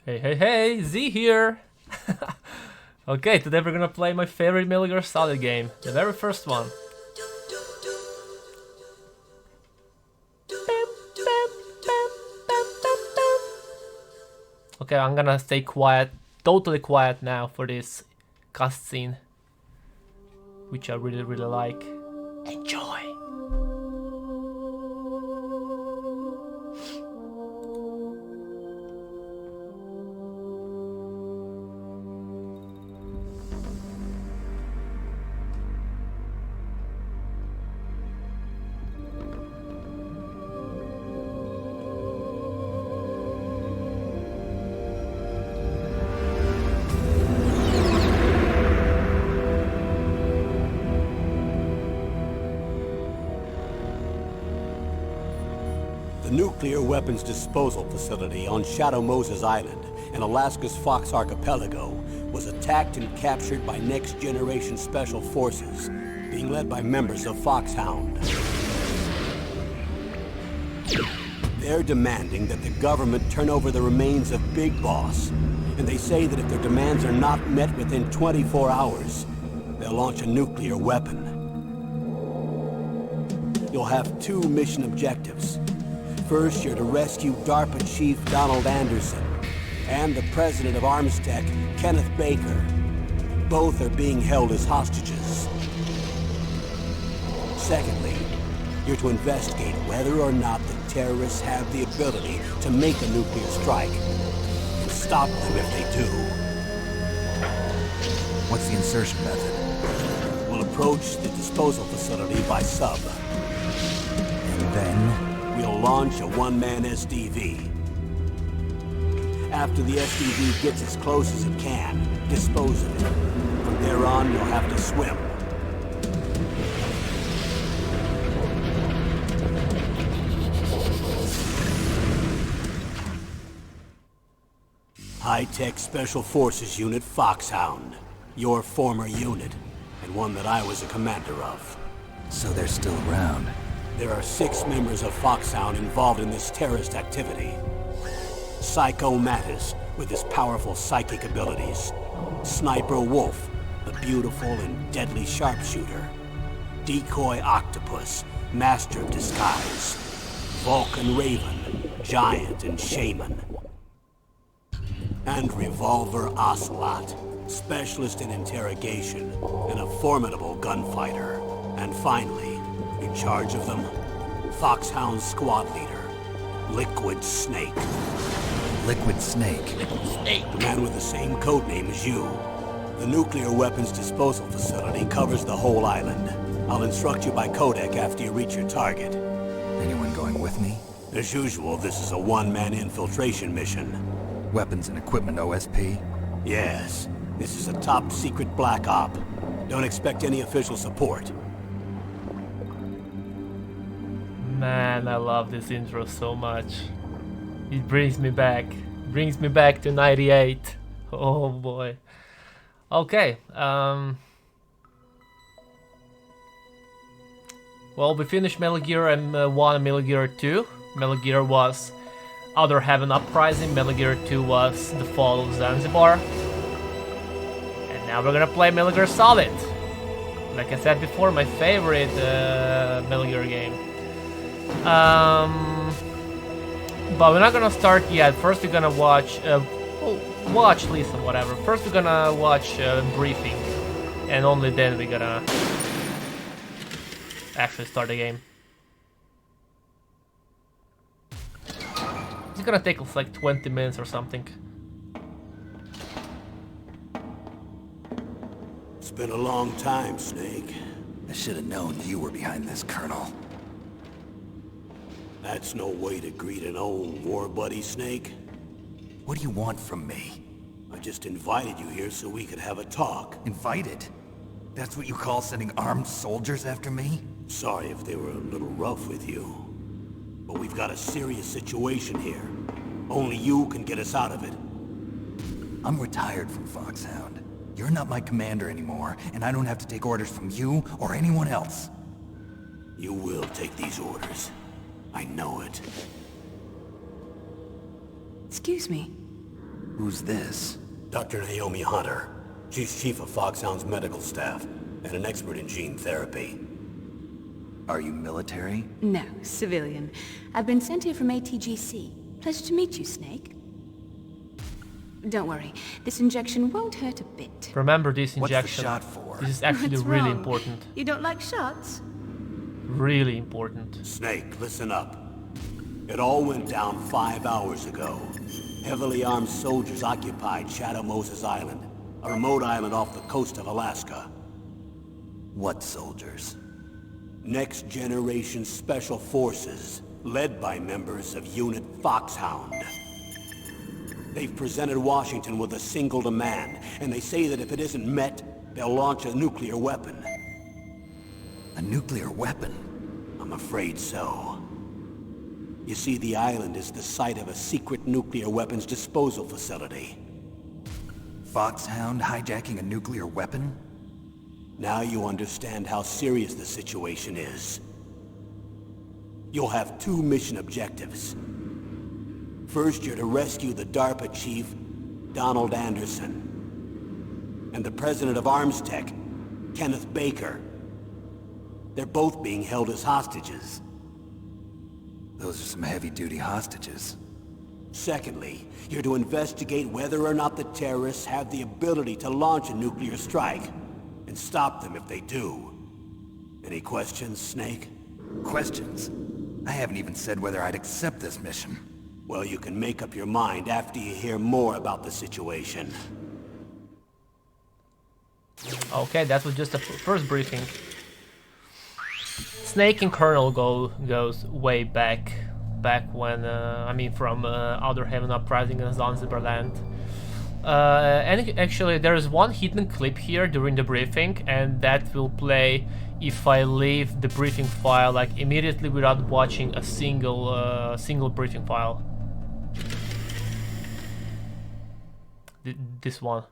Hey, hey, hey, Z here! Okay, today we're gonna play my favorite Metal Gear Solid game, the very first one. Okay, I'm gonna stay quiet, totally quiet now for this cutscene, which I really, really like. Enjoy! The nuclear weapons disposal facility on Shadow Moses Island in Alaska's Fox Archipelago was attacked and captured by next-generation special forces, being led by members of Foxhound. They're demanding that the government turn over the remains of Big Boss, and they say that if their demands are not met within 24 hours, they'll launch a nuclear weapon. You'll have two mission objectives. First, you're to rescue DARPA Chief Donald Anderson and the president of Armstech, Kenneth Baker. Both are being held as hostages. Secondly, you're to investigate whether or not the terrorists have the ability to make a nuclear strike and stop them if they do. What's the insertion method? We'll approach the disposal facility by sub. And then? We'll launch a one-man SDV. After the SDV gets as close as it can, dispose of it. From there on, you'll have to swim. High-Tech Special Forces Unit Foxhound. Your former unit, and one that I was a commander of. So they're still around. There are 6 members of Foxhound involved in this terrorist activity. Psycho Mattis, with his powerful psychic abilities. Sniper Wolf, the beautiful and deadly sharpshooter. Decoy Octopus, master of disguise. Vulcan Raven, giant and shaman. And Revolver Ocelot, specialist in interrogation and a formidable gunfighter. And finally, in charge of them, Foxhound squad leader, Liquid Snake. Liquid Snake? The man with the same codename as you. The nuclear weapons disposal facility covers the whole island. I'll instruct you by codec after you reach your target. Anyone going with me? As usual, this is a one-man infiltration mission. Weapons and equipment OSP? Yes, this is a top-secret black op. Don't expect any official support. Man, I love this intro so much. It brings me back. Brings me back to 98. Oh boy. Okay. Well, we finished Metal Gear and 1 and Metal Gear 2. Metal Gear was Outer Heaven Uprising. Metal Gear 2 was The Fall of Zanzibar. And now we're gonna play Metal Gear Solid. Like I said before, my favorite Metal Gear game. But we're not gonna start yet. First we're gonna watch, listen, whatever. First we're gonna watch briefing, and only then we're gonna actually start the game. It's gonna take us like 20 minutes or something. It's been a long time, Snake. I should have known you were behind this, Colonel. That's no way to greet an old war buddy, Snake. What do you want from me? I just invited you here so we could have a talk. Invited? That's what you call sending armed soldiers after me? Sorry if they were a little rough with you. But we've got a serious situation here. Only you can get us out of it. I'm retired from Foxhound. You're not my commander anymore, and I don't have to take orders from you or anyone else. You will take these orders. I know it. Excuse me. Who's this? Dr. Naomi Hunter. She's chief of Foxhound's medical staff and an expert in gene therapy. Are you military? No, civilian. I've been sent here from ATGC. Pleasure to meet you, Snake. Don't worry, this injection won't hurt a bit. Remember this What's injection. the shot for? This is actually What's really wrong? important. You don't like shots? Really important. Snake, listen up. It all went down 5 hours ago. Heavily armed soldiers occupied Shadow Moses Island, a remote island off the coast of Alaska. What soldiers? Next Generation Special Forces, led by members of Unit Foxhound. They've presented Washington with a single demand, and they say that if it isn't met, they'll launch a nuclear weapon. A nuclear weapon? I'm afraid so. You see, the island is the site of a secret nuclear weapons disposal facility. Foxhound hijacking a nuclear weapon? Now you understand how serious the situation is. You'll have 2 mission objectives. First, you're to rescue the DARPA chief, Donald Anderson, and the president of Arms Tech, Kenneth Baker. They're both being held as hostages. Those are some heavy-duty hostages. Secondly, you're to investigate whether or not the terrorists have the ability to launch a nuclear strike, and stop them if they do. Any questions, Snake? Questions? I haven't even said whether I'd accept this mission. Well, you can make up your mind after you hear more about the situation. Okay, that was just the first briefing. Snake and Colonel goes way back when I mean from Outer Heaven Uprising and Zanzibar Land. And actually there is one hidden clip here during the briefing, and that will play if I leave the briefing file like immediately without watching a single briefing file. This one.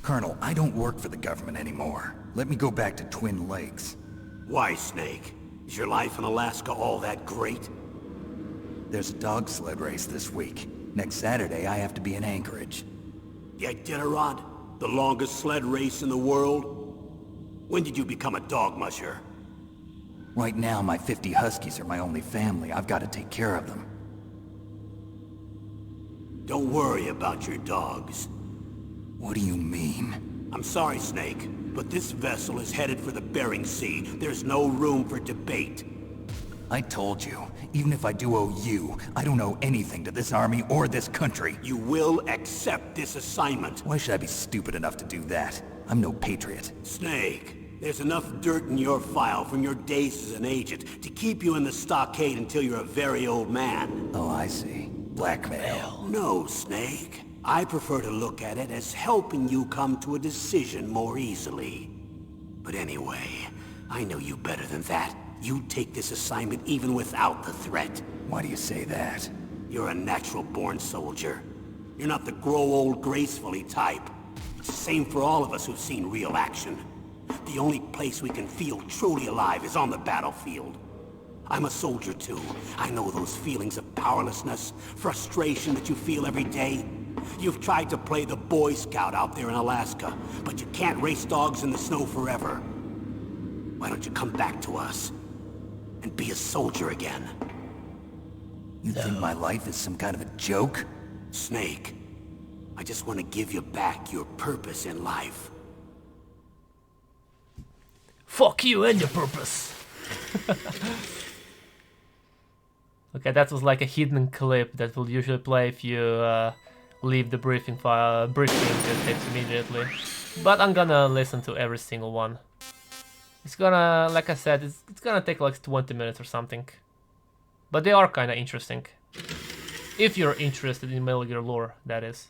Colonel, I don't work for the government anymore. Let me go back to Twin Lakes. Why, Snake? Is your life in Alaska all that great? There's a dog sled race this week. Next Saturday, I have to be in Anchorage. The Iditarod? The longest sled race in the world? When did you become a dog musher? Right now, my 50 huskies are my only family. I've got to take care of them. Don't worry about your dogs. What do you mean? I'm sorry, Snake, but this vessel is headed for the Bering Sea. There's no room for debate. I told you, even if I do owe you, I don't owe anything to this army or this country. You will accept this assignment. Why should I be stupid enough to do that? I'm no patriot. Snake, there's enough dirt in your file from your days as an agent to keep you in the stockade until you're a very old man. Oh, I see. Blackmail. No, Snake. I prefer to look at it as helping you come to a decision more easily. But anyway, I know you better than that. You'd take this assignment even without the threat. Why do you say that? You're a natural-born soldier. You're not the grow old gracefully type. It's the same for all of us who've seen real action. The only place we can feel truly alive is on the battlefield. I'm a soldier too. I know those feelings of powerlessness, frustration that you feel every day. You've tried to play the Boy Scout out there in Alaska, but you can't race dogs in the snow forever. Why don't you come back to us and be a soldier again? You think my life is some kind of a joke? Snake, I just want to give you back your purpose in life. Fuck you and your purpose. Okay, that was like a hidden clip that will usually play if you leave the briefing tapes immediately. But I'm gonna listen to every single one. It's gonna, like I said, it's gonna take like 20 minutes or something. But they are kinda interesting. If you're interested in Metal Gear lore, that is.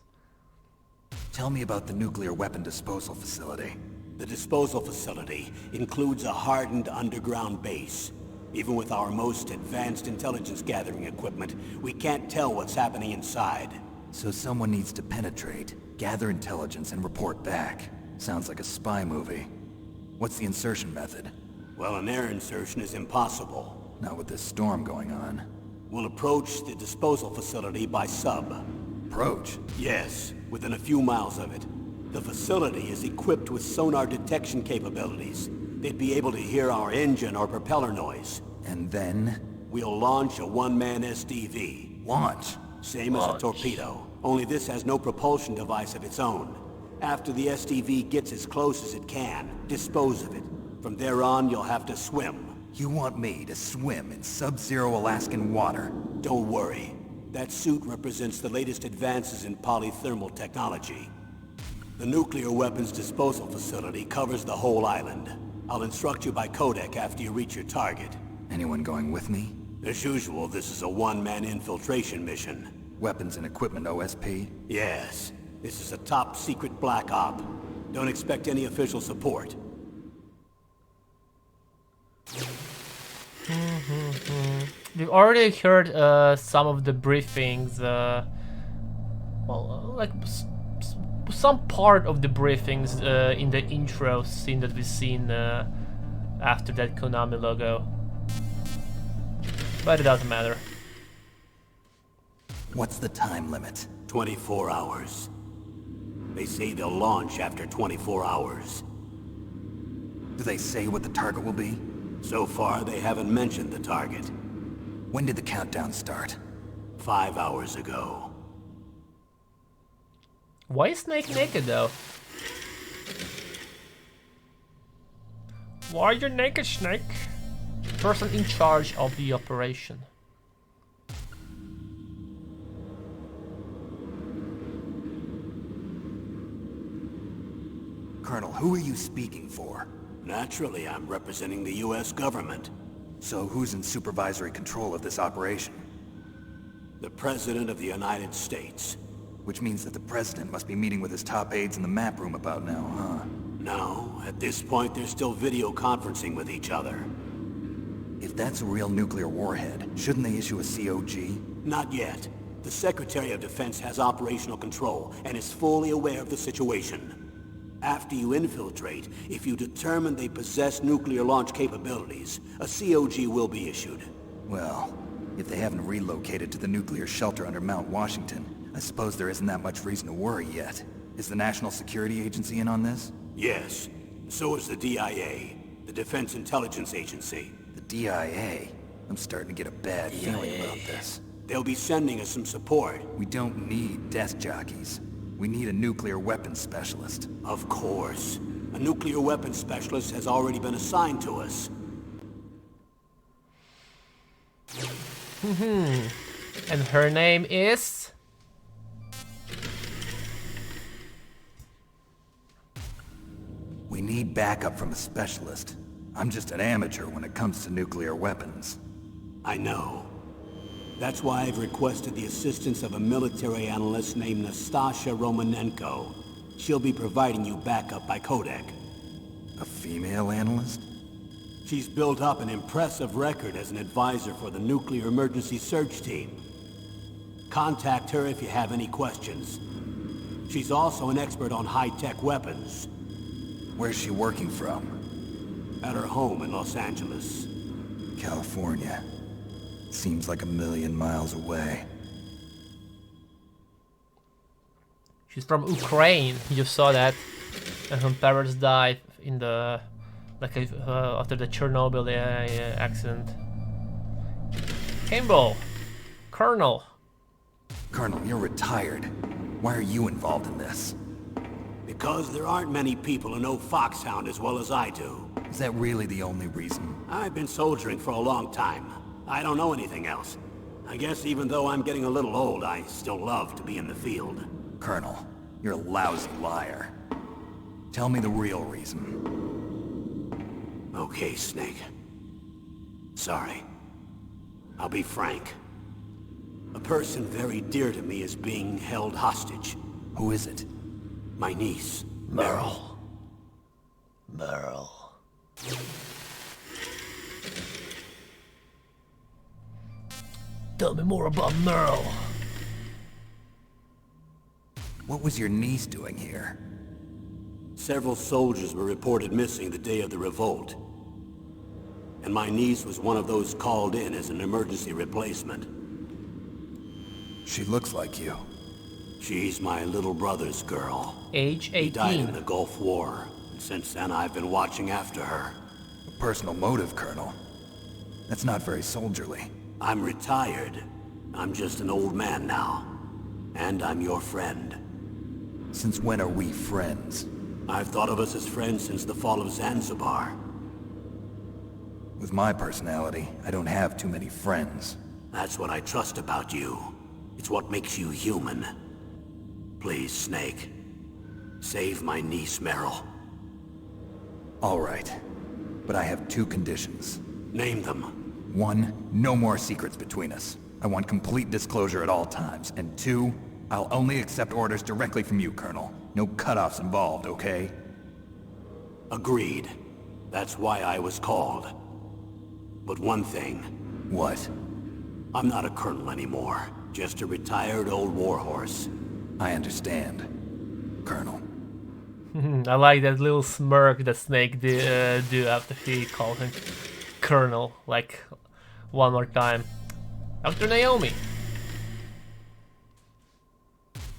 Tell me about the nuclear weapon disposal facility. The disposal facility includes a hardened underground base. Even with our most advanced intelligence gathering equipment, we can't tell what's happening inside. So someone needs to penetrate, gather intelligence, and report back. Sounds like a spy movie. What's the insertion method? Well, an air insertion is impossible. Not with this storm going on. We'll approach the disposal facility by sub. approach. Yes, within a few miles of it. The facility is equipped with sonar detection capabilities. They'd be able to hear our engine or propeller noise. And then? We'll launch a one-man SDV. Launch. Same as a torpedo, only this has no propulsion device of its own. After the SDV gets as close as it can, dispose of it. From there on, you'll have to swim. You want me to swim in sub-zero Alaskan water? Don't worry. That suit represents the latest advances in polythermal technology. The nuclear weapons disposal facility covers the whole island. I'll instruct you by codec after you reach your target. Anyone going with me? As usual, this is a one-man infiltration mission. Weapons and equipment OSP? Yes. This is a top-secret black op. Don't expect any official support. We've already heard some of the briefings, some part of the briefings in the intro scene that we've seen after that Konami logo. But it doesn't matter. What's the time limit? 24 hours. They say they'll launch after 24 hours. Do they say what the target will be? So far, they haven't mentioned the target. When did the countdown start? 5 hours ago. Why is Snake naked though? Why are you naked, Snake? Person in charge of the operation. Colonel, who are you speaking for? Naturally, I'm representing the US government. So who's in supervisory control of this operation? The President of the United States. Which means that the President must be meeting with his top aides in the map room about now, huh? No, at this point they're still video conferencing with each other. If that's a real nuclear warhead, shouldn't they issue a COG? Not yet. The Secretary of Defense has operational control and is fully aware of the situation. After you infiltrate, if you determine they possess nuclear launch capabilities, a COG will be issued. Well, if they haven't relocated to the nuclear shelter under Mount Washington, I suppose there isn't that much reason to worry yet. Is the National Security Agency in on this? Yes. So is the DIA, the Defense Intelligence Agency. The DIA? I'm starting to get a bad feeling about this. They'll be sending us some support. We don't need desk jockeys. We need a nuclear weapons specialist. Of course. A nuclear weapons specialist has already been assigned to us. And her name is... We need backup from a specialist. I'm just an amateur when it comes to nuclear weapons. I know. That's why I've requested the assistance of a military analyst named Nastasha Romanenko. She'll be providing you backup by codec. A female analyst? She's built up an impressive record as an advisor for the Nuclear Emergency Search Team. Contact her if you have any questions. She's also an expert on high-tech weapons. Where's she working from? At her home in Los Angeles. California. Seems like 1,000,000 miles away. She's from Ukraine. You saw that. And her parents died in the... after the Chernobyl accident. Kimball. Colonel. Colonel, you're retired. Why are you involved in this? Because there aren't many people who know Foxhound as well as I do. Is that really the only reason? I've been soldiering for a long time. I don't know anything else. I guess even though I'm getting a little old, I still love to be in the field. Colonel, you're a lousy liar. Tell me the real reason. Okay, Snake. Sorry. I'll be frank. A person very dear to me is being held hostage. Who is it? My niece, Meryl. Meryl. Tell me more about Meryl. What was your niece doing here? Several soldiers were reported missing the day of the revolt. And my niece was one of those called in as an emergency replacement. She looks like you. She's my little brother's girl. Age He died in 18. the Gulf War, and since then I've been watching after her. A personal motive, Colonel. That's not very soldierly. I'm retired. I'm just an old man now. And I'm your friend. Since when are we friends? I've thought of us as friends since the fall of Zanzibar. With my personality, I don't have too many friends. That's what I trust about you. It's what makes you human. Please, Snake. Save my niece, Meryl. All right. But I have two conditions. Name them. One, no more secrets between us. I want complete disclosure at all times. And two, I'll only accept orders directly from you, Colonel. No cutoffs involved, okay? Agreed. That's why I was called. But one thing, What? I'm not a colonel anymore. Just a retired old warhorse. I understand, Colonel. I like that little smirk that Snake do after he called him Colonel, like one more time. Dr. Naomi.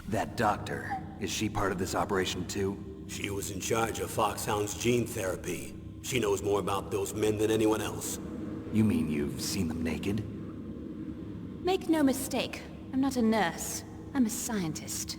That doctor, is she part of this operation too? She was in charge of Foxhound's gene therapy. She knows more about those men than anyone else. You mean you've seen them naked? Make no mistake, I'm not a nurse. I'm a scientist.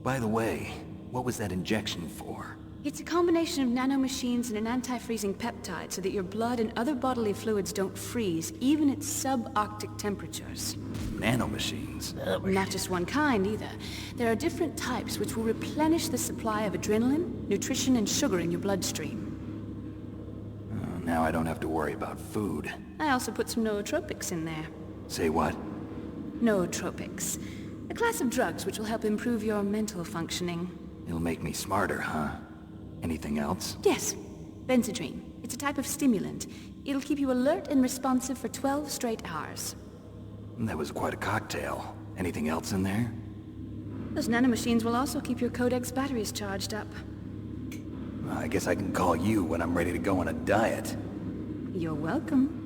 By the way, what was that injection for? It's a combination of nanomachines and an anti-freezing peptide so that your blood and other bodily fluids don't freeze, even at subarctic temperatures. Nanomachines? Not just one kind, either. There are different types which will replenish the supply of adrenaline, nutrition, and sugar in your bloodstream. Now I don't have to worry about food. I also put some nootropics in there. Say what? Nootropics. A class of drugs which will help improve your mental functioning. It'll make me smarter, huh? Anything else? Yes. Benzedrine. It's a type of stimulant. It'll keep you alert and responsive for 12 straight hours. That was quite a cocktail. Anything else in there? Those nanomachines will also keep your Codex batteries charged up. Well, I guess I can call you when I'm ready to go on a diet. You're welcome.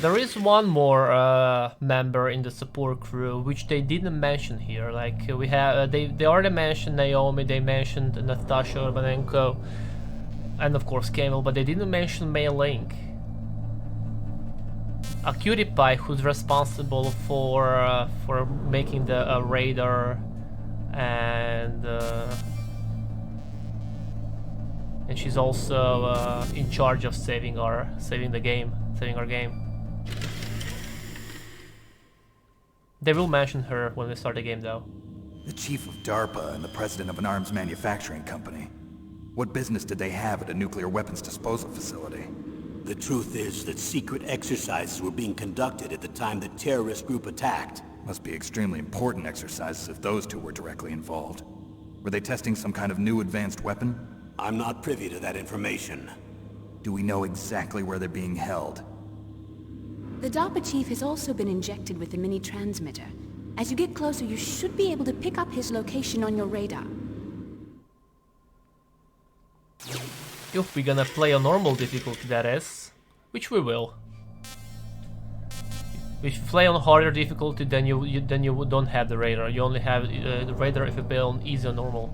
There is one more member in the support crew which they didn't mention here. Like we have, they already mentioned Naomi, they mentioned Natasha Urbanenko, and of course Camel, but they didn't mention Mei Link. A cutie pie who's responsible for making the radar, and she's also in charge of saving our game. They will mention her when we start the game, though. The chief of DARPA and the president of an arms manufacturing company. What business did they have at a nuclear weapons disposal facility? The truth is that secret exercises were being conducted at the time the terrorist group attacked. Must be extremely important exercises if those two were directly involved. Were they testing some kind of new advanced weapon? I'm not privy to that information. Do we know exactly where they're being held? The DARPA chief has also been injected with a mini transmitter. As you get closer, you should be able to pick up his location on your radar. If we're gonna play on normal difficulty, that is, which we will. If you play on harder difficulty, then you don't have the radar. You only have the radar if you play on easy or normal.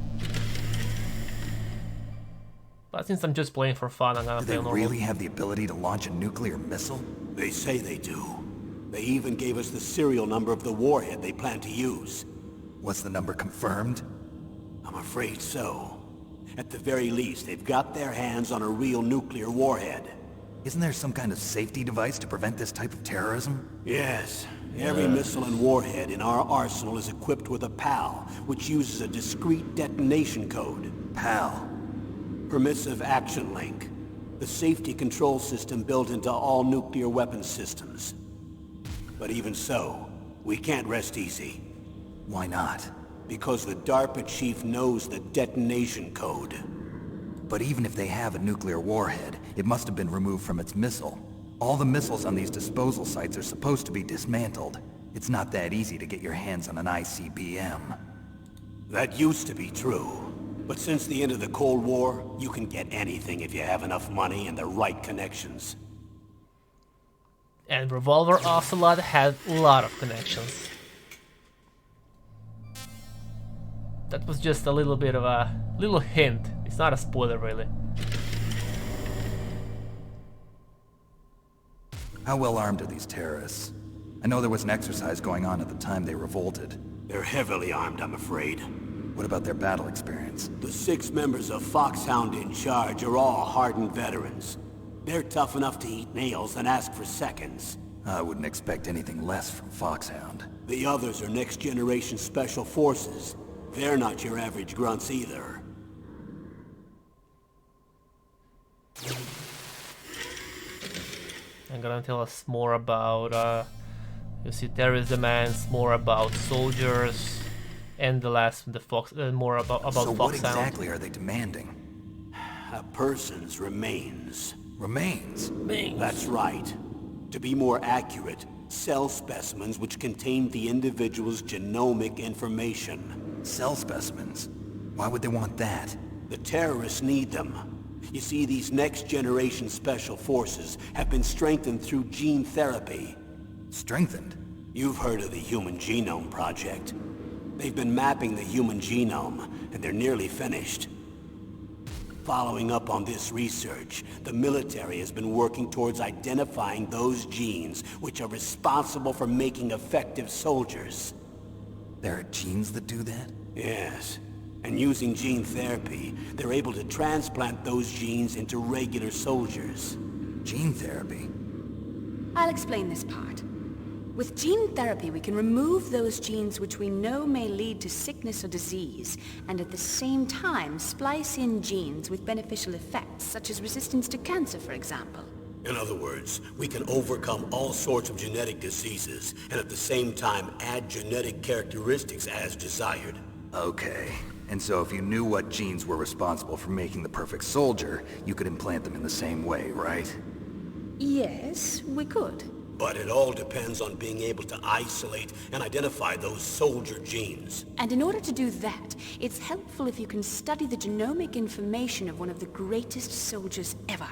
But since I'm just playing for fun, I'm gonna Do play they on normal. really have the ability to launch a nuclear missile? They say they do. They even gave us the serial number of the warhead they plan to use. Was the number confirmed? I'm afraid so. At the very least, they've got their hands on a real nuclear warhead. Isn't there some kind of safety device to prevent this type of terrorism? Yes. Every missile and warhead in our arsenal is equipped with a PAL, which uses a discrete detonation code. PAL. Permissive Action Link. The safety control system built into all nuclear weapons systems. But even so, we can't rest easy. Why not? Because the DARPA chief knows the detonation code. But even if they have a nuclear warhead, it must have been removed from its missile. All the missiles on these disposal sites are supposed to be dismantled. It's not that easy to get your hands on an ICBM. That used to be true. But since the end of the Cold War, you can get anything if you have enough money and the right connections. And Revolver Ocelot had a lot of connections. That was just a little bit of a little hint. It's not a spoiler really. How well armed are these terrorists? I know there was an exercise going on at the time they revolted. They're heavily armed, I'm afraid. What about their battle experience? The 6 members of Foxhound in charge are all hardened veterans. They're tough enough to eat nails and ask for seconds. I wouldn't expect anything less from Foxhound. The others are next-generation special forces. They're not your average grunts either. I'm gonna tell us more about, you see, terrorist demands, more about soldiers, and the last, more about So what Foxhound. exactly are they demanding? A person's remains. Remains? That's right. To be more accurate, cell specimens which contain the individual's genomic information. Cell specimens? Why would they want that? The terrorists need them. You see, these next-generation special forces have been strengthened through gene therapy. Strengthened? You've heard of the Human Genome Project. They've been mapping the human genome, and they're nearly finished. Following up on this research, the military has been working towards identifying those genes which are responsible for making effective soldiers. There are genes that do that? Yes. And using gene therapy, they're able to transplant those genes into regular soldiers. Gene therapy? I'll explain this part. With gene therapy, we can remove those genes which we know may lead to sickness or disease, and at the same time splice in genes with beneficial effects, such as resistance to cancer, for example. In other words, we can overcome all sorts of genetic diseases, and at the same time add genetic characteristics as desired. Okay. And so if you knew what genes were responsible for making the perfect soldier, you could implant them in the same way, right? Yes, we could. But it all depends on being able to isolate and identify those soldier genes. And in order to do that, it's helpful if you can study the genomic information of one of the greatest soldiers ever.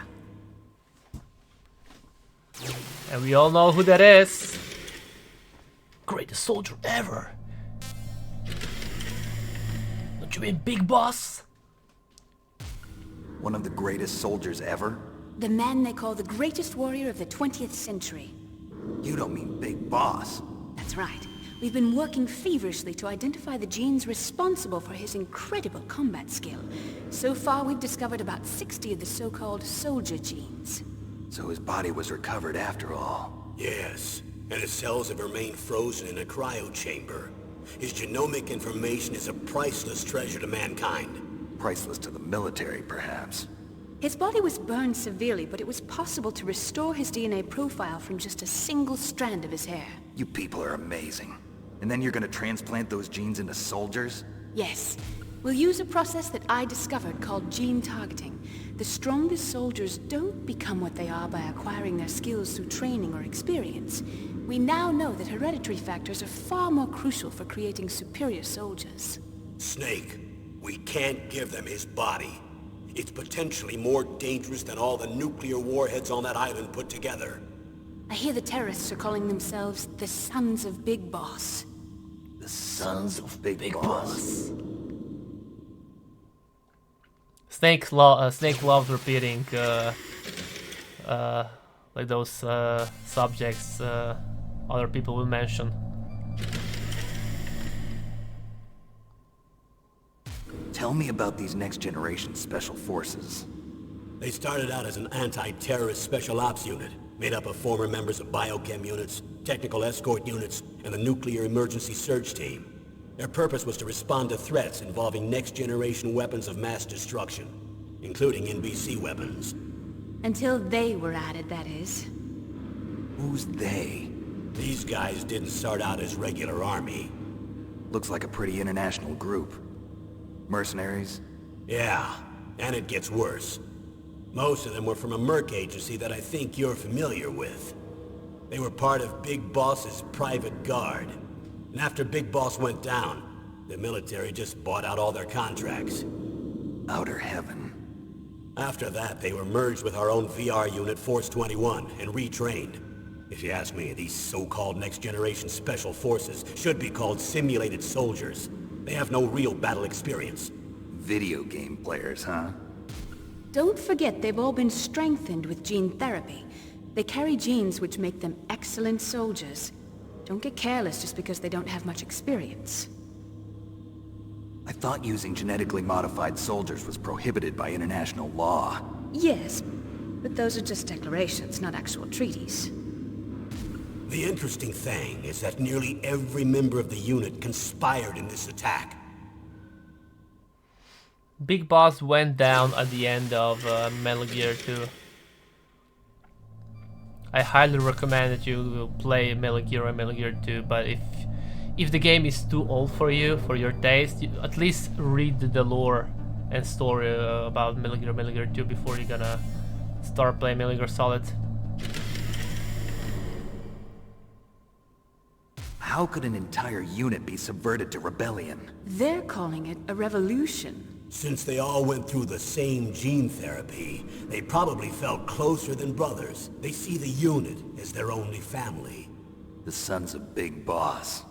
And we all know who that is. Greatest soldier ever. Don't you mean Big Boss? One of the greatest soldiers ever? The man they call the greatest warrior of the 20th century. You don't mean Big Boss. That's right. We've been working feverishly to identify the genes responsible for his incredible combat skill. So far, we've discovered about 60 of the so-called soldier genes. So his body was recovered after all. Yes, and his cells have remained frozen in a cryo chamber. His genomic information is a priceless treasure to mankind. Priceless to the military, perhaps. His body was burned severely, but it was possible to restore his DNA profile from just a single strand of his hair. You people are amazing. And then you're gonna transplant those genes into soldiers? Yes. We'll use a process that I discovered called gene targeting. The strongest soldiers don't become what they are by acquiring their skills through training or experience. We now know that hereditary factors are far more crucial for creating superior soldiers. Snake, we can't give them his body. It's potentially more dangerous than all the nuclear warheads on that island put together. I hear the terrorists are calling themselves the Sons of Big Boss. The Sons of Big Boss. Snake loves repeating like those subjects other people will mention. Tell me about these next-generation special forces. They started out as an anti-terrorist special ops unit, made up of former members of biochem units, technical escort units, and the nuclear emergency surge team. Their purpose was to respond to threats involving next-generation weapons of mass destruction, including NBC weapons. Until they were added, that is. Who's they? These guys didn't start out as regular army. Looks like a pretty international group. Mercenaries? Yeah, and it gets worse. Most of them were from a merc agency that I think you're familiar with. They were part of Big Boss's private guard. And after Big Boss went down, the military just bought out all their contracts. Outer heaven. After that, they were merged with our own VR unit, Force 21, and retrained. If you ask me, these so-called next-generation special forces should be called simulated soldiers. They have no real battle experience. Video game players, huh? Don't forget they've all been strengthened with gene therapy. They carry genes which make them excellent soldiers. Don't get careless just because they don't have much experience. I thought using genetically modified soldiers was prohibited by international law. Yes, but those are just declarations, not actual treaties. The interesting thing is that nearly every member of the unit conspired in this attack. Big Boss went down at the end of Metal Gear 2. I highly recommend that you play Metal Gear and Metal Gear 2, but if the game is too old for you, for your taste, you at least read the lore and story about Metal Gear 2 before you're gonna start playing Metal Gear Solid. How could an entire unit be subverted to rebellion? They're calling it a revolution. Since they all went through the same gene therapy, they probably felt closer than brothers. They see the unit as their only family. The sons of Big Boss.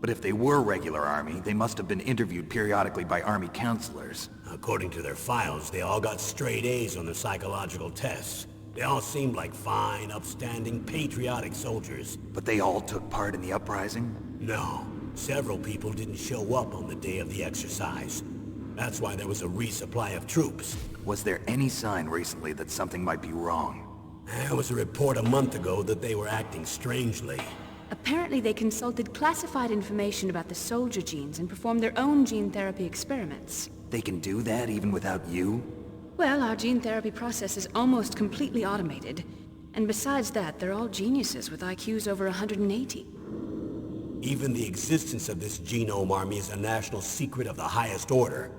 But if they were regular army, they must have been interviewed periodically by army counselors. According to their files, they all got straight A's on their psychological tests. They all seemed like fine, upstanding, patriotic soldiers. But they all took part in the uprising? No, several people didn't show up on the day of the exercise. That's why there was a resupply of troops. Was there any sign recently that something might be wrong? There was a report a month ago that they were acting strangely. Apparently they consulted classified information about the soldier genes and performed their own gene therapy experiments. They can do that even without you? Well, our gene therapy process is almost completely automated. And besides that, they're all geniuses with IQs over 180. Even the existence of this genome army is a national secret of the highest order.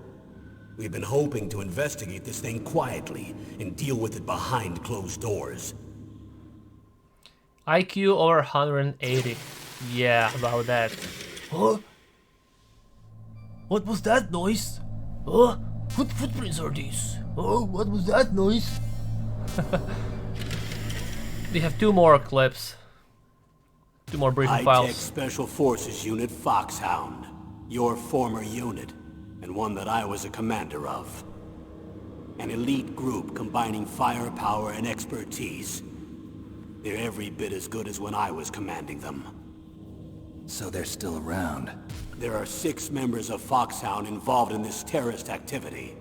We've been hoping to investigate this thing quietly and deal with it behind closed doors. IQ over 180. Yeah, about that. Huh? What was that noise? Huh? What footprints are these? Oh, what was that noise? We have two more clips. Two more briefing High-Tech files. Special Forces Unit Foxhound. Your former unit, and one that I was a commander of. An elite group combining firepower and expertise. They're every bit as good as when I was commanding them. So they're still around. There are 6 members of Foxhound involved in this terrorist activity.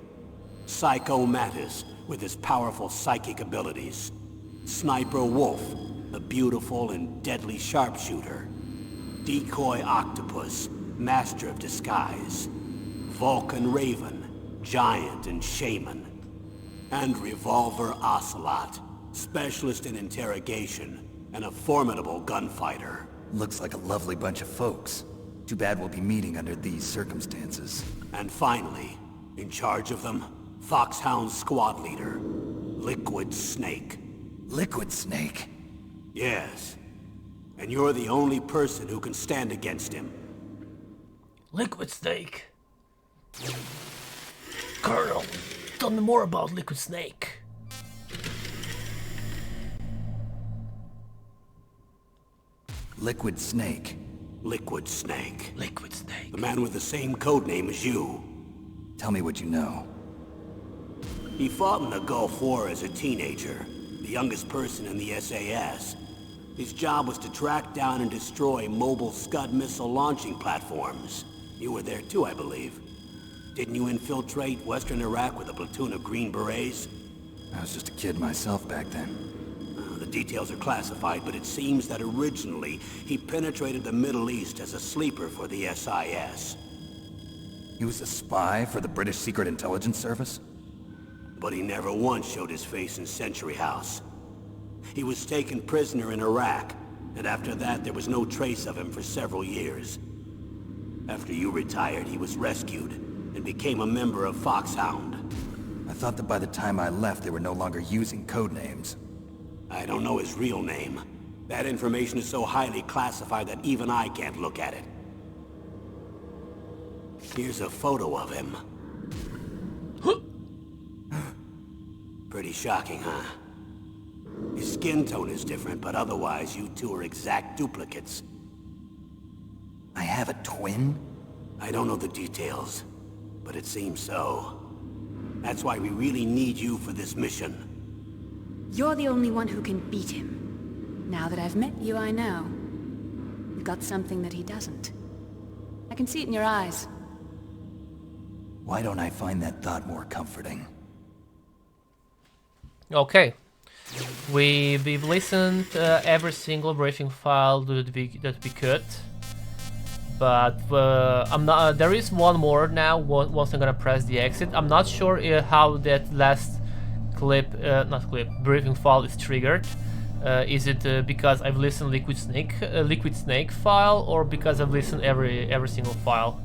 Psycho Mattis, with his powerful psychic abilities. Sniper Wolf, the beautiful and deadly sharpshooter. Decoy Octopus, master of disguise. Vulcan Raven, giant and shaman. And Revolver Ocelot, specialist in interrogation and a formidable gunfighter. Looks like a lovely bunch of folks. Too bad we'll be meeting under these circumstances. And finally, in charge of them, Foxhound's squad leader, Liquid Snake. Liquid Snake? Yes. And you're the only person who can stand against him. Liquid Snake. Colonel, tell me more about Liquid Snake. Liquid Snake. Liquid Snake. Liquid Snake. The man with the same code name as you. Tell me what you know. He fought in the Gulf War as a teenager, the youngest person in the SAS. His job was to track down and destroy mobile Scud missile launching platforms. You were there too, I believe. Didn't you infiltrate Western Iraq with a platoon of Green Berets? I was just a kid myself back then. The details are classified, but it seems that originally he penetrated the Middle East as a sleeper for the SIS. He was a spy for the British Secret Intelligence Service? But he never once showed his face in Century House. He was taken prisoner in Iraq, and after that there was no trace of him for several years. After you retired, he was rescued and became a member of Foxhound. I thought that by the time I left, they were no longer using code names. I don't know his real name. That information is so highly classified that even I can't look at it. Here's a photo of him. Pretty shocking, huh? His skin tone is different, but otherwise you two are exact duplicates. I have a twin? I don't know the details, but it seems so. That's why we really need you for this mission. You're the only one who can beat him. Now that I've met you, I know. You've got something that he doesn't. I can see it in your eyes. Why don't I find that thought more comforting? Okay. We've listened every single briefing file that we could. But I'm not. There is one more now. Once I'm gonna press the exit, I'm not sure how that last briefing file is triggered. Is it because I've listened Liquid Snake file, or because I've listened every single file?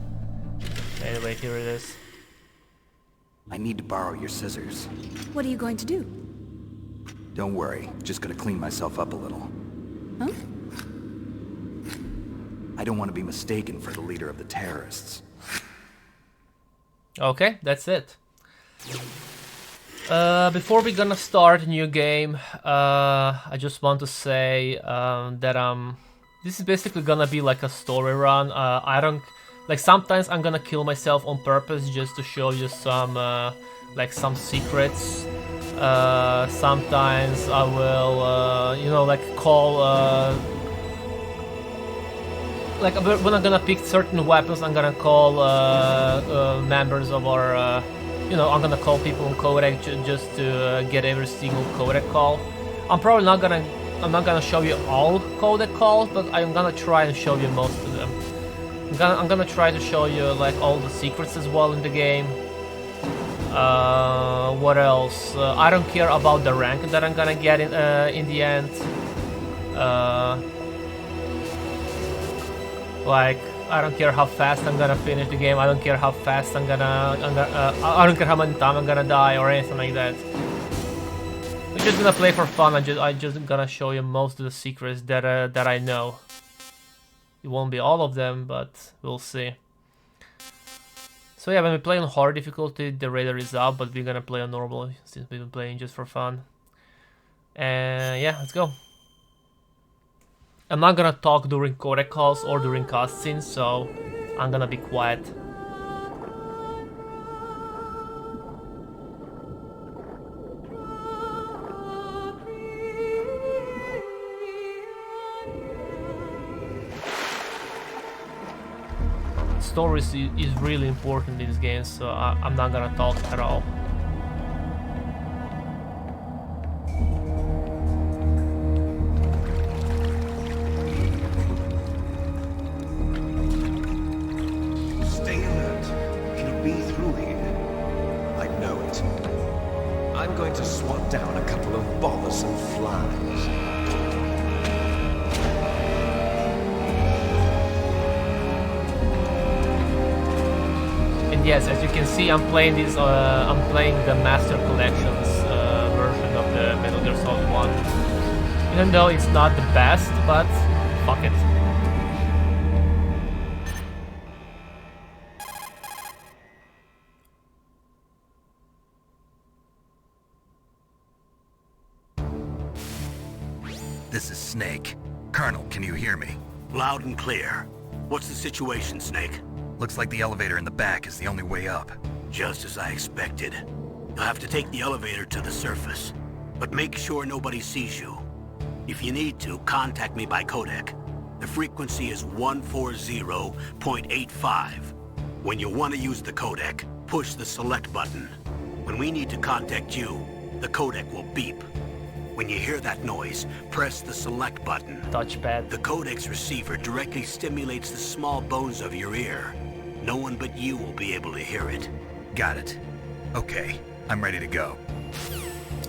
Anyway, here it is. I need to borrow your scissors. What are you going to do? Don't worry, just gonna clean myself up a little. Huh? I don't want to be mistaken for the leader of the terrorists. Okay, that's it. Before we're gonna start a new game, I just want to say that this is basically gonna be like a story run. I don't like, sometimes I'm gonna kill myself on purpose just to show you some like some secrets. Sometimes I will you know, like call like when I'm gonna pick certain weapons, I'm gonna call members of our you know, I'm gonna call people on codec just to get every single codec call. I'm not gonna show you all codec calls, but I'm gonna try and show you most of them. I'm gonna try to show you like all the secrets as well in the game. What else? I don't care about the rank that I'm gonna get in the end. Like, I don't care how fast I'm gonna finish the game. I don't care how fast I don't care how many times I'm gonna die or anything like that. We're just gonna play for fun. I'm just gonna show you most of the secrets that I know. It won't be all of them, but we'll see. So yeah, when we play on hard difficulty, the radar is up, but we're gonna play on normal since we've been playing just for fun. And yeah, let's go. I'm not gonna talk during codec calls or during cutscenes, so I'm gonna be quiet. Story is really important in this game, so I'm not gonna talk at all. Stay alert. He'll be through here. I know it. I'm going to swat down a couple of bothersome flies. Yes, as you can see, I'm playing this. I'm playing the Master Collections version of the Metal Gear Solid 1. Even though it's not the best, but fuck it. This is Snake. Colonel, can you hear me? Loud and clear. What's the situation, Snake? Looks like the elevator in the back is the only way up. Just as I expected. You'll have to take the elevator to the surface, but make sure nobody sees you. If you need to, contact me by codec. The frequency is 140.85. When you want to use the codec, push the select button. When we need to contact you, the codec will beep. When you hear that noise, press the select button. Touchpad. The codec's receiver directly stimulates the small bones of your ear. No one but you will be able to hear it. Got it. Okay, I'm ready to go.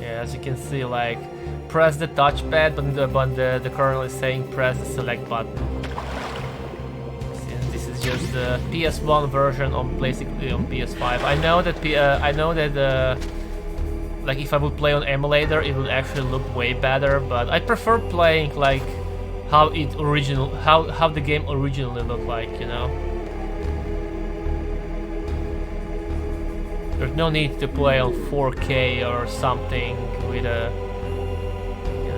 Yeah, as you can see, like, press the touchpad, but the colonel is saying press the select button. Since this is just the PS1 version on basically on PS5. I know that like if I would play on emulator, it would actually look way better. But I prefer playing like how the game originally looked like, you know. There's no need to play on 4K or something with a, you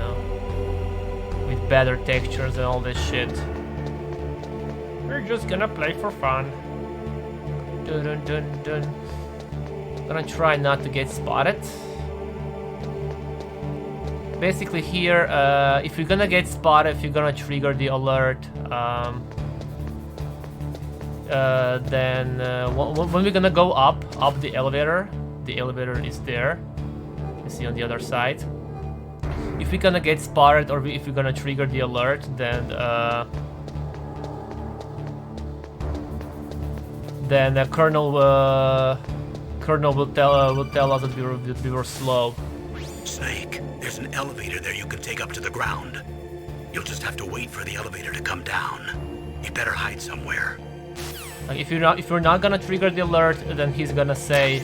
better textures and all this shit. We're just gonna play for fun. Dun dun dun dun. Gonna try not to get spotted. Basically here, if you're gonna get spotted, if you're gonna trigger the alert, then when we're gonna go up the elevator is there. You see on the other side. If we're gonna get spotted or if we're gonna trigger the alert, then Colonel will tell us that we were slow. Snake, there's an elevator there you can take up to the ground. You'll just have to wait for the elevator to come down. You better hide somewhere. Like if you're not gonna trigger the alert, then he's gonna say,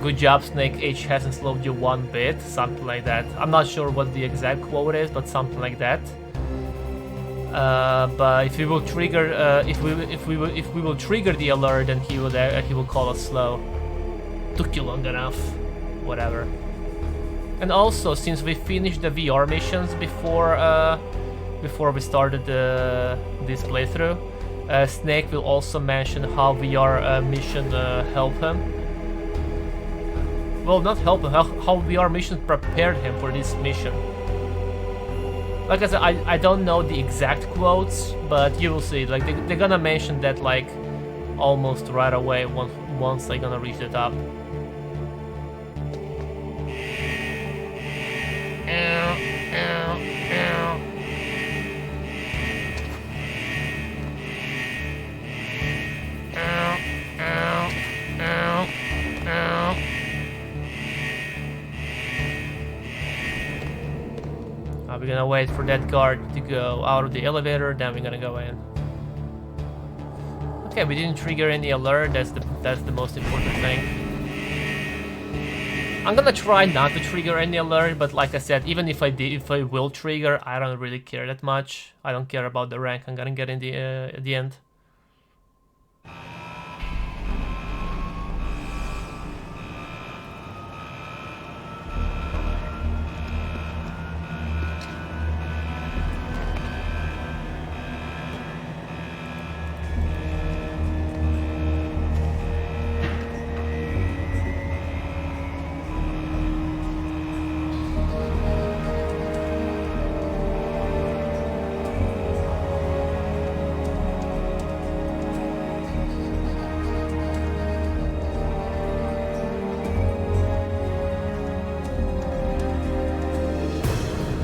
"Good job, Snake. H hasn't slowed you one bit," something like that. I'm not sure what the exact quote is, but something like that. But if we will trigger, if we will trigger the alert, then he will call us slow. Took you long enough. Whatever. And also, since we finished the VR missions before we started this playthrough, Snake will also mention how VR mission help him. Well, not help him, how VR mission prepared him for this mission. Like I said, I don't know the exact quotes, but you will see. Like they're gonna mention that like almost right away once they're gonna reach the top. We're gonna wait for that guard to go out of the elevator, then we're gonna go in. Okay, we didn't trigger any alert. That's the most important thing. I'm gonna try not to trigger any alert, but like I said, even if I will trigger, I don't really care that much. I don't care about the rank I'm gonna get in at the end.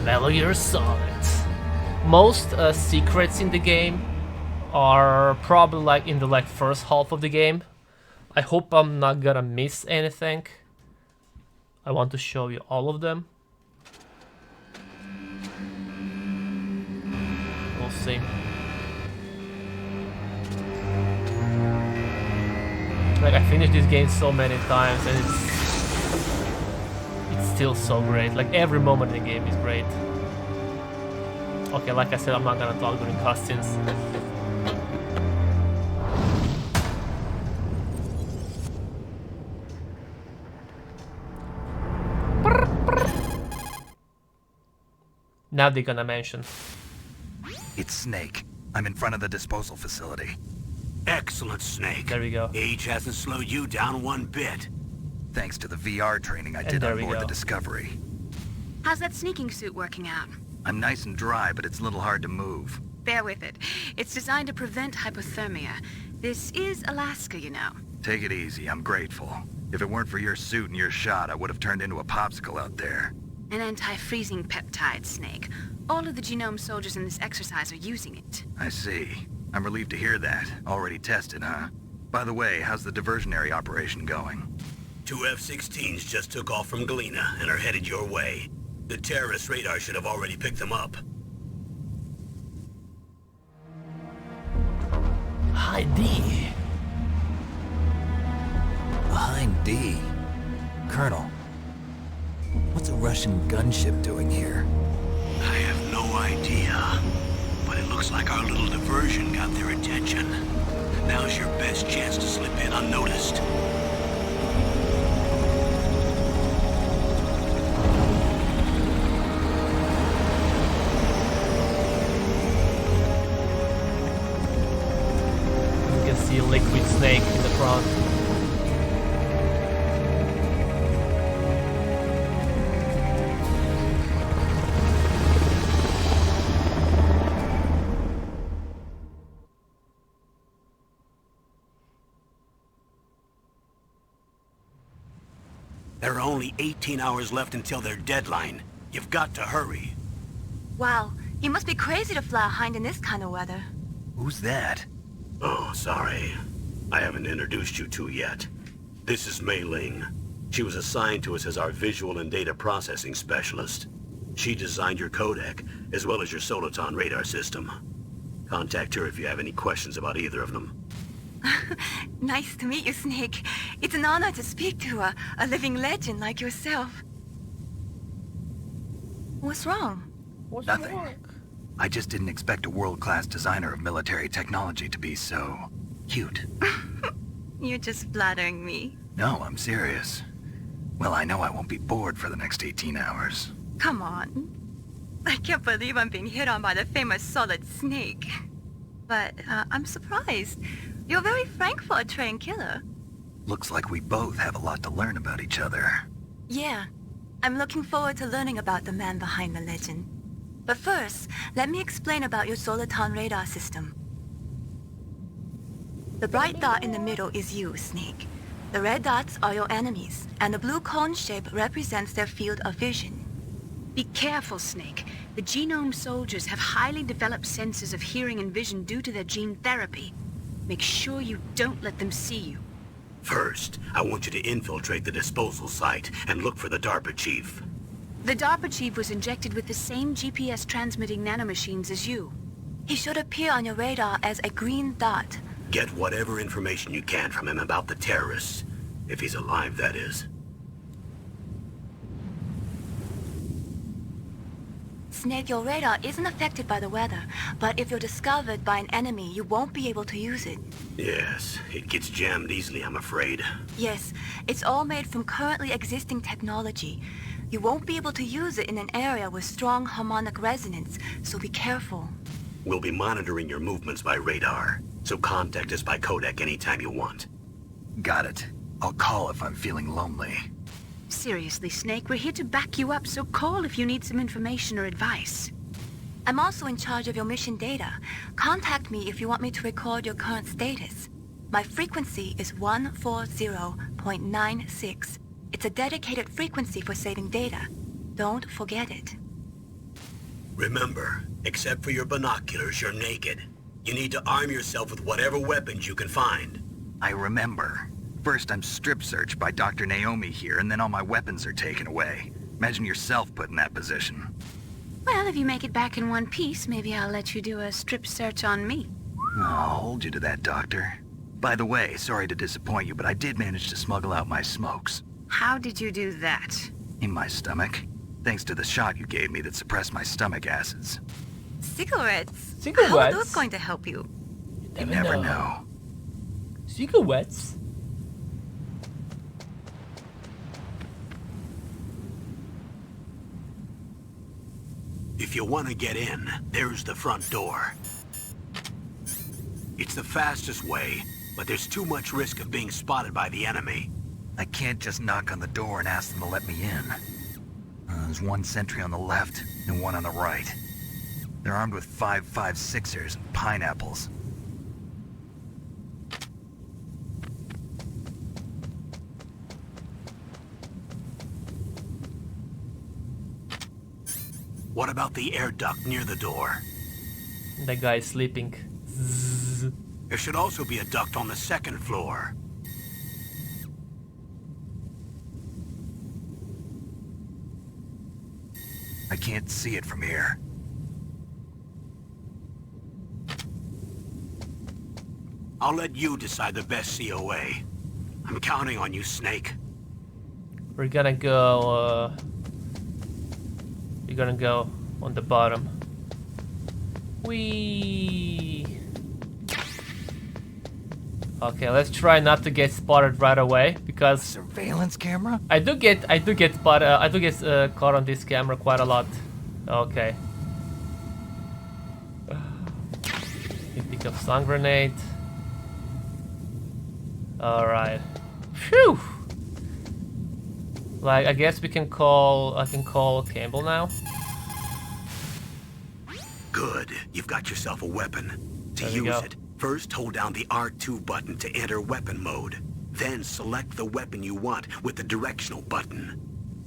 Metal Gear Solid. Most secrets in the game are probably like in the first half of the game. I hope I'm not gonna miss anything. I want to show you all of them. We'll see. Like I finished this game so many times and it's still so great. Like every moment in the game is great. Okay, like I said, I'm not gonna talk during cutscenes. Now they're gonna mention. It's Snake. I'm in front of the disposal facility. Excellent, Snake. There we go. Age hasn't slowed you down one bit. Thanks to the VR training I did on board the Discovery. How's that sneaking suit working out? I'm nice and dry, but it's a little hard to move. Bear with it. It's designed to prevent hypothermia. This is Alaska, you know. Take it easy, I'm grateful. If it weren't for your suit and your shot, I would have turned into a popsicle out there. An anti-freezing peptide, Snake. All of the genome soldiers in this exercise are using it. I see. I'm relieved to hear that. Already tested, huh? By the way, how's the diversionary operation going? 2 F-16s just took off from Galena and are headed your way. The terrorist radar should have already picked them up. Hi, D. Behind D. Colonel, what's a Russian gunship doing here? I have no idea, but it looks like our little diversion got their attention. Now's your best chance to slip in unnoticed. see Liquid Snake in the front. There are only 18 hours left until their deadline. You've got to hurry. Wow, you must be crazy to fly a hind in this kind of weather. Who's that? Oh, sorry. I haven't introduced you to yet. This is Mei Ling. She was assigned to us as our visual and data processing specialist. She designed your codec, as well as your Soliton radar system. Contact her if you have any questions about either of them. Nice to meet you, Snake. It's an honor to speak to a living legend like yourself. What's wrong? What's Nothing. wrong? I just didn't expect a world-class designer of military technology to be so cute. You're just flattering me. No, I'm serious. Well, I know I won't be bored for the next 18 hours. Come on. I can't believe I'm being hit on by the famous Solid Snake. But I'm surprised. You're very frank for a trained killer. Looks like we both have a lot to learn about each other. Yeah. I'm looking forward to learning about the man behind the legend. But first, let me explain about your Soliton radar system. The bright dot in the middle is you, Snake. The red dots are your enemies, and the blue cone shape represents their field of vision. Be careful, Snake. The genome soldiers have highly developed senses of hearing and vision due to their gene therapy. Make sure you don't let them see you. First, I want you to infiltrate the disposal site and look for the DARPA chief. The DARPA chief was injected with the same GPS transmitting nanomachines as you. He should appear on your radar as a green dot. Get whatever information you can from him about the terrorists. If he's alive, that is. Snake, your radar isn't affected by the weather, but if you're discovered by an enemy, you won't be able to use it. Yes, it gets jammed easily, I'm afraid. Yes, it's all made from currently existing technology. You won't be able to use it in an area with strong harmonic resonance, so be careful. We'll be monitoring your movements by radar, so contact us by codec anytime you want. Got it. I'll call if I'm feeling lonely. Seriously, Snake, we're here to back you up, so call if you need some information or advice. I'm also in charge of your mission data. Contact me if you want me to record your current status. My frequency is 140.96. It's a dedicated frequency for saving data. Don't forget it. Remember, except for your binoculars, you're naked. You need to arm yourself with whatever weapons you can find. I remember. First, I'm strip searched by Dr. Naomi here, and then all my weapons are taken away. Imagine yourself put in that position. Well, if you make it back in one piece, maybe I'll let you do a strip search on me. I'll hold you to that, Doctor. By the way, sorry to disappoint you, but I did manage to smuggle out my smokes. How did you do that? In my stomach. Thanks to the shot you gave me that suppressed my stomach acids. Cigarettes? Cigarettes? How are those going to help you? You never know. Cigarettes? If you want to get in, there's the front door. It's the fastest way, but there's too much risk of being spotted by the enemy. I can't just knock on the door and ask them to let me in. There's one sentry on the left and one on the right. They're armed with 5.56ers and pineapples. What about the air duct near the door? That guy is sleeping. Zzz. There should also be a duct on the second floor. I can't see it from here. I'll let you decide the best COA. I'm counting on you, Snake. We're gonna go, we're gonna go on the bottom. Whee! Okay, let's try not to get spotted right away because Surveillance camera? I do get spotted. I do get caught on this camera quite a lot. Okay. You pick up stun grenade. Alright. Phew! Like, I guess I can call Campbell now. Good. You've got yourself a weapon. To There we use go. it, first hold down the R2 button to enter weapon mode. Then select the weapon you want with the directional button.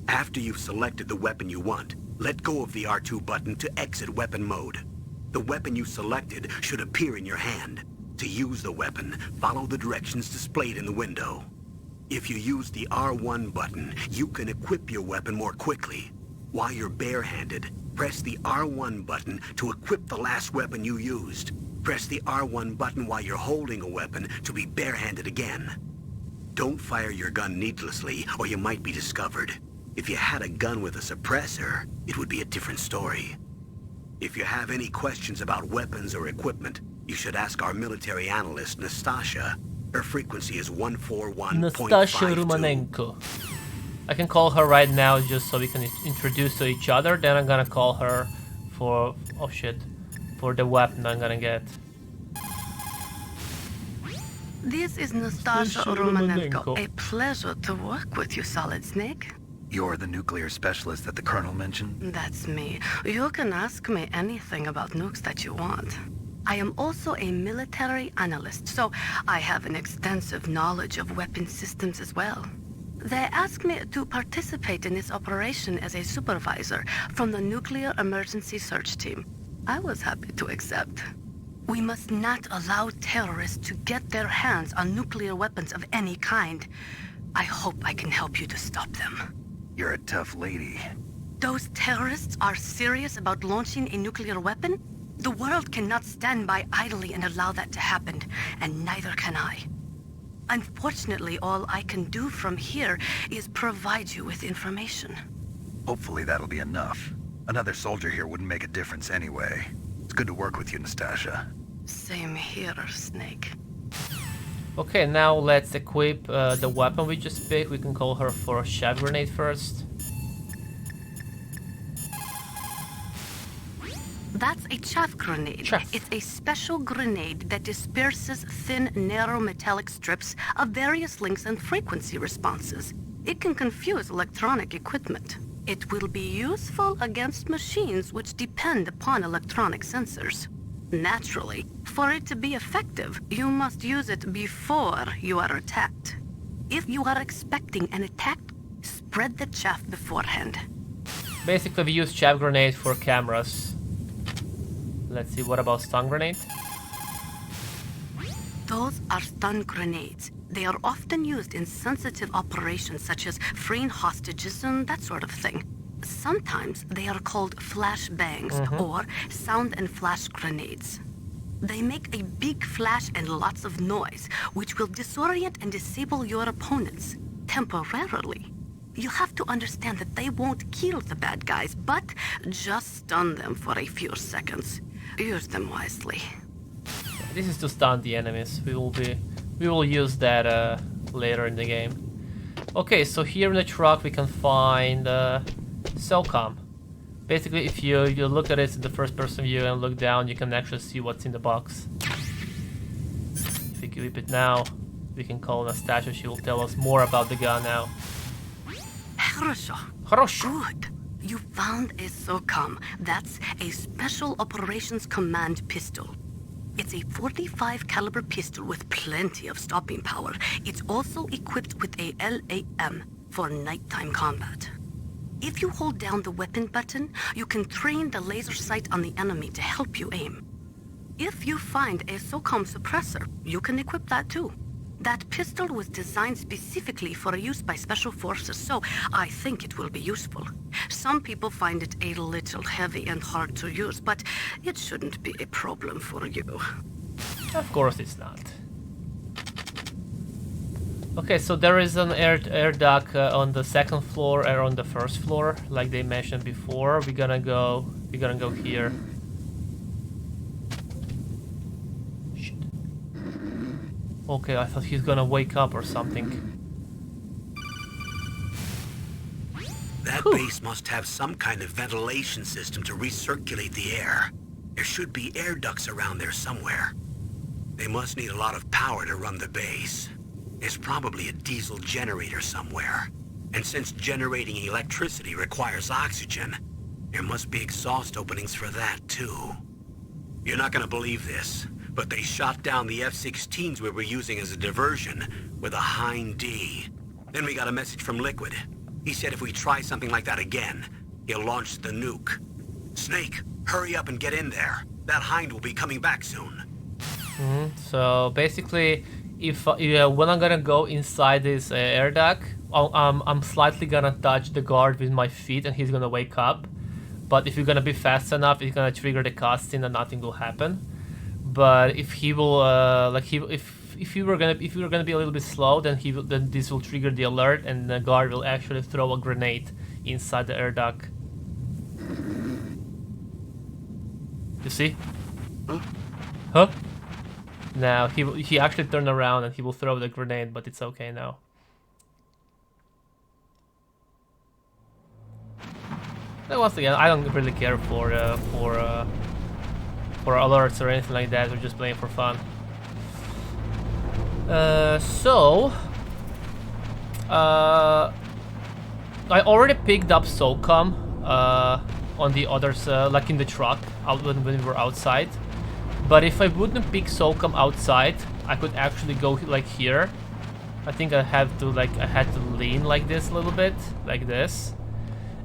After you've selected the weapon you want, let go of the R2 button to exit weapon mode. The weapon you selected should appear in your hand. To use the weapon, follow the directions displayed in the window. If you use the R1 button, you can equip your weapon more quickly. While you're barehanded, press the R1 button to equip the last weapon you used. Press the R1 button while you're holding a weapon to be barehanded again. Don't fire your gun needlessly, or you might be discovered. If you had a gun with a suppressor, it would be a different story. If you have any questions about weapons or equipment, you should ask our military analyst, Nastasha. Her frequency is 141.52. Nastasha Romanenko. I can call her right now just so we can introduce to each other. Then I'm gonna call her for... oh shit. For the weapon I'm gonna get. This is Nastasha Romanenko. A pleasure to work with you, Solid Snake. You're the nuclear specialist that the Colonel mentioned? That's me. You can ask me anything about nukes that you want. I am also a military analyst, so I have an extensive knowledge of weapon systems as well. They asked me to participate in this operation as a supervisor from the Nuclear Emergency Search Team. I was happy to accept. We must not allow terrorists to get their hands on nuclear weapons of any kind. I hope I can help you to stop them. You're a tough lady. Those terrorists are serious about launching a nuclear weapon? The world cannot stand by idly and allow that to happen, and neither can I. Unfortunately, all I can do from here is provide you with information. Hopefully that'll be enough. Another soldier here wouldn't make a difference anyway. It's good to work with you, Nastasha. Same here, Snake. Okay, now let's equip the weapon we just picked. We can call her for a chaff grenade first. That's a chaff grenade. Chaff. It's a special grenade that disperses thin, narrow metallic strips of various lengths and frequency responses. It can confuse electronic equipment. It will be useful against machines which depend upon electronic sensors. Naturally, for it to be effective, you must use it before you are attacked. If you are expecting an attack, spread the chaff beforehand. Basically, we use chaff grenade for cameras. Let's see, what about stun grenade? Those are stun grenades. They are often used in sensitive operations such as freeing hostages and that sort of thing. Sometimes they are called flash bangs or sound and flash grenades. They make a big flash and lots of noise, which will disorient and disable your opponents temporarily. You have to understand that they won't kill the bad guys, but just stun them for a few seconds. Use them wisely. This is to stun the enemies. We will use that later in the game. Okay, so here in the truck we can find Cellcom. Basically, if you look at it in the first person view and look down, you can actually see what's in the box. If we equip it now, we can call Nastasha. She will tell us more about the gun now. Хорошо. Good. You found a SOCOM. That's a Special Operations Command pistol. It's a 45 caliber pistol with plenty of stopping power. It's also equipped with a LAM for nighttime combat. If you hold down the weapon button, you can train the laser sight on the enemy to help you aim. If you find a SOCOM suppressor, you can equip that too. That pistol was designed specifically for use by special forces, so I think it will be useful. Some people find it a little heavy and hard to use, but it shouldn't be a problem for you. Of course it's not. Okay, so there is an air duct on the second floor or on the first floor, like they mentioned before. We're gonna go here. Shit. Okay, I thought he's gonna wake up or something. That base must have some kind of ventilation system to recirculate the air. There should be air ducts around there somewhere. They must need a lot of power to run the base. There's probably a diesel generator somewhere. And since generating electricity requires oxygen, there must be exhaust openings for that too. You're not gonna believe this, but they shot down the F-16s we were using as a diversion with a Hind D. Then we got a message from Liquid. He said if we try something like that again, he'll launch the nuke. Snake, hurry up and get in there. That Hind will be coming back soon. So basically, if when I'm gonna go inside this air duct, I'm slightly gonna touch the guard with my feet and he's gonna wake up. But if you're gonna be fast enough, it's gonna trigger the cutscene and nothing will happen. But if he will, if you were gonna be a little bit slow, then then this will trigger the alert and the guard will actually throw a grenade inside the air duct. You see? Huh? Now he actually turned around and he will throw the grenade, but it's okay now. And once again, I don't really care for alerts or anything like that. We're just playing for fun. I already picked up SOCOM on the others, like in the truck, when we were outside. But if I wouldn't pick SOCOM outside, I could actually go like here. I think I had to lean like this a little bit, like this.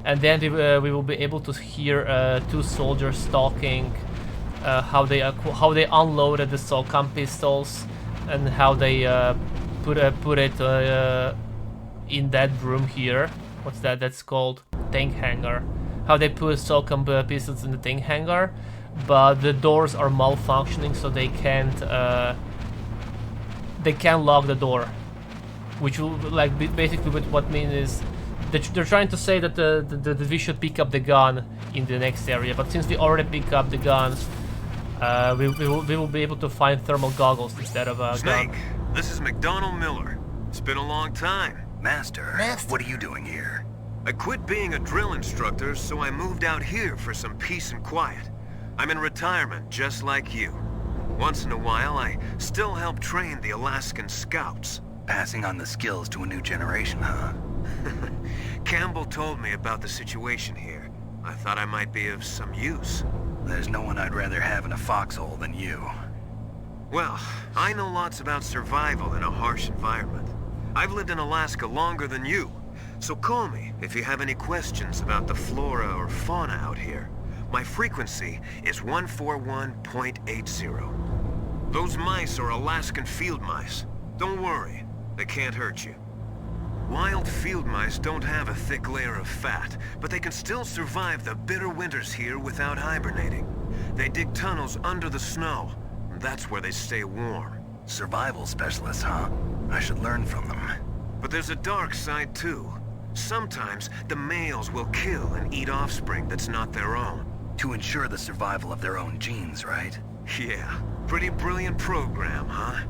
And then we will be able to hear two soldiers talking, how they unloaded the SOCOM pistols, and how they put it in that room here. What's that? That's called tank hangar. How they put SOCOM pistols in the tank hangar, but the doors are malfunctioning, so they can't lock the door. Which will basically what means is they're trying to say that we should pick up the gun in the next area, but since we already pick up the gun, we will be able to find thermal goggles instead of a Snake, gun. this is McDonald Miller. It's been a long time. Master, what are you doing here? I quit being a drill instructor, so I moved out here for some peace and quiet. I'm in retirement, just like you. Once in a while, I still help train the Alaskan Scouts. Passing on the skills to a new generation, huh? Campbell told me about the situation here. I thought I might be of some use. There's no one I'd rather have in a foxhole than you. Well, I know lots about survival in a harsh environment. I've lived in Alaska longer than you, so call me if you have any questions about the flora or fauna out here. My frequency is 141.80. Those mice are Alaskan field mice. Don't worry, they can't hurt you. Wild field mice don't have a thick layer of fat, but they can still survive the bitter winters here without hibernating. They dig tunnels under the snow. That's where they stay warm. Survival specialists, huh? I should learn from them. But there's a dark side too. Sometimes the males will kill and eat offspring that's not their own. To ensure the survival of their own genes, right? Yeah, pretty brilliant program, huh?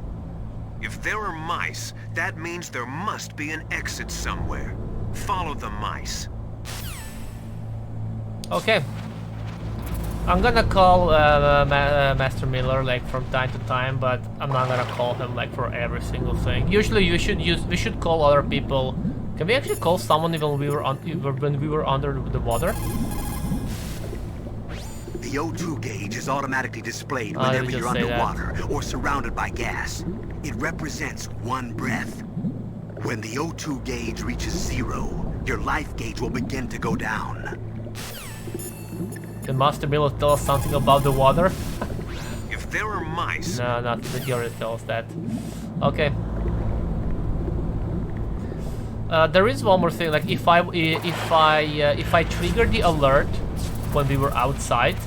If there are mice, that means there must be an exit somewhere. Follow the mice. Okay. I'm gonna call Master Miller like from time to time, but I'm not gonna call him like for every single thing. Usually, we should call other people. Can we actually call someone even when we were under the water? The O2 gauge is automatically displayed whenever you're underwater or surrounded by gas. It represents one breath. When the O2 gauge reaches 0, your life gauge will begin to go down. Can Master Miller tell us something about the water? If there are mice... No, not he already tells that. Okay. There is one more thing. Like if I trigger the alert when we were outside,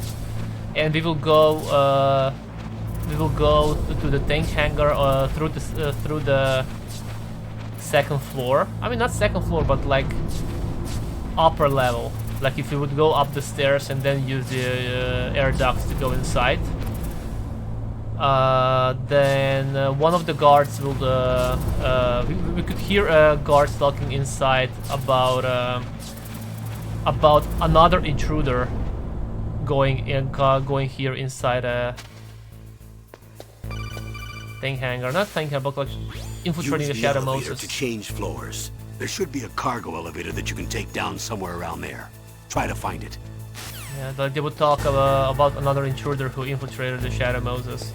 and we will go to the tank hangar through the second floor. I mean, not second floor, but like upper level. Like if you would go up the stairs and then use the air ducts to go inside, then one of the guards will. We could hear guards talking inside about another intruder going here inside a tank hangar, not tank hangar, but like infiltrating Use the the Shadow elevator Moses. to change floors. There should be a cargo elevator that you can take down somewhere around there. Try to find it. Yeah, they would talk about another intruder who infiltrated the Shadow Moses.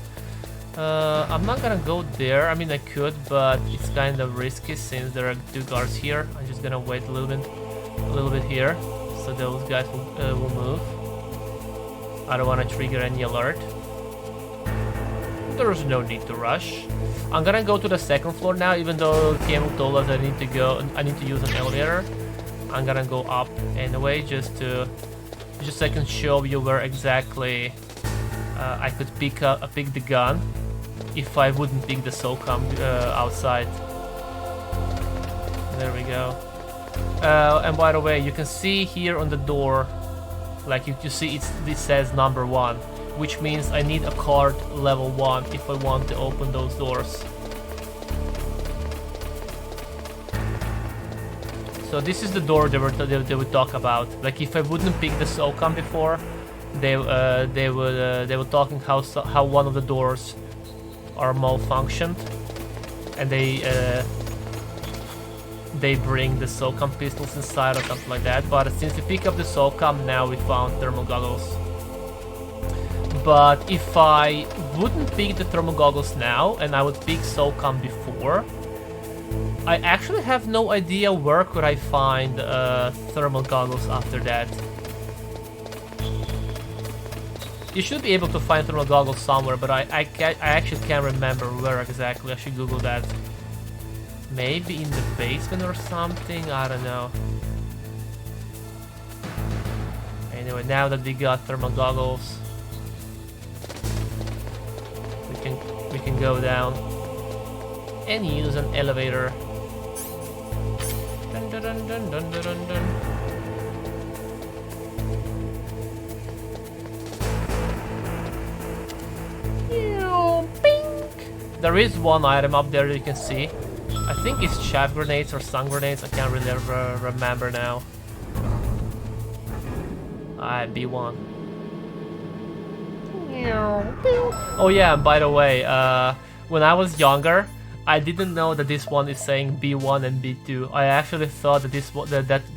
I'm not gonna go there. I mean, I could, but it's kind of risky since there are 2 guards here. I'm just gonna wait a little bit here, so those guys will move. I don't want to trigger any alert. There's no need to rush. I'm gonna go to the 2nd floor now, even though Kenneth told us I need to use an elevator. I'm gonna go up anyway, just so I can show you where exactly I could pick the gun if I wouldn't pick the SOCOM outside. There we go. And by the way, you can see here on the door, like you see it says number 1, which means I need a card level 1 if I want to open those doors. So this is the door they would talk about. Like if I wouldn't pick the SOCOM before, they were talking how one of the doors are malfunctioned, and they bring the SOCOM pistols inside or something like that. But since we pick up the SOCOM, now we found thermal goggles. But if I wouldn't pick the thermal goggles now and I would pick SOCOM before, I actually have no idea where could I find thermal goggles after that. You should be able to find thermal goggles somewhere, but I actually can't remember where exactly. I should Google that. Maybe in the basement or something, I don't know. Anyway, now that we got thermal goggles, we can go down and use an elevator. Dun, dun, dun, dun, dun, dun, dun. There is one item up there you can see. I think it's chaff grenades or stun grenades. I can't really remember now. B1. Oh yeah, and by the way, when I was younger, I didn't know that this one is saying B1 and B2. I actually thought that this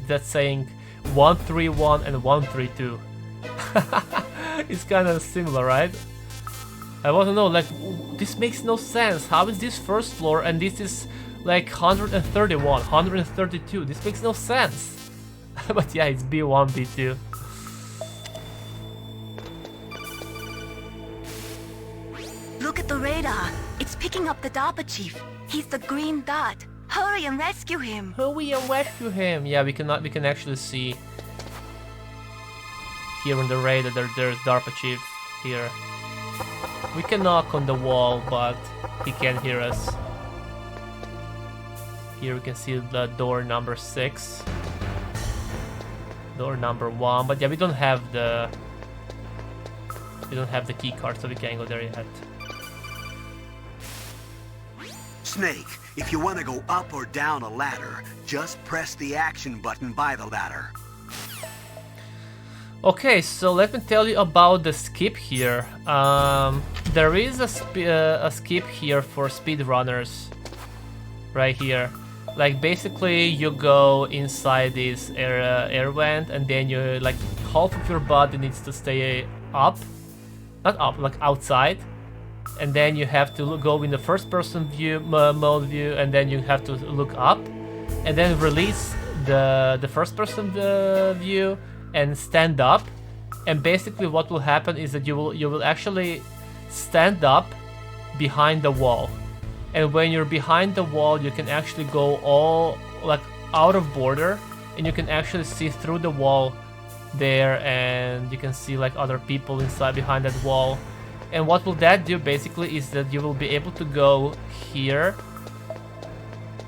that's saying 131 and 132. It's kind of similar, right? I want to know, like, this makes no sense. How is this 1st floor and this is like 131, 132? This makes no sense. But yeah, it's B1, B2. Look at the radar. It's picking up the DARPA chief. He's the green dot. Hurry and rescue him. Hurry and rescue him. Yeah, we can actually see here on the radar there's DARPA chief here. We can knock on the wall, but he can't hear us. Here we can see the door number 6. Door number 1, but yeah, we don't have the key card, so we can't go there yet. Snake, if you want to go up or down a ladder, just press the action button by the ladder. Okay, so let me tell you about the skip here. There is a skip here for speedrunners, right here. Like basically, you go inside this air vent, and then you like half of your body needs to stay up, not up, like outside, and then you have to go in the first-person view mode view, and then you have to look up, and then release the first-person view. And stand up, and basically what will happen is that you will actually stand up behind the wall, and when you're behind the wall you can actually go all like out of border, and you can actually see through the wall there, and you can see like other people inside behind that wall. And what will that do basically is that you will be able to go here,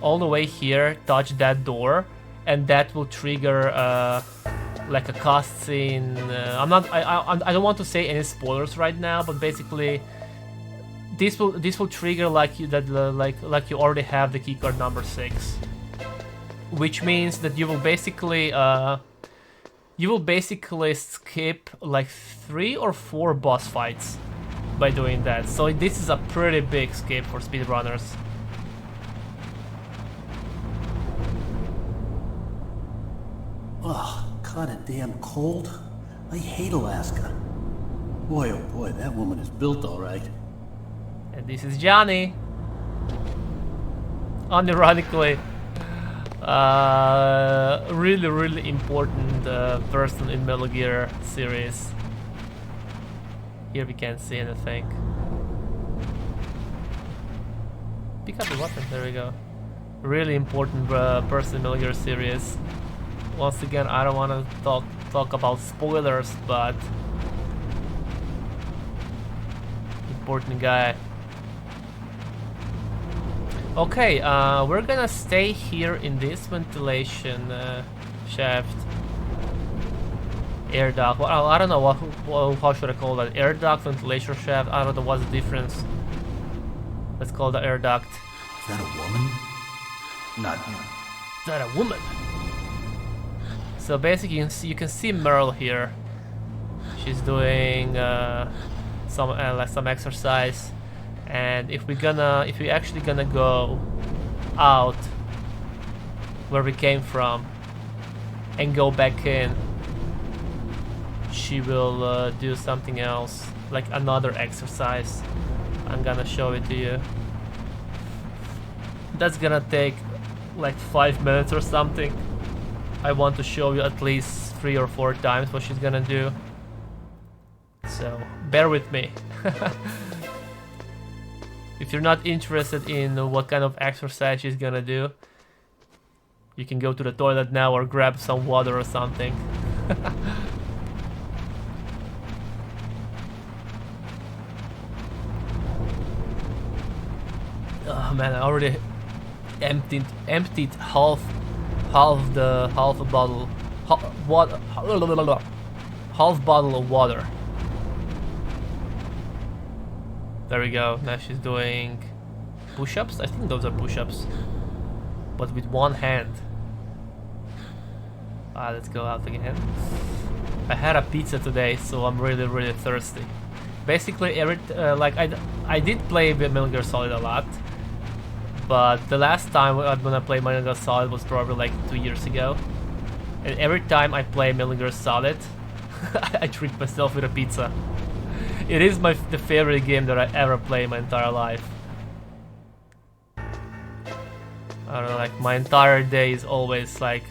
all the way here, touch that door, and that will trigger like a cutscene. I don't want to say any spoilers right now, but basically this will trigger like you already have the keycard number 6, which means that you will basically skip like 3 or 4 boss fights by doing that. So this is a pretty big escape for speedrunners. Oh, kinda damn cold. I hate Alaska. Boy, oh boy, that woman is built all right. And this is Johnny. Unironically, really important person in Metal Gear series. Here we can't see anything. Pick up the weapon, there we go. Really important person in Metal Gear series. Once again, I don't want to talk about spoilers, but important guy. Okay, we're gonna stay here in this ventilation shaft. Air duct. Well, I don't know how should I call that. Air duct, ventilation shaft. I don't know what's the difference. Let's call it the air duct. Is that a woman? Not him. Is that a woman? So basically, you can see Meryl here. She's doing some exercise, and if we actually gonna go out where we came from and go back in, she will do something else, like another exercise. I'm gonna show it to you. That's gonna take like 5 minutes or something. I want to show you at least 3 or 4 times what she's gonna do. So bear with me. If you're not interested in what kind of exercise she's gonna do, you can go to the toilet now or grab some water or something. Oh man, I already emptied half a bottle, half bottle of water. There we go. Now she's doing push-ups. I think those are push-ups, but with one hand. Let's go out again. I had a pizza today, so I'm really thirsty. Basically, I did play with Metal Gear Solid a lot, but the last time when I played Metal Gear Solid was probably like 2 years ago. And every time I play Metal Gear Solid, I treat myself with a pizza. It is the favorite game that I ever played my entire life. I don't know, like my entire day is always like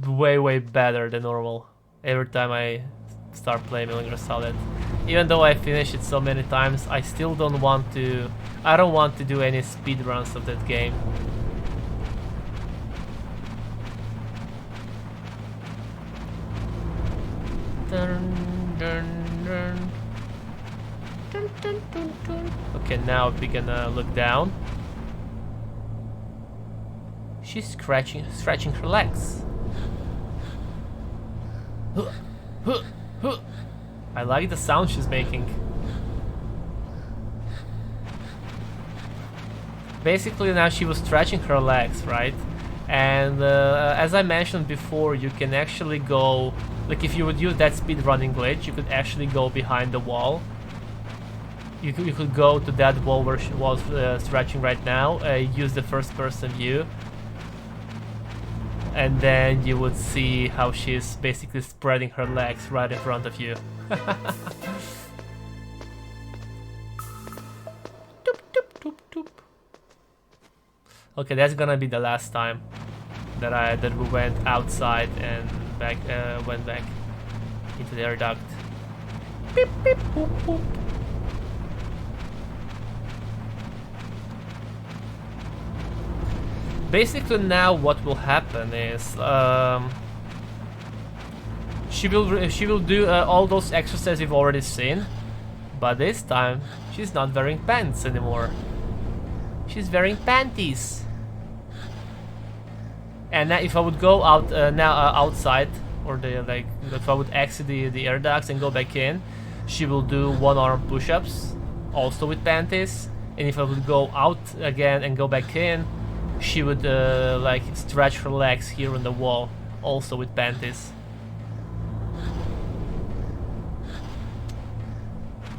way better than normal every time I start playing Metal Gear Solid. Even though I finished it so many times, I still don't want to. I don't want to do any speedruns of that game. Dun, dun, dun. Dun, dun, dun, dun. Okay, now we're gonna look down. She's scratching her legs. I like the sound she's making. Basically, now she was stretching her legs, right? And as I mentioned before, you can actually go, like if you would use that speedrunning glitch, you could actually go behind the wall. You could go to that wall where she was stretching right now, use the first person view, and then you would see how she's basically spreading her legs right in front of you. Doop, doop, doop, doop. Okay, that's gonna be the last time that we went outside and went back into the air duct. Beep, beep, boop, boop. Basically, now what will happen is she will do all those exercises you've already seen, but this time she's not wearing pants anymore. She's wearing panties. And now if I would go out outside, or if I would exit the air ducts and go back in, she will do one-arm push-ups, also with panties. And if I would go out again and go back in, she would like stretch her legs here on the wall, also with panties.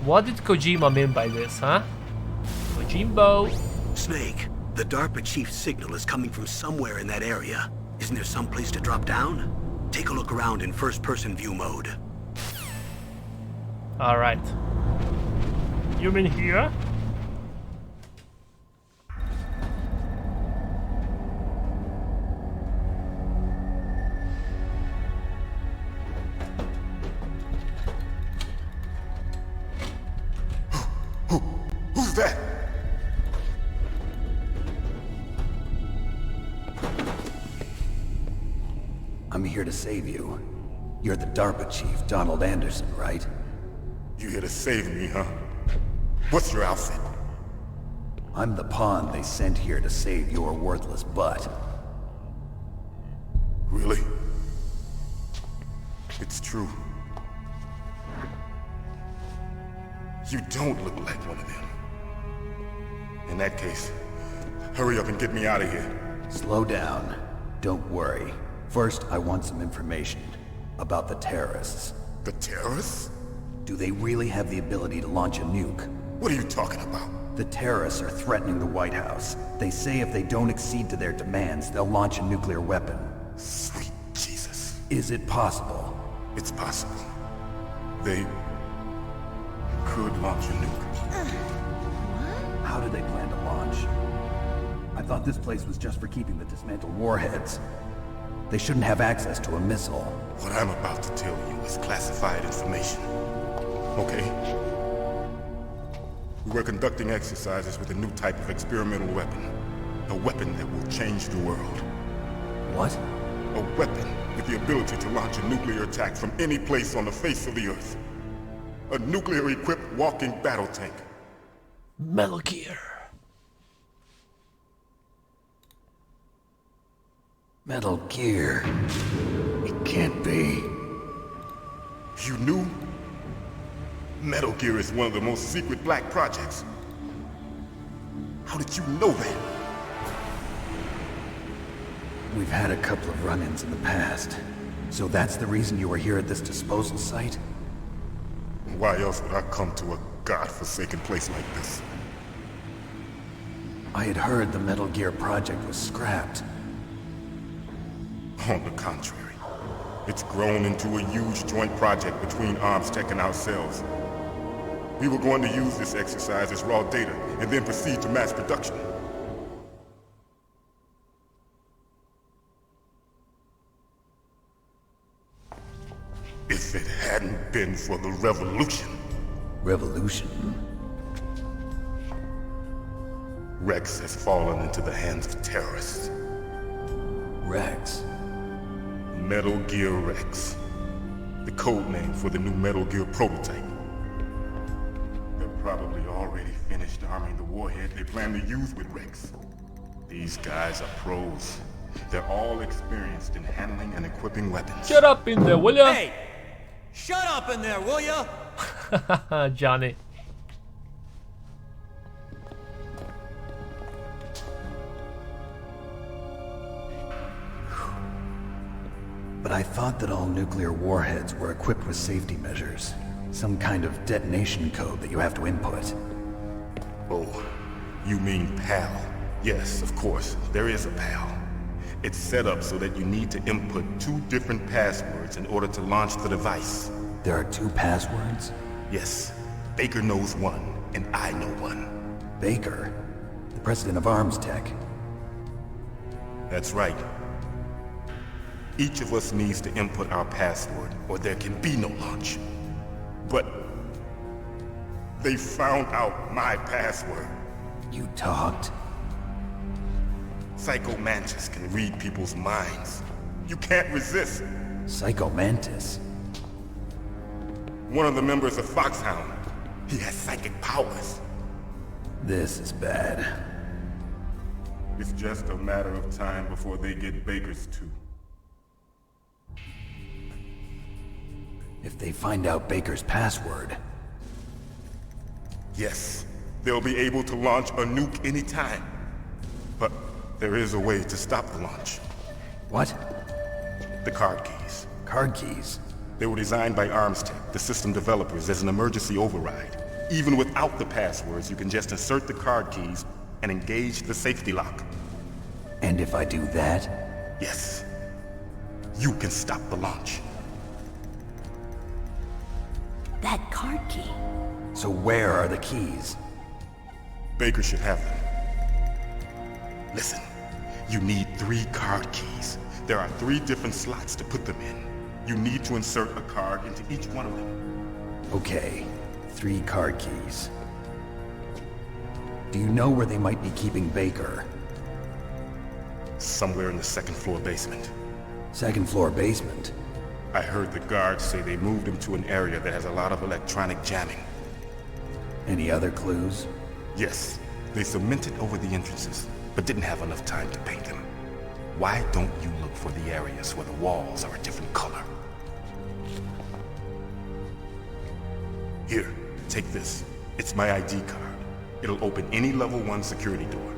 What did Kojima mean by this, huh? Kojimbo. Snake, the DARPA chief's signal is coming from somewhere in that area. Isn't there some place to drop down? Take a look around in first-person view mode. Alright. You mean here? Who's that? I'm here to save you. You're the DARPA chief, Donald Anderson, right? You here to save me, huh? What's your outfit? I'm the pawn they sent here to save your worthless butt. Really? It's true. You don't look like one of them. In that case, hurry up and get me out of here. Slow down. Don't worry. First, I want some information about the terrorists. The terrorists? Do they really have the ability to launch a nuke? What are you talking about? The terrorists are threatening the White House. They say if they don't accede to their demands, they'll launch a nuclear weapon. Sweet Jesus. Is it possible? It's possible. They could launch a nuke. How do they plan to launch? I thought this place was just for keeping the dismantled warheads. They shouldn't have access to a missile. What I'm about to tell you is classified information. Okay? We were conducting exercises with a new type of experimental weapon. A weapon that will change the world. What? A weapon with the ability to launch a nuclear attack from any place on the face of the Earth. A nuclear-equipped walking battle tank. Metal Gear. Metal Gear. It can't be. You knew? Metal Gear is one of the most secret black projects. How did you know that? We've had a couple of run-ins in the past. So that's the reason you were here at this disposal site? Why else would I come to a godforsaken place like this? I had heard the Metal Gear project was scrapped. On the contrary, it's grown into a huge joint project between ArmsTech and ourselves. We were going to use this exercise as raw data and then proceed to mass production. If it hadn't been for the revolution. Revolution? Rex has fallen into the hands of terrorists. Rex? Metal Gear Rex. The code name for the new Metal Gear prototype. They're probably already finished arming the warhead they plan to use with Rex. These guys are pros. They're all experienced in handling and equipping weapons. Shut up in there, will ya? Hey! Shut up in there, will ya? Johnny. But I thought that all nuclear warheads were equipped with safety measures. Some kind of detonation code that you have to input. Oh, you mean PAL? Yes, of course, there is a PAL. It's set up so that you need to input 2 different passwords in order to launch the device. There are 2 passwords? Yes, Baker knows one, and I know one. Baker? The president of ArmsTech? That's right. Each of us needs to input our password, or there can be no launch. But they found out my password. You talked? Psycho Mantis can read people's minds. You can't resist. Psycho Mantis? One of the members of Foxhound. He has psychic powers. This is bad. It's just a matter of time before they get Baker's too. If they find out Baker's password... Yes, they'll be able to launch a nuke anytime. But there is a way to stop the launch. What? The card keys. Card keys? They were designed by ArmsTech, the system developers, as an emergency override. Even without the passwords, you can just insert the card keys and engage the safety lock. And if I do that? Yes. You can stop the launch. That card key. So where are the keys? Baker should have them. Listen, you need 3 card keys. There are 3 different slots to put them in. You need to insert a card into each one of them. Okay, 3 card keys. Do you know where they might be keeping Baker? Somewhere in the 2nd floor basement. 2nd floor basement? I heard the guards say they moved him to an area that has a lot of electronic jamming. Any other clues? Yes, they cemented over the entrances, but didn't have enough time to paint them. Why don't you look for the areas where the walls are a different color? Here, take this. It's my ID card. It'll open any level 1 security door.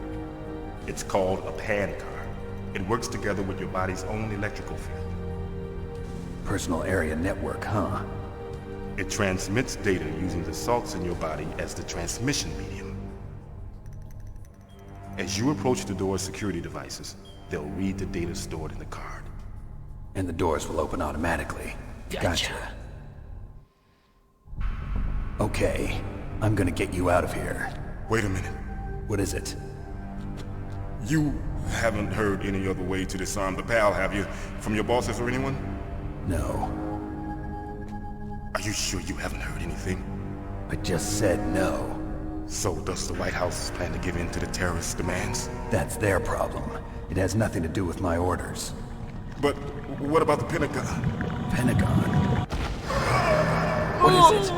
It's called a PAN card. It works together with your body's own electrical field. Personal area network, huh? It transmits data using the salts in your body as the transmission medium. As you approach the door's security devices, they'll read the data stored in the card. And the doors will open automatically. Gotcha. Okay, I'm gonna get you out of here. Wait a minute. What is it? You haven't heard any other way to disarm the PAL, have you? From your bosses or anyone? No. Are you sure you haven't heard anything? I just said no. So does the White House plan to give in to the terrorist demands? That's their problem. It has nothing to do with my orders. But what about the Pentagon? Pentagon? What is it?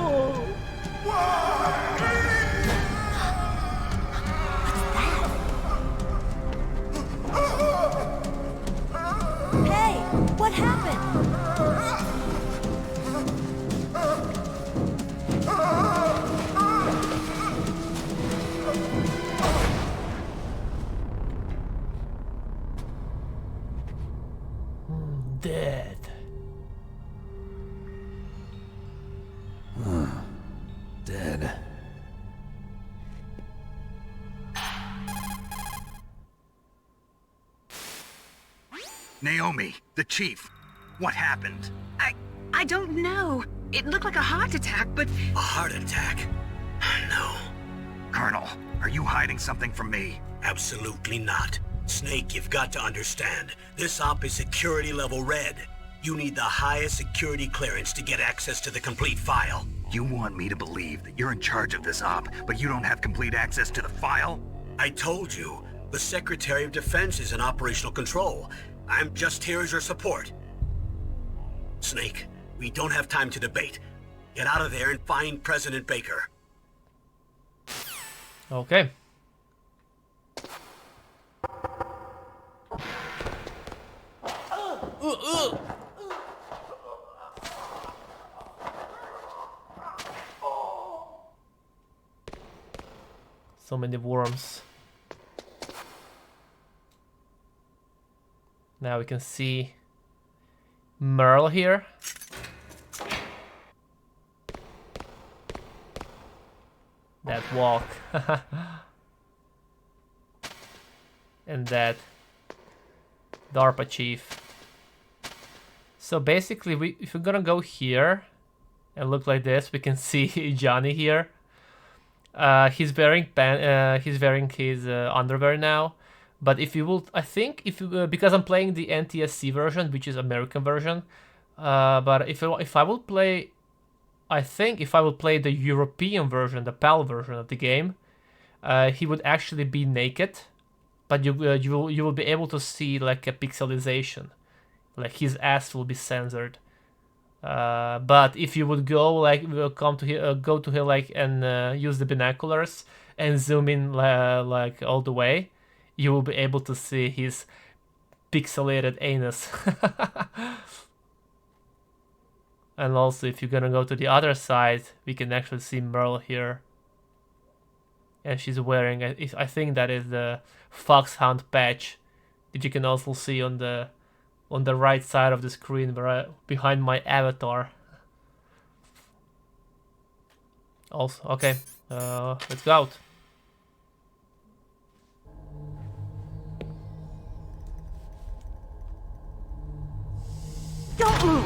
Hey, what happened? Dead. Dead. Naomi, the chief. What happened? I don't know. It looked like a heart attack, but... A heart attack? No, Colonel, are you hiding something from me? absolutely not. Snake, you've got to understand. This op is security level red. You need the highest security clearance to get access to the complete file. You want me to believe that you're in charge of this op, but you don't have complete access to the file? I told you, the Secretary of Defense is in operational control. I'm just here as your support. Snake, we don't have time to debate. Get out of there and find President Baker. Okay. So many worms. Now we can see Meryl here. That walk. And that DARPA chief. So basically, if we're gonna go here and look like this, we can see Johnny here. He's wearing his underwear now. But if you will, I think if you, because I'm playing the NTSC version, which is American version. But if I will play, I think if I will play the European version, the PAL version of the game, he would actually be naked, but you will be able to see like a pixelization, like his ass will be censored. But if you would go go to here like and use the binoculars and zoom in like all the way, you will be able to see his pixelated anus. And also, if you're gonna go to the other side, we can actually see Meryl here. And she's wearing, I think that is the Foxhound patch that you can also see on the right side of the screen, behind my avatar. Also, okay. Let's go out. Don't move!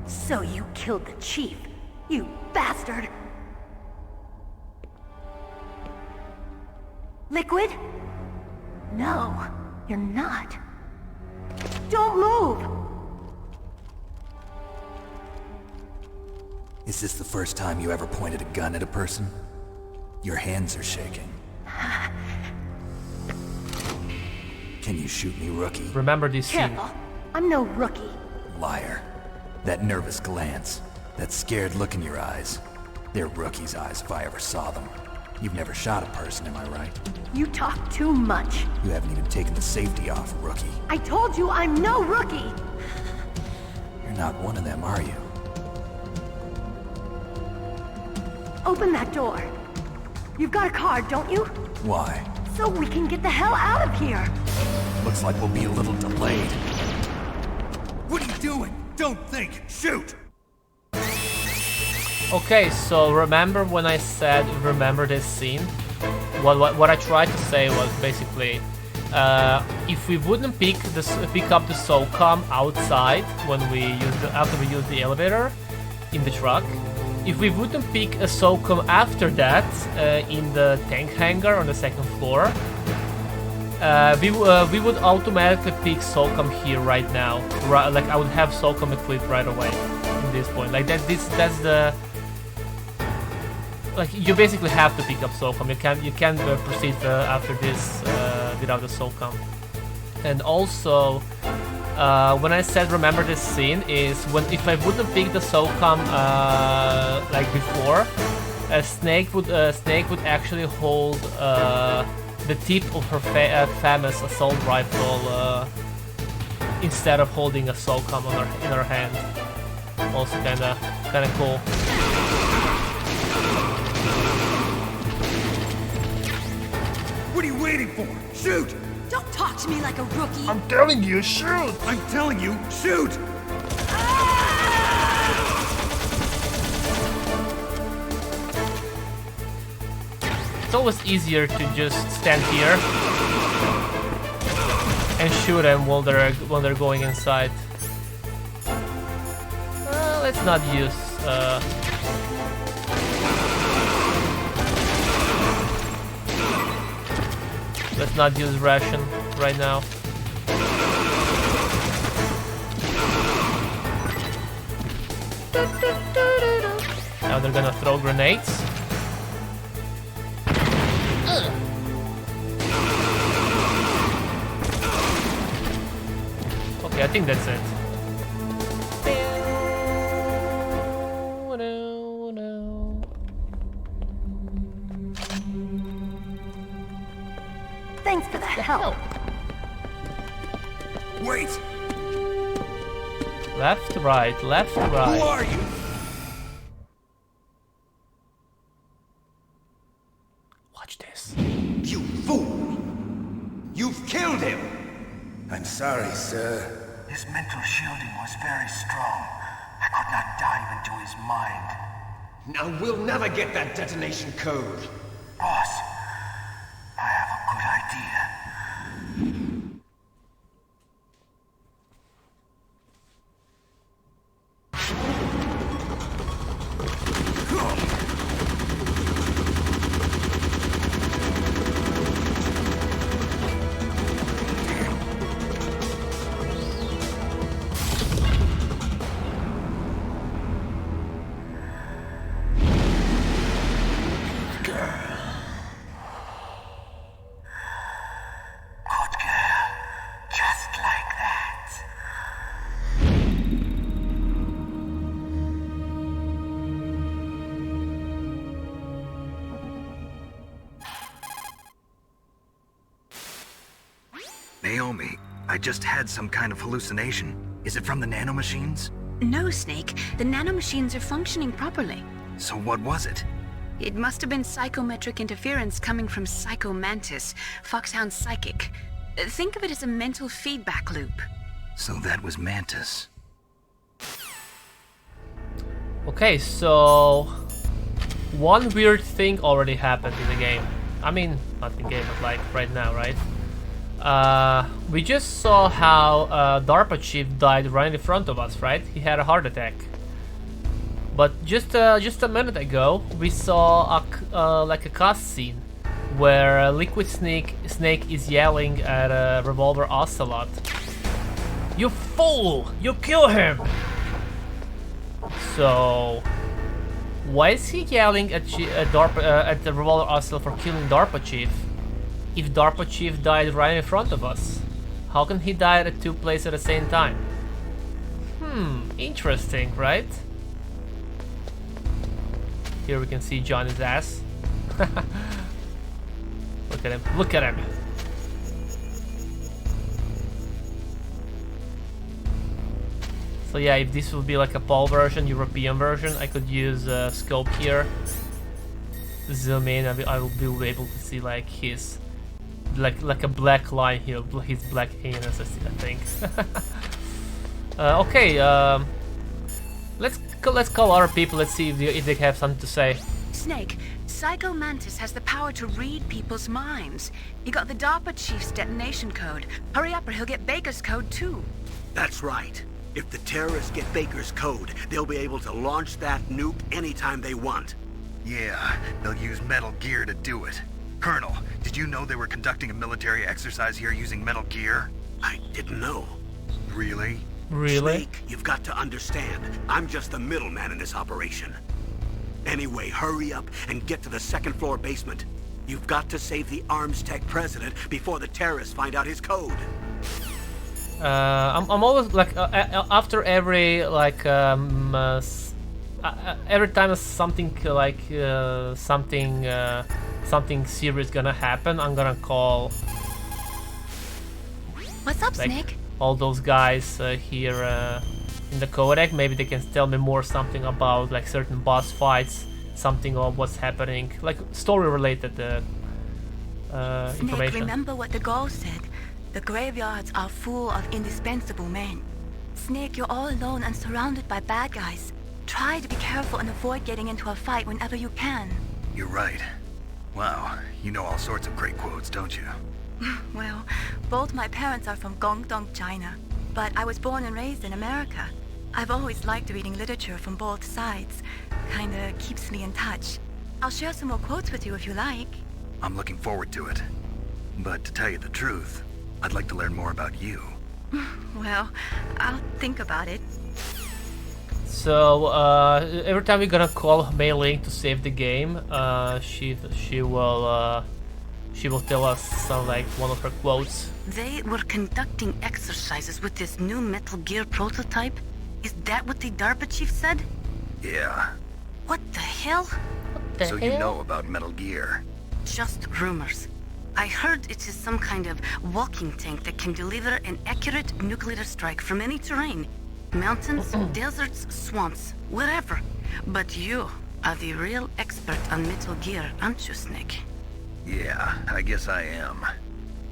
So you killed the chief, you bastard! Liquid? No, you're not. Don't move! Is this the first time you ever pointed a gun at a person? Your hands are shaking. Can you shoot me, rookie? Remember this scene. Careful, I'm no rookie. Liar. That nervous glance, that scared look in your eyes. They're rookie's eyes if I ever saw them. You've never shot a person, am I right? You talk too much. You haven't even taken the safety off, rookie. I told you I'm no rookie! You're not one of them, are you? Open that door. You've got a card, don't you? Why? So we can get the hell out of here! Looks like we'll be a little delayed. What are you doing? Don't think! Shoot! Okay, so remember when I said remember this scene? What I tried to say was basically if we wouldn't pick up the SOCOM outside when after we use the elevator in the truck, if we wouldn't pick a SOCOM after that in the tank hangar on the second floor, we would automatically pick SOCOM here right now. Like I would have SOCOM equipped right away in this point. Like that's the. Like you basically have to pick up SOCOM. You can't proceed after this without the SOCOM. And also, when I said remember this scene is if I wouldn't pick the SOCOM like before, Snake would actually hold the tip of her famous assault rifle instead of holding a SOCOM in her hand. Also kinda cool. What are you waiting for? Shoot! Don't talk to me like a rookie! I'm telling you, shoot! I'm telling you, shoot! It's always easier to just stand here and shoot them while they're going inside. Let's not use. Let's not use ration right now. Now they're gonna throw grenades. Okay, I think that's it. Thanks for the help. Wait! Left, right, left, right. Who are you? Watch this. You fool! You've killed him! I'm sorry, sir. His mental shielding was very strong. I could not dive into his mind. Now we'll never get that detonation code. Boss, I have a good idea. Naomi, I just had some kind of hallucination. Is it from the nanomachines? No, Snake. The nanomachines are functioning properly. So what was it? It must have been psychometric interference coming from Psycho Mantis, Foxhound's psychic. Think of it as a mental feedback loop. So that was Mantis. Okay, so one weird thing already happened in the game. I mean, not in the game, but like right now, right? We just saw how DARPA chief died right in front of us, right? He had a heart attack. But just a minute ago, we saw like a cutscene where Liquid Snake is yelling at Revolver Ocelot. You fool! You kill him! So, why is he yelling at the Revolver Ocelot for killing DARPA chief? If DARPA chief died right in front of us, how can he die at two places at the same time? Interesting, right? Here we can see Johnny's ass. Look at him, look at him! So yeah, if this would be like a PAL version, European version, I could use scope here. Zoom in, I will be able to see like his, like a black line here, his black anus, I think. Okay, let's call other people. Let's see if they have something to say. Snake, Psycho Mantis has the power to read people's minds. You got the DARPA chief's detonation code. Hurry up or he'll get Baker's code too. That's right. If the terrorists get Baker's code, they'll be able to launch that nuke anytime they want. Yeah, they'll use Metal Gear to do it. Colonel, did you know they were conducting a military exercise here using Metal Gear? I didn't know. Really? Really? Snake, you've got to understand. I'm just the middleman in this operation. Anyway, hurry up and get to the second floor basement. You've got to save the Arms Tech president before the terrorists find out his code. I'm always like after every like every time something like something serious gonna happen, I'm gonna call. What's up, like, Snake? all those guys here in the codec. Maybe they can tell me more something about like certain boss fights, something of what's happening, like story related Snake, information. remember what the Gaul said. The graveyards are full of indispensable men. Snake, you're all alone and surrounded by bad guys. Try to be careful and avoid getting into a fight whenever you can. You're right. Wow, you know all sorts of great quotes, don't you? Well, both my parents are from Guangdong, China, but I was born and raised in America. I've always liked reading literature from both sides. Kinda keeps me in touch. I'll share some more quotes with you if you like. I'm looking forward to it. But to tell you the truth, I'd like to learn more about you. Well, I'll think about it. So every time we're gonna call Mei Ling to save the game, she will tell us some like one of her quotes. They were conducting exercises with this new Metal Gear prototype? Is that what the DARPA chief said? Yeah. What the hell? So you know about Metal Gear? Just rumors. I heard it is some kind of walking tank that can deliver an accurate nuclear strike from any terrain. Mountains, deserts, swamps, wherever. But you are the real expert on Metal Gear, aren't you, Snake? Yeah, I guess I am.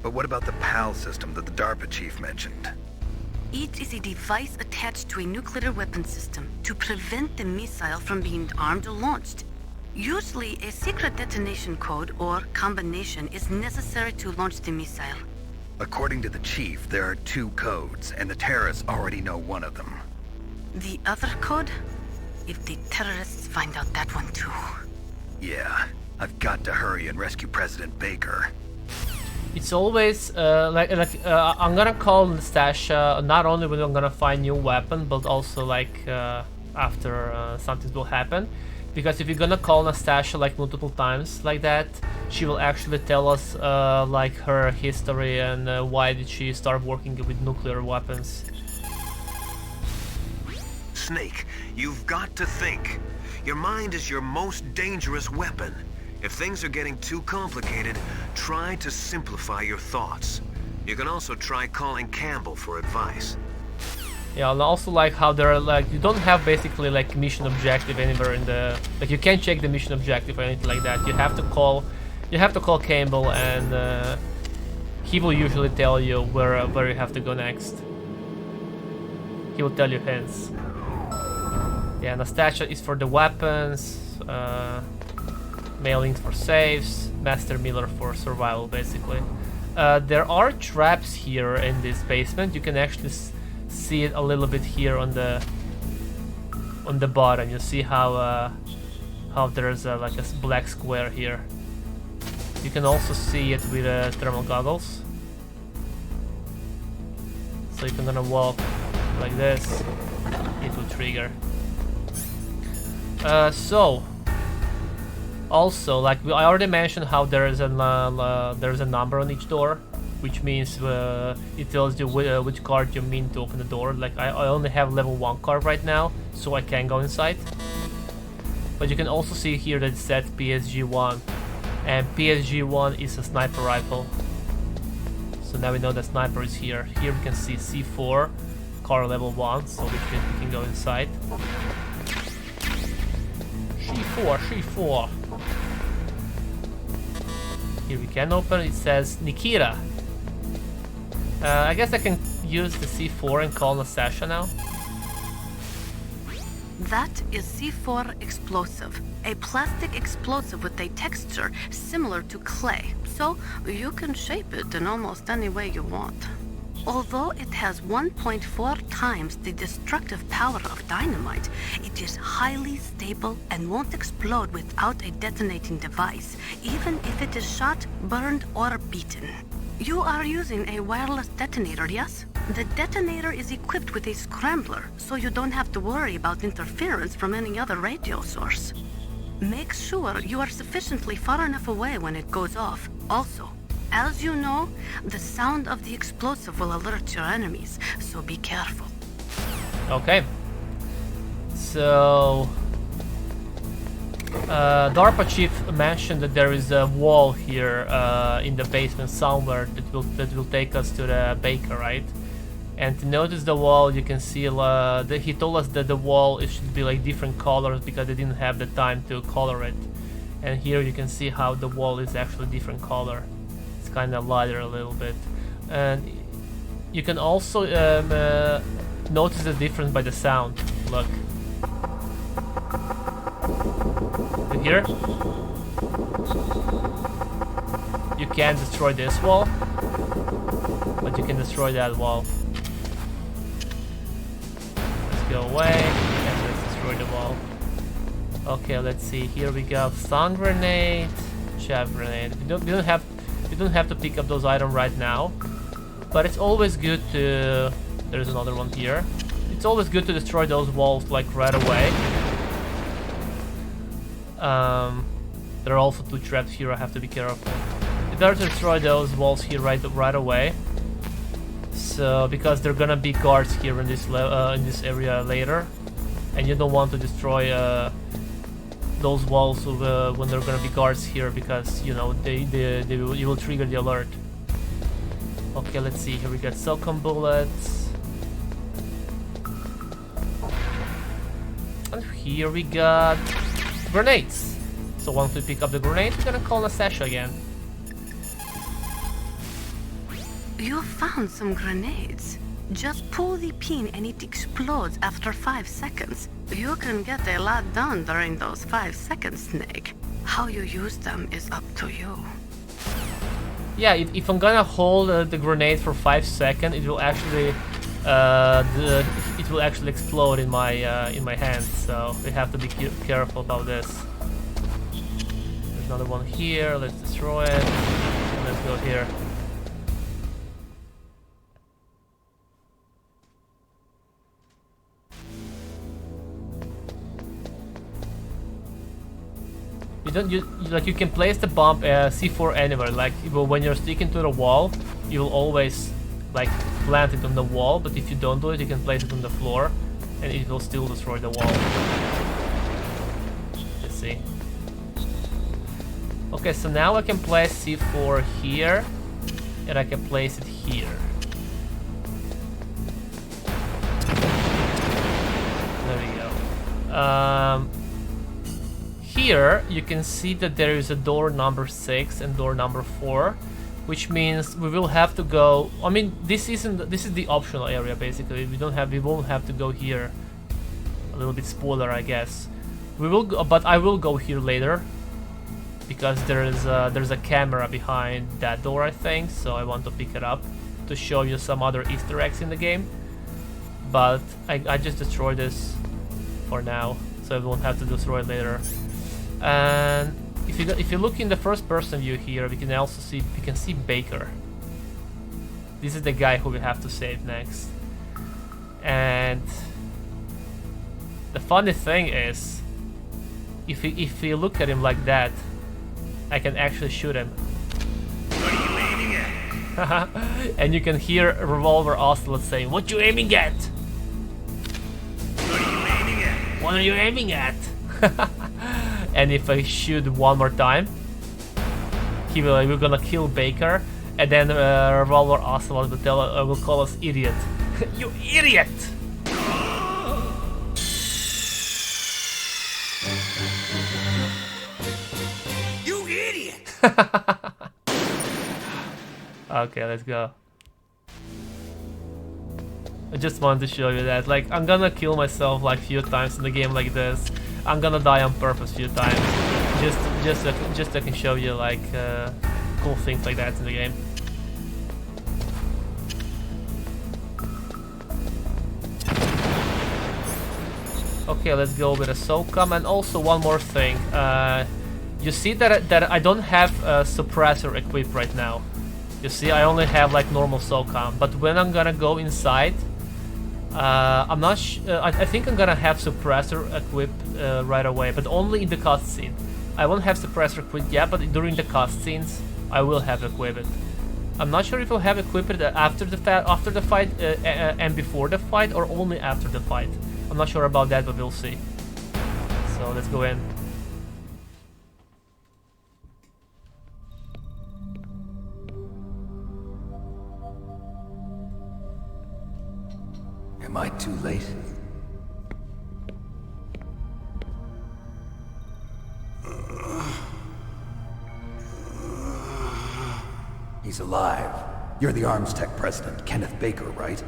But what about the PAL system that the DARPA chief mentioned? It is a device attached to a nuclear weapon system to prevent the missile from being armed or launched. Usually, a secret detonation code or combination is necessary to launch the missile. According to the chief, there are 2 codes, and the terrorists already know one of them. The other code? If the terrorists find out that one too. Yeah, I've got to hurry and rescue President Baker. It's always I'm gonna call Nastasha not only when I'm gonna find new weapon, but also like after something will happen. Because if you're gonna call Nastasha like multiple times like that, she will actually tell us like her history and why did she start working with nuclear weapons. Snake, you've got to think. Your mind is your most dangerous weapon. If things are getting too complicated, try to simplify your thoughts. You can also try calling Campbell for advice. Yeah, and also like how they're like, you don't have basically like mission objective anywhere in the, like you can't check the mission objective or anything like that. You have to call Campbell, and he will usually tell you where you have to go next. He will tell you hints. Yeah, Nastasia is for the weapons, Mailings for saves, Master Miller for survival, basically. There are traps here in this basement. You can actually see it a little bit here on the bottom. You see how there's like a black square here. You can also see it with thermal goggles. So if I'm gonna walk like this, it will trigger. Also, like I already mentioned, how there's a number on each door, which means it tells you which card you mean to open the door. Like I only have level 1 card right now, so I can't go inside. But you can also see here that it said PSG-1, and PSG-1 is a sniper rifle. So now we know that sniper is here. Here we can see C4, car level 1, so we can go inside. C4. Here we can open, it says Nikita. I guess I can use the C4 and call Nastasia now. That is C4 explosive, a plastic explosive with a texture similar to clay, so you can shape it in almost any way you want. Although it has 1.4 times the destructive power of dynamite, it is highly stable and won't explode without a detonating device, even if it is shot, burned, or beaten. You are using a wireless detonator, yes? The detonator is equipped with a scrambler, so you don't have to worry about interference from any other radio source. Make sure you are sufficiently far enough away when it goes off. Also, as you know, the sound of the explosive will alert your enemies, so be careful. Okay. So DARPA chief mentioned that there is a wall here in the basement somewhere that will take us to the baker, right? And to notice the wall, you can see he told us that the wall it should be like different colors because they didn't have the time to color it. And here you can see how the wall is actually different color. It's kind of lighter a little bit, and you can also notice the difference by the sound. Look. You hear? You can't destroy this wall, but you can destroy that wall. Let's go away and let's destroy the wall. Okay, let's see. Here we go. Stun grenade, chaff grenade. We don't have to pick up those items right now, but it's always good to. There's another one here. It's always good to destroy those walls like right away. There are also 2 traps here. I have to be careful. It's better to destroy those walls here right away. So because there are gonna be guards here in this area later, and you don't want to destroy those walls when there are gonna be guards here because you know you will trigger the alert. Okay, let's see. Here we got silicone bullets, and here we got grenades. So once we pick up the grenade, we're gonna call Nastasia again. You found some grenades. Just pull the pin and it explodes after 5 seconds. You can get a lot done during those 5 seconds, Snake. How you use them is up to you. Yeah, if I'm gonna hold the grenade for 5 seconds, it will actually explode in my hands. So we have to be careful about this. There's another one here. Let's destroy it. And let's go here. You can place the bomb C4 anywhere. Like when you're sticking to the wall, you will always like plant it on the wall. But if you don't do it, you can place it on the floor, and it will still destroy the wall. Let's see. Okay, so now I can place C4 here, and I can place it here. There we go. Here you can see that there is a door number 6 and door number 4, which means we will have to go. I mean, this is the optional area basically. We won't have to go here. A little bit spoiler, I guess. We will go, but I will go here later because there's a camera behind that door, I think, so I want to pick it up to show you some other Easter eggs in the game. But I just destroyed this for now, so I won't have to destroy it later. And if you look in the first person view here, we can see Baker. This is the guy who we have to save next. And the funny thing is, if you look at him like that, I can actually shoot him. What are you aiming at? And you can hear a revolver oscillate saying, "What you aiming at? What are you aiming at? What are you aiming at?" And if I shoot one more time, we're gonna kill Baker, and then revolver oscillate will call us idiot. You idiot! You idiot! Okay, let's go. I just wanted to show you that. Like, I'm gonna kill myself like few times in the game like this. I'm gonna die on purpose few times, just so I can show you like cool things like that in the game. Okay, let's go with a SOCOM, and also one more thing. You see that I don't have a suppressor equipped right now. You see, I only have like normal SOCOM, but when I'm gonna go inside, I'm not I think I'm gonna have suppressor equipped right away, but only in the cutscene. I won't have suppressor equipped yet, but during the cutscenes I will have equipped. I'm not sure if I'll have equipped after the fight and before the fight, or only after the fight. I'm not sure about that, but we'll see. So let's go in. Am I too late? He's alive. You're the Arms Tech president, Kenneth Baker, right?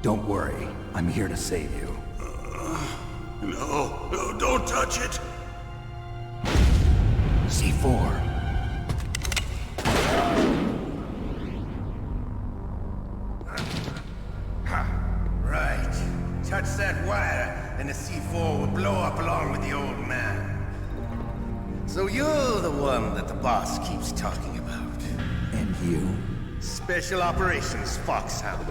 Don't worry. I'm here to save you. No, don't touch it! C4. Right. Touch that wire, and the C4 will blow up along with the old man. So you're the one that the boss keeps talking about. And you? Special Operations Foxhound.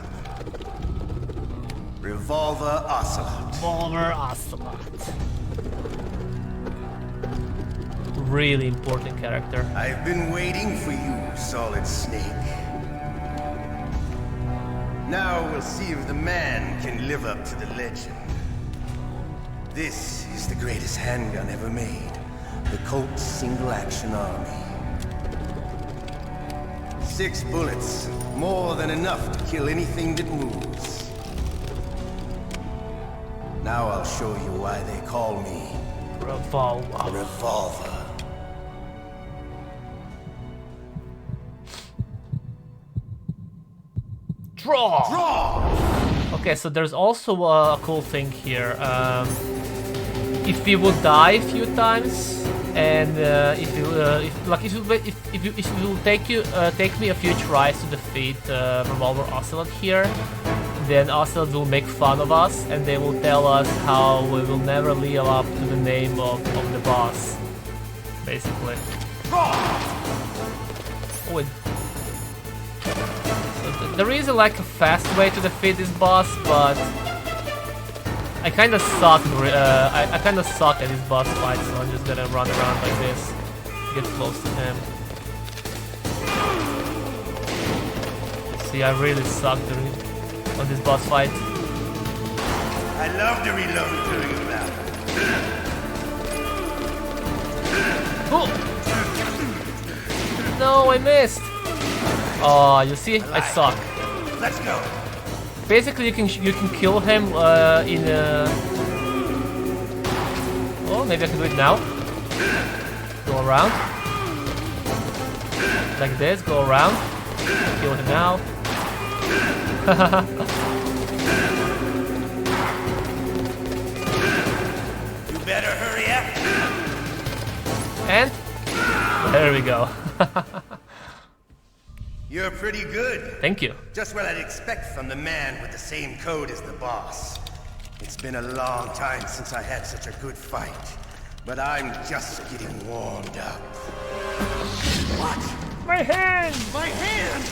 Revolver Ocelot. Revolver Ocelot. Really important character. I've been waiting for you, Solid Snake. Now we'll see if the man can live up to the legend. This is the greatest handgun ever made. The Colt Single Action Army. 6 bullets, more than enough to kill anything that moves. Now I'll show you why they call me Revolver. Draw! Okay, so there's also a cool thing here. If we would die a few times, and if it will take me a few tries to defeat Revolver Ocelot here, then Ocelot will make fun of us, and they will tell us how we will never live up to the name of the boss, basically. Oh, so there is like a fast way to defeat this boss, but I kind of suck. I kind of suck at this boss fight, so I'm just gonna run around like this, get close to him. See, I really suck on this boss fight. I love to reload during that. Oh! No, I missed. Oh, you see, I suck. Let's go. Basically, you can kill him in. Oh, maybe I can do it now. Go around like this. Go around. Kill him now. better hurry up. And there we go. You're pretty good. Thank you. Just what I'd expect from the man with the same code as the boss. It's been a long time since I had such a good fight, but I'm just getting warmed up. What? My hand! My hand!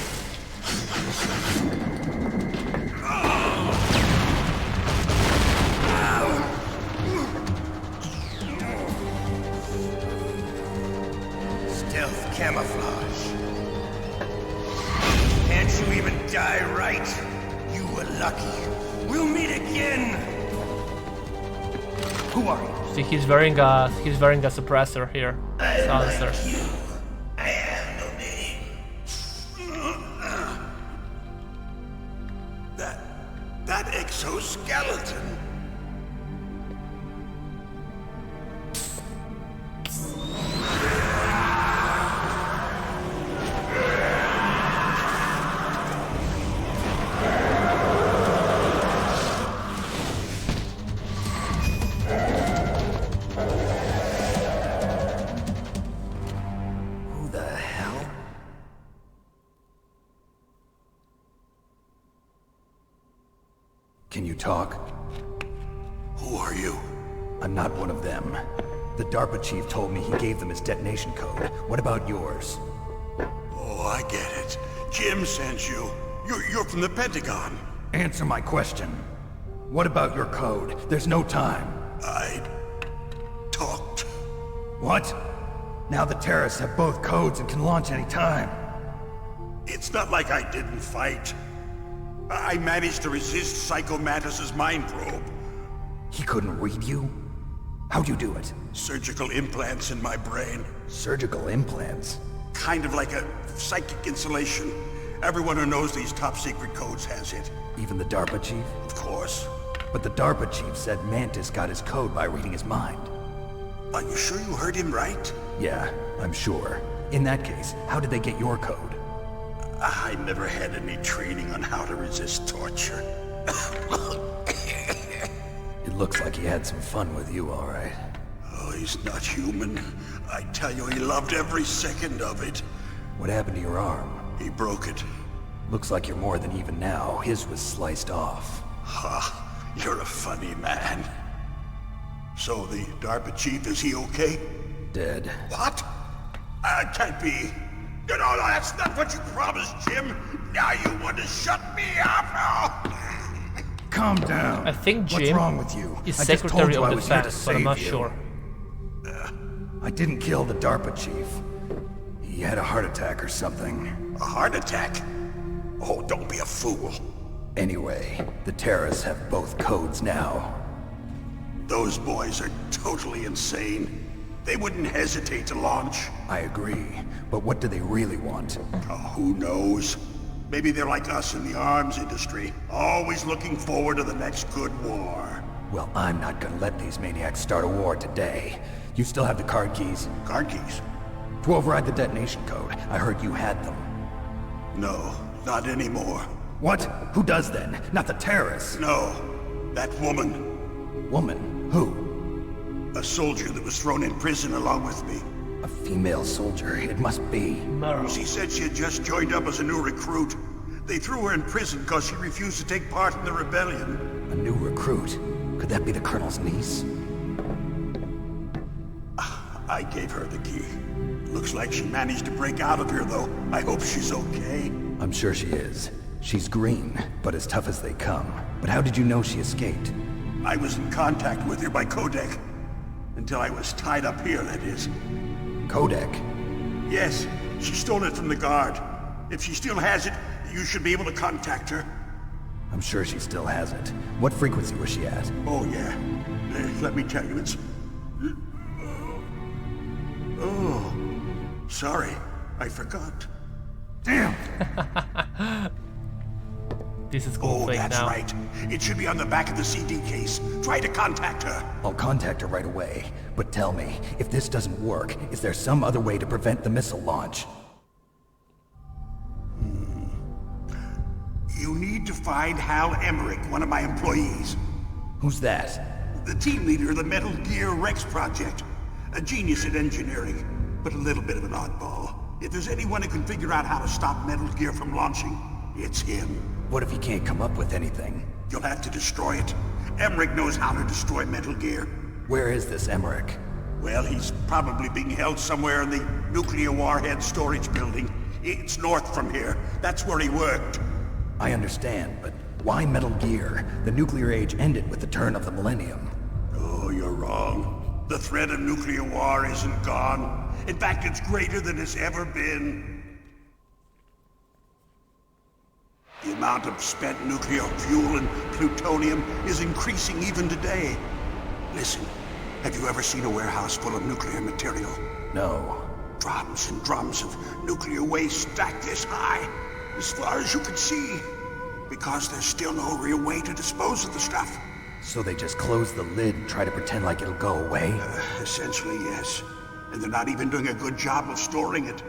Stealth camouflage. Can't you even die right? You were lucky. We'll meet again. Who are you? See, he's wearing a suppressor here. Silencer. I have no name. That exoskeleton. Can you talk? Who are you? I'm not one of them. The DARPA chief told me he gave them his detonation code. What about yours? Oh, I get it. Jim sent you. You're from the Pentagon. Answer my question. What about your code? There's no time. I talked. What? Now the terrorists have both codes and can launch any time. It's not like I didn't fight. I managed to resist Psycho Mattis's mind probe. He couldn't read you? How'd you do it? Surgical implants in my brain. Surgical implants? Kind of like a psychic insulation. Everyone who knows these top secret codes has it. Even the DARPA chief? Of course. But the DARPA chief said Mantis got his code by reading his mind. Are you sure you heard him right? Yeah, I'm sure. In that case, how did they get your code? I never had any training on how to resist torture. It looks like he had some fun with you, all right. Oh, he's not human. I tell you, he loved every second of it. What happened to your arm? He broke it. Looks like you're more than even now. His was sliced off. Ha, you're a funny man. So the DARPA chief, is he okay? Dead. What? Can't be. No, that's not what you promised, Jim. Now you want to shut me up? Calm down. I think Jim What's wrong with you? is I just told Secretary you I of was here to Defense, but I'm not save you. sure. I didn't kill the DARPA chief. He had a heart attack or something. A heart attack? Oh, don't be a fool. Anyway, the terrorists have both codes now. Those boys are totally insane. They wouldn't hesitate to launch. I agree, but what do they really want? Oh, who knows? Maybe they're like us in the arms industry, always looking forward to the next good war. Well, I'm not gonna let these maniacs start a war today. You still have the card keys? Card keys? To override the detonation code. I heard you had them. No, not anymore. What? Who does then? Not the terrorists? No, that woman. Woman? Who? A soldier that was thrown in prison along with me. A female soldier. It must be. Meryl. She said she had just joined up as a new recruit. They threw her in prison because she refused to take part in the rebellion. A new recruit? Could that be the Colonel's niece? I gave her the key. Looks like she managed to break out of here, though. I hope she's okay. I'm sure she is. She's green, but as tough as they come. But how did you know she escaped? I was in contact with her by codec. Until I was tied up here, that is. Codec? Yes, she stole it from the guard. If she still has it, you should be able to contact her. I'm sure she still has it. What frequency was she at? Oh, yeah. Let me tell you, it's... Oh, sorry. I forgot. Damn! This is cool thing that's now. right. It should be on the back of the CD case. Try to contact her. I'll contact her right away. But tell me, if this doesn't work, is there some other way to prevent the missile launch? You need to find Hal Emmerich, one of my employees. Who's that? The team leader of the Metal Gear Rex project. A genius at engineering, but a little bit of an oddball. If there's anyone who can figure out how to stop Metal Gear from launching, it's him. What if he can't come up with anything? You'll have to destroy it. Emmerich knows how to destroy Metal Gear. Where is this Emmerich? Well, he's probably being held somewhere in the nuclear warhead storage building. It's north from here. That's where he worked. I understand, but why Metal Gear? The nuclear age ended with the turn of the millennium. Oh, you're wrong. The threat of nuclear war isn't gone. In fact, it's greater than it's ever been. The amount of spent nuclear fuel and plutonium is increasing even today. Listen, have you ever seen a warehouse full of nuclear material? No. Drums and drums of nuclear waste stacked this high, as far as you can see. Because there's still no real way to dispose of the stuff. So they just close the lid and try to pretend like it'll go away? Essentially, yes. And they're not even doing a good job of storing it.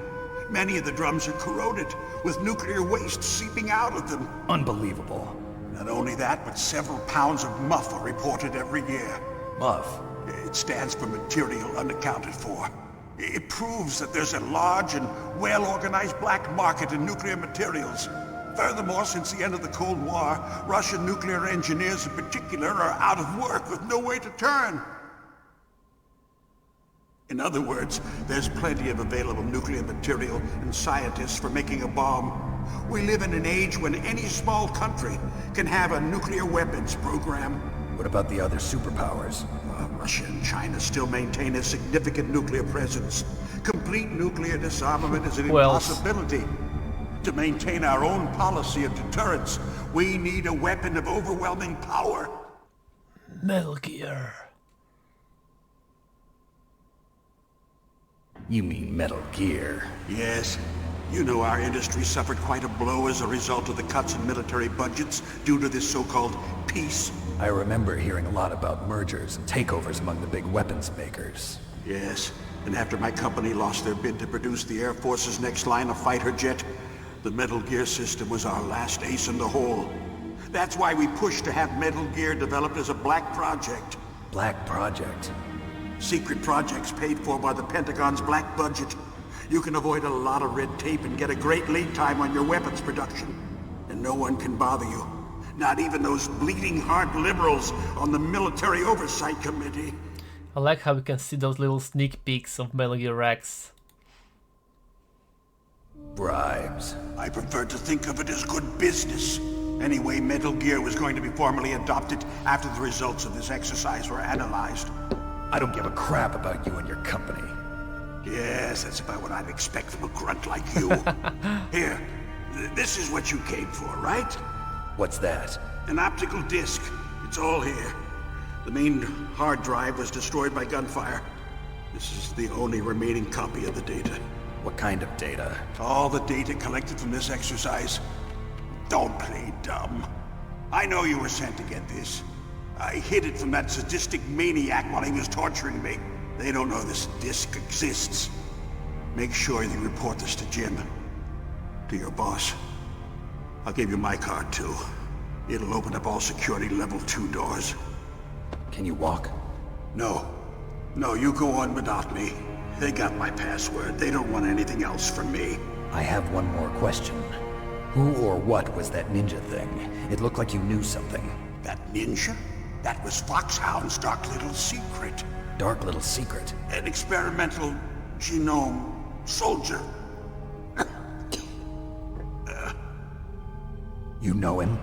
Many of the drums are corroded, with nuclear waste seeping out of them. Unbelievable. Not only that, but several pounds of muff are reported every year. Muff? It stands for material unaccounted for. It proves that there's a large and well-organized black market in nuclear materials. Furthermore, since the end of the Cold War, Russian nuclear engineers in particular are out of work with no way to turn. In other words, there's plenty of available nuclear material and scientists for making a bomb. We live in an age when any small country can have a nuclear weapons program. What about the other superpowers? Russia and China still maintain a significant nuclear presence. Complete nuclear disarmament is an impossibility. To maintain our own policy of deterrence, we need a weapon of overwhelming power. Metal Gear. You mean Metal Gear? Yes. You know our industry suffered quite a blow as a result of the cuts in military budgets due to this so-called peace. I remember hearing a lot about mergers and takeovers among the big weapons makers. Yes, and after my company lost their bid to produce the Air Force's next line of fighter jet, the Metal Gear system was our last ace in the hole. That's why we pushed to have Metal Gear developed as a black project. Black project? Secret projects paid for by the Pentagon's black budget. You can avoid a lot of red tape and get a great lead time on your weapons production. And no one can bother you. Not even those bleeding heart liberals on the Military Oversight Committee. I like how we can see those little sneak peeks of Metal Gear Rex. Bribes. I prefer to think of it as good business. Anyway, Metal Gear was going to be formally adopted after the results of this exercise were analyzed. I don't give a crap about you and your company. Yes, that's about what I'd expect from a grunt like you. Here, this is what you came for, right? What's that? An optical disc. It's all here. The main hard drive was destroyed by gunfire. This is the only remaining copy of the data. What kind of data? All the data collected from this exercise. Don't play dumb. I know you were sent to get this. I hid it from that sadistic maniac while he was torturing me. They don't know this disc exists. Make sure you report this to Jim. To your boss. I'll give you my card too. It'll open up all security level 2 doors. Can you walk? No. No, you go on without me. They got my password. They don't want anything else from me. I have one more question. Who or what was that ninja thing? It looked like you knew something. That ninja? That was Foxhound's dark little secret. Dark little secret? An experimental genome soldier. You know him?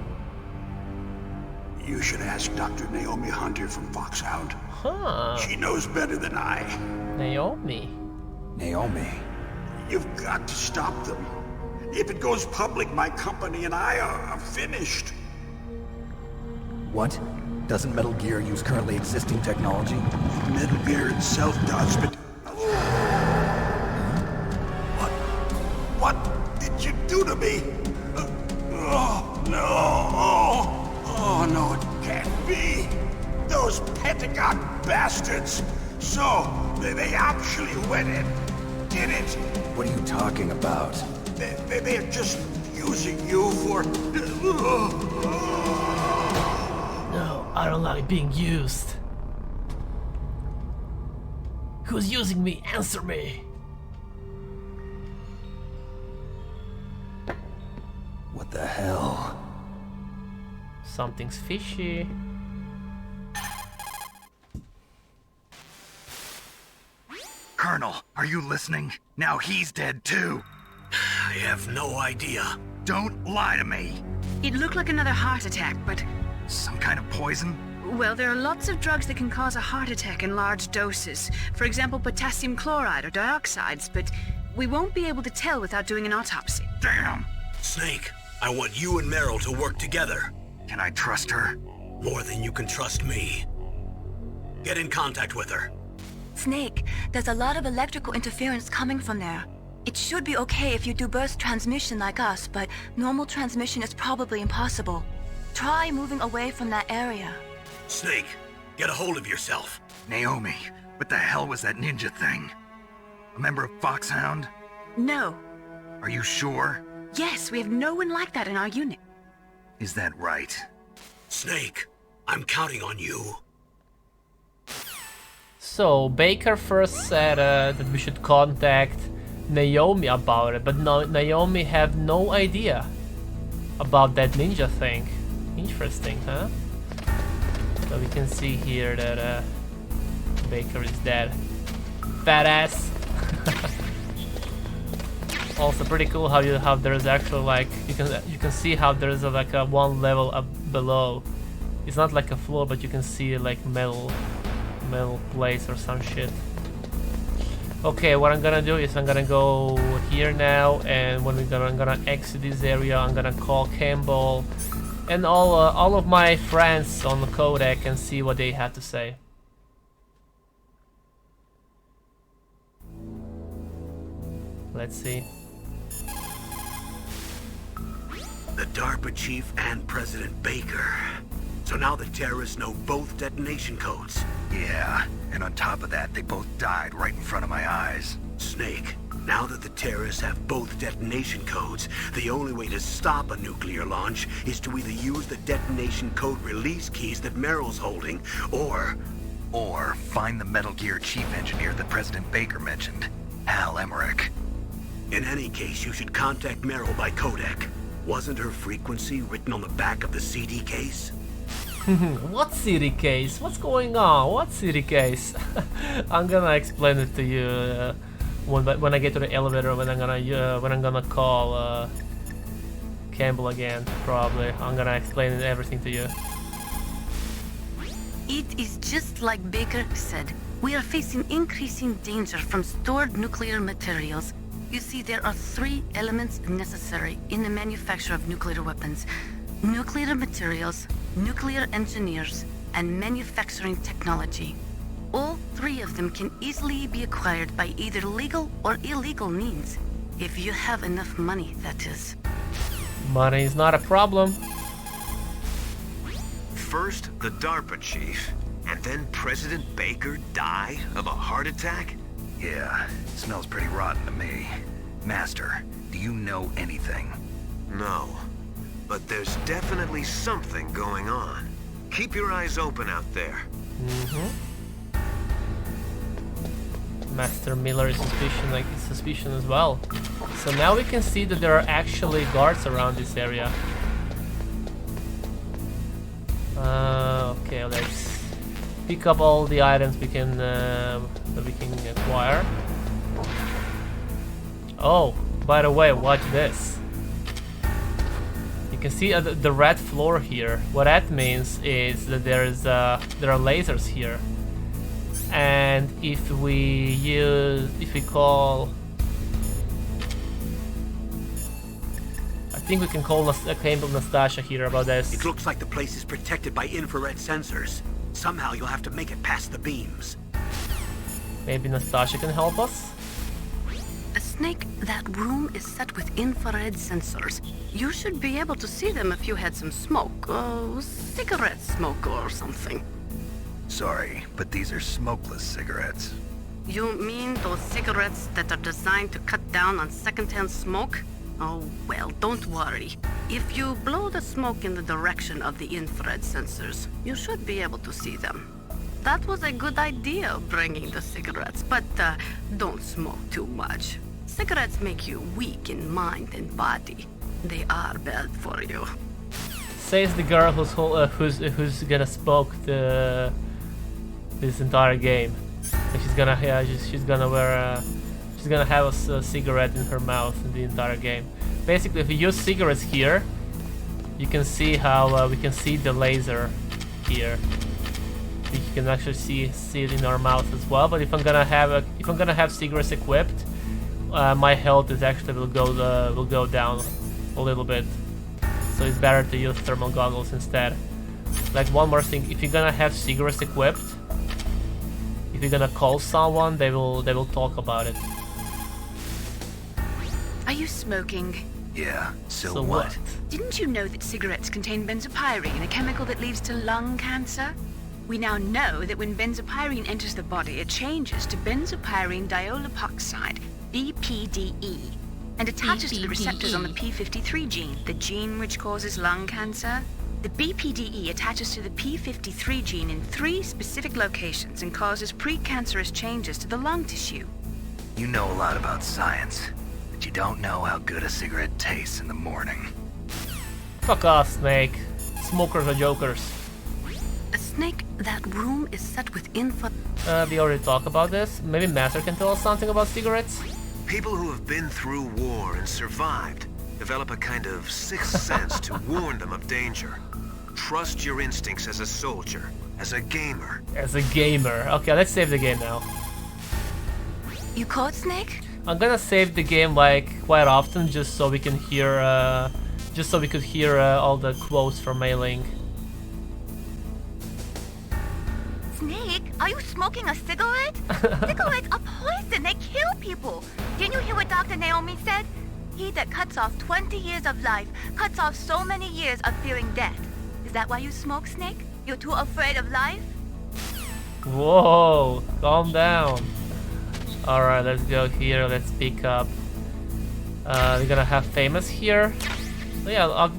You should ask Dr. Naomi Hunter from Foxhound. Huh. She knows better than I. Naomi. Naomi? You've got to stop them. If it goes public, my company and I are finished. What? Doesn't Metal Gear use currently existing technology? Metal Gear itself does, but... What did you do to me? Oh, no. Oh, no, it can't be. Those Pentagon bastards. So, they actually went in, did it? What are you talking about? They're just using you for... No, I don't like being used. Who's using me? Answer me! What the hell? Something's fishy. Colonel, are you listening? Now he's dead too. I have no idea. Don't lie to me. It looked like another heart attack, but... Some kind of poison? Well, there are lots of drugs that can cause a heart attack in large doses. For example, potassium chloride or dioxides, but we won't be able to tell without doing an autopsy. Damn! Snake, I want you and Meryl to work together. Can I trust her? More than you can trust me. Get in contact with her. Snake, there's a lot of electrical interference coming from there. It should be okay if you do burst transmission like us, but normal transmission is probably impossible. Try moving away from that area. Snake, get a hold of yourself. Naomi, what the hell was that ninja thing? A member of Foxhound? No. Are you sure? Yes, we have no one like that in our unit. Is that right? Snake, I'm counting on you. So, Baker first said that we should contact Naomi about it, but no, Naomi had no idea about that ninja thing. Interesting, huh? So we can see here that Baker is dead. Fat ass. Also pretty cool how there's actually like you can see how there's like a one level up below. It's not like a floor, but you can see like metal plates or some shit. Okay, what I'm gonna do is I'm gonna go here now, and when I'm gonna exit this area, I'm gonna call Campbell and all of my friends on the codec and see what they have to say. Let's see. The DARPA chief and President Baker. So now the terrorists know both detonation codes. Yeah, and on top of that, they both died right in front of my eyes. Snake, now that the terrorists have both detonation codes, the only way to stop a nuclear launch is to either use the detonation code release keys that Meryl's holding, or find the Metal Gear chief engineer that President Baker mentioned, Hal Emmerich. In any case, you should contact Meryl by codec. Wasn't her frequency written on the back of the CD case? What CD case? What's going on? What CD case? I'm gonna explain it to you when I get to the elevator. When I'm gonna call Campbell again. Probably I'm gonna explain everything to you. It is just like Baker said. We are facing increasing danger from stored nuclear materials. You see, there are 3 elements necessary in the manufacture of nuclear weapons: nuclear materials, nuclear engineers, and manufacturing technology. All 3 of them can easily be acquired by either legal or illegal means. If you have enough money, that is. Money is not a problem. First, the DARPA chief, and then President Baker die of a heart attack? Yeah, smells pretty rotten to me. Master, do you know anything? No, but there's definitely something going on. Keep your eyes open out there. Master Miller is suspicion as well. So now we can see that there are actually guards around this area. Okay, let's pick up all the items we can that we can acquire. Oh, by the way, watch this. You can see the red floor here. What that means is that there are lasers here, and if we call, I think we can call Campbell Nastasha here about this. It looks like the place is protected by infrared sensors. Somehow you'll have to make it past the beams. Maybe Nastasha can help us? Snake, that room is set with infrared sensors. You should be able to see them if you had some smoke. Cigarette smoke or something. Sorry, but these are smokeless cigarettes. You mean those cigarettes that are designed to cut down on secondhand smoke? Oh, well, don't worry. If you blow the smoke in the direction of the infrared sensors, you should be able to see them. that was a good idea, bringing the cigarettes, but don't smoke too much. Cigarettes make you weak in mind and body. They are bad for you. Says the girl who's gonna smoke this entire game. She's gonna she's gonna wear she's gonna have a cigarette in her mouth in the entire game. Basically, if you use cigarettes here, you can see how we can see the laser here. You can actually see it in our mouth as well. But if I'm gonna have cigarettes equipped, my health is actually will go down a little bit. So it's better to use thermal goggles instead. Like, one more thing, if you're gonna have cigarettes equipped, if you're gonna call someone, they will talk about it. Are you smoking? Yeah, So what? Didn't you know that cigarettes contain benzopyrene, a chemical that leads to lung cancer? We now know that when benzopyrene enters the body, it changes to benzopyrene diolipoxide, BPDE, and attaches to the receptors on the P53 gene, the gene which causes lung cancer. The BPDE attaches to the P53 gene in 3 specific locations and causes precancerous changes to the lung tissue. You know a lot about science, but you don't know how good a cigarette tastes in the morning. Fuck off, Snake. Smokers are jokers. Snake, that room is set with info. We already talked about this. Maybe Master can tell us something about cigarettes? People who have been through war and survived develop a kind of sixth sense to warn them of danger. Trust your instincts as a soldier, as a gamer. As a gamer. Okay, let's save the game now. You caught Snake? I'm gonna save the game like quite often just so we can hear all the quotes from Mei-Ling. Snake, are you smoking a cigarette? Cigarettes are poison, they kill people. Didn't you hear what Dr. Naomi said? He that cuts off 20 years of life cuts off so many years of fearing death. Is that why you smoke, Snake? You're too afraid of life? Whoa, calm down. Alright, let's go here, let's pick up. We're gonna have Famous here. So yeah,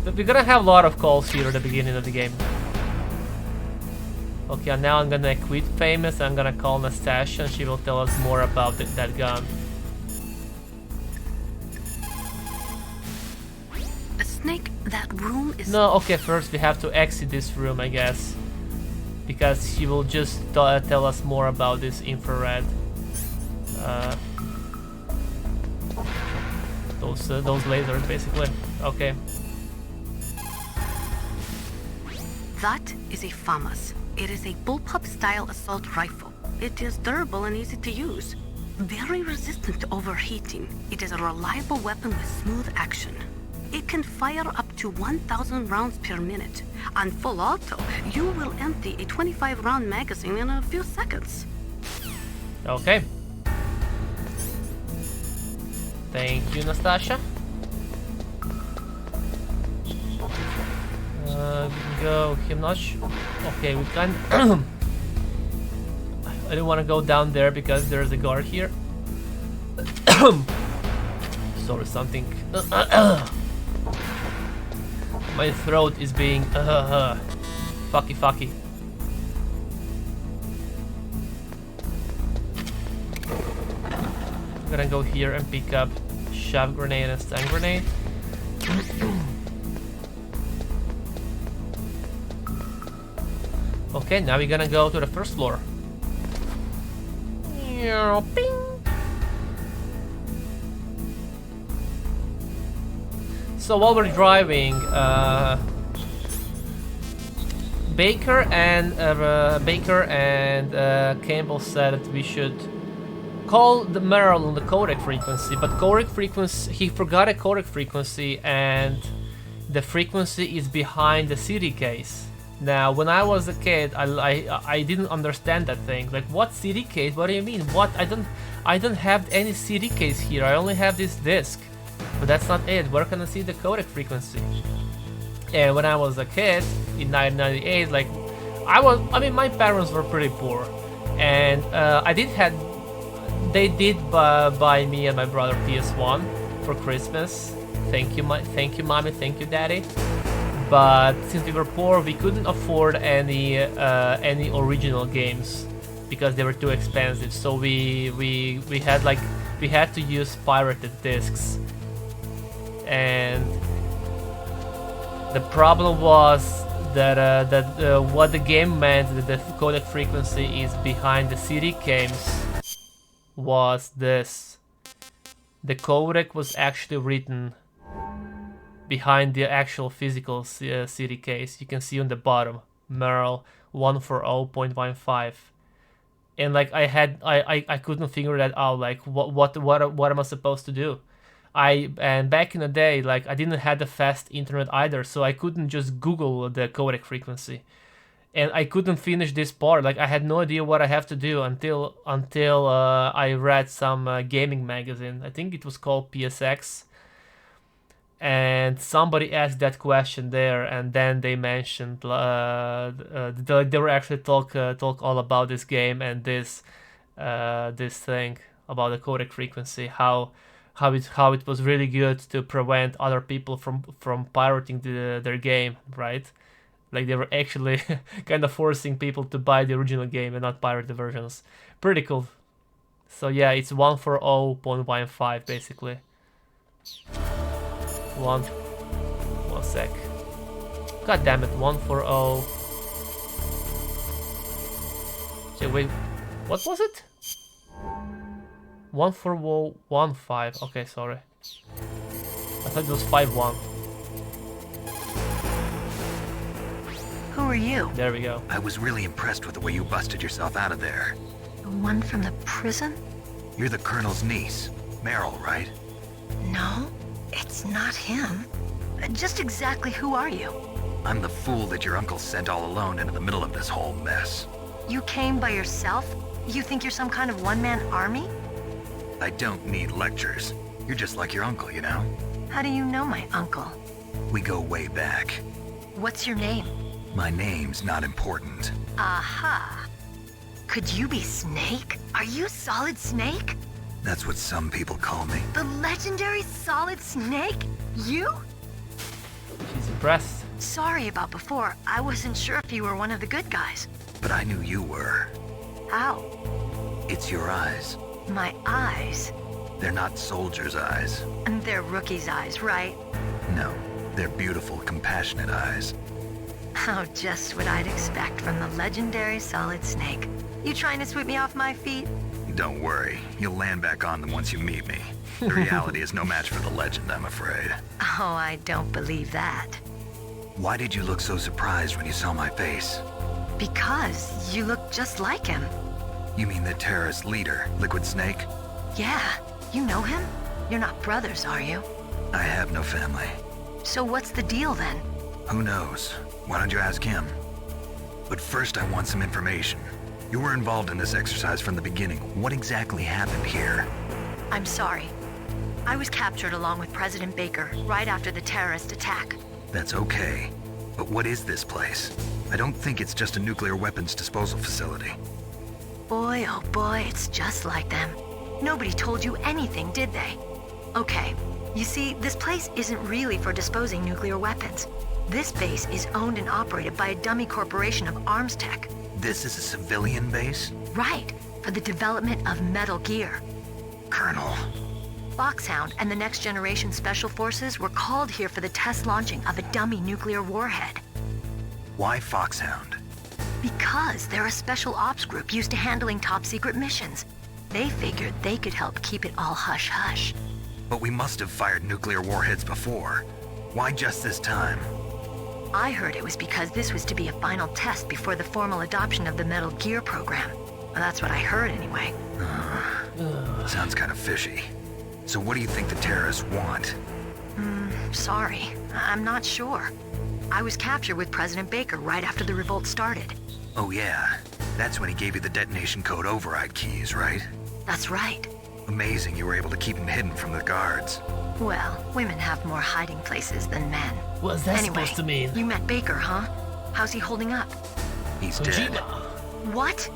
we're gonna have a lot of calls here at the beginning of the game. Okay, now I'm gonna quit Famous and I'm gonna call Nastasia and she will tell us more about that gun. Snake, that room is... No, okay, first we have to exit this room, I guess. Because she will just tell us more about this infrared. Those lasers, basically. Okay. That is a FAMAS. It is a bullpup-style assault rifle. It is durable and easy to use. Very resistant to overheating. It is a reliable weapon with smooth action. It can fire up to 1,000 rounds per minute. On full auto, you will empty a 25-round magazine in a few seconds. Okay. Thank you, Nastasia. Go Himnosh. Okay, we can. I don't want to go down there because there's a guard here. Sorry, something. My throat is being fucky. I'm gonna go here and pick up shove grenade and stun grenade. Okay, now we're gonna go to the first floor. Ping. So while we're driving, Baker and Campbell said that we should call the Meryl on the codec frequency, but codec frequency, he forgot a codec frequency, and the frequency is behind the CD case. Now, when I was a kid, I didn't understand that thing. Like, what CD case? What do you mean? What? I don't have any CD case here. I only have this disc. But that's not it. Where can I see the codec frequency? And when I was a kid in 1998, like, I mean, my parents were pretty poor, and they did buy me and my brother PS1 for Christmas. Thank you, mommy. Thank you, daddy. but since we were poor, we couldn't afford any original games because they were too expensive. So we had to use pirated discs, and the problem was that what the game meant, that the codec frequency is behind the CD games, was this. The codec was actually written behind the actual physical CD case. You can see on the bottom, Meryl 140.15. And like I couldn't figure that out. Like what am I supposed to do? And back in the day, like I didn't have the fast internet either, so I couldn't just Google the codec frequency, and I couldn't finish this part. Like I had no idea what I have to do until I read some gaming magazine. I think it was called PSX, and somebody asked that question there, and then they mentioned they were actually talk all about this game and this thing about the codec frequency, how it was really good to prevent other people from pirating their game, right? Like they were actually kind of forcing people to buy the original game and not pirate the versions. Pretty cool. So yeah, it's 140.15 basically. One sec. God damn it, 140. So wait, what was it? 14015. Okay, sorry. I thought it was 51. Who are you? There we go. I was really impressed with the way you busted yourself out of there. The one from the prison? You're the Colonel's niece, Meryl, right? No, it's not him. Just exactly who are you? I'm the fool that your uncle sent all alone into the middle of this whole mess. You came by yourself? You think you're some kind of one-man army? I don't need lectures. You're just like your uncle, you know? How do you know my uncle? We go way back. What's your name? My name's not important. Aha. Could you be Snake? Are you Solid Snake? That's what some people call me. The legendary Solid Snake? You? She's impressed. Sorry about before. I wasn't sure if you were one of the good guys. But I knew you were. How? It's your eyes. My eyes? They're not soldiers' eyes. And they're rookies' eyes, right? No, they're beautiful, compassionate eyes. Oh, just what I'd expect from the legendary Solid Snake. You trying to sweep me off my feet? Don't worry, you'll land back on them once you meet me. The reality is no match for the legend, I'm afraid. Oh, I don't believe that. Why did you look so surprised when you saw my face? Because you look just like him. You mean the terrorist leader, Liquid Snake? Yeah, you know him? You're not brothers, are you? I have no family. So what's the deal then? Who knows? Why don't you ask him? But first I want some information. You were involved in this exercise from the beginning. What exactly happened here? I'm sorry. I was captured along with President Baker right after the terrorist attack. That's okay. But what is this place? I don't think it's just a nuclear weapons disposal facility. Boy, oh boy, it's just like them. Nobody told you anything, did they? Okay, you see, this place isn't really for disposing nuclear weapons. This base is owned and operated by a dummy corporation of arms tech. This is a civilian base? Right, for the development of Metal Gear. Colonel. Foxhound and the Next Generation Special Forces were called here for the test launching of a dummy nuclear warhead. Why Foxhound? Because they're a special ops group used to handling top-secret missions. They figured they could help keep it all hush-hush. But we must have fired nuclear warheads before. Why just this time? I heard it was because this was to be a final test before the formal adoption of the Metal Gear program. Well, that's what I heard anyway. Sounds kind of fishy. So what do you think the terrorists want? Sorry. I'm not sure. I was captured with President Baker right after the revolt started. Oh yeah, that's when he gave you the detonation code override keys, right? That's right. Amazing you were able to keep him hidden from the guards. Well, women have more hiding places than men. What's that Anyway, supposed to mean? You met Baker, huh? How's he holding up? He's dead. What?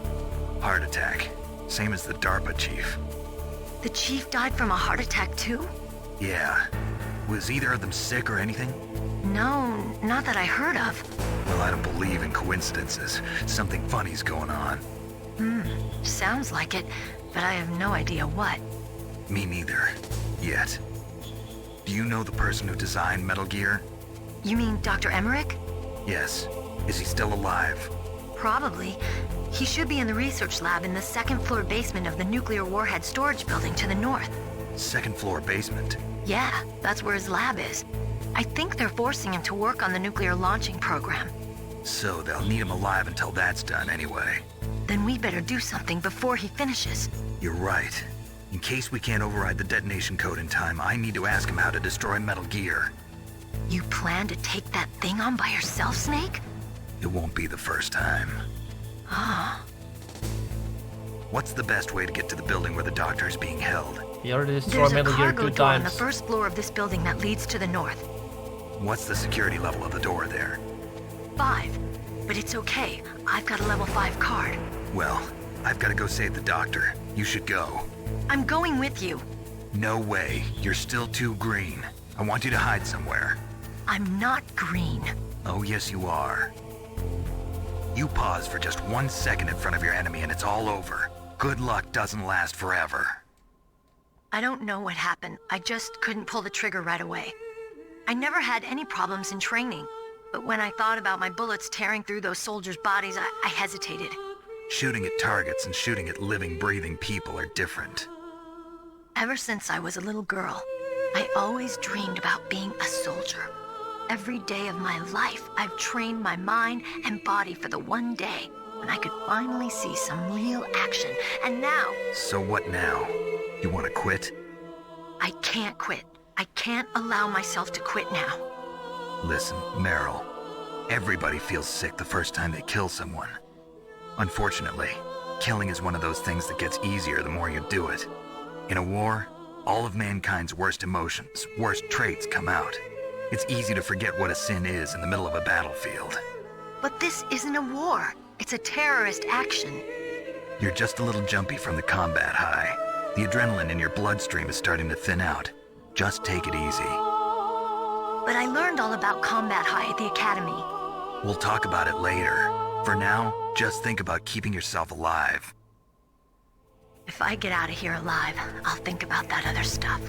Heart attack. Same as the DARPA chief. The chief died from a heart attack too? Yeah. Was either of them sick or anything? No, Not that I heard of. Well, I don't believe in coincidences. Something funny's going on. Sounds like it, but I have no idea what. Me neither. Yet. Do you know the person who designed Metal Gear? You mean Dr. Emmerich? Yes. Is he still alive? Probably. He should be in the research lab in the second floor basement of the nuclear warhead storage building to the north. Second floor basement? Yeah, that's where his lab is. I think they're forcing him to work on the nuclear launching program. So they'll need him alive until that's done anyway. Then we better do something before he finishes. You're right. In case we can't override the detonation code in time, I need to ask him how to destroy Metal Gear. You plan to take that thing on by yourself, Snake? It won't be the first time. Ah. What's the best way to get to the building where the doctor is being held? He already destroyed Metal Gear 2 times. There's a cargo door on the first floor of this building that leads to the north. What's the security level of the door there? 5. But it's okay. I've got a level 5 card. Well, I've got to go save the doctor. You should go. I'm going with you. No way. You're still too green. I want you to hide somewhere. I'm not green. Oh, yes you are. You pause for just 1 second in front of your enemy and it's all over. Good luck doesn't last forever. I don't know what happened. I just couldn't pull the trigger right away. I never had any problems in training, but when I thought about my bullets tearing through those soldiers' bodies, I hesitated. Shooting at targets and shooting at living, breathing people are different. Ever since I was a little girl, I always dreamed about being a soldier. Every day of my life, I've trained my mind and body for the one day when I could finally see some real action, and now... So what now? You want to quit? I can't quit. I can't allow myself to quit now. Listen, Meryl. Everybody feels sick the first time they kill someone. Unfortunately, killing is one of those things that gets easier the more you do it. In a war, all of mankind's worst emotions, worst traits come out. It's easy to forget what a sin is in the middle of a battlefield. But this isn't a war. It's a terrorist action. You're just a little jumpy from the combat high. The adrenaline in your bloodstream is starting to thin out. Just take it easy. But I learned all about combat high at the academy. We'll talk about it later. For now, just think about keeping yourself alive. If I get out of here alive, I'll think about that other stuff.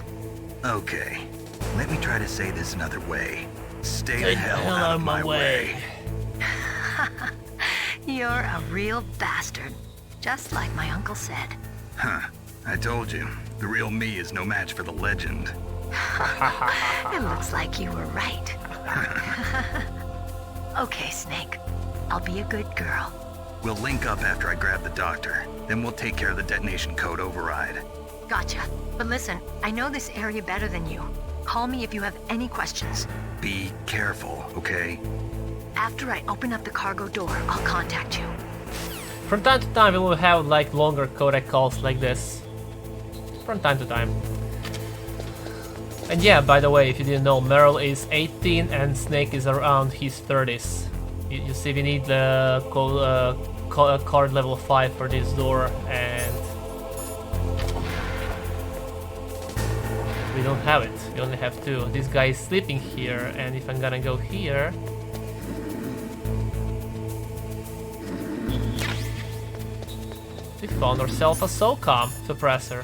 Okay. Let me try to say this another way. Stay the hell out of my way. You're a real bastard. Just like my uncle said. Huh. I told you. The real me is no match for the legend. It looks like you were right. Okay, Snake. I'll be a good girl. We'll link up after I grab the doctor. Then we'll take care of the detonation code override. Gotcha. But listen, I know this area better than you. Call me if you have any questions. Be careful, okay? After I open up the cargo door, I'll contact you. From time to time, we will have like longer codec calls like this. From time to time. And yeah, by the way, if you didn't know, Meryl is 18 and Snake is around his 30s. You see, we need the card level 5 for this door, and we don't have it. We only have 2. This guy is sleeping here, and if I'm gonna go here, we found ourselves a SOCOM suppressor.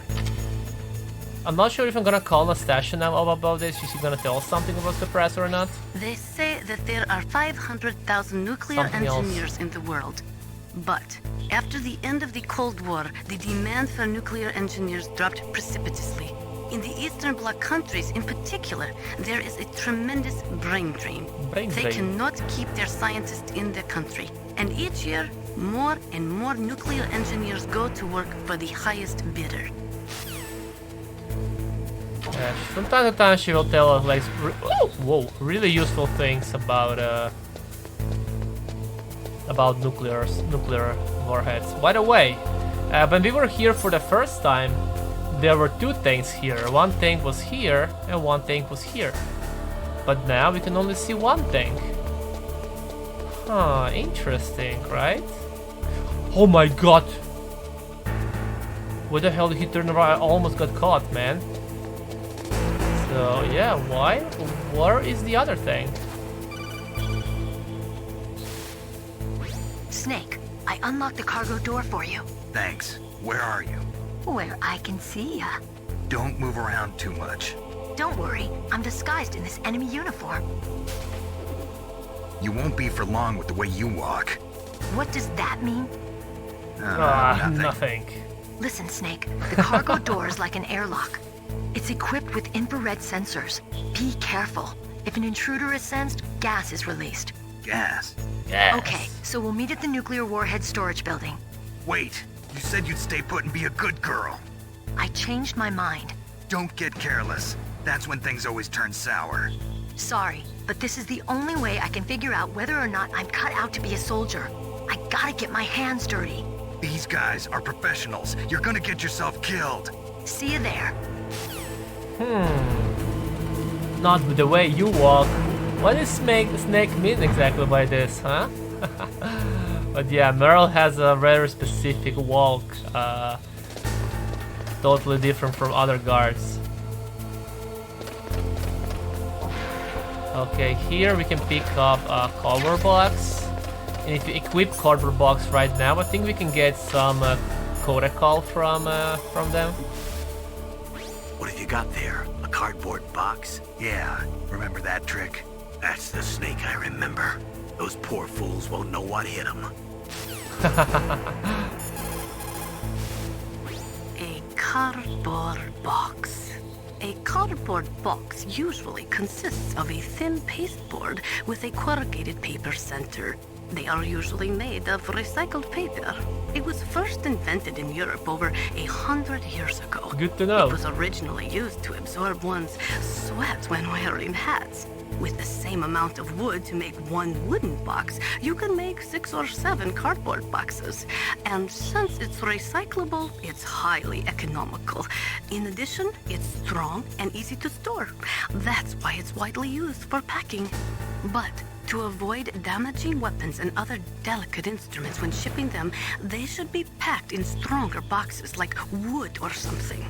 I'm not sure if I'm gonna call Nastasha now about this. Is she gonna tell us something about suppressor or not? They say that there are 500,000 nuclear engineers in the world. But after the end of the Cold War, the demand for nuclear engineers dropped precipitously. In the Eastern Bloc countries in particular, there is a tremendous brain drain. They cannot keep their scientists in the country. And each year, more and more nuclear engineers go to work for the highest bidder. From time to time she will tell us like really useful things about nuclear warheads. By the way, when we were here for the first time, there were 2 things here. One thing was here and one thing was here. But now we can only see one thing. Huh, interesting, right? Oh my god! Where the hell did he turn around? I almost got caught, man. So yeah, why? Where is the other thing? Snake, I unlocked the cargo door for you. Thanks. Where are you? Where I can see ya. Don't move around too much. Don't worry, I'm disguised in this enemy uniform. You won't be for long with the way you walk. What does that mean? Nothing. Listen, Snake, the cargo door is like an airlock. It's equipped with infrared sensors. Be careful. If an intruder is sensed, gas is released. Gas? Yes. Okay, so we'll meet at the nuclear warhead storage building. Wait, you said you'd stay put and be a good girl. I changed my mind. Don't get careless. That's when things always turn sour. Sorry, but this is the only way I can figure out whether or not I'm cut out to be a soldier. I gotta get my hands dirty. These guys are professionals. You're gonna get yourself killed. See you there. Not with the way you walk. What does Snake mean exactly by this, huh? But yeah, Meryl has a very specific walk. Totally different from other guards. Okay, here we can pick up a cardboard box. And if you equip cardboard box right now, I think we can get some protocol from them. What have you got there? A cardboard box? Yeah, remember that trick? That's the Snake I remember. Those poor fools won't know what hit them. A cardboard box. A cardboard box usually consists of a thin pasteboard with a corrugated paper center. They are usually made of recycled paper. It was first invented in Europe over 100 years ago. Good to know. It was originally used to absorb one's sweat when wearing hats. With the same amount of wood to make one wooden box, you can make 6 or 7 cardboard boxes. And since it's recyclable, it's highly economical. In addition, it's strong and easy to store. That's why it's widely used for packing. But to avoid damaging weapons and other delicate instruments when shipping them, they should be packed in stronger boxes like wood or something.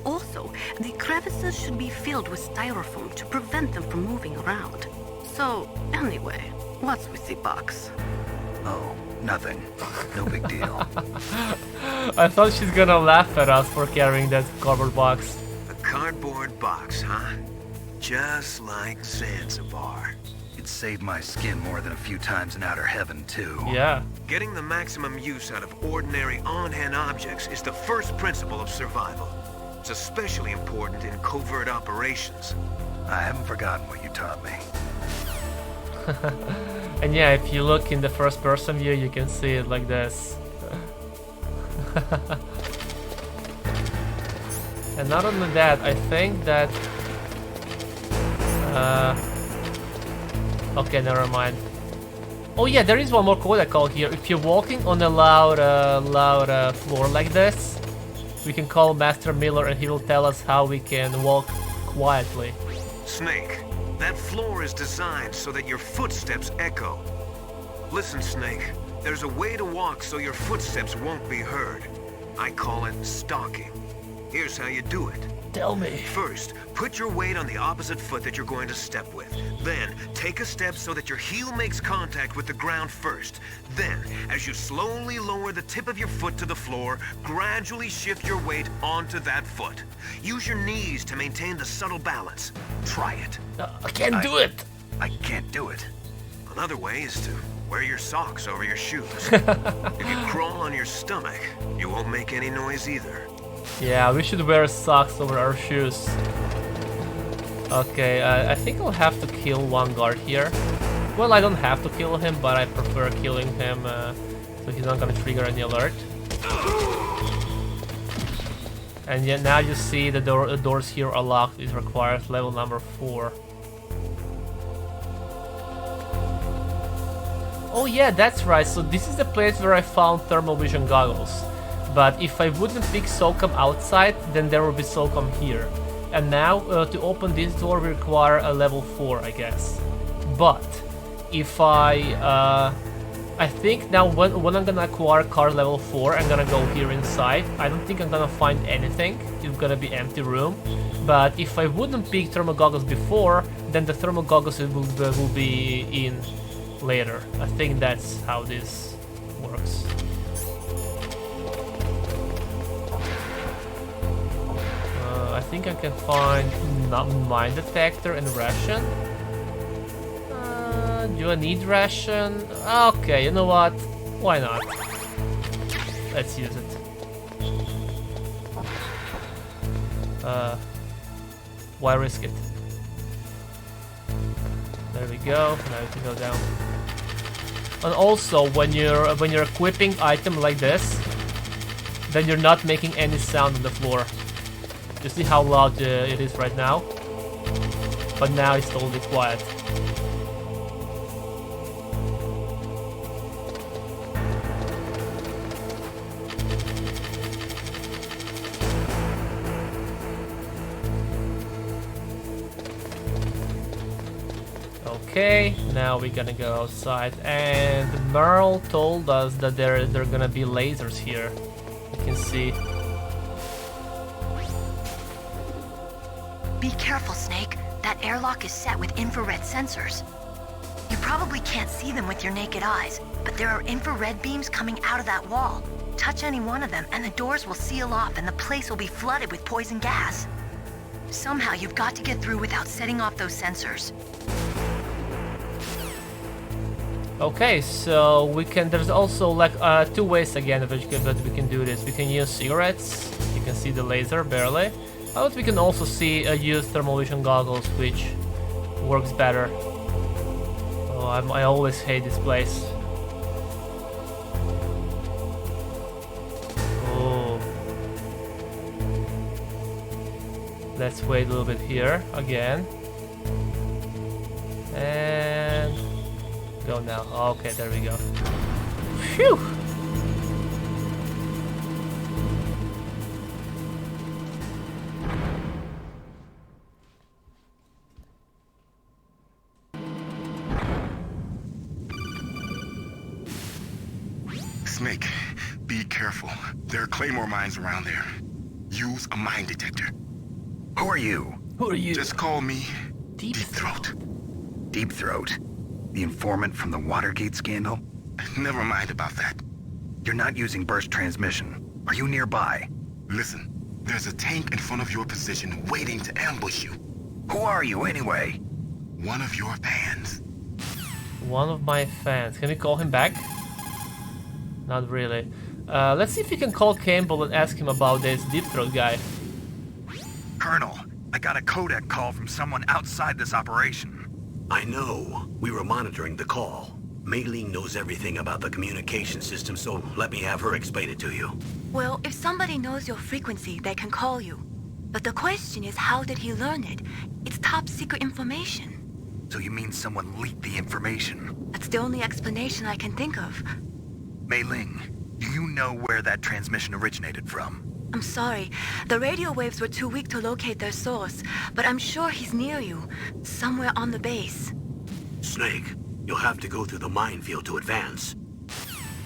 Also, the crevices should be filled with styrofoam to prevent them from moving around. So, anyway, what's with the box? Oh, nothing. No big deal. I thought she's gonna laugh at us for carrying that cardboard box. A cardboard box, huh? Just like Zanzibar. It saved my skin more than a few times in outer heaven, too. Yeah. Getting the maximum use out of ordinary on-hand objects is the first principle of survival. It's especially important in covert operations. I haven't forgotten what you taught me. And yeah, if you look in the first person view, you can see it like this. And not only that, I think that... okay, never mind. Oh yeah, there is one more code I call here. If you're walking on a loud floor like this, we can call Master Miller and he will tell us how we can walk quietly. Snake, that floor is designed so that your footsteps echo. Listen, Snake, there's a way to walk so your footsteps won't be heard. I call it stalking. Here's how you do it. Tell me. First, put your weight on the opposite foot that you're going to step with. Then, take a step so that your heel makes contact with the ground first. Then, as you slowly lower the tip of your foot to the floor, gradually shift your weight onto that foot. Use your knees to maintain the subtle balance. Try it. I can't do it. I can't do it. Another way is to wear your socks over your shoes. If you crawl on your stomach, you won't make any noise either. Yeah, we should wear socks over our shoes. Okay, I think I'll have to kill one guard here. Well, I don't have to kill him, but I prefer killing him so he's not gonna trigger any alert. And yet now you see the doors here are locked. It requires level number 4. Oh yeah, that's right. So this is the place where I found thermal vision goggles. But if I wouldn't pick SOCOM outside, then there will be SOCOM here. And now, to open this door, we require a level 4, I guess. But, if I think now when I'm gonna acquire card level 4, I'm gonna go here inside. I don't think I'm gonna find anything. It's gonna be empty room. But if I wouldn't pick thermal goggles before, then the thermal goggles will be in later. I think that's how this works. I think I can find mine detector and ration. Do I need ration? Okay, you know what? Why not? Let's use it. Why risk it? There we go. Now we can go down. And also, when you're equipping item like this, then you're not making any sound on the floor. You see how loud it is right now? But now it's totally quiet. Okay, now we're gonna go outside, and Meryl told us that there are gonna be lasers here. You can see. Be careful, Snake. That airlock is set with infrared sensors. You probably can't see them with your naked eyes, but there are infrared beams coming out of that wall. Touch any one of them and the doors will seal off and the place will be flooded with poison gas. Somehow you've got to get through without setting off those sensors. Okay, so we can. There's also like 2 ways again that we can do this. We can use cigarettes. You can see the laser barely. But we can also use thermal vision goggles, which works better. Oh, I always hate this place. Oh. Let's wait a little bit here again. And go now. Okay, there we go. Phew! Snake, be careful. There are claymore mines around there. Use a mine detector. Who are you? Who are you? Just call me Deep Throat. Deep Throat? The informant from the Watergate scandal? Never mind about that. You're not using burst transmission. Are you nearby? Listen, there's a tank in front of your position waiting to ambush you. Who are you anyway? One of your fans. One of my fans. Can we call him back? Not really. Let's see if we can call Campbell and ask him about this Deep Throat guy. Colonel, I got a codec call from someone outside this operation. I know. We were monitoring the call. Mei Ling knows everything about the communication system, so let me have her explain it to you. Well, if somebody knows your frequency, they can call you. But the question is, how did he learn it? It's top secret information. So you mean someone leaked the information? That's the only explanation I can think of. Mei Ling, do you know where that transmission originated from? I'm sorry. The radio waves were too weak to locate their source, but I'm sure he's near you, somewhere on the base. Snake, you'll have to go through the minefield to advance.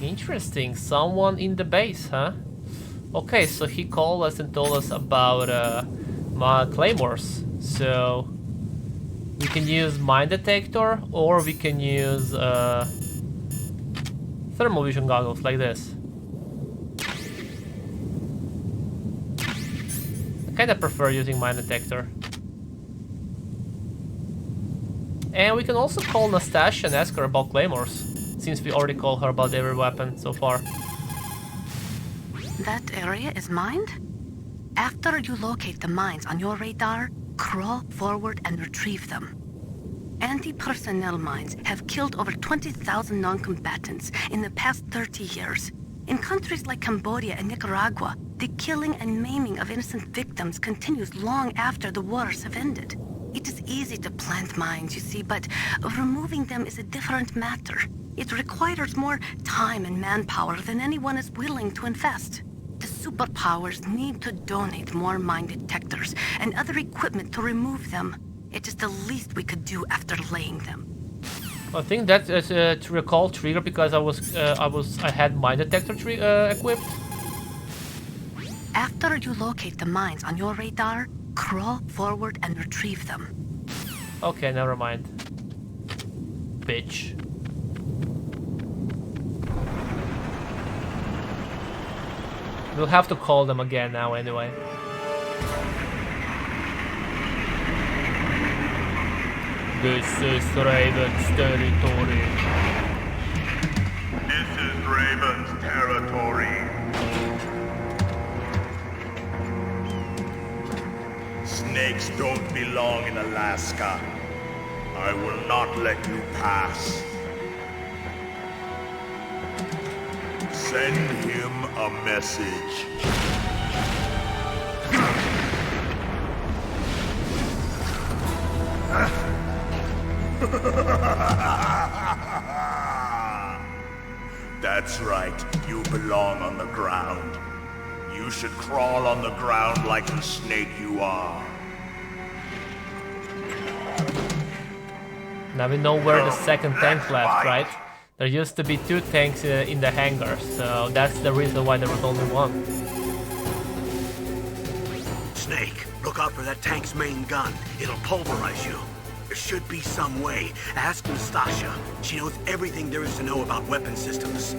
Interesting. Someone in the base, huh? Okay, so he called us and told us about my claymores. So we can use mine detector, or we can use thermal vision goggles like this. I kinda prefer using mine detector. And we can also call Nastasia and ask her about claymores, since we already called her about every weapon so far. That area is mined? After you locate the mines on your radar, crawl forward and retrieve them. Anti-personnel mines have killed over 20,000 non-combatants in the past 30 years. In countries like Cambodia and Nicaragua, the killing and maiming of innocent victims continues long after the wars have ended. It is easy to plant mines, you see, but removing them is a different matter. It requires more time and manpower than anyone is willing to invest. The superpowers need to donate more mine detectors and other equipment to remove them. It is the least we could do after laying them. I think that is to recall trigger because I had mine detector equipped. After you locate the mines on your radar, crawl forward and retrieve them. Okay, never mind. Bitch. We'll have to call them again now anyway. This is Raven's territory. This is Raven's territory. Snakes don't belong in Alaska. I will not let you pass. Send him a message. That's right, you belong on the ground. You should crawl on the ground like the snake you are. Now we know where the second tank left, right? There used to be 2 tanks in the hangar, so that's the reason why there was only 1. Snake, look out for that tank's main gun. It'll pulverize you. There should be some way. Ask Nastasha. She knows everything there is to know about weapon systems.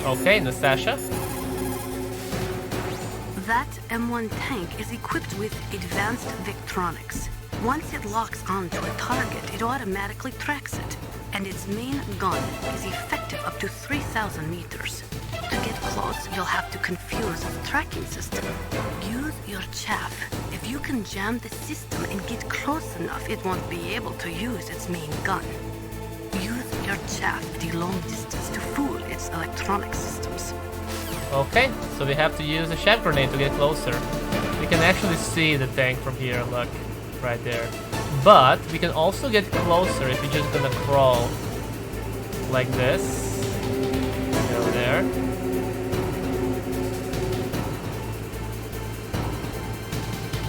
Okay, Nastasha. That M1 tank is equipped with advanced Victronics. Once it locks onto a target, it automatically tracks it. And its main gun is effective up to 3,000 meters. To get close, you'll have to confuse the tracking system. Use your chaff. If you can jam the system and get close enough, it won't be able to use its main gun. Use your chaff at a long distance to fool its electronic systems. Okay, so we have to use a chaff grenade to get closer. We can actually see the tank from here, look, right there. But we can also get closer if we're just gonna crawl like this. Go there.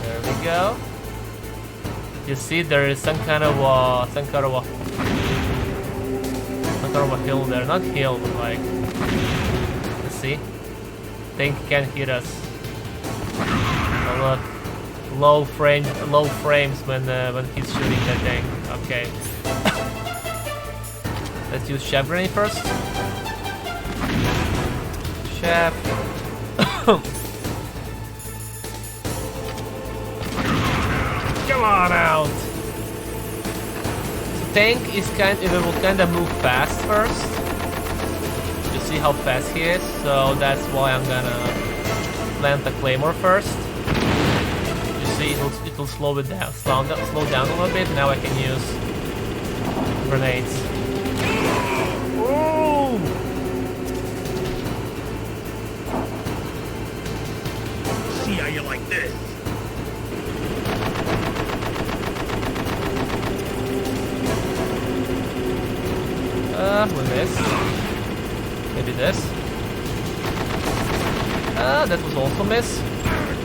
There we go. You see, there is some kind of a hill there. Not hill, but like. Let's see. Tank can't hit us. Oh, look. Low frames when he's shooting that tank. Okay. Let's use chaff grenade first. Chaff. Come on out. The tank is it will kind of move fast first. You see how fast he is, so that's why I'm gonna plant the claymore first. See, it will slow it down, slow down a little bit. Now I can use grenades. Ooh. See how you like this? We missed. Maybe this. That was also miss.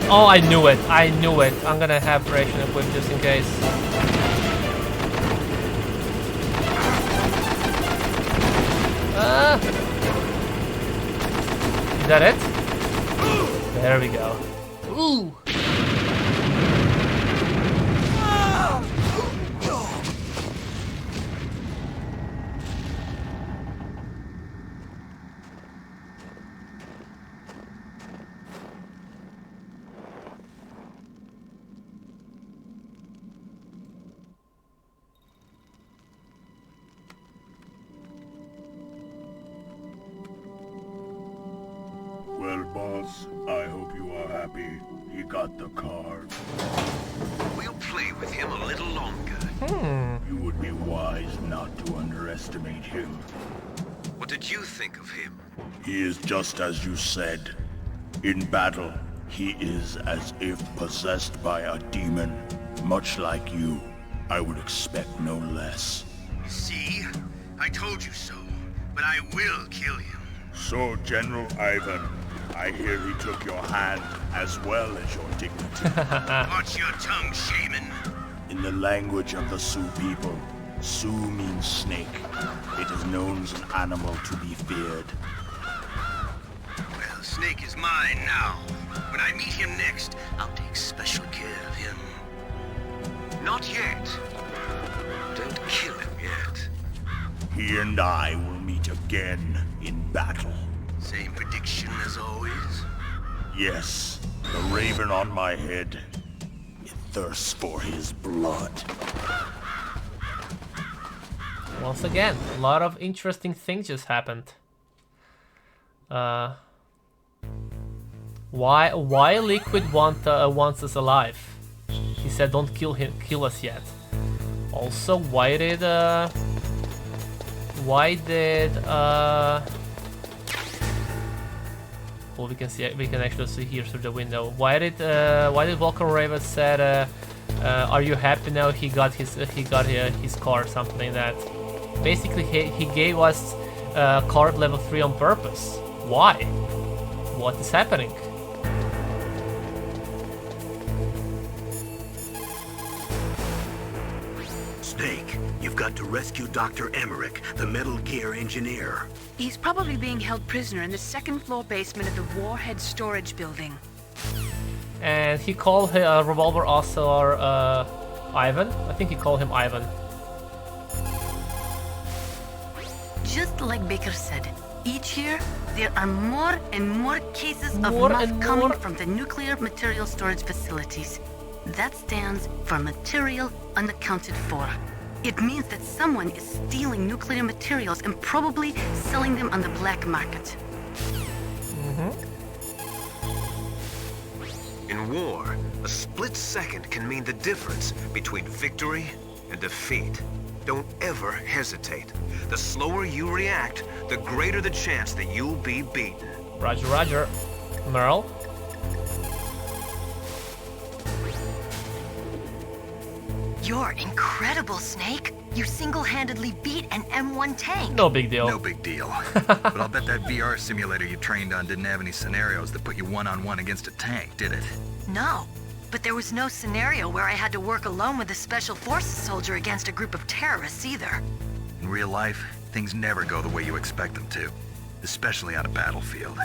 Oh, I knew it. I knew it. I'm gonna have ration equipped just in case. Is that it? There we go. Ooh. Boss, I hope you are happy. He got the card. We'll play with him a little longer. You would be wise not to underestimate him. What did you think of him? He is just as you said. In battle, he is as if possessed by a demon. Much like you, I would expect no less. See? I told you so. But I will kill him. So, General Ivan, I hear he took your hand as well as your dignity. Watch your tongue, shaman. In the language of the Sioux people, Sioux means snake. It is known as an animal to be feared. Well, Snake is mine now. When I meet him next, I'll take special care of him. Not yet. Don't kill him yet. He and I will meet again in battle. Same prediction as always? Yes, the raven on my head. It thirsts for his blood. Once again, a lot of interesting things just happened. Why Liquid wants us alive? He said, "Don't kill us yet." Also, why did well, we can actually see here through the window. Why did Vulcan Raven said, "Are you happy now? He got his car," or something like that. Basically, he gave us card level 3 on purpose. Why? What is happening? Snake, you've got to rescue Dr. Emmerich, the Metal Gear engineer. He's probably being held prisoner in the second-floor basement of the Warhead storage building. And he called Revolver Oscar Ivan. I think he called him Ivan. Just like Baker said, each year there are more and more cases of muff coming from the nuclear material storage facilities. That stands for material unaccounted for. It means that someone is stealing nuclear materials and probably selling them on the black market. In war, a split second can mean the difference between victory and defeat. Don't ever hesitate. The slower you react, the greater the chance that you'll be beaten. Roger, roger. Meryl? You're incredible, Snake. You single-handedly beat an M1 tank. No big deal. No big deal. But I'll bet that VR simulator you trained on didn't have any scenarios that put you one-on-one against a tank, did it? No, but there was no scenario where I had to work alone with a Special Forces soldier against a group of terrorists either. In real life, things never go the way you expect them to, especially on a battlefield.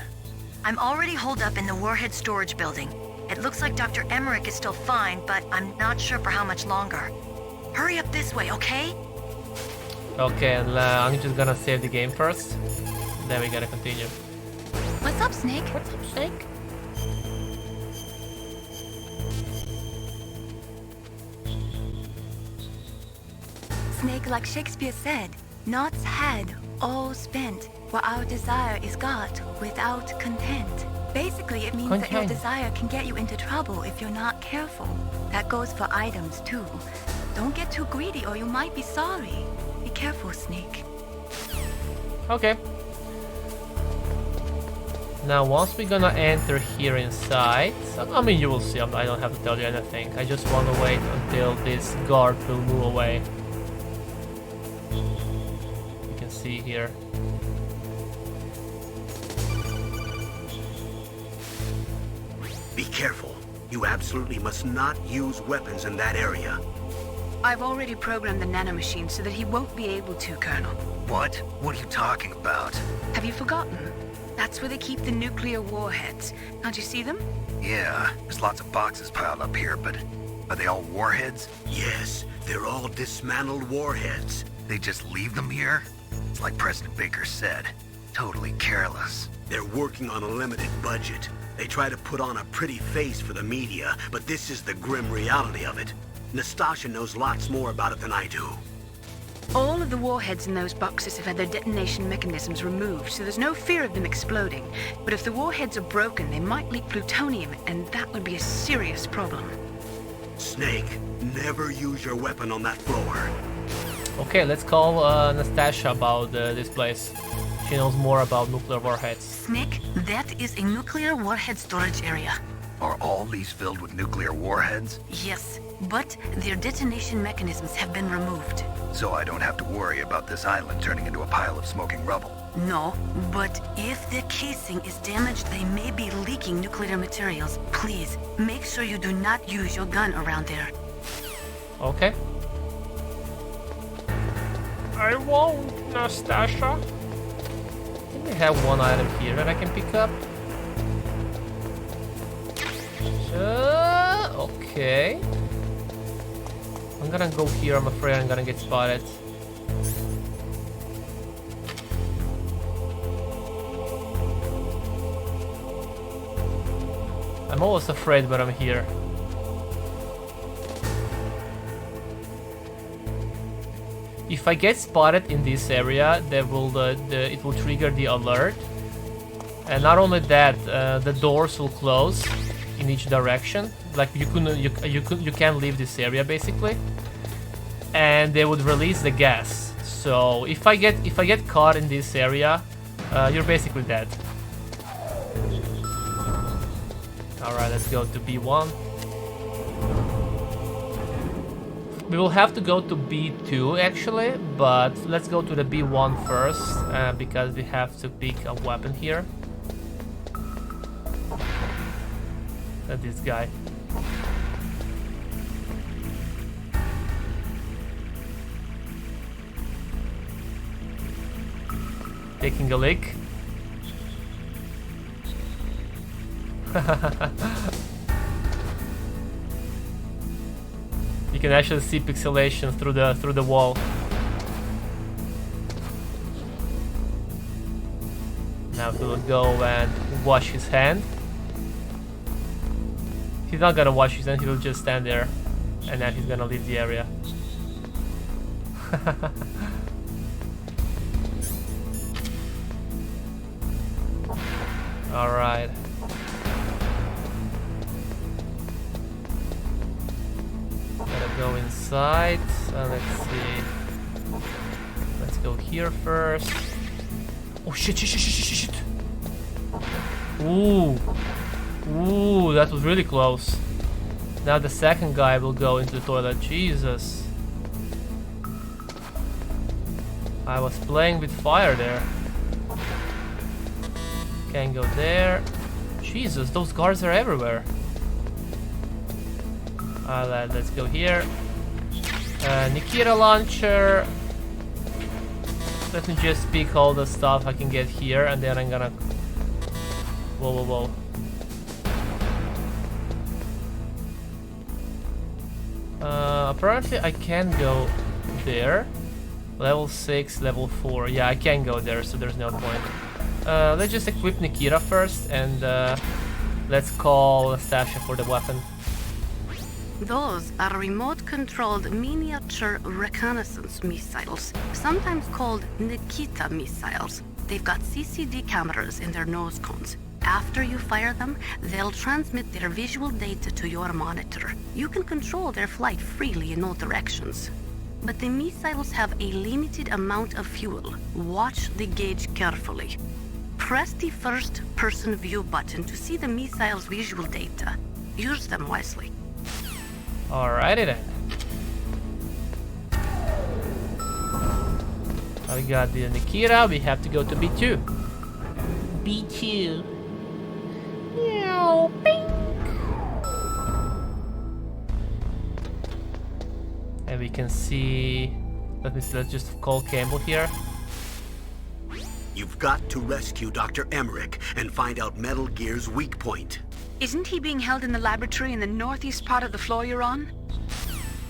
I'm already holed up in the Warhead storage building. It looks like Dr. Emmerich is still fine, but I'm not sure for how much longer. Hurry up this way, okay? Okay, and I'm just gonna save the game first. Then we gotta continue. What's up, Snake? What's up, Snake? Snake, like Shakespeare said, naught's had, all spent, where our desire is got without content. Basically, it means that your desire can get you into trouble if you're not careful. That goes for items, too. Don't get too greedy or you might be sorry. Be careful, Snake. Okay. Now, once we're gonna enter here inside, I mean, you will see, I don't have to tell you anything. I just want to wait until this guard will move away. You can see here. Be careful. You absolutely must not use weapons in that area. I've already programmed the nanomachine so that he won't be able to, Colonel. What? What are you talking about? Have you forgotten? That's where they keep the nuclear warheads. Can't you see them? Yeah, there's lots of boxes piled up here, but are they all warheads? Yes, they're all dismantled warheads. They just leave them here? It's like President Baker said, totally careless. They're working on a limited budget. They try to put on a pretty face for the media, but this is the grim reality of it. Nastasha knows lots more about it than I do. All of the warheads in those boxes have had their detonation mechanisms removed, so there's no fear of them exploding. But if the warheads are broken, they might leak plutonium, and that would be a serious problem. Snake, never use your weapon on that floor. Okay, let's call Nastasha about this place. She knows more about nuclear warheads. Snake, that is a nuclear warhead storage area. Are all these filled with nuclear warheads? Yes, but their detonation mechanisms have been removed. So I don't have to worry about this island turning into a pile of smoking rubble. No, but if the casing is damaged, they may be leaking nuclear materials. Please, make sure you do not use your gun around there. Okay. I won't, Nastasha. I think I have one item here that I can pick up. Okay. I'm gonna go here, I'm afraid I'm gonna get spotted. I'm always afraid when I'm here. If I get spotted in this area, it will trigger the alert. And not only that, the doors will close in each direction. Like you can't leave this area basically. And they would release the gas. So if I get caught in this area, you're basically dead. All right, let's go to B1. We will have to go to B2 actually, but let's go to the B1 first because we have to pick a weapon here. This guy. Taking a lick. You can actually see pixelation through the wall. Now he will go and wash his hand. He's not gonna wash his hand, he will just stand there and then he's gonna leave the area. Alright. Gotta go inside. Let's see. Let's go here first. Oh shit, shit. Ooh. Ooh, that was really close. Now the second guy will go into the toilet. Jesus. I was playing with fire there. Can't go there. Jesus, those guards are everywhere. Let's go here. Nikita launcher. Let me just pick all the stuff I can get here and then I'm gonna... Whoa. Apparently I can go there. Level 6, level 4. Yeah, I can go there, so there's no point. Let's just equip Nikita first and let's call Stasha for the weapon. Those are remote-controlled miniature reconnaissance missiles, sometimes called Nikita missiles. They've got CCD cameras in their nose cones. After you fire them, they'll transmit their visual data to your monitor. You can control their flight freely in all directions. But the missiles have a limited amount of fuel. Watch the gauge carefully. Press the first-person view button to see the missile's visual data. Use them wisely. Alrighty then. I got the Nikita, we have to go to B2. B2. Meow, pink. And we can see... Let's just call Campbell here. You've got to rescue Dr. Emmerich and find out Metal Gear's weak point. Isn't he being held in the laboratory in the northeast part of the floor you're on?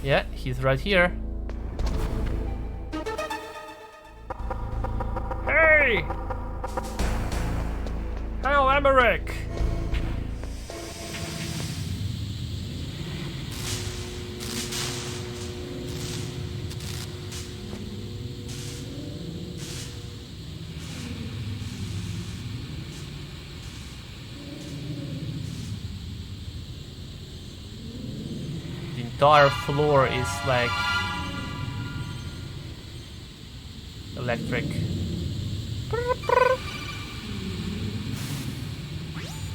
Yeah, he's right here. Hey! Hal Emmerich! The entire floor is like electric.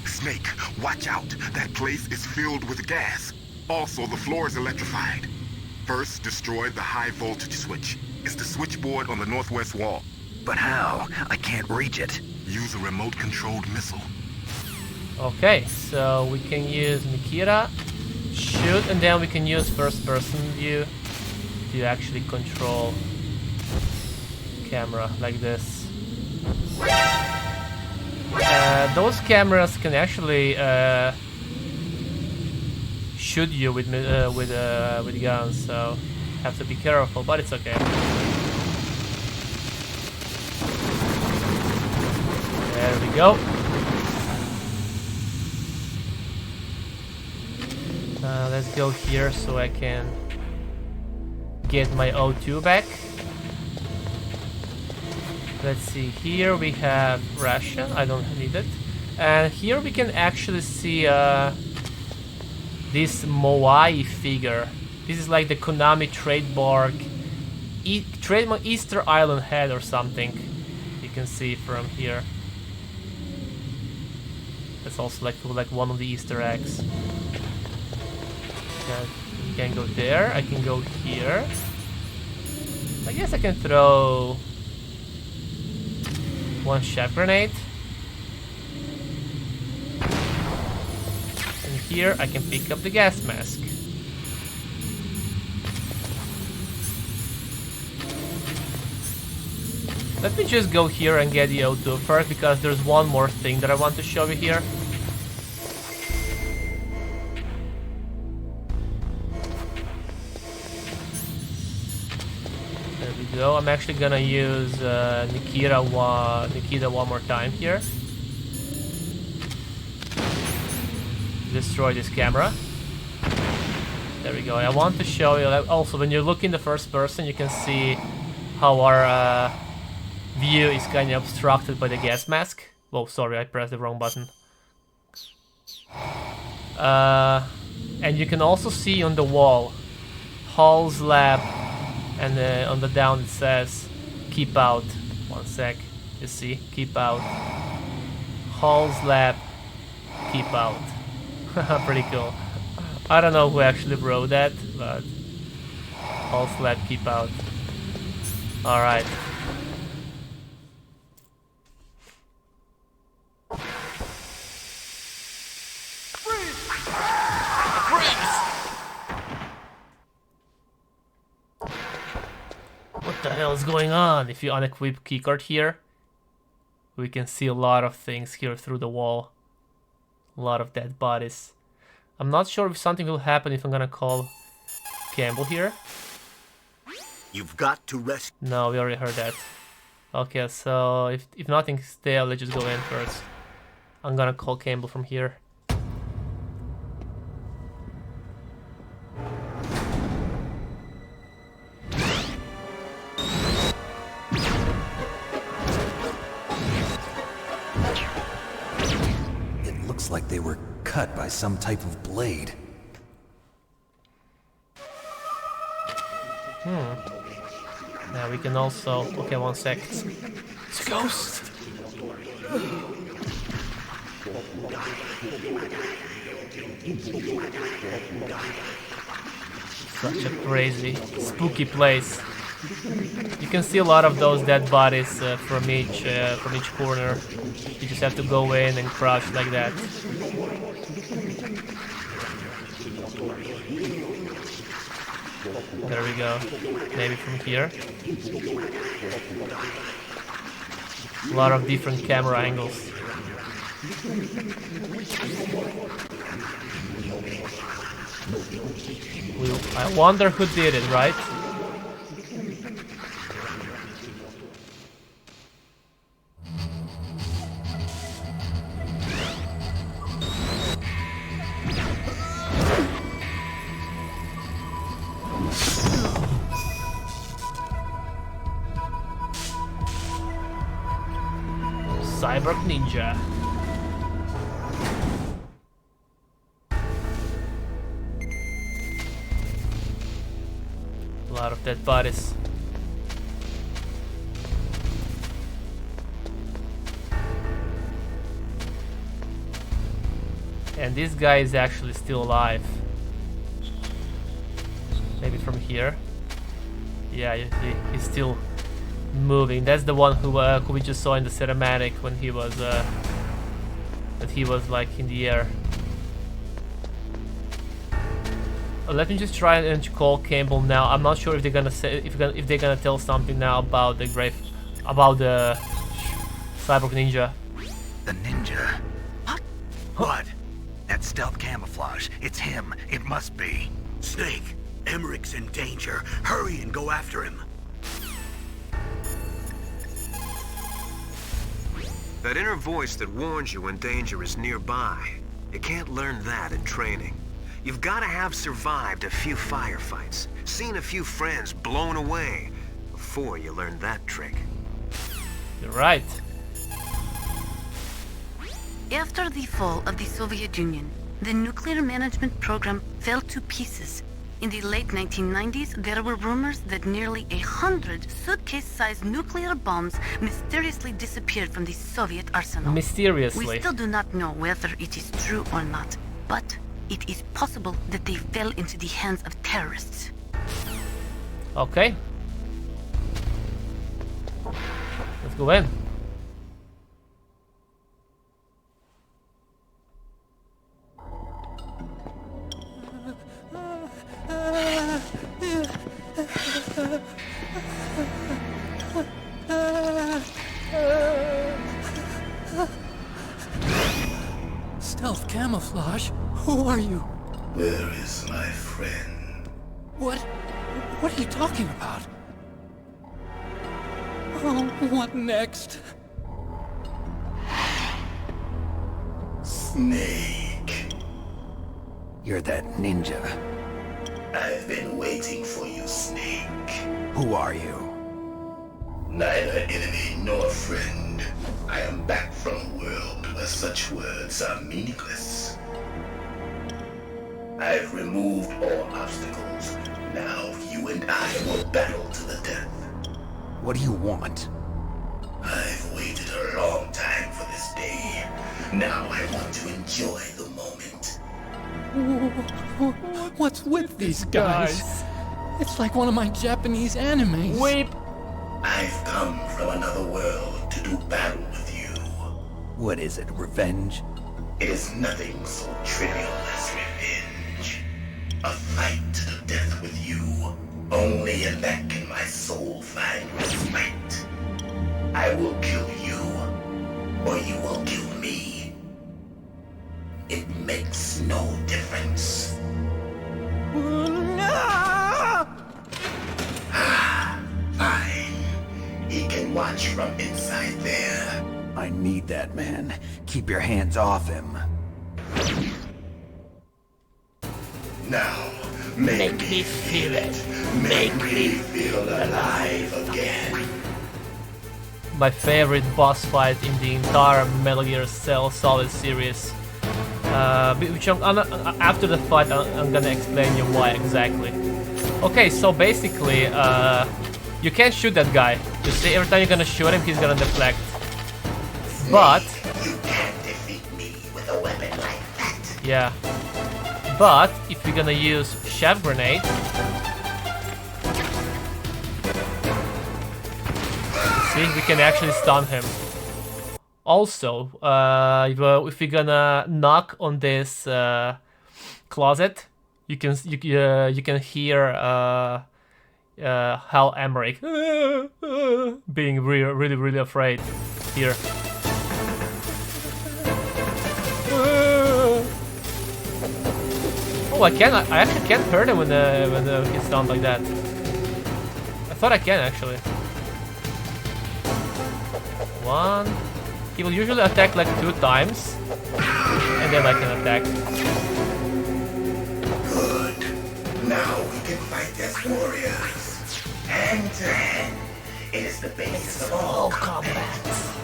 Snake, watch out. That place is filled with gas. Also, the floor is electrified. First, destroy the high voltage switch. It's the switchboard on the northwest wall. But how? I can't reach it. Use a remote-controlled missile. Okay, so we can use Nikita, shoot, and then we can use first-person view to actually control camera like this. Those cameras can actually shoot you with guns, so have to be careful, but it's okay. There we go. Let's go here so I can get my O2 back. Let's see, here we have ration, I don't need it. And here we can actually see this Moai figure. This is like the Konami trademark Easter Island head or something. You can see from here. That's also like one of the Easter eggs. You can go there, I can go here. I guess I can throw one chef grenade. And here I can pick up the gas mask. Let me just go here and get the O2 first, because there's one more thing that I want to show you here. There we go. I'm actually gonna use Nikita one more time here. Destroy this camera. There we go. I want to show you that also when you look in the first person, you can see how our view is kind of obstructed by the gas mask. Oh, sorry, I pressed the wrong button. And you can also see on the wall Hal's lab, and on the down it says keep out. One sec, you see, keep out. Hal's lab, keep out. Pretty cool. I don't know who actually wrote that, but Hal's lab, keep out. Alright. What the hell is going on? If you unequip keycard here, we can see a lot of things here through the wall. A lot of dead bodies. I'm not sure if something will happen if I'm gonna call Campbell here. You've got to rest. No, we already heard that. Okay, so if nothing's there, let's just go in first. I'm gonna call Campbell from here. It looks like they were cut by some type of blade. Now we can also... Okay, one sec. It's a ghost! Such a crazy, spooky place. You can see a lot of those dead bodies from each corner. You just have to go in and crouch like that. There we go. Maybe from here. A lot of different camera angles. I wonder who did it, right? Cyber Ninja. A lot of dead bodies. And this guy is actually still alive. Maybe from here. Yeah, he's still moving. That's the one who we just saw in the cinematic when he was like in the air. Let me just try and call Campbell now. I'm not sure if they're gonna say if they're gonna tell something now about the Cyborg Ninja. The ninja? What? That stealth camouflage. It's him. It must be. Snake, Emmerich's in danger. Hurry and go after him. That inner voice that warns you when danger is nearby. You can't learn that in training. You've got to have survived a few firefights, seen a few friends blown away, before you learn that trick. You're right. After the fall of the Soviet Union, the nuclear management program fell to pieces. In the late 1990s, there were rumors that nearly 100 suitcase-sized nuclear bombs mysteriously disappeared from the Soviet arsenal. Mysteriously. We still do not know whether it is true or not, but it is possible that they fell into the hands of terrorists. Okay. Let's go in. Stealth camouflage? Who are you? Where is my friend? What are you talking about? Oh, what next? Snake. You're that ninja. I've been waiting for you, Snake. Who are you? Neither enemy nor friend. I am back from a world where such words are meaningless. I've removed all obstacles. Now you and I will battle to the death. What do you want? I've waited a long time for this day. Now I want to enjoy the moment. What's with these guys? It's like one of my Japanese animes. Weep. I've come from another world to do battle with you. What is it, revenge? It is nothing so trivial as revenge. A fight to the death with you. Only in that can my soul find respite. I will kill you, or you will kill me. It makes no difference. Fine. He can watch from inside there. I need that man. Keep your hands off him. Now, make me feel it. Make me feel alive again. My favorite boss fight in the entire Metal Gear Solid series. Which after the fight, I'm gonna explain you why exactly. Okay, so basically, you can't shoot that guy. You see, every time you're gonna shoot him, he's gonna deflect. But you can't defeat me with a weapon like that. Yeah. But if we're gonna use Shaft Grenade, see, we can actually stun him. Also, if we're gonna knock on this closet, you can hear Hal Emmerich being really afraid here. Oh, I actually can't hurt him when he's stunned like that. I thought I can actually. One. He will usually attack like 2 times, and then I can attack. Good. Now we can fight as warriors. Hand to hand. It is the basis of all combat.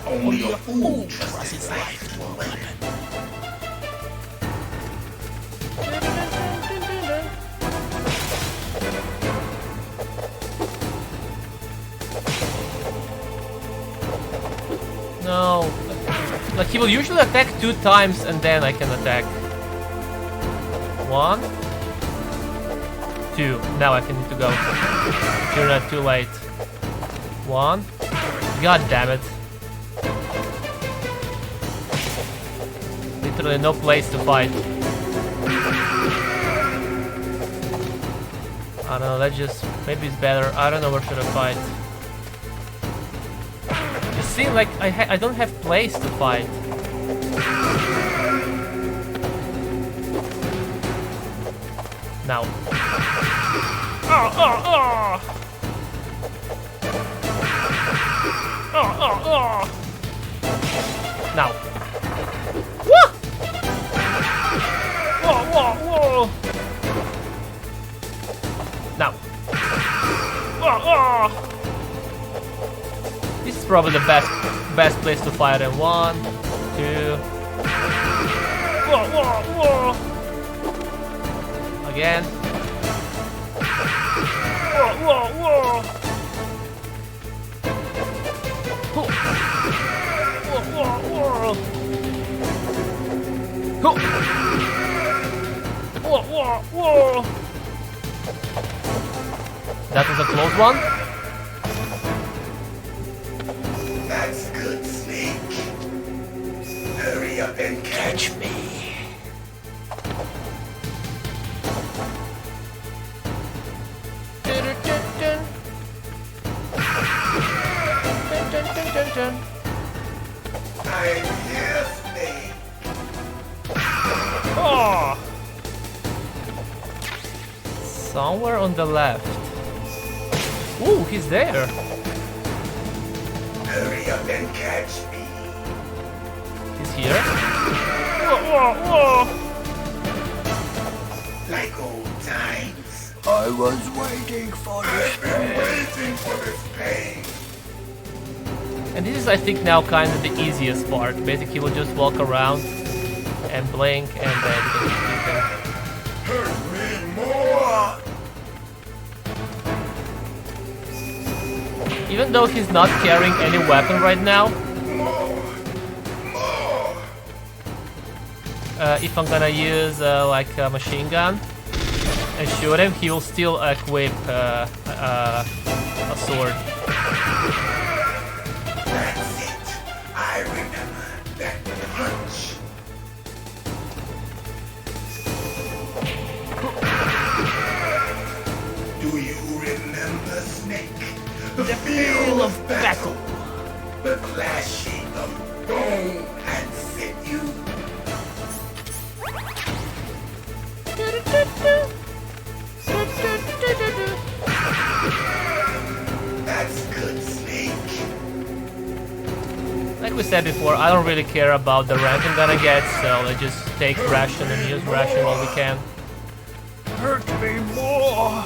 Only a fool trusts his life to a weapon. No. Like he will usually attack 2 times and then I can attack. 1, 2. Now I can need to go. You're not too late. 1. God damn it. Literally no place to fight. I don't know, let's just... Maybe it's better. I don't know where should I fight. You see, like, I don't have place to fight. Now. Now. Whoa! Whoa! probably the best place to fire them. 1, 2. Whoa, whoa, whoa. Again. Whoa, whoa, whoa. Whoa, whoa, whoa. Whoa, whoa, whoa. That was a close one. That's good, Snake. Hurry up and catch me. I'm here, Snake. Oh. Somewhere on the left. Ooh, he's there. Hurry up and catch me. He's here. Whoa, whoa, whoa. Like old times. I was waiting for this. I've been waiting for this pain. And this is, I think, now kind of the easiest part. Basically, we'll just walk around and blink and then just keep him. Hurt me more. Even though he's not carrying any weapon right now, if I'm gonna use like a machine gun and shoot him, he will still equip a sword. That's it. I remember that punch. Do you remember, Snake? The feel of battle. The clashing of bone and sinew. That's good, Snake. Like we said before, I don't really care about the rank I'm gonna get, so let's just take ration and use ration while we can. Hurt me more.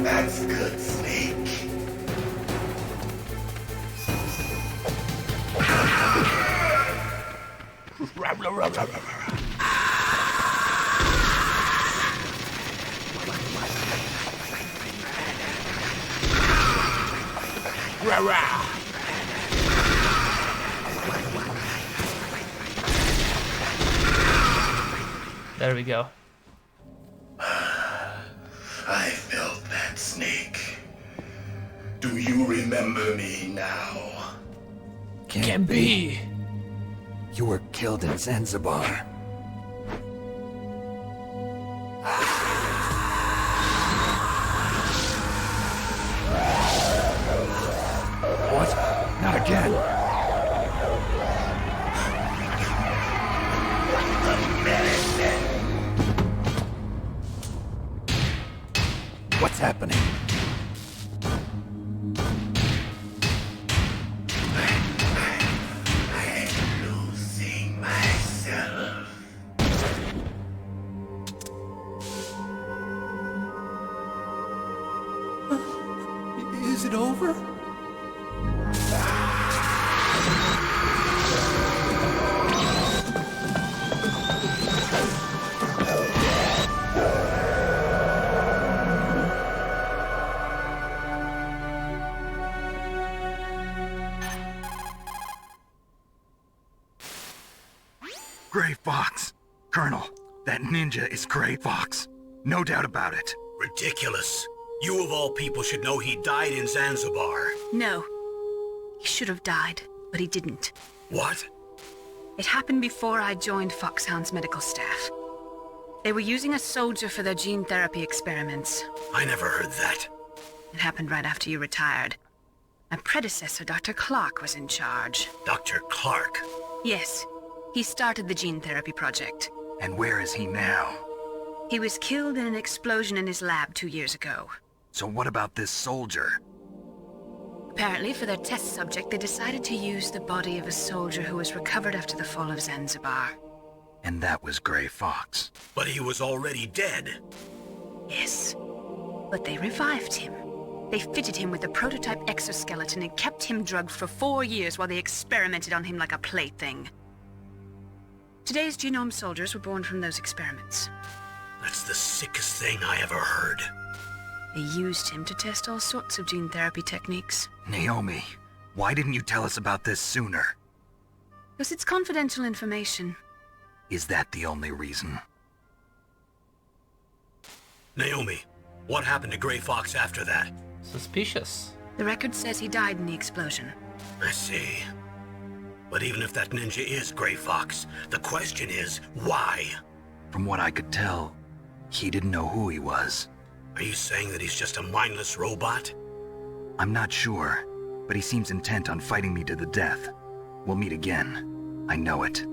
That's good, Snake. There we go. I felt that, Snake. Do you remember me now? Can't be. You were killed in Zanzibar. What? Not again. What's happening? I'm losing myself. Is it over? Gray Fox. Colonel, that ninja is Gray Fox. No doubt about it. Ridiculous. You of all people should know he died in Zanzibar. No. He should have died, but he didn't. What? It happened before I joined Foxhound's medical staff. They were using a soldier for their gene therapy experiments. I never heard that. It happened right after you retired. My predecessor, Dr. Clark, was in charge. Dr. Clark? Yes. He started the gene therapy project. And where is he now? He was killed in an explosion in his lab 2 years ago. So what about this soldier? Apparently, for their test subject, they decided to use the body of a soldier who was recovered after the fall of Zanzibar. And that was Gray Fox. But he was already dead. Yes. But they revived him. They fitted him with a prototype exoskeleton and kept him drugged for 4 years while they experimented on him like a plaything. Today's genome soldiers were born from those experiments. That's the sickest thing I ever heard. They used him to test all sorts of gene therapy techniques. Naomi, why didn't you tell us about this sooner? Because it's confidential information. Is that the only reason? Naomi, what happened to Gray Fox after that? Suspicious. The record says he died in the explosion. I see. But even if that ninja is Gray Fox, the question is, why? From what I could tell, he didn't know who he was. Are you saying that he's just a mindless robot? I'm not sure, but he seems intent on fighting me to the death. We'll meet again. I know it.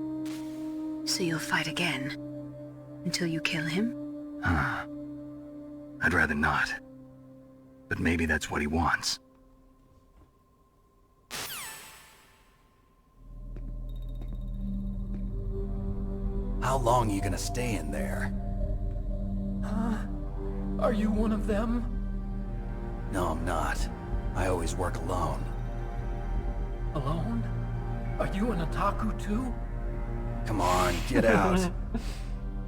So you'll fight again? Until you kill him? I'd rather not. But maybe that's what he wants. How long are you gonna stay in there? Huh? Are you one of them? No, I'm not. I always work alone. Alone? Are you an otaku too? Come on, get out.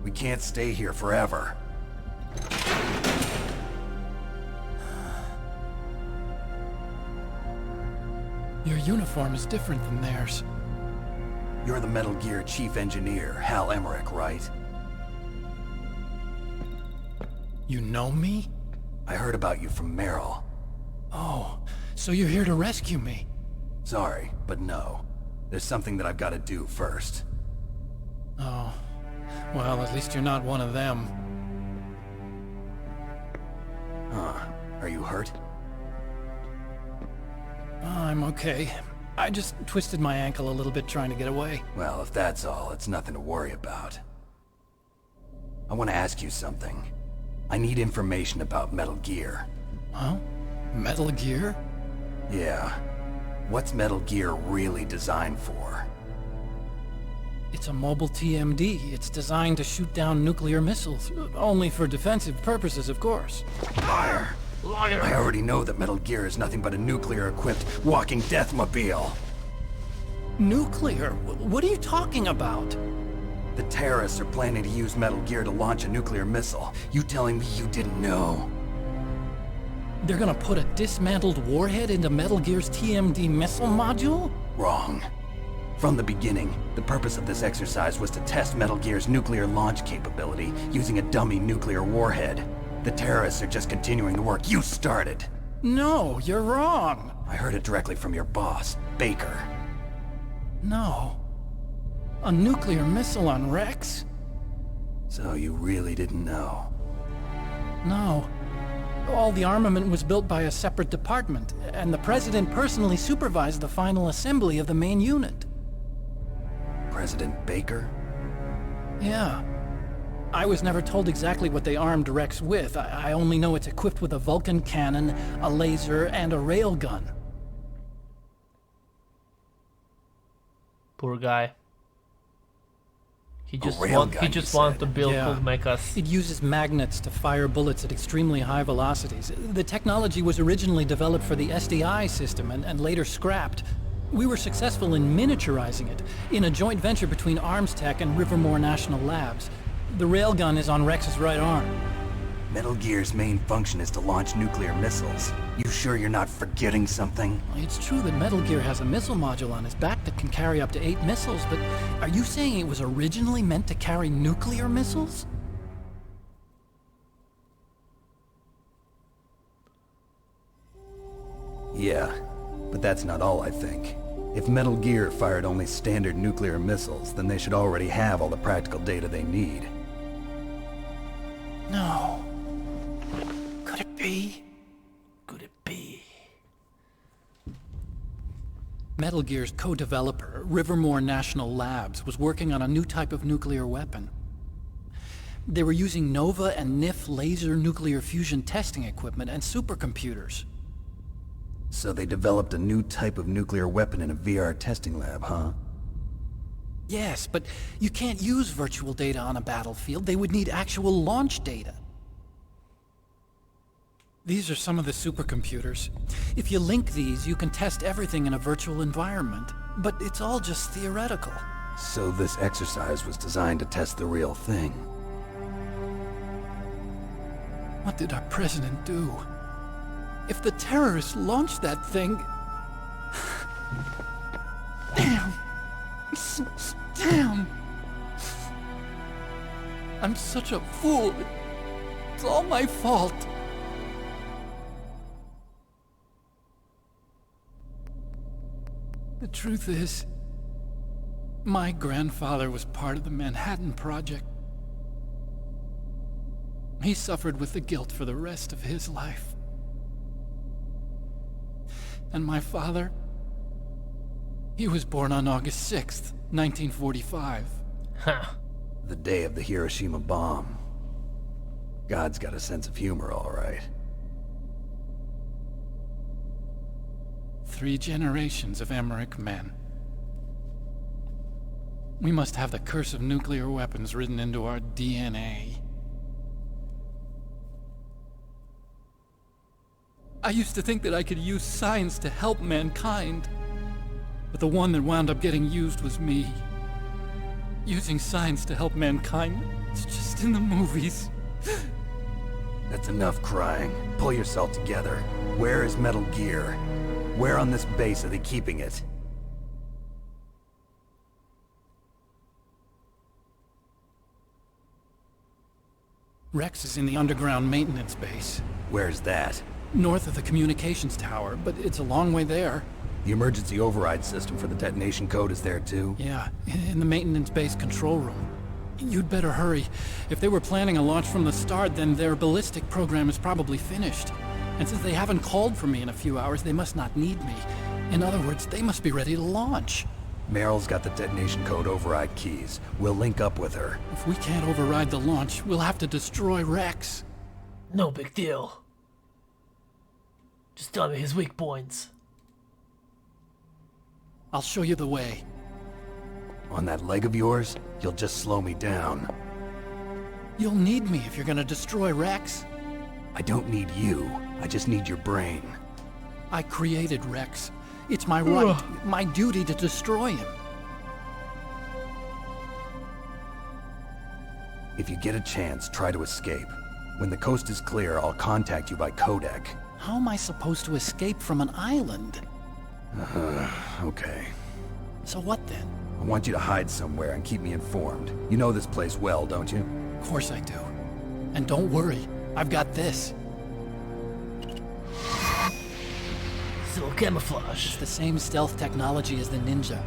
We can't stay here forever. Your uniform is different than theirs. You're the Metal Gear Chief Engineer, Hal Emmerich, right? You know me? I heard about you from Meryl. Oh, so you're here to rescue me? Sorry, but no. There's something that I've got to do first. Oh. Well, at least you're not one of them. Huh. Are you hurt? I'm okay. I just twisted my ankle a little bit trying to get away. Well, if that's all, it's nothing to worry about. I want to ask you something. I need information about Metal Gear. Huh? Metal Gear? Yeah. What's Metal Gear really designed for? It's a mobile TMD. It's designed to shoot down nuclear missiles. Only for defensive purposes, of course. Liar! Liar! I already know that Metal Gear is nothing but a nuclear-equipped walking deathmobile. Nuclear? What are you talking about? The terrorists are planning to use Metal Gear to launch a nuclear missile. You telling me you didn't know? They're gonna put a dismantled warhead into Metal Gear's TMD missile module? Wrong. From the beginning, the purpose of this exercise was to test Metal Gear's nuclear launch capability using a dummy nuclear warhead. The terrorists are just continuing the work you started. No, you're wrong. I heard it directly from your boss, Baker. No. A nuclear missile on Rex? So you really didn't know? No. All the armament was built by a separate department, and the President personally supervised the final assembly of the main unit. President Baker? Yeah. I was never told exactly what they armed Rex with. I only know it's equipped with a Vulcan cannon, a laser, and a railgun. Poor guy. He just wanted to build to make us. It uses magnets to fire bullets at extremely high velocities. The technology was originally developed for the SDI system and later scrapped. We were successful in miniaturizing it in a joint venture between Arms Tech and Rivermore National Labs. The railgun is on Rex's right arm. Metal Gear's main function is to launch nuclear missiles. You sure you're not forgetting something? It's true that Metal Gear has a missile module on his back that can carry up to 8 missiles, but are you saying it was originally meant to carry nuclear missiles? Yeah, but that's not all I think. If Metal Gear fired only standard nuclear missiles, then they should already have all the practical data they need. No. Could it be? Could it be? Metal Gear's co-developer, Rivermore National Labs, was working on a new type of nuclear weapon. They were using NOVA and NIF laser nuclear fusion testing equipment and supercomputers. So they developed a new type of nuclear weapon in a VR testing lab, huh? Yes, but you can't use virtual data on a battlefield. They would need actual launch data. These are some of the supercomputers. If you link these, you can test everything in a virtual environment. But it's all just theoretical. So this exercise was designed to test the real thing. What did our president do? If the terrorists launched that thing... Damn! Damn! I'm such a fool. It's all my fault. The truth is, my grandfather was part of the Manhattan Project. He suffered with the guilt for the rest of his life. And my father, he was born on August 6th, 1945. Huh. The day of the Hiroshima bomb. God's got a sense of humor, all right. 3 generations of Emmerich men. We must have the curse of nuclear weapons written into our DNA. I used to think that I could use science to help mankind, but the one that wound up getting used was me. Using science to help mankind, it's just in the movies. That's enough crying. Pull yourself together. Where is Metal Gear? Where on this base are they keeping it? Rex is in the underground maintenance base. Where's that? North of the communications tower, but it's a long way there. The emergency override system for the detonation code is there too? Yeah, in the maintenance base control room. You'd better hurry. If they were planning a launch from the start, then their ballistic program is probably finished. And since they haven't called for me in a few hours, they must not need me. In other words, they must be ready to launch. Meryl's got the detonation code override keys. We'll link up with her. If we can't override the launch, we'll have to destroy Rex. No big deal. Just tell me his weak points. I'll show you the way. On that leg of yours, you'll just slow me down. You'll need me if you're gonna destroy Rex. I don't need you. I just need your brain. I created Rex. It's my right, my duty to destroy him. If you get a chance, try to escape. When the coast is clear, I'll contact you by codec. How am I supposed to escape from an island? Okay. So what then? I want you to hide somewhere and keep me informed. You know this place well, don't you? Of course I do. And don't worry, I've got this. Still camouflage. It's the same stealth technology as the Ninja.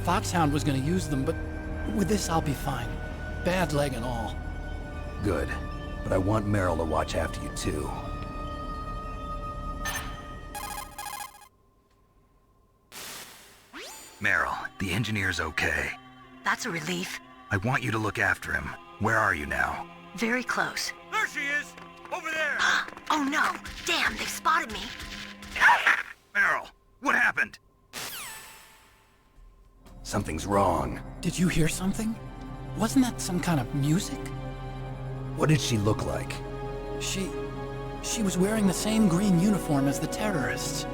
Foxhound was gonna use them, but with this I'll be fine. Bad leg and all. Good. But I want Meryl to watch after you too. Meryl, the engineer's okay. That's a relief. I want you to look after him. Where are you now? Very close. There she is! Over there! Oh no! Damn, they spotted me! Meryl, what happened? Something's wrong. Did you hear something? Wasn't that some kind of music? What did she look like? She was wearing the same green uniform as the terrorists.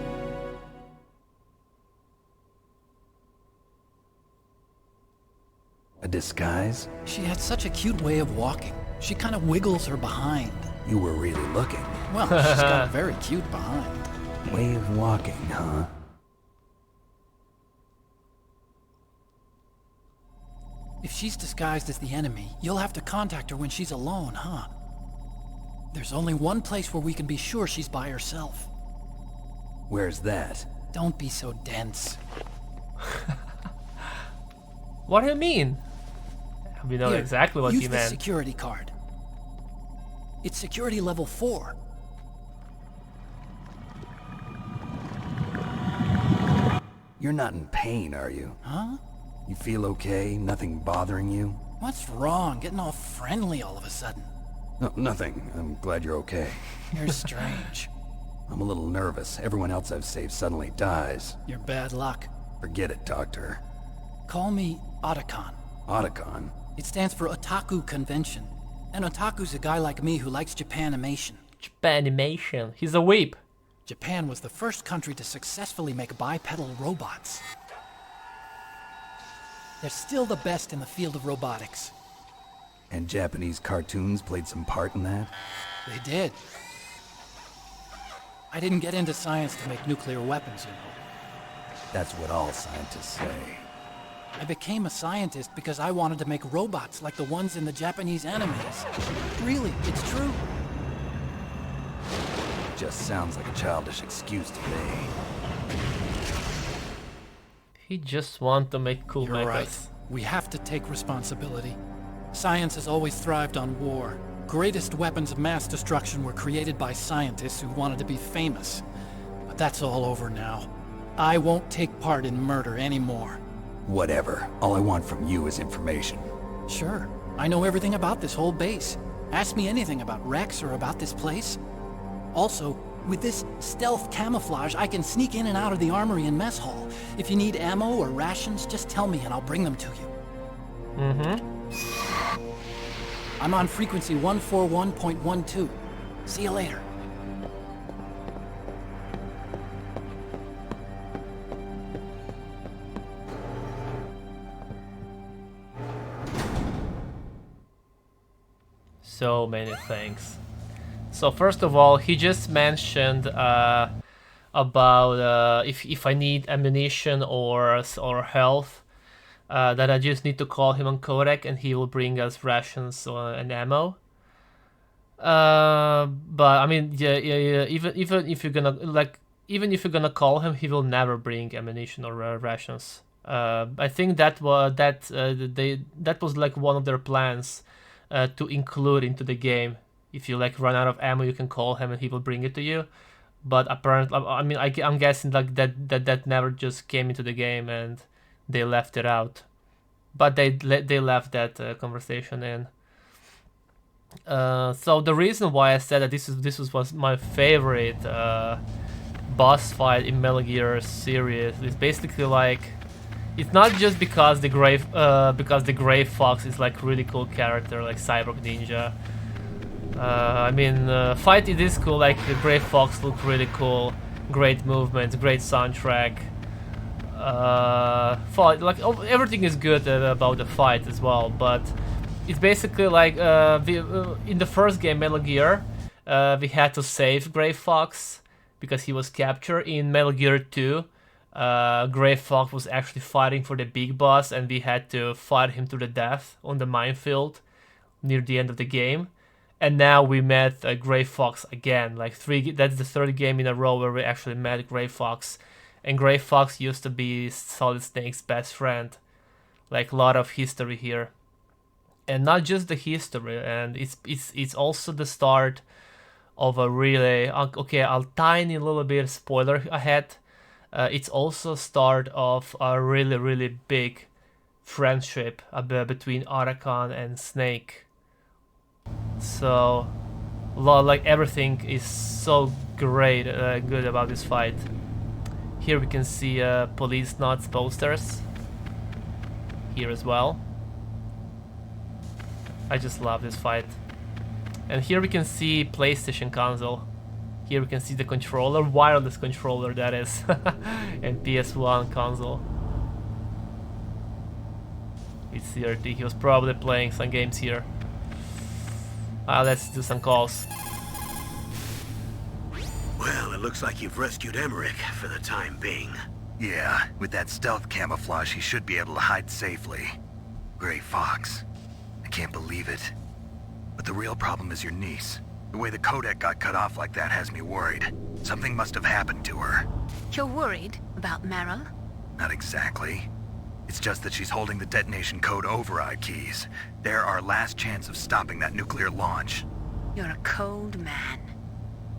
A disguise? She had such a cute way of walking. She kind of wiggles her behind. You were really looking. Well, she's got a very cute behind. Way of walking, huh? If she's disguised as the enemy, you'll have to contact her when she's alone, huh? There's only one place where we can be sure she's by herself. Where's that? Don't be so dense. What do you mean? We know Here, exactly what you use meant. the security card. It's security level 4. You're not in pain, are you? Huh? You feel okay? Nothing bothering you? What's wrong? Getting all friendly all of a sudden. No, nothing. I'm glad you're okay. You're strange. I'm a little nervous. Everyone else I've saved suddenly dies. You're bad luck. Forget it, Doctor. Call me Otacon. Otacon? It stands for Otaku Convention. An otaku's a guy like me who likes Japanimation. Japanimation. He's a weep. Japan was the first country to successfully make bipedal robots. They're still the best in the field of robotics. And Japanese cartoons played some part in that? They did. I didn't get into science to make nuclear weapons, you know. That's what all scientists say. I became a scientist because I wanted to make robots like the ones in the Japanese animes. Really, it's true. Just sounds like a childish excuse to me. He just wants to make cool You're mechas. right. We have to take responsibility. Science has always thrived on war. Greatest weapons of mass destruction were created by scientists who wanted to be famous. But that's all over now. I won't take part in murder anymore. Whatever. All I want from you is information. Sure. I know everything about this whole base. Ask me anything about Rex or about this place. Also, with this stealth camouflage, I can sneak in and out of the armory and mess hall. If you need ammo or rations, just tell me and I'll bring them to you. Mm-hmm. I'm on frequency 141.12. See you later. So many things. So first of all, he just mentioned about if I need ammunition or health, that I just need to call him on codec and he will bring us rations and ammo. But I mean, yeah. Even if you're gonna call him, he will never bring ammunition or rations. I think that was like one of their plans to include into the game. If you like run out of ammo, you can call him and he will bring it to you. But apparently, I mean, I'm guessing like that never just came into the game and they left it out. But they left that conversation in. So the reason why I said that this was my favorite boss fight in Metal Gear series is basically like, it's not just because the Gray Fox is like really cool character like Cyborg Ninja. I mean, fight it is cool, like the Gray Fox look really cool, great movements, great soundtrack. Fight, like everything is good about the fight as well, but it's basically like in the first game Metal Gear, we had to save Gray Fox because he was captured. In Metal Gear 2, Gray Fox was actually fighting for the big boss and we had to fight him to the death on the minefield near the end of the game. And now we met Gray Fox again, like that's the third game in a row where we actually met Gray Fox. And Gray Fox used to be Solid Snake's best friend. Like a lot of history here. And not just the history, and it's also the start of a really, okay, a tiny little bit spoiler ahead. It's also start of a really, really big friendship between Arakan and Snake. So, like everything is so great, good about this fight. Here we can see Police Nuts posters. Here as well. I just love this fight. And here we can see PlayStation console. Here we can see the controller, wireless controller that is, and PS1 console. It's CRT. He was probably playing some games here. Let's do some calls. Well, it looks like you've rescued Emmerich for the time being. Yeah, with that stealth camouflage, he should be able to hide safely. Gray Fox. I can't believe it. But the real problem is your niece. The way the codec got cut off like that has me worried. Something must have happened to her. You're worried about Meryl? Not exactly. It's just that she's holding the detonation code override keys. They're our last chance of stopping that nuclear launch. You're a cold man.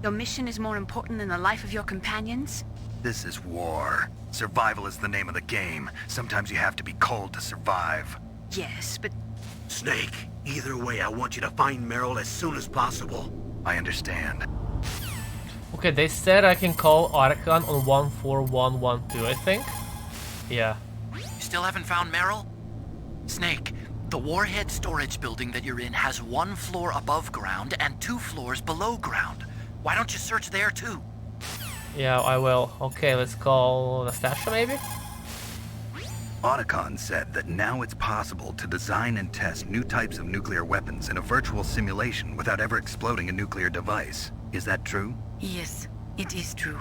Your mission is more important than the life of your companions? This is war. Survival is the name of the game. Sometimes you have to be cold to survive. Yes, but... Snake, either way, I want you to find Meryl as soon as possible. I understand. Okay, they said I can call Arakan on 14112, I think. Yeah. You still haven't found Meryl? Snake, The Warhead storage building that you're in has 1 floor above ground and 2 floors below ground. Why don't you search there too? Yeah, I will. Okay, let's call Nastasha maybe? Otacon said that now it's possible to design and test new types of nuclear weapons in a virtual simulation without ever exploding a nuclear device. Is that true? Yes, it is true.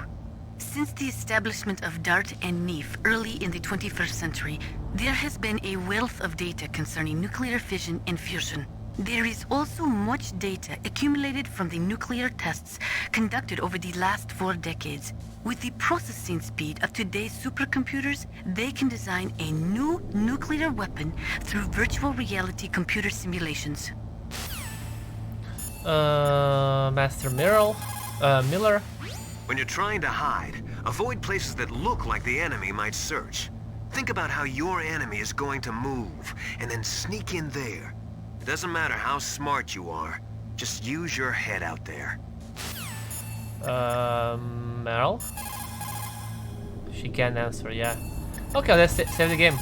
Since the establishment of DART and NEEF early in the 21st century, there has been a wealth of data concerning nuclear fission and fusion. There is also much data accumulated from the nuclear tests conducted over the last 4 decades. With the processing speed of today's supercomputers, they can design a new nuclear weapon through virtual reality computer simulations. Master Meryl, Miller. When you're trying to hide, avoid places that look like the enemy might search. Think about how your enemy is going to move, and then sneak in there. It doesn't matter how smart you are, just use your head out there. Meryl? She can't answer, yeah. Okay, let's save the game.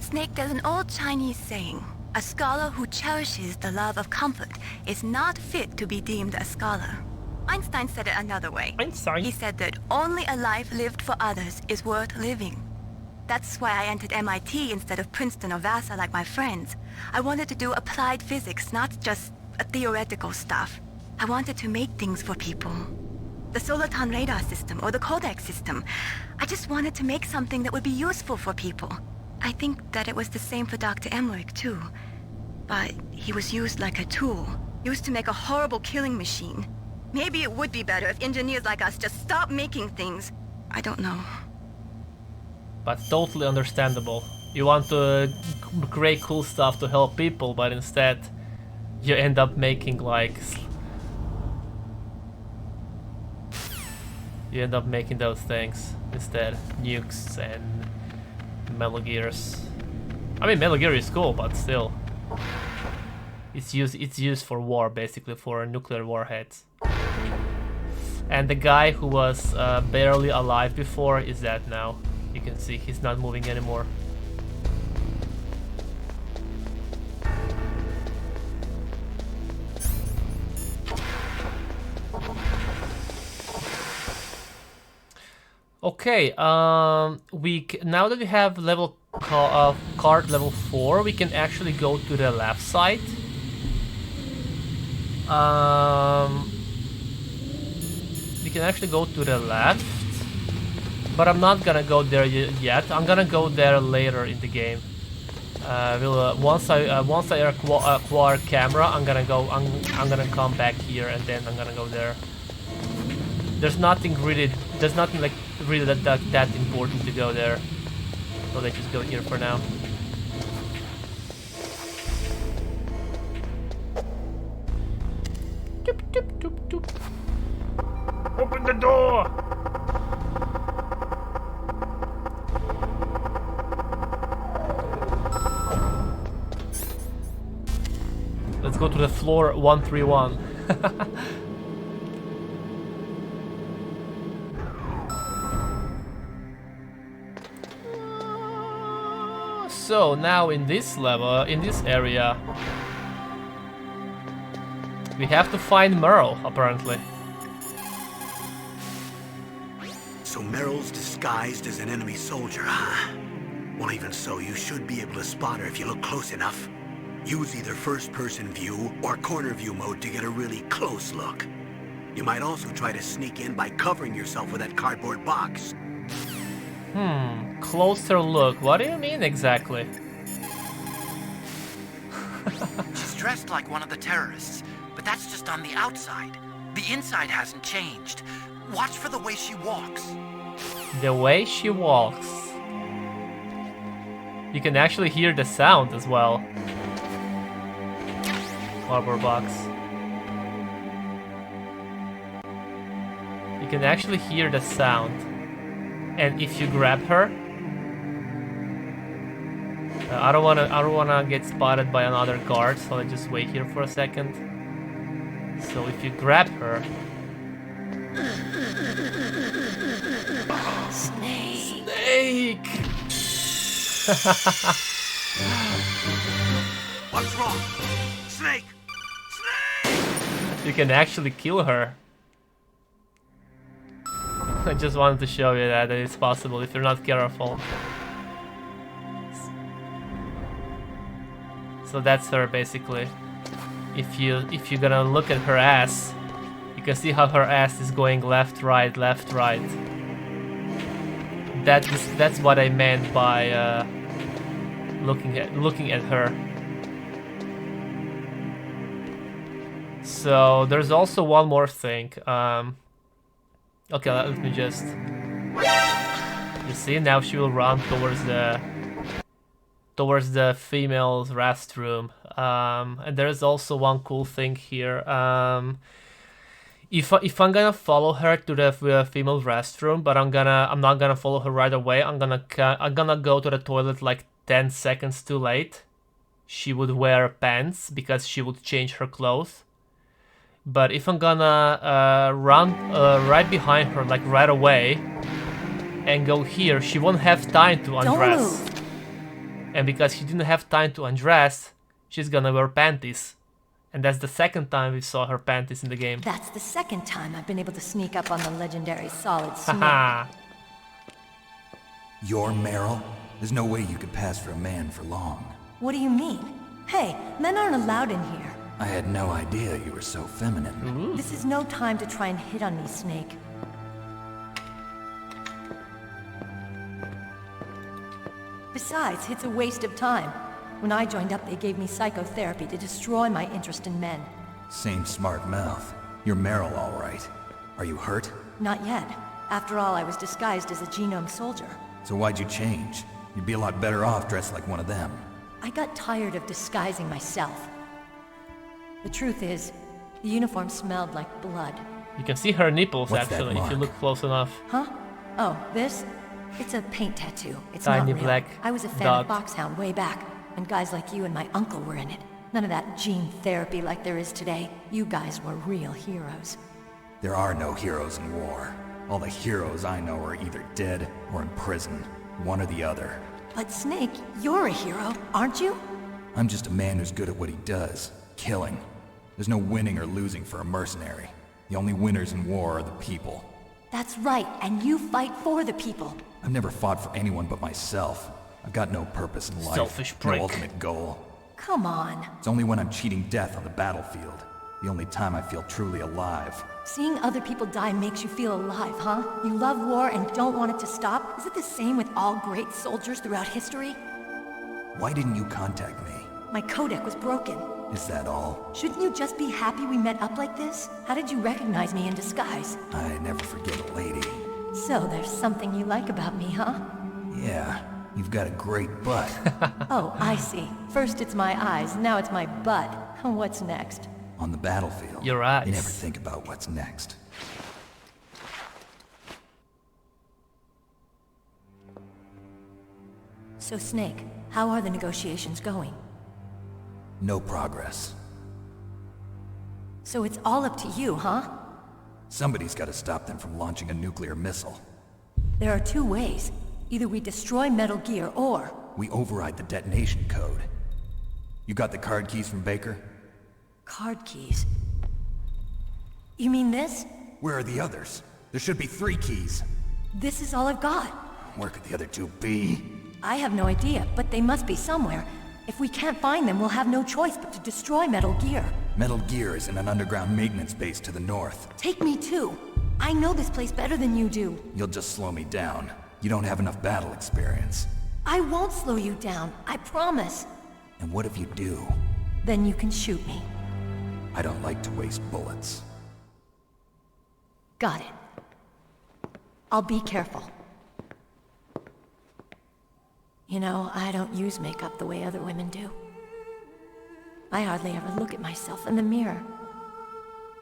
Snake, there's an old Chinese saying, a scholar who cherishes the love of comfort is not fit to be deemed a scholar. Einstein said it another way. Einstein? He said that only a life lived for others is worth living. That's why I entered MIT instead of Princeton or Vassar like my friends. I wanted to do applied physics, not just theoretical stuff. I wanted to make things for people. The Soliton radar system or the Codex system. I just wanted to make something that would be useful for people. I think that it was the same for Dr. Emmerich too. But he was used like a tool, used to make a horrible killing machine. Maybe it would be better if engineers like us just stopped making things. I don't know. But totally understandable. You want to create cool stuff to help people, but instead you end up making like... You end up making those things instead. Nukes and Metal Gears. I mean, Metal Gear is cool, but still. It's used for war, basically, for nuclear warheads. And the guy who was barely alive before is dead now. You can see he's not moving anymore. Okay, now that we have level card level 4, we can actually go to the left side. We can actually go to the left, but I'm not gonna go there yet. I'm gonna go there later in the game. Once I acquire camera, I'm gonna come back here and then I'm gonna go there. There's nothing like really that important to go there, so let's just go here for now. Doop, doop, doop, doop. Open the door! Let's go to the floor 131. So now in this level, in this area, we have to find Meryl, apparently. So Meryl's disguised as an enemy soldier, huh? Well, even so, you should be able to spot her if you look close enough. Use either first-person view or corner view mode to get a really close look. You might also try to sneak in by covering yourself with that cardboard box. Closer look. What do you mean exactly? She's dressed like one of the terrorists, but that's just on the outside. The inside hasn't changed. Watch for the way she walks. The way she walks. You can actually hear the sound as well. Cardboard box. You can actually hear the sound. And if you grab her, I don't wanna get spotted by another guard, so let's just wait here for a second. So if you grab her, Snake! What's wrong? Snake! You can actually kill her. I just wanted to show you that it's possible if you're not careful. So that's her basically. If you're gonna look at her ass, you can see how her ass is going left, right, left, right. That's what I meant by looking at her. So there's also one more thing. Okay, let me just. You see, now she will run towards the female's restroom. And there is also one cool thing here. If I'm gonna follow her to the female restroom, but I'm not gonna follow her right away. I'm gonna go to the toilet like 10 seconds too late. She would wear pants because she would change her clothes. But if I'm gonna run right behind her, like right away, and go here, she won't have time to undress. Don't move. And because she didn't have time to undress, she's gonna wear panties. And that's the second time we saw her panties in the game. That's the second time I've been able to sneak up on the legendary Solid Snake. Haha. You're Meryl? There's no way you could pass for a man for long. What do you mean? Hey, men aren't allowed in here. I had no idea you were so feminine. Ooh. This is no time to try and hit on me, Snake. Besides, it's a waste of time. When I joined up, they gave me psychotherapy to destroy my interest in men. Same smart mouth. You're Meryl, all right. Are you hurt? Not yet. After all, I was disguised as a genome soldier. So why'd you change? You'd be a lot better off dressed like one of them. I got tired of disguising myself. The truth is, the uniform smelled like blood. You can see her nipples What's that actually if you mark? look close enough. Huh? Oh, this? It's a paint tattoo. It's Tiny not real. black I was a fan dot. of Foxhound way back, and guys like you and my uncle were in it. None of that gene therapy like there is today. You guys were real heroes. There are no heroes in war. All the heroes I know are either dead or in prison. One or the other. But Snake, you're a hero, aren't you? I'm just a man who's good at what he does. Killing. There's no winning or losing for a mercenary. The only winners in war are the people. That's right, and you fight for the people. I've never fought for anyone but myself. I've got no purpose in life. Selfish no prick. ultimate goal. Come on. It's only when I'm cheating death on the battlefield. The only time I feel truly alive. Seeing other people die makes you feel alive, huh? You love war and don't want it to stop? Is it the same with all great soldiers throughout history? Why didn't you contact me? My codec was broken. Is that all? Shouldn't you just be happy we met up like this? How did you recognize me in disguise? I never forget a lady. So there's something you like about me, huh? Yeah, you've got a great butt. Oh, I see. First it's my eyes, now it's my butt. What's next? On the battlefield, Your eyes. you never think about what's next. So Snake, how are the negotiations going? No progress. So it's all up to you, huh? Somebody's got to stop them from launching a nuclear missile. There are two ways. Either we destroy Metal Gear, or... We override the detonation code. You got the card keys from Baker? Card keys. You mean this? Where are the others? There should be 3 keys. This is all I've got. Where could the other 2 be? I have no idea, but they must be somewhere. If we can't find them, we'll have no choice but to destroy Metal Gear. Metal Gear is in an underground maintenance base to the north. Take me too. I know this place better than you do. You'll just slow me down. You don't have enough battle experience. I won't slow you down, I promise. And what if you do? Then you can shoot me. I don't like to waste bullets. Got it. I'll be careful. You know, I don't use makeup the way other women do. I hardly ever look at myself in the mirror.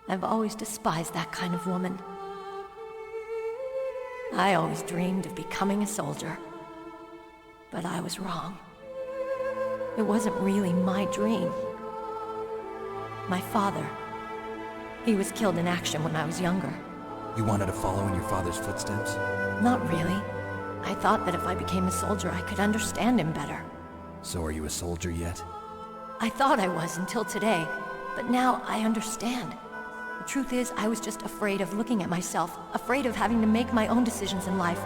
I've always despised that kind of woman. I always dreamed of becoming a soldier. But I was wrong. It wasn't really my dream. My father, he was killed in action when I was younger. You wanted to follow in your father's footsteps? Not really. I thought that if I became a soldier, I could understand him better. So are you a soldier yet? I thought I was until today, but now I understand. The truth is, I was just afraid of looking at myself, afraid of having to make my own decisions in life.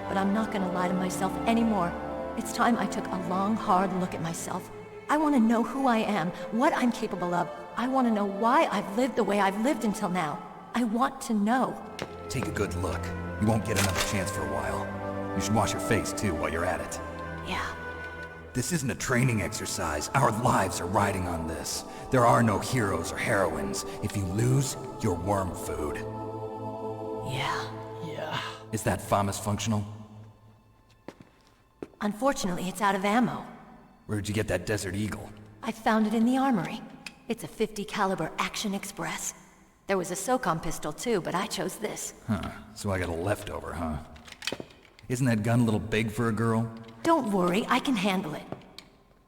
But I'm not gonna lie to myself anymore. It's time I took a long, hard look at myself. I want to know who I am, what I'm capable of. I want to know why I've lived the way I've lived until now. I want to know. Take a good look. You won't get another chance for a while. You should wash your face, too, while you're at it. Yeah. This isn't a training exercise. Our lives are riding on this. There are no heroes or heroines. If you lose, you're worm food. Yeah. Yeah. Is that FAMAS functional? Unfortunately, it's out of ammo. Where'd you get that Desert Eagle? I found it in the armory. It's a .50 caliber Action Express. There was a SOCOM pistol too, but I chose this. Huh. So I got a leftover, huh? Isn't that gun a little big for a girl? Don't worry, I can handle it.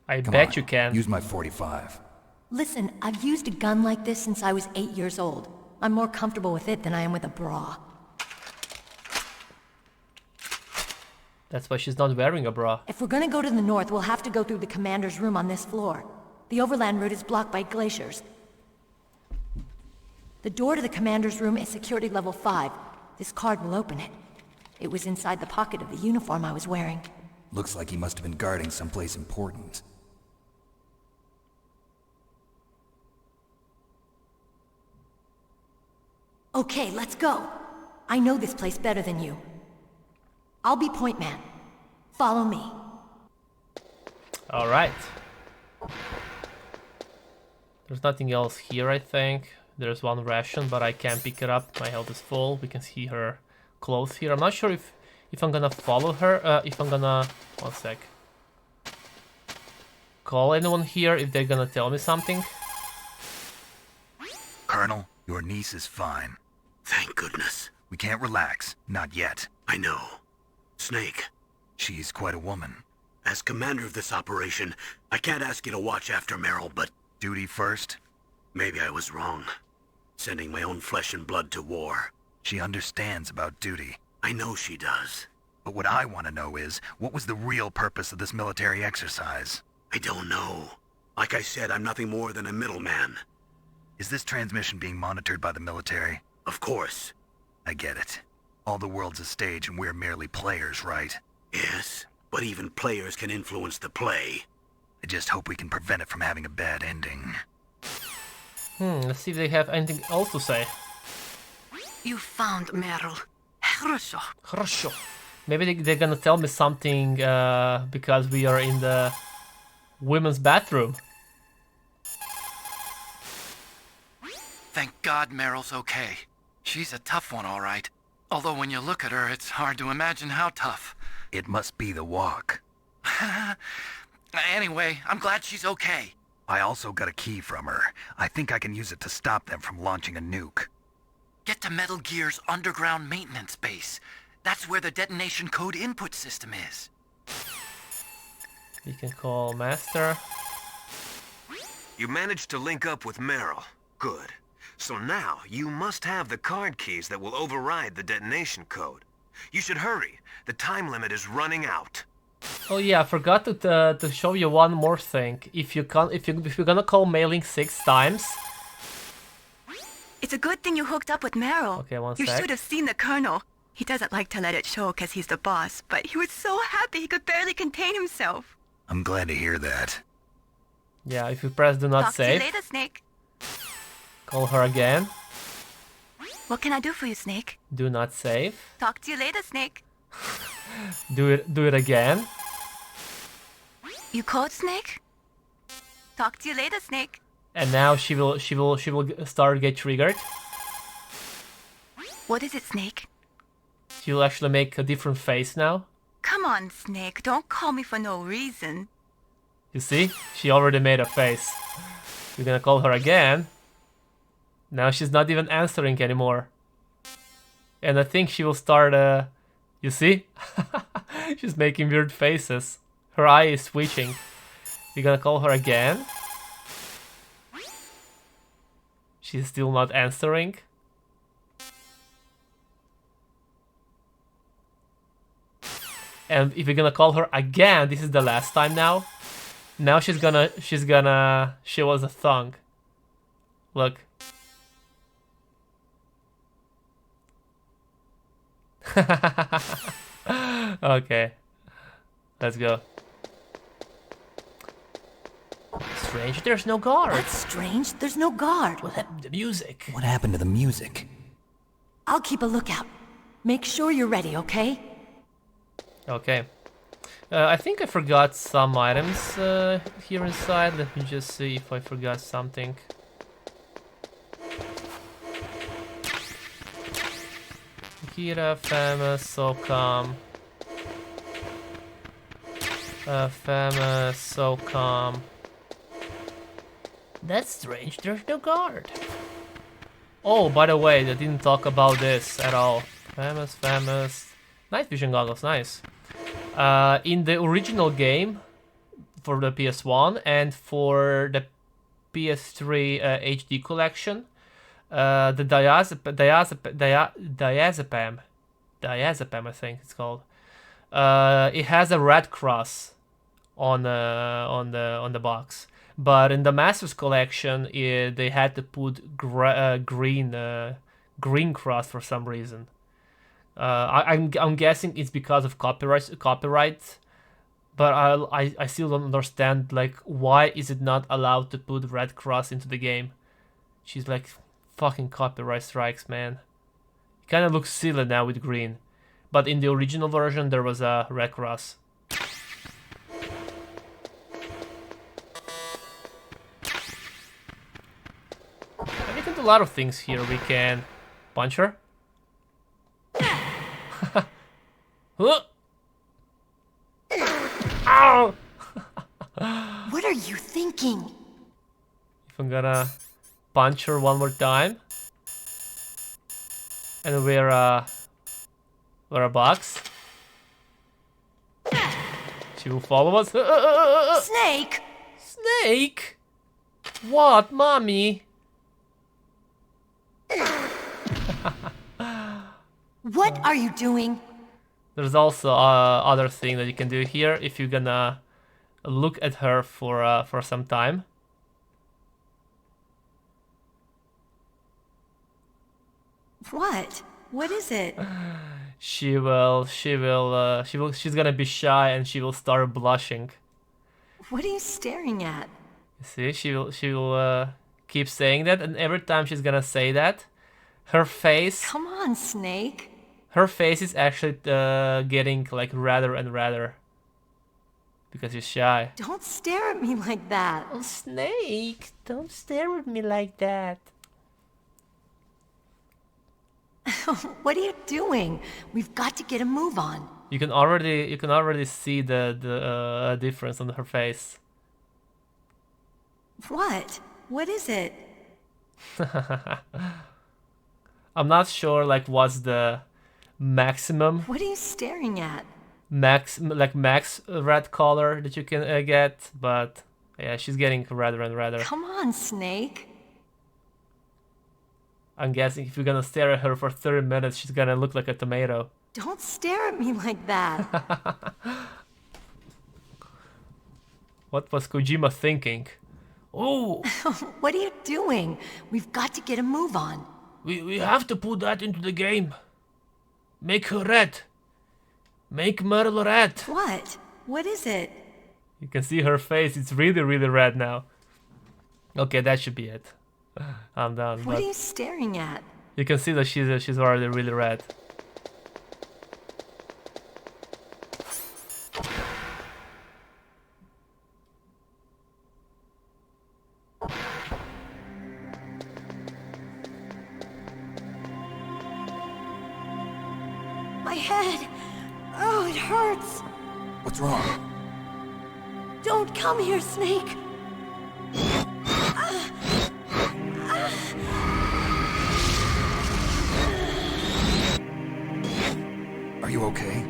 I bet you can. Use my .45. Listen, I've used a gun like this since I was 8 years old. I'm more comfortable with it than I am with a bra. That's why she's not wearing a bra. If we're gonna go to the north, we'll have to go through the commander's room on this floor. The overland route is blocked by glaciers. The door to the commander's room is security level 5. This card will open it. It was inside the pocket of the uniform I was wearing. Looks like he must have been guarding someplace important. Okay, let's go. I know this place better than you. I'll be point man. Follow me. All right. There's nothing else here, I think. There's one ration, but I can't pick it up. My health is full. We can see her clothes here. I'm not sure if I'm gonna follow her. If I'm gonna... One sec. Call anyone here if they're gonna tell me something. Colonel, your niece is fine. Thank goodness. We can't relax. Not yet. I know. Snake. She's quite a woman. As commander of this operation, I can't ask you to watch after Meryl, but... Duty first? Maybe I was wrong. Sending my own flesh and blood to war. She understands about duty. I know she does. But what I want to know is, what was the real purpose of this military exercise? I don't know. Like I said, I'm nothing more than a middleman. Is this transmission being monitored by the military? Of course. I get it. All the world's a stage and we're merely players, right? Yes, but even players can influence the play. I just hope we can prevent it from having a bad ending. Let's see if they have anything else to say. You found Meryl. Хорошо. Хорошо. Maybe they're gonna tell me something because we are in the women's bathroom. Thank God Meryl's okay. She's a tough one, all right. Although when you look at her, it's hard to imagine how tough. It must be the walk. Anyway, I'm glad she's okay. I also got a key from her. I think I can use it to stop them from launching a nuke. Get to Metal Gear's underground maintenance base. That's where the detonation code input system is. We can call Master. You managed to link up with Meryl. Good. So now, you must have the card keys that will override the detonation code. You should hurry. The time limit is running out. Oh yeah, I forgot to show you one more thing. If you're gonna call mailing 6 times. It's a good thing you hooked up with Meryl. Okay, one You sec. should have seen the Colonel. He doesn't like to let it show because he's the boss, but he was so happy he could barely contain himself. I'm glad to hear that. Yeah, if you press do not Talk to you save. later, Snake. Call her again. What can I do for you, Snake? Do not save. Talk to you later, Snake. Do it again. You called, Snake? Talk to you later, Snake. And now she will start to get triggered. What is it, Snake? She will actually make a different face now. Come on, Snake. Don't call me for no reason. You see? She already made a face. You're gonna call her again. Now she's not even answering anymore. And I think she will start, you see? She's making weird faces. Her eye is switching. You're gonna call her again. She's still not answering. And if you're gonna call her again, this is the last time now. Now she's gonna show us a thong. Look. Okay. Let's go. Strange, there's no guard. That's strange. There's no guard. What happened to the music? What happened to the music? I'll keep a lookout. Make sure you're ready, okay? Okay. I think I forgot some items here inside. Let me just see if I forgot something. Kira, famous, SOCOM. Famous, SOCOM. That's strange, there's no guard. Oh, by the way, they didn't talk about this at all. Famous. Night vision goggles, nice. In the original game for the PS1 and for the PS3 HD collection, the diazepam, I think it's called. It has a red cross on the box, but in the Masters collection, they had to put green cross for some reason. I'm guessing it's because of copyright, but I still don't understand, like, why is it not allowed to put red cross into the game? She's like, fucking copyright strikes, man. It kind of looks silly now with green, but in the original version there was a red cross. And we can do a lot of things here. We can punch her. Ow! What are you thinking? If I'm gonna punch her one more time and wear a box, she will follow us. Snake! Snake? What, mommy? What are you doing? There's also other thing that you can do here if you're gonna look at her for some time. What? What is it? She's gonna be shy and she will start blushing. What are you staring at? See, she will keep saying that, and every time she's gonna say that, her face. Come on, Snake. Her face is actually getting like redder and redder because she's shy. Don't stare at me like that. Oh, Snake, don't stare at me like that. What are you doing? We've got to get a move on. You can already see the difference on her face. What? What is it? I'm not sure like what's the maximum. What are you staring at? Max red color that you can get, but yeah, she's getting redder and redder. Come on, Snake. I'm guessing if you're gonna stare at her for 30 minutes, she's gonna look like a tomato. Don't stare at me like that. What was Kojima thinking? Oh! What are you doing? We've got to get a move on. We have to put that into the game. Make her red. Make Meryl red. What? What is it? You can see her face. It's really, really red now. Okay, that should be it. I'm done. What are you staring at? You can see that she's already really red. My head. Oh, it hurts. What's wrong? Don't come here, Snake. Are you okay?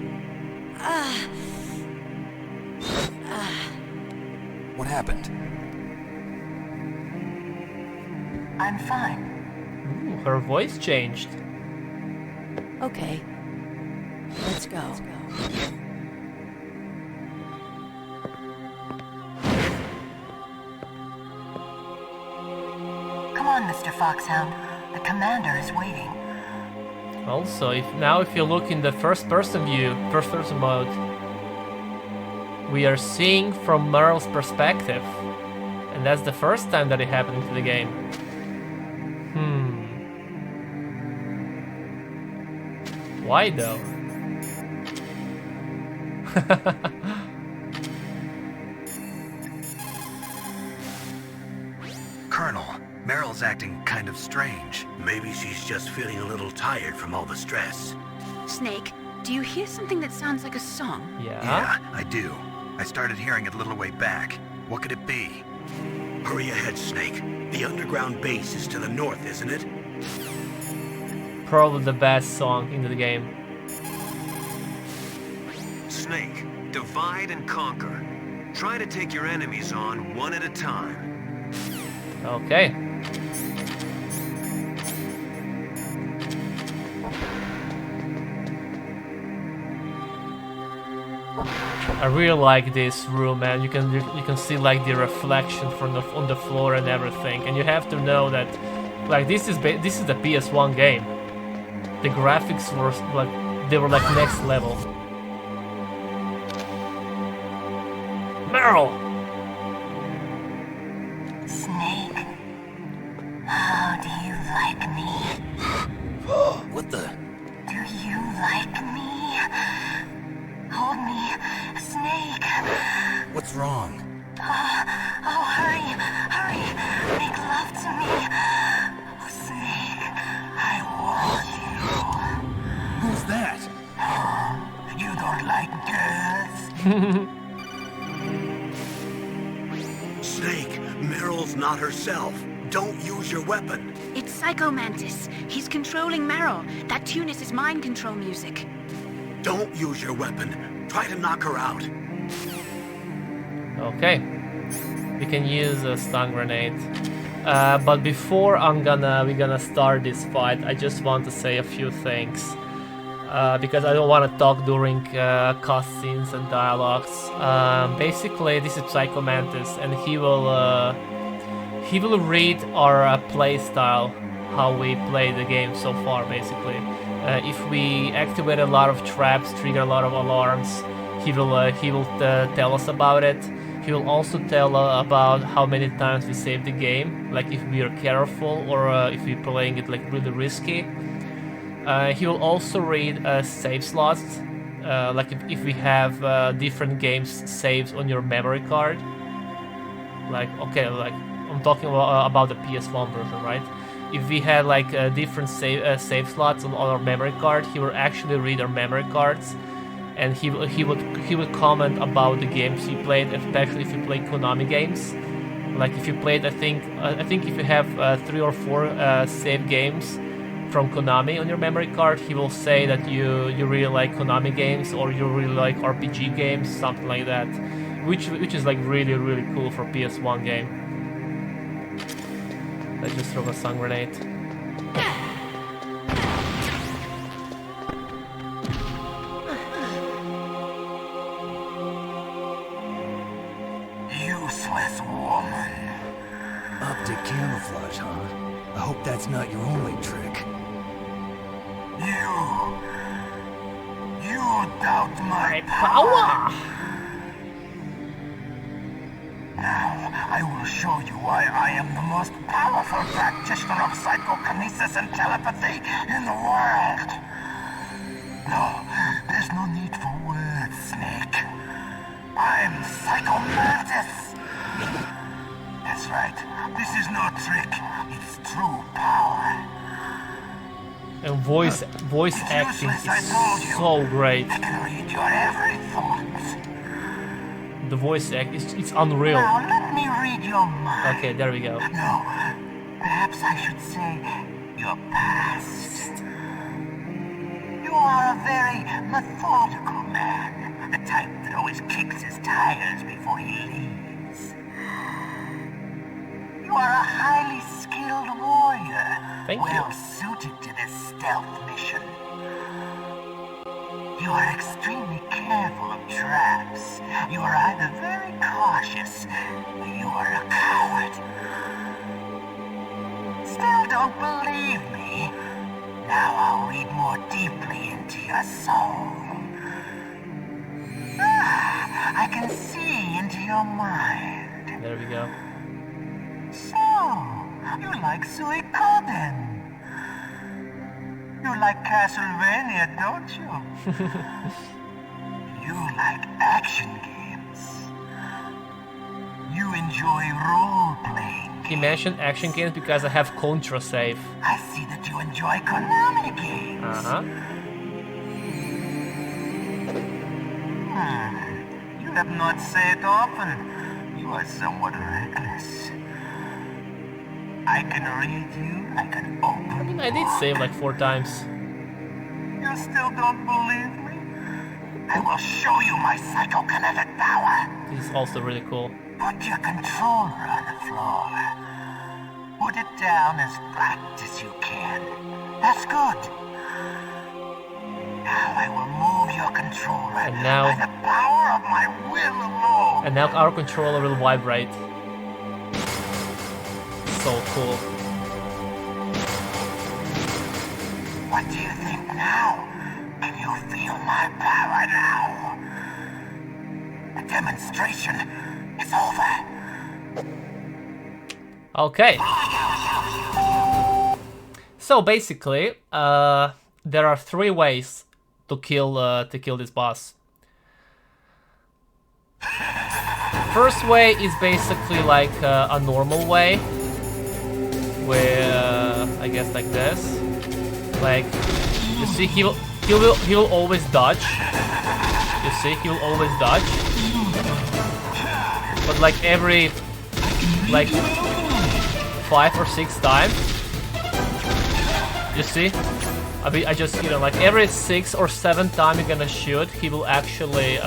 What happened? I'm fine. Ooh, her voice changed. Okay. Let's go. on, Mr. Foxhound. The commander is waiting. Also, if you look in the first-person view, first-person mode, we are seeing from Meryl's perspective, and that's the first time that it happened in the game. Why though? Colonel, Meryl's acting kind of strange. Maybe she's just feeling a little tired from all the stress. Snake, do you hear something that sounds like a song? Yeah, I do. I started hearing it a little way back. What could it be? Hurry ahead, Snake. The underground base is to the north, isn't it? Probably the best song in the game. Snake, divide and conquer. Try to take your enemies on one at a time. Okay. I really like this room, man. You can see like the reflection from on the floor and everything, and you have to know that like this is the PS1 game. The graphics were like next level. Meryl! Snake, how do you like me? What the? Do you like me? Hold me, Snake. What's wrong? Oh, hurry, hurry. Make love to me. Oh, Snake, I want you. Who's that? Oh, you don't like girls? Snake, Meryl's not herself. Don't use your weapon. It's Psycho Mantis. He's controlling Meryl. That tune is his mind control music. Don't use your weapon. Try to knock her out. Okay. We can use a stun grenade. But before we're gonna start this fight, I just want to say a few things. Because I don't want to talk during cutscenes and dialogues. Basically, this is Psycho Mantis, and he will read our play style, how we play the game so far. Basically, if we activate a lot of traps, trigger a lot of alarms, he will tell us about it. He will also tell about how many times we save the game, like if we are careful or if we're playing it like really risky. He will also read save slots, like if we have different games saved on your memory card. Like, okay, like I'm talking about the PS1 version, right? If we had like different save slots on our memory card, he will actually read our memory cards, and he would comment about the games you played, especially if you play Konami games. Like if you played, I think if you have 3 or 4 save games from Konami on your memory card, he will say that you really like Konami games or you really like RPG games, something like that, which is like really cool for PS1 game. Let's just throw a stun grenade. Useless woman. Optic camouflage, huh? I hope that's not your only trick. You doubt my power. Now, I will show you why I am the most powerful practitioner of psychokinesis and telepathy in the world. No, there's no need for words, Snake. I'm Psycho Mantis. That's right. This is no trick. It's true power. And voice acting is so great. I can read your every thought. The voice act it's unreal. Now let me read your mind. Okay, there we go. No, perhaps I should say your past. You are a very methodical man, the type that always kicks his tires before he leaves. You are a highly skilled warrior, well suited to this stealth mission. You are extremely careful of traps. You are either very cautious or you are a coward. Still don't believe me? Now I'll read more deeply into your soul. I can see into your mind. There we go. So, you like Suikoden? You like Castlevania, don't you? You like action games. You enjoy role-playing. He mentioned action games because I have Contra save. I see that you enjoy Konami games. Uh-huh. You have not said often. You are somewhat reckless. I can read you like an open I mean, I did save like 4 times. You still don't believe me? I will show you my psychokinetic power. This is also really cool. Put your controller on the floor. Put it down as flat as you can. That's good. Now I will move your controller And now, by the power of my will alone. and now our controller will vibrate. So cool. What do you think now? Can you feel my power now? The demonstration is over. Okay. So basically, there are 3 ways to kill this boss. First way is basically like a normal way, where I guess like this. Like, you see, he will always dodge. You see, he will always dodge. But like every 5 or 6 times, you see, I just, you know, like every 6 or 7 time you're gonna shoot, he will actually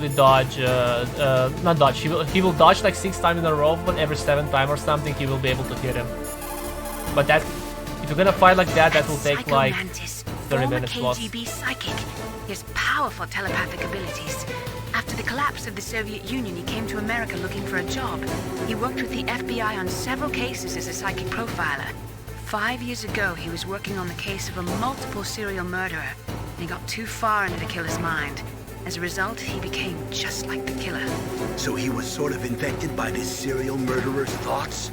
dodge, not dodge, he will dodge like 6 times in a row, but every 7th time or something he will be able to hit him. But that, if you're gonna fight like that, that will take like 30 minutes plus. KGB psychic. He has powerful telepathic abilities. After the collapse of the Soviet Union, he came to America looking for a job. He worked with the FBI on several cases as a psychic profiler. 5 years ago, he was working on the case of a multiple serial murderer, and he got too far into the killer's mind. As a result, he became just like the killer. So he was sort of infected by this serial murderer's thoughts?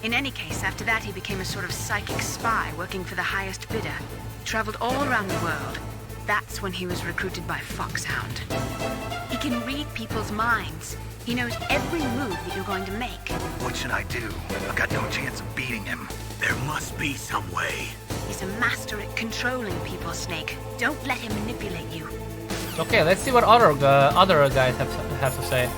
In any case, after that, he became a sort of psychic spy working for the highest bidder. He traveled all around the world. That's when he was recruited by Foxhound. He can read people's minds. He knows every move that you're going to make. What should I do? I've got no chance of beating him. There must be some way. He's a master at controlling people, Snake. Don't let him manipulate you. Okay, let's see what other guys have to say.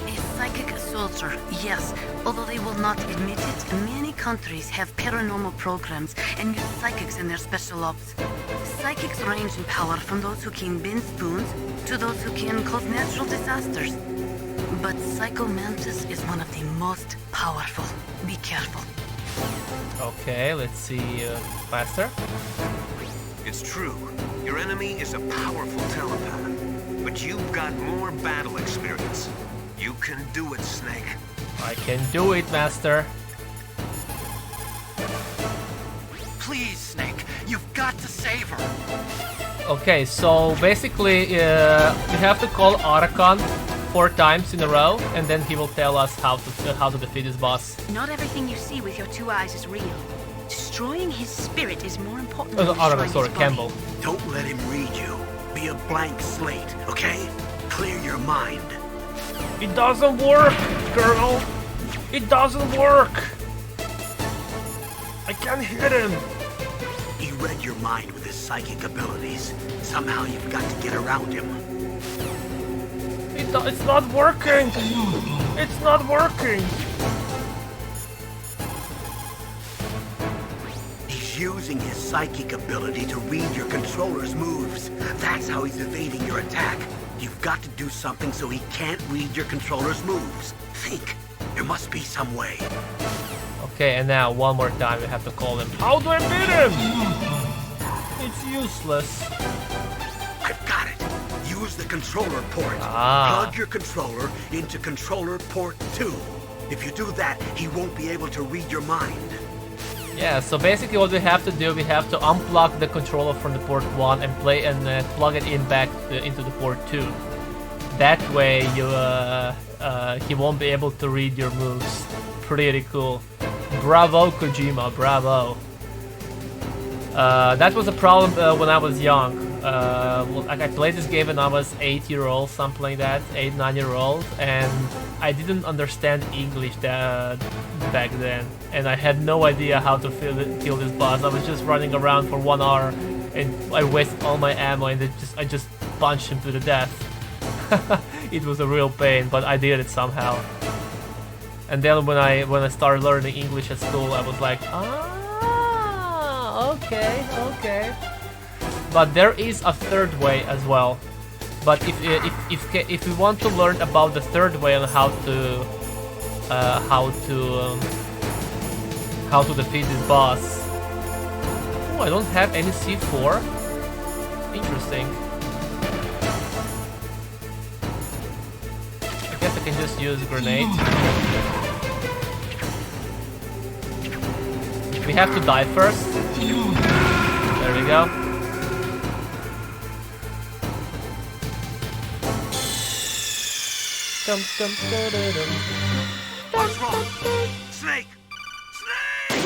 A psychic soldier, yes. Although they will not admit it, many countries have paranormal programs and use psychics in their special ops. Psychics range in power from those who can bend spoons to those who can cause natural disasters. But Psycho Mantis is one of the most powerful. Be careful. Okay, let's see faster. It's true. Your enemy is a powerful telepath, but you've got more battle experience. You can do it, Snake. I can do it, Master. Please, Snake, you've got to save her. Okay, so basically, we have to call Arakan 4 times in a row, and then he will tell us how to defeat this boss. Not everything you see with your 2 eyes is real. Destroying his spirit is more important than destroying Arakan, sorry, his body. Campbell. Don't let him read you. Be a blank slate, okay? Clear your mind. It doesn't work, Colonel. It doesn't work. I can't hit him. He read your mind with his psychic abilities. Somehow you've got to get around him. It's not working. It's not working. He's using his psychic ability to read your controller's moves. That's how he's evading your attack. You've got to do something so he can't read your controller's moves. Think. There must be some way. Okay, and now one more time we have to call him. How do I beat him? It's useless. I've got it. You Use the controller port. Plug your controller into controller port 2. If you do that, he won't be able to read your mind. Yeah, so basically what we have to do, we have to unplug the controller from the port 1 and plug it in back into the port 2. That way you he won't be able to read your moves. Pretty cool. Bravo, Kojima, bravo. That was a problem when I was young. I played this game when I was 8-year-old, something like that, 8-9-year-old, and I didn't understand English back then, and I had no idea how to kill this boss. I was just running around for 1 hour, and I wasted all my ammo, and I just punched him to the death. It was a real pain, but I did it somehow. And then when I started learning English at school, I was like, okay. But there is a third way as well. But if we want to learn about the third way on how to defeat this boss. Oh, I don't have any C4. Interesting. I guess I can just use a grenade. We have to die first. There we go. What's wrong? Snake! Snake!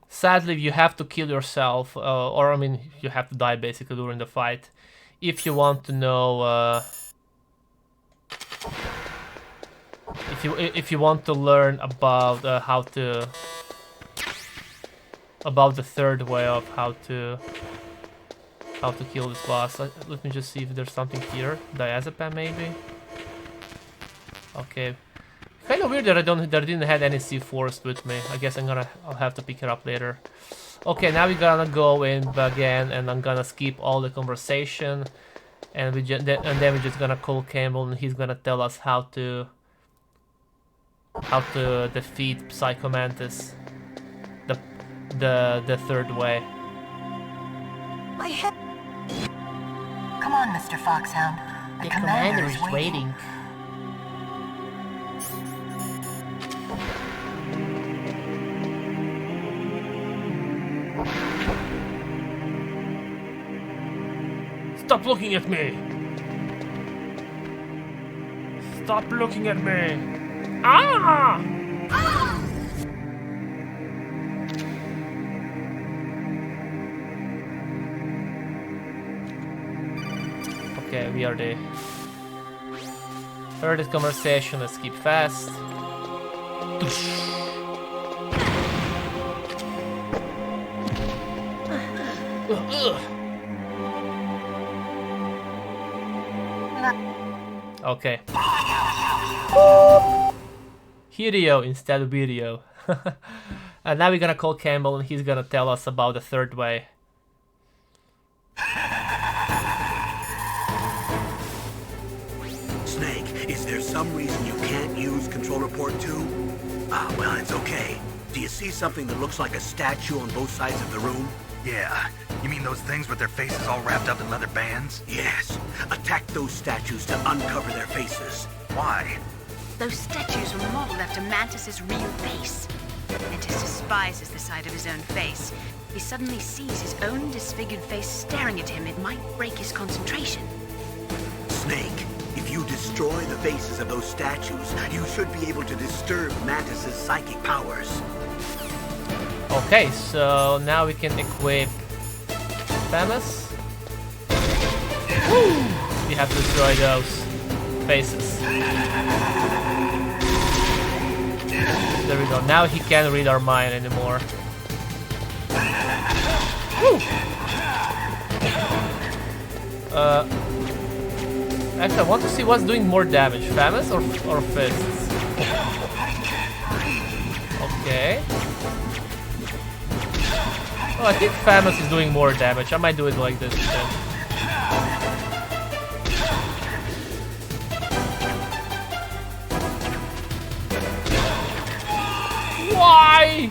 Sadly, you have to kill yourself, or I mean, you have to die basically during the fight, if you want to know. If you want to learn about about the third way of how to kill this boss. Let me just see if there's something here. Diazepam maybe. Okay. Kind of weird that I didn't have any C4s with me. I guess I'll have to pick it up later. Okay, now we're gonna go in again, and I'm gonna skip all the conversation, and then we're just gonna call Campbell, and he's gonna tell us how to defeat Psycho Mantis, the third way. My head. Come on, Mr. Foxhound. The commander is waiting. Stop looking at me! Stop looking at me! Ah! Okay, we are there. Heard this conversation, let's keep fast. Okay. Hideo instead of video. And now we're gonna call Campbell, and he's gonna tell us about the third way. Snake, is there some reason you can't use controller port 2? Ah, well, it's okay. Do you see something that looks like a statue on both sides of the room? Yeah. You mean those things with their faces all wrapped up in leather bands? Yes. Attack those statues to uncover their faces. Why? Those statues were modeled after Mantis's real face. Mantis despises the sight of his own face. If he suddenly sees his own disfigured face staring at him, it might break his concentration. Snake, if you destroy the faces of those statues, you should be able to disturb Mantis's psychic powers. Okay, so now we can equip Famous. Woo! We have to destroy those faces. There we go. Now he can't read our mind anymore. Woo! Actually, I want to see what's doing more damage, Famous or fists. Okay. Oh, I think Famous is doing more damage. I might do it like this instead. Why?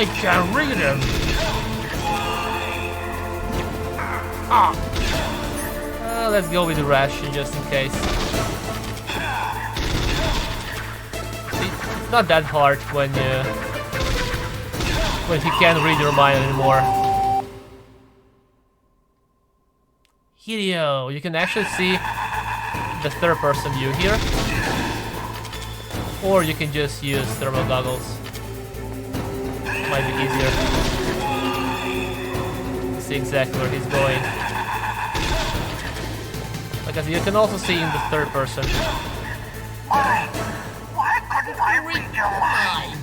I can't read him. Let's go with the ration just in case. It's not that hard when he can't read your mind anymore. Hideo, you can actually see the third person view here. Or you can just use thermal goggles. Might be easier. See exactly where he's going. Because you can also see in the third person. Why couldn't I read your mind?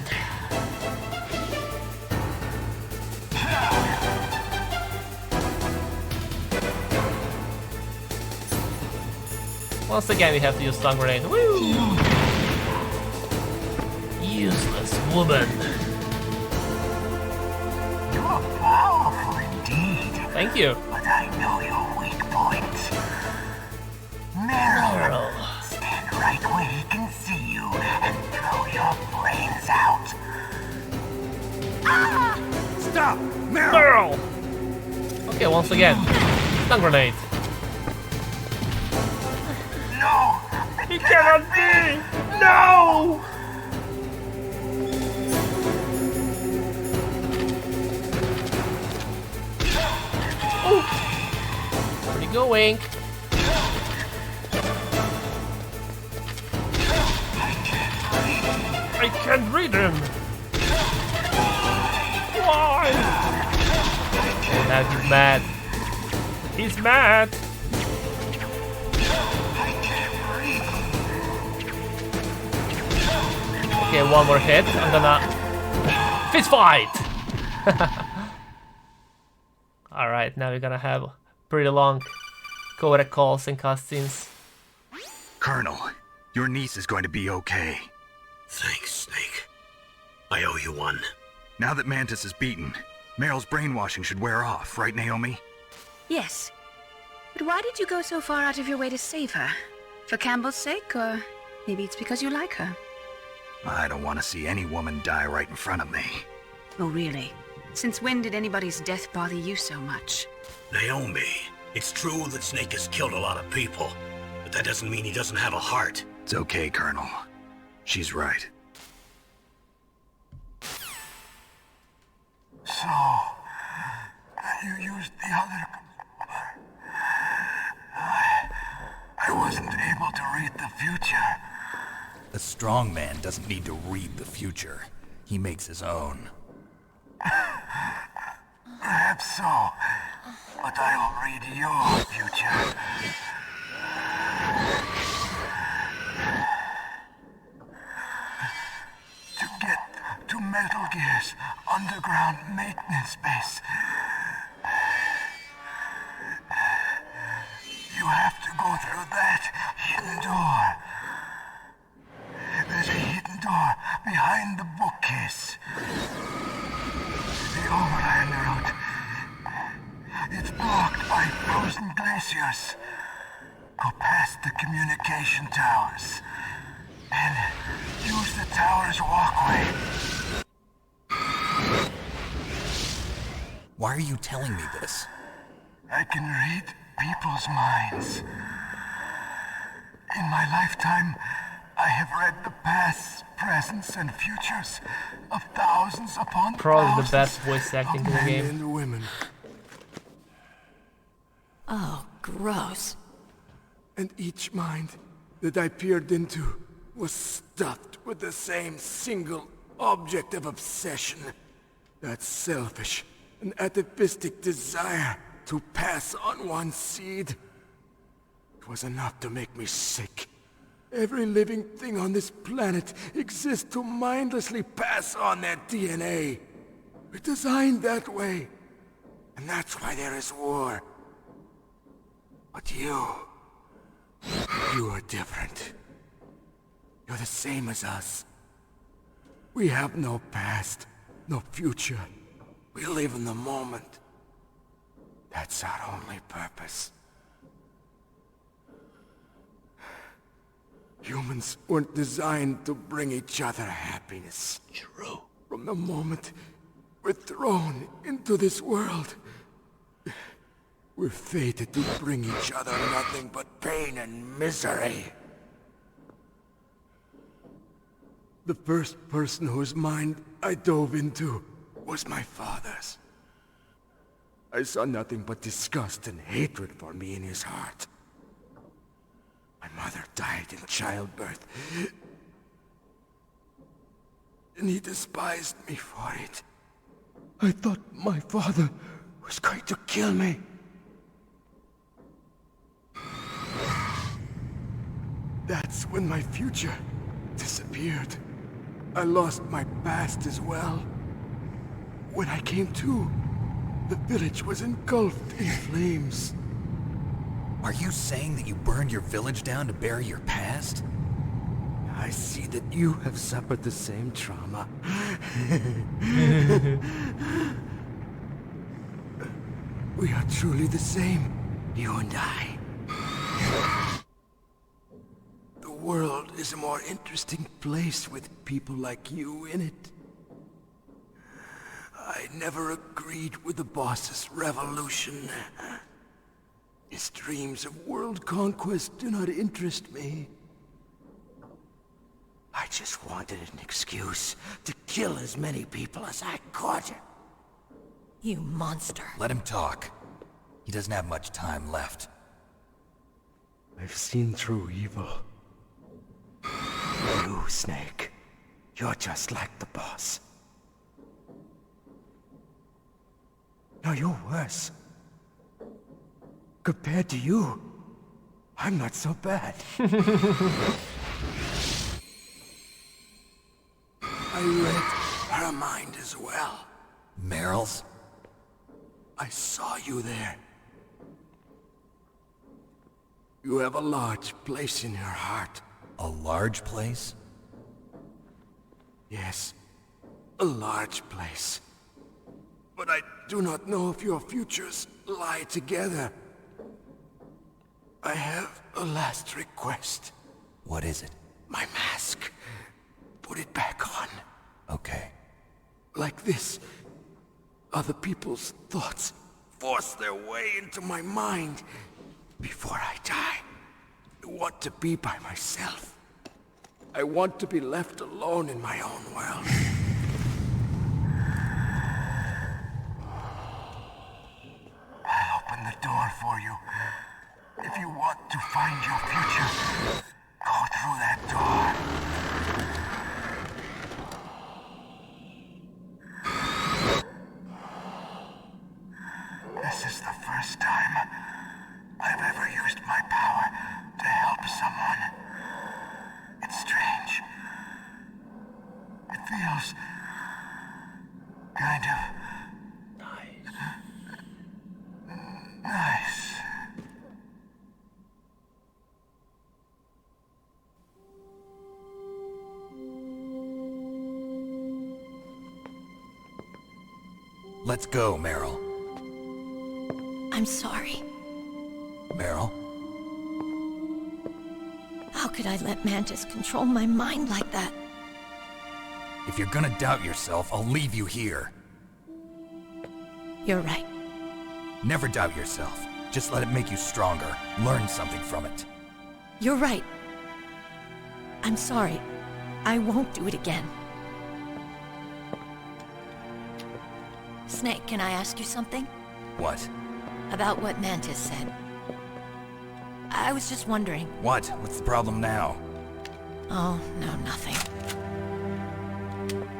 Once again, we have to use stun grenade. Woo! Useless woman. You are powerful indeed. Thank you. But I know your weak point. Meryl, stand right where he can see you and throw your brains out. Ah! Stop! Meryl! Okay, once again. Stun grenade. No! It cannot be! No! Oh! Where are you going? I can't read him. Why? Oh, now he's mad. He's mad. Okay, one more hit. I'm gonna fist fight. All right, now we're gonna have pretty long codec calls and cutscenes. Colonel, your niece is going to be okay. Thanks, Snake. I owe you one. Now that Mantis is beaten, Meryl's brainwashing should wear off, right, Naomi? Yes. But why did you go so far out of your way to save her? For Campbell's sake, or maybe it's because you like her? I don't want to see any woman die right in front of me. Oh, really? Since when did anybody's death bother you so much? Naomi, it's true that Snake has killed a lot of people, but that doesn't mean he doesn't have a heart. It's okay, Colonel. She's right. So, you used the other... I wasn't able to read the future. A strong man doesn't need to read the future. He makes his own. Perhaps so, but I'll read your future. To get to Metal Gear's underground maintenance base, you have to go through that hidden door. There's a hidden door behind the bookcase. The overland route. It's blocked by frozen glaciers. Go past the communication towers. And use the tower's walkway. Why are you telling me this? I can read people's minds. In my lifetime, I have read the pasts, presents, and futures of thousands upon Probably thousands the best voice acting in the men game. and women. Oh, gross. And each mind that I peered into was stuffed with the same single object of obsession. That selfish and atavistic desire to pass on one seed. It was enough to make me sick. Every living thing on this planet exists to mindlessly pass on their DNA. We're designed that way. And that's why there is war. But you are different. You're the same as us. We have no past, no future. We live in the moment. That's our only purpose. Humans weren't designed to bring each other happiness. True. From the moment We're thrown into this world. We're fated to bring each other nothing but pain and misery. The first person whose mind I dove into was my father's. I saw nothing but disgust and hatred for me in his heart. My mother died in childbirth, and he despised me for it. I thought my father was going to kill me. That's when my future disappeared. I lost my past as well. When I came to, the village was engulfed in flames. Are you saying that you burned your village down to bury your past? I see that you have suffered the same trauma. We are truly the same, you and I. The world is a more interesting place with people like you in it. I never agreed with the boss's revolution. His dreams of world conquest do not interest me. I just wanted an excuse to kill as many people as I could. You monster. Let him talk. He doesn't have much time left. I've seen through evil. You, Snake. You're just like the boss. No, you're worse. Compared to you, I'm not so bad. I read her mind as well. Meryl's? I saw you there. You have a large place in her heart. A large place? Yes, a large place. But I do not know if your futures lie together. I have a last request. What is it? My mask. Put it back on. Okay. Like this, other people's thoughts force their way into my mind. Before I die, I want to be by myself. I want to be left alone in my own world. I'll open the door for you. If you want to find your future, go through that door. This is the first time I've ever used my power to help someone. It's strange. It feels kind of nice. Let's go, Meryl. I'm sorry. Meryl? How could I let Mantis control my mind like that? If you're gonna doubt yourself, I'll leave you here. You're right. Never doubt yourself. Just let it make you stronger. Learn something from it. You're right. I'm sorry. I won't do it again. Snake, can I ask you something? What? About what Mantis said. I was just wondering. What? What's the problem now? Oh, no, nothing.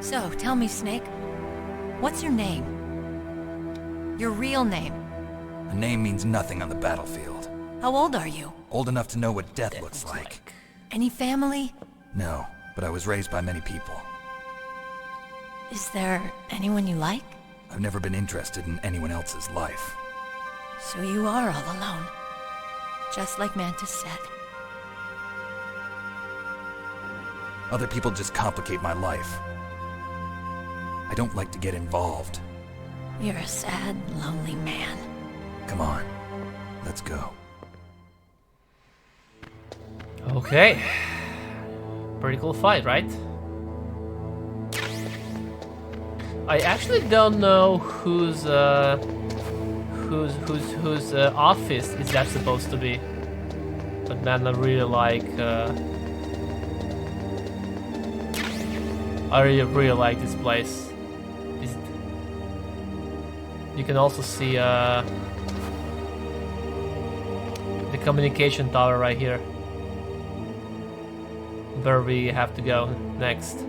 So, tell me, Snake. What's your name? Your real name? A name means nothing on the battlefield. How old are you? Old enough to know what death looks like. Any family? No, but I was raised by many people. Is there anyone you like? I've never been interested in anyone else's life. So you are all alone. Just like Mantis said. Other people just complicate my life. I don't like to get involved. You're a sad, lonely man. Come on, let's go. Okay. Pretty cool fight, right? I actually don't know whose office is that supposed to be. But man, I really like I really like this place. You can also see the communication tower right here, where we have to go next.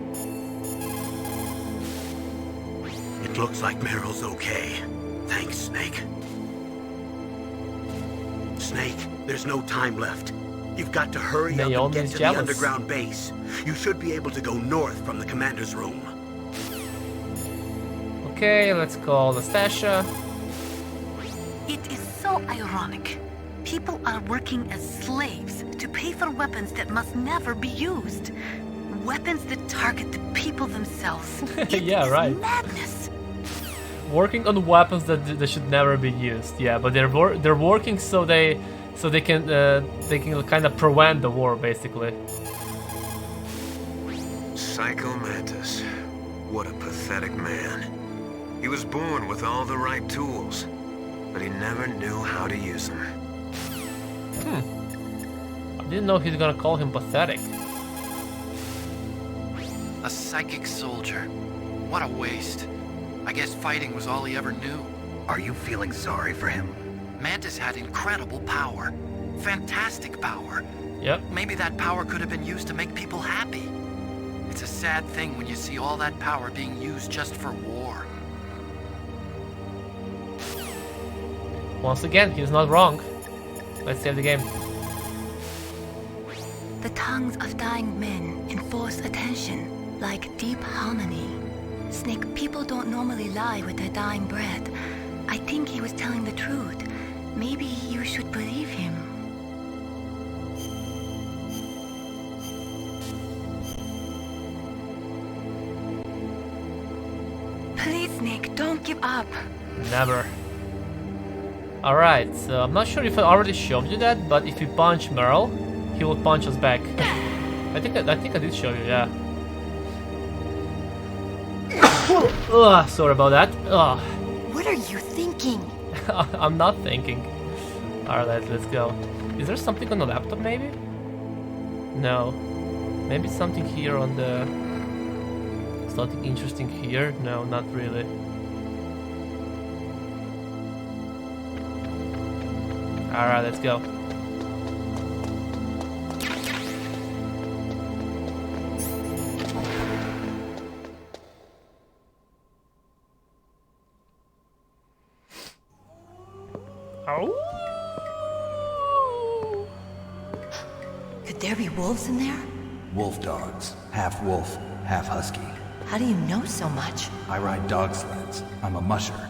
It looks like Meryl's okay. Thanks, Snake. Snake, there's no time left. You've got to hurry up and get to the underground base. You should be able to go north from the commander's room. Okay, let's call Nastasha. It is so ironic. People are working as slaves to pay for weapons that must never be used. Weapons that target the people themselves. Yeah, right. Madness. Working on weapons that should never be used. Yeah, but they're working so they can kind of prevent the war, basically. Psycho Mantis. What a pathetic man. He was born with all the right tools, but he never knew how to use them. I didn't know he's gonna call him pathetic. A psychic soldier. What a waste. I guess fighting was all he ever knew. Are you feeling sorry for him? Mantis had incredible power. Fantastic power. Yep. Maybe that power could have been used to make people happy. It's a sad thing when you see all that power being used just for war. Once again, he's not wrong. Let's save the game. The tongues of dying men enforce attention, like deep harmony. Snake, people don't normally lie with their dying breath. I think he was telling the truth. Maybe you should believe him. Please, Snake, don't give up. Never. Alright, so I'm not sure if I already showed you that, but if you punch Meryl, he will punch us back. I think I did show you, yeah. Ugh, sorry about that. Ugh. What are you thinking? I'm not thinking. Alright, let's go. Is there something on the laptop, maybe? No. Maybe something here on the... Something interesting here? No, not really. Alright, let's go. Oh. Could there be wolves in there? Wolf dogs. Half wolf, half husky. How do you know so much? I ride dog sleds. I'm a musher.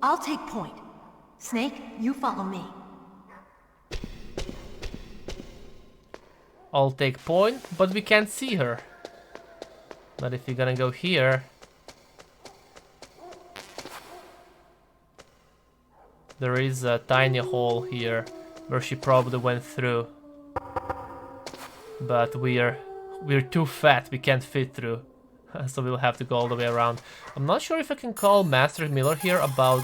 I'll take point. Snake, you follow me. I'll take point, but we can't see her. But if you're gonna go here... There is a tiny hole here where she probably went through. But we're too fat, we can't fit through. So we'll have to go all the way around. I'm not sure if I can call Master Miller here about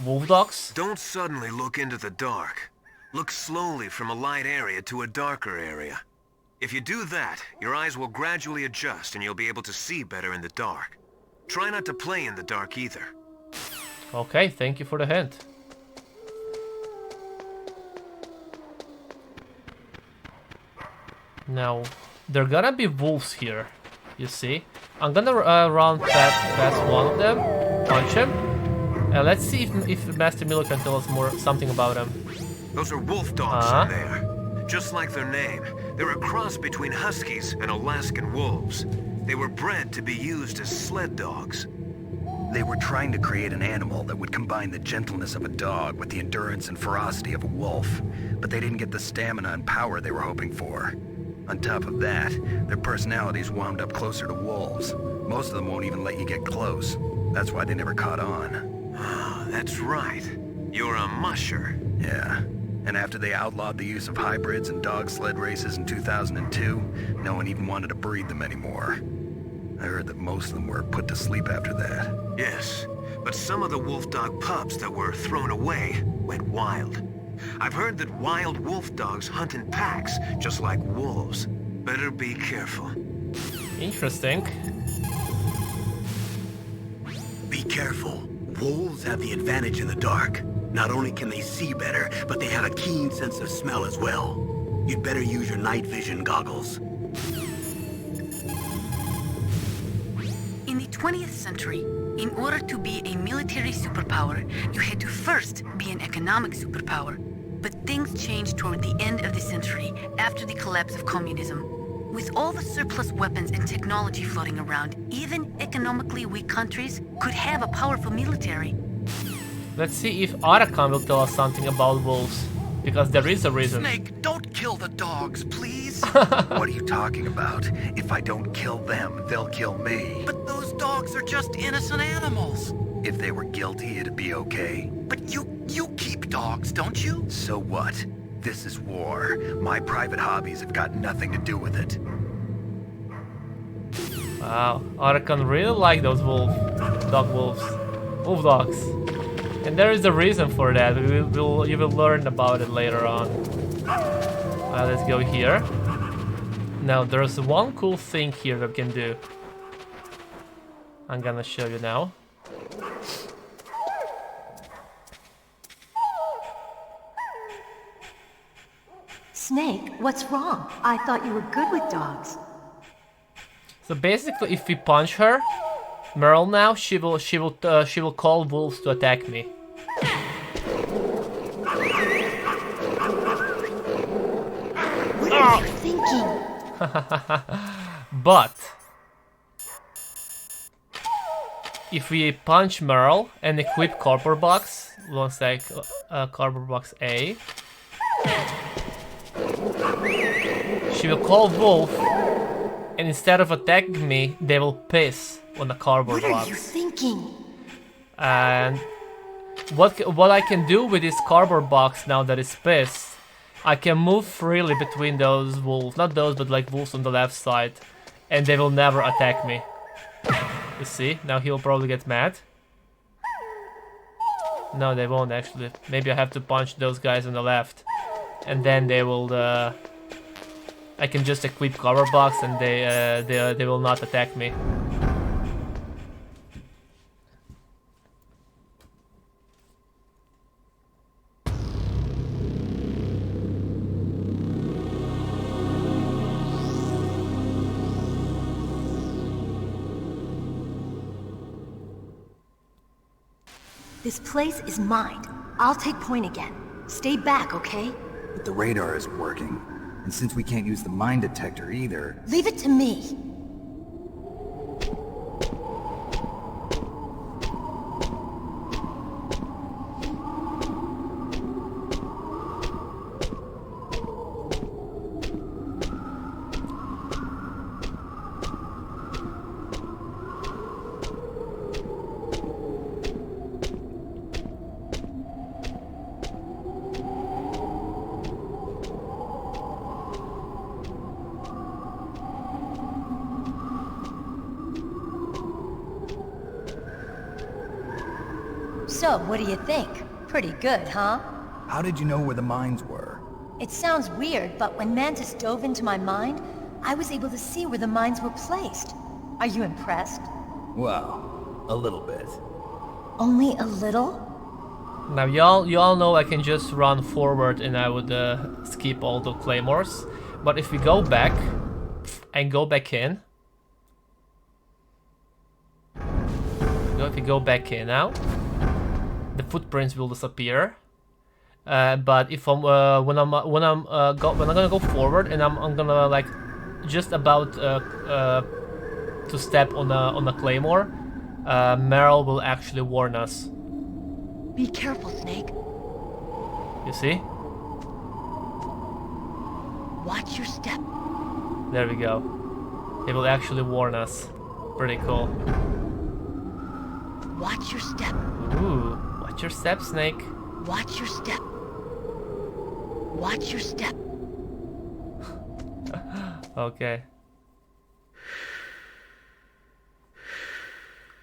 wolf dogs. Don't suddenly look into the dark. Look slowly from a light area to a darker area. If you do that, your eyes will gradually adjust and you'll be able to see better in the dark. Try not to play in the dark either. Okay, thank you for the hint. Now, there are gonna be wolves here, you see. I'm gonna run past one of them, punch him, and let's see if Master Miller can tell us something about him. Those are wolf dogs in there. Just like their name, they're a cross between huskies and Alaskan wolves. They were bred to be used as sled dogs. They were trying to create an animal that would combine the gentleness of a dog with the endurance and ferocity of a wolf, but they didn't get the stamina and power they were hoping for. On top of that, their personalities wound up closer to wolves. Most of them won't even let you get close. That's why they never caught on. Ah, that's right. You're a musher. Yeah. And after they outlawed the use of hybrids and dog sled races in 2002, no one even wanted to breed them anymore. I heard that most of them were put to sleep after that. Yes, but some of the wolf dog pups that were thrown away went wild. I've heard that wild wolf dogs hunt in packs, just like wolves. Better be careful. Interesting. Be careful. Wolves have the advantage in the dark. Not only can they see better, but they have a keen sense of smell as well. You'd better use your night vision goggles. In the 20th century, in order to be a military superpower, you had to first be an economic superpower. But things changed toward the end of the century, after the collapse of communism. With all the surplus weapons and technology floating around, even economically weak countries could have a powerful military. Let's see if Arakan will tell us something about wolves. Because there is a reason. Snake, don't kill the dogs, please. What are you talking about? If I don't kill them, they'll kill me. But those dogs are just innocent animals. If they were guilty, it'd be okay. But you keep dogs, don't you? So what? This is war. My private hobbies have got nothing to do with it. Wow, Arakan really like those wolf dogs. And there is a reason for that. You will learn about it later on. Let's go here. Now there's one cool thing here that we can do. I'm gonna show you now. Snake, what's wrong? I thought you were good with dogs. So basically, if we punch her, Meryl now, she will call wolves to attack me. What are you thinking? But if we punch Meryl and equip cardboard box, one sec, cardboard box A, she will call wolf, and instead of attacking me, they will piss on the cardboard box. What are you thinking? And what I can do with this cardboard box now that it's pissed, I can move freely between those wolves, not those, but like wolves on the left side, and they will never attack me. You see? Now he'll probably get mad. No, they won't actually. Maybe I have to punch those guys on the left, and then they will. I can just equip cover box, and they will not attack me. This place is mine. I'll take point again. Stay back, okay? But the radar isn't working. And since we can't use the mine detector either... Leave it to me. So, what do you think? Pretty good, huh? How did you know where the mines were? It sounds weird, but when Mantis dove into my mind, I was able to see where the mines were placed. Are you impressed? Well, a little bit. Only a little? Now y'all know I can just run forward and I would skip all the claymores. But if we go back and go back in, if we go back in now, the footprints will disappear. But if I'm when I'm gonna go forward and I'm gonna like just about to step on a claymore, Meryl will actually warn us. Be careful, Snake. You see? Watch your step. There we go. It will actually warn us. Pretty cool. Watch your step. Ooh, watch your step, Snake. Watch your step. Watch your step. Okay.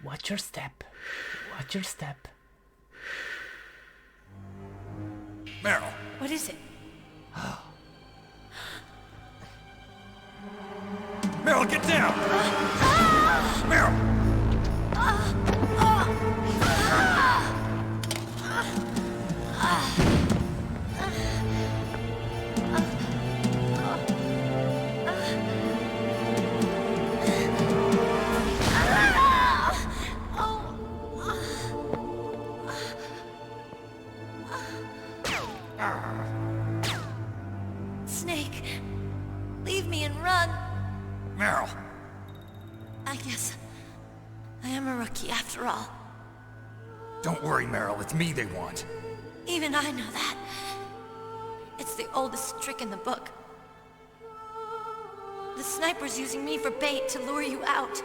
Watch your step. Watch your step. Meryl. What is it? Meryl, get down! Meryl! Snake, leave me and run. Meryl! I guess I am a rookie after all. Don't worry, Meryl. It's me they want. Even I know that. It's the oldest trick in the book. The sniper's using me for bait to lure you out.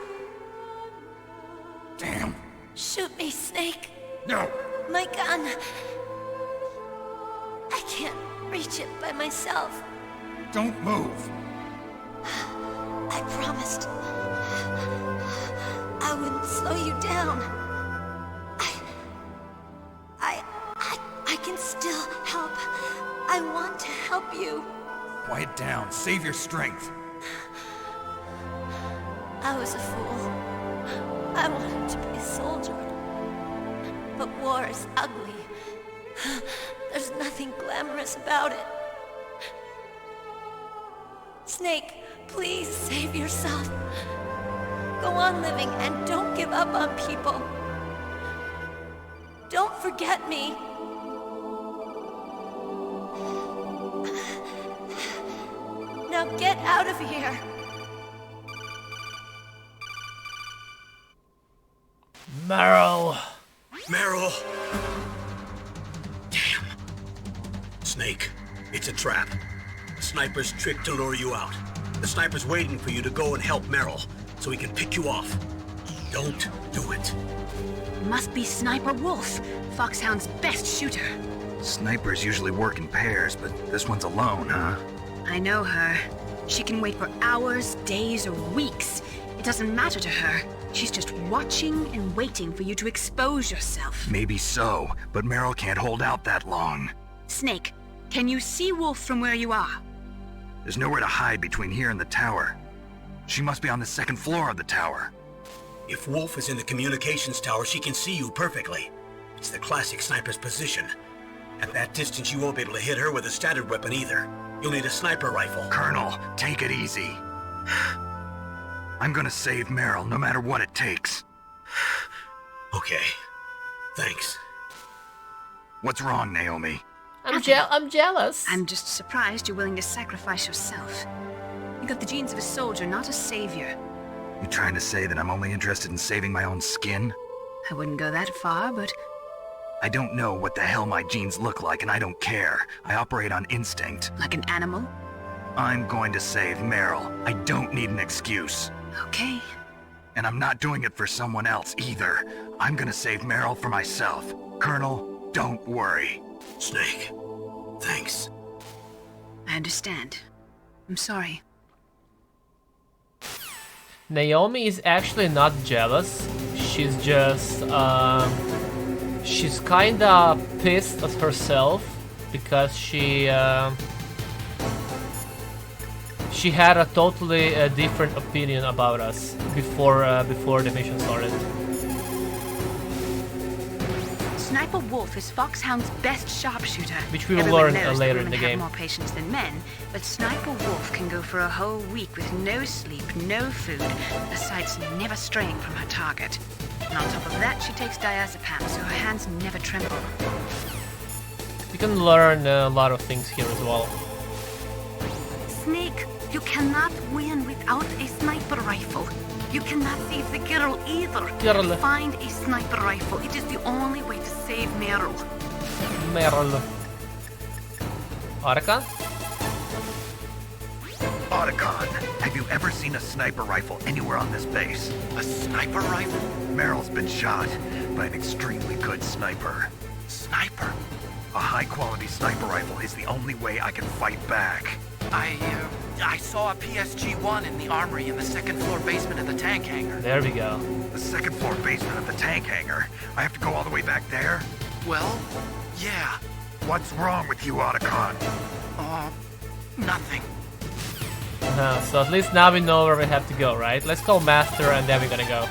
Damn. Shoot me, Snake. No. My gun. I can't reach it by myself. Don't move. I promised I wouldn't slow you down. I can still help. I want to help you. Quiet down. Save your strength. I was a fool. I wanted to be a soldier. But war is ugly. There's nothing glamorous about it. Snake, please save yourself. Go on living and don't give up on people. Don't forget me. Now get out of here. Meryl. Meryl! Damn. Snake, it's a trap. The sniper's trick to lure you out. The sniper's waiting for you to go and help Meryl, so he can pick you off. Don't do it. Must be Sniper Wolf, Foxhound's best shooter. Snipers usually work in pairs, but this one's alone, huh? I know her. She can wait for hours, days, or weeks. It doesn't matter to her. She's just watching and waiting for you to expose yourself. Maybe so, but Meryl can't hold out that long. Snake, can you see Wolf from where you are? There's nowhere to hide between here and the tower. She must be on the second floor of the tower. If Wolf is in the communications tower, she can see you perfectly. It's the classic sniper's position. At that distance, you won't be able to hit her with a standard weapon either. You'll need a sniper rifle. Colonel, take it easy. I'm gonna save Meryl, no matter what it takes. Okay. Thanks. What's wrong, Naomi? I'm jealous. I'm just surprised you're willing to sacrifice yourself. You got the genes of a soldier, not a savior. You trying to say that I'm only interested in saving my own skin? I wouldn't go that far, but... I don't know what the hell my genes look like, and I don't care. I operate on instinct. Like an animal? I'm going to save Meryl. I don't need an excuse. Okay. And I'm not doing it for someone else, either. I'm gonna save Meryl for myself. Colonel, don't worry. Snake, thanks. I understand. I'm sorry. Naomi is actually not jealous. She's just she's kinda pissed at herself because she had a totally different opinion about us before the mission started. Sniper Wolf is Foxhound's best sharpshooter. Which we will Everyone learn knows later that in the women game. have more patience than men, but Sniper Wolf can go for a whole week with no sleep, no food, her sights never straying from her target. And on top of that, she takes diazepam, so her hands never tremble. You can learn a lot of things here as well. Snake, you cannot win without a sniper rifle. You cannot save the girl either. Girl. Find a sniper rifle. It is the only way to save Meryl. Meryl. Arkan? Otacon, have you ever seen a sniper rifle anywhere on this base? A sniper rifle? Meryl's been shot by an extremely good sniper. Sniper? A high-quality sniper rifle is the only way I can fight back. I saw a PSG-1 in the armory in the second-floor basement of the tank hangar. There we go. The second-floor basement of the tank hangar? I have to go all the way back there? Well, yeah. What's wrong with you, Otacon? Nothing. So at least now we know where we have to go, right? Let's call Master and then we're gonna go.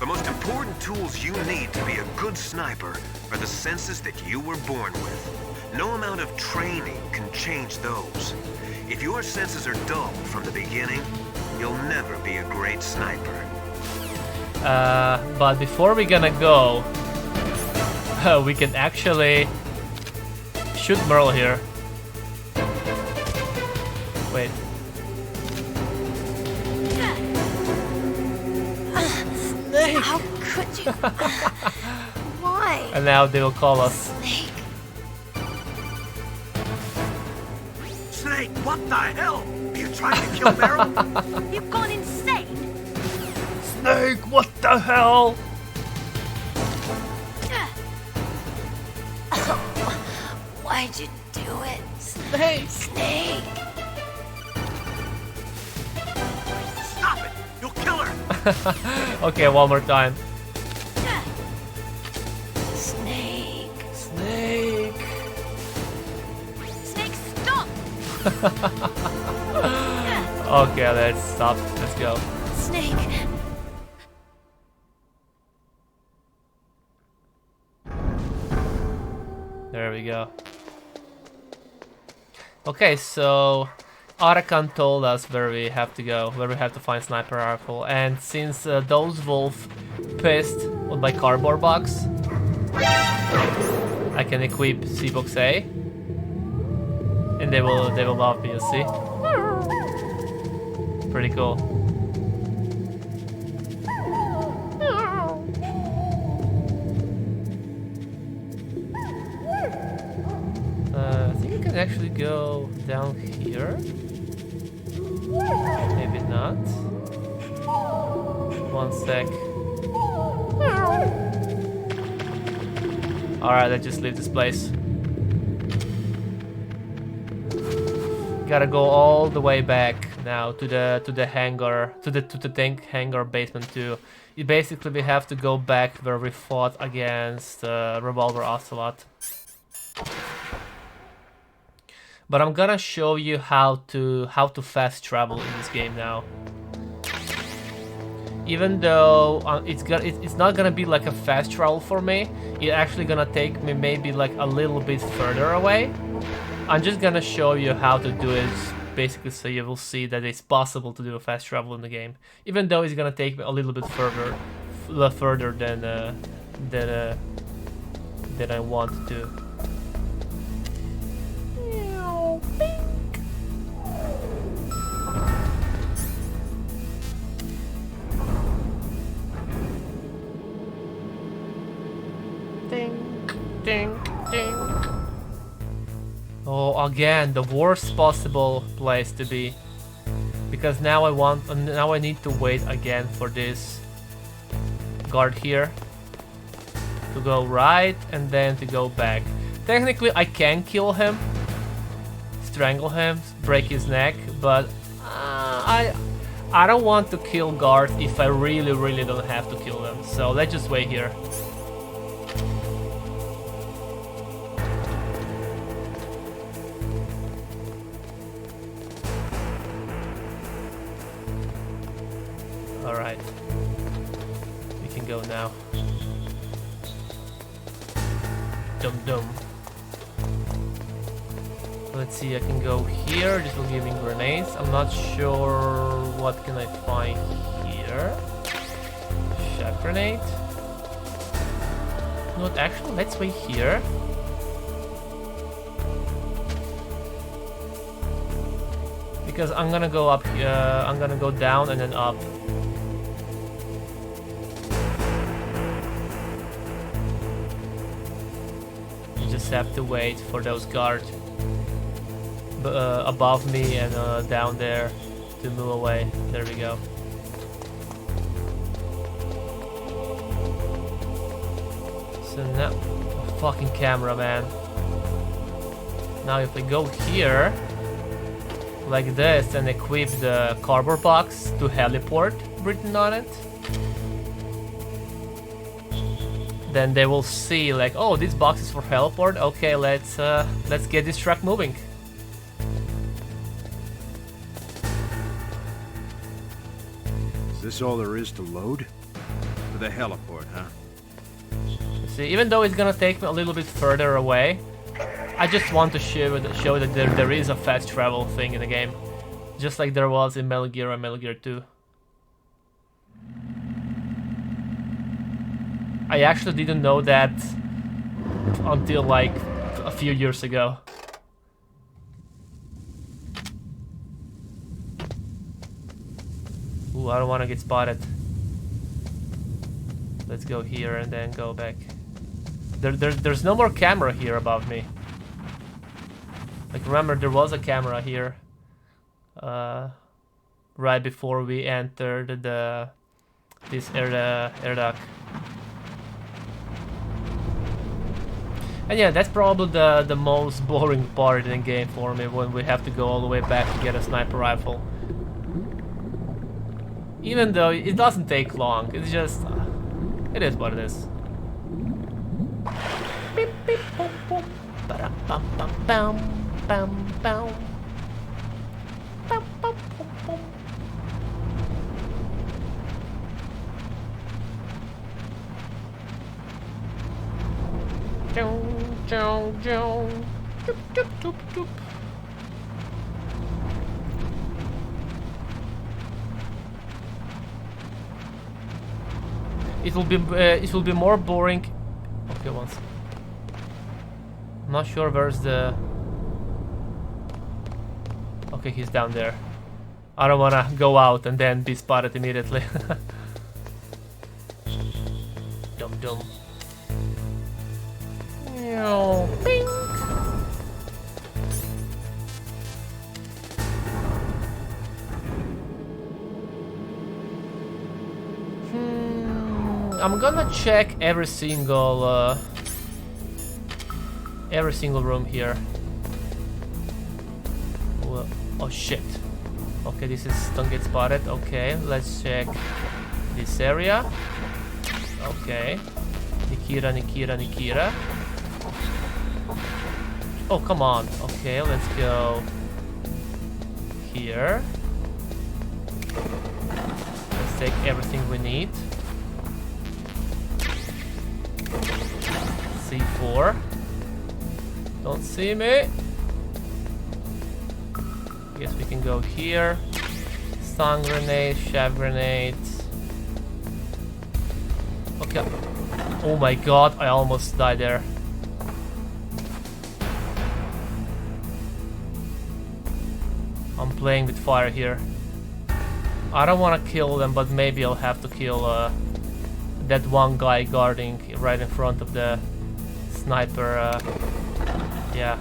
The most important tools you need to be a good sniper are the senses that you were born with. No amount of training can change those. If your senses are dull from the beginning, you'll never be a great sniper. But before we're gonna go, we can actually shoot Meryl here. Wait. How could you? Why? And now they will call us. Snake. Snake, what the hell? Are you trying to kill Meryl? You've gone insane! Snake, what the hell? Why'd you do it? Snake! Snake! Stop it! You'll kill her! Okay, one more time. Snake. Snake. Snake, stop! Okay, let's stop. Let's go. Snake. There we go. Okay, so Otacon told us where we have to go, where we have to find sniper rifle, and since those wolf pissed on my cardboard box, I can equip C-Box A, and they will love me, you see? Pretty cool. I think you can actually go down here. Maybe not. One sec. Alright, let's just leave this place. Gotta go all the way back now to the hangar, to the tank hangar basement too. Basically, we have to go back where we fought against Revolver Ocelot. But I'm gonna show you how to fast travel in this game now. Even though it's not gonna be like a fast travel for me, it's actually gonna take me maybe like a little bit further away. I'm just gonna show you how to do it, basically, so you will see that it's possible to do a fast travel in the game. Even though it's gonna take me a little bit further than I want to. Ding, ding, ding. Oh, again, the worst possible place to be. Because now I need to wait again for this guard here to go right and then to go back. Technically, I can kill him, strangle him, break his neck, but I don't want to kill guards if I really don't have to kill them. So let's just wait here. Alright, we can go now. Dum dum. Let's see, I can go here, this will give me grenades. I'm not sure what can I find here. Shot grenade. No, actually, let's wait here. Because I'm gonna go up here, I'm gonna go down and then up. You just have to wait for those guards above me and down there to move away. There we go. So now, fucking camera, man. Now if we go here, like this, and equip the cardboard box to heliport written on it, then they will see like, oh, this box is for heliport. Okay, let's get this truck moving. Is this all there is to load? For the heliport, huh? See, even though it's gonna take me a little bit further away, I just want to show that there is a fast travel thing in the game, just like there was in Metal Gear and Metal Gear 2. I actually didn't know that until like a few years ago. Ooh, I don't want to get spotted. Let's go here and then go back. There's no more camera here above me. Like, remember, there was a camera here right before we entered this air duct. And yeah, that's probably the most boring part in the game for me, when we have to go all the way back to get a sniper rifle. Even though it doesn't take long, it's just it is what it is. Beep, beep, boom, boom. Ba-dum, bum, bum, bum. Bam, bam. Bam, bam, boom, boom. Jong, jong, jong. Doop, doop, doop, doop. It will be more boring. Okay, once. I'm not sure where's the. Okay, he's down there. I don't wanna go out and then be spotted immediately. Dum dum. Bing. I'm gonna check every single room here. Oh shit. Okay, this is don't get spotted. Okay, let's check this area. Okay. Nikira, Nikira, Nikira. Oh, come on. Okay, let's go here. Let's take everything we need. C4. Don't see me. Guess we can go here. Stun grenade, shav grenades. Okay. Oh my god, I almost died there. I'm playing with fire here. I don't want to kill them, but maybe I'll have to kill that one guy guarding right in front of the sniper. Yeah.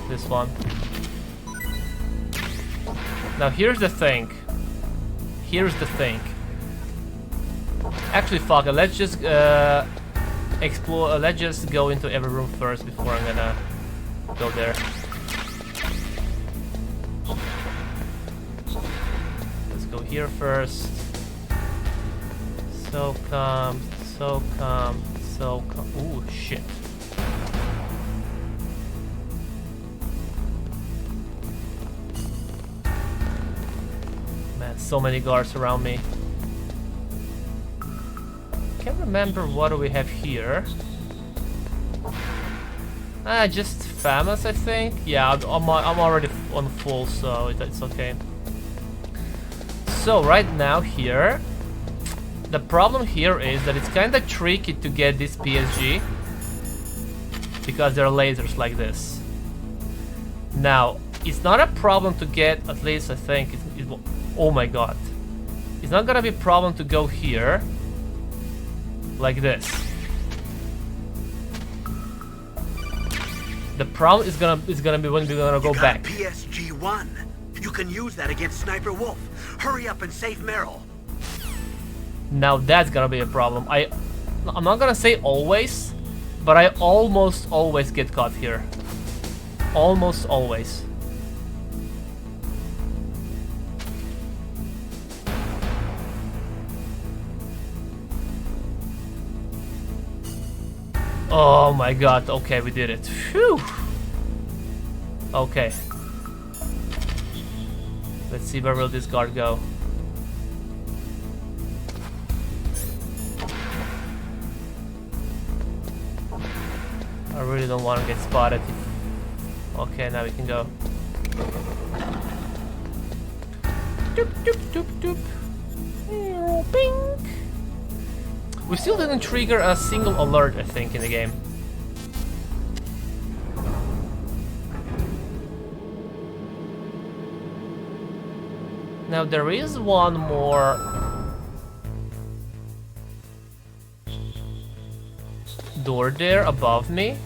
This one. Now here's the thing. Here's the thing. Actually, fuck it. Let's just explore. Let's just go into every room first before I'm gonna go there. Let's go here first. So come. Ooh, shit. Man, so many guards around me. Can't remember what do we have here. Just FAMAS, I think. Yeah, I'm already on full, so it's okay. So right now here, the problem here is that it's kind of tricky to get this PSG because there are lasers like this. Now, it's not a problem to get, at least I think, oh my god. It's not gonna be a problem to go here like this. The problem is gonna be when we're gonna go back. PSG-1. You can use that against Sniper Wolf. Hurry up and save Meryl. Now that's gonna be a problem. I'm not gonna say always, But I almost always get caught here. Almost always. Oh my god, okay, we did it. Phew! Okay. Let's see, where will this guard go? I really don't want to get spotted. Okay, now we can go. Doop, doop, doop, doop. Ping! We still didn't trigger a single alert, I think, in the game. Now there is one more door there above me.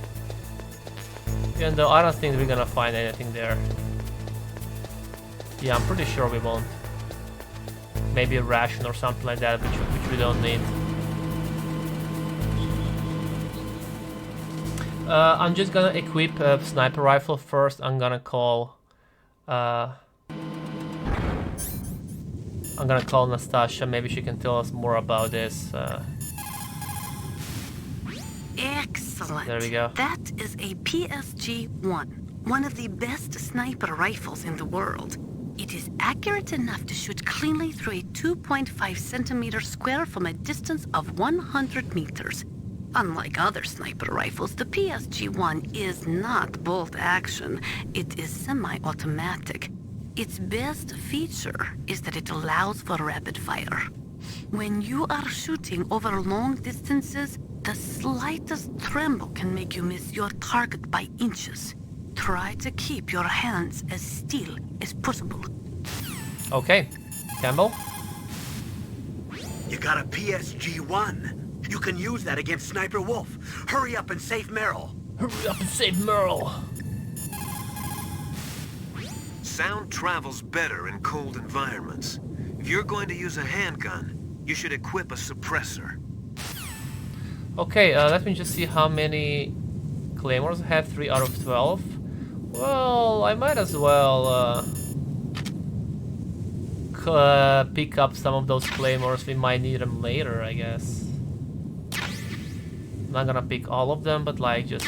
Even though I don't think we're gonna find anything there. Yeah, I'm pretty sure we won't. Maybe a ration or something like that, which we don't need. I'm just gonna equip a sniper rifle first. I'm gonna call Nastasha. Maybe she can tell us more about this. Excellent. There we go. That is a PSG-1, one of the best sniper rifles in the world. It is accurate enough to shoot cleanly through a 2.5 centimeter square from a distance of 100 meters. Unlike other sniper rifles, the PSG-1 is not bolt action. It is semi-automatic. Its best feature is that it allows for rapid fire. When you are shooting over long distances, the slightest tremble can make you miss your target by inches. Try to keep your hands as still as possible. Okay, Campbell? You got a PSG-1. You can use that against Sniper Wolf. Hurry up and save Meryl. Hurry up and save Meryl. Sound travels better in cold environments. If you're going to use a handgun, you should equip a suppressor. Okay, let me just see how many claymores I have. 3 out of 12. Well, I might as well pick up some of those claymores. We might need them later, I guess. I'm not gonna pick all of them, but like just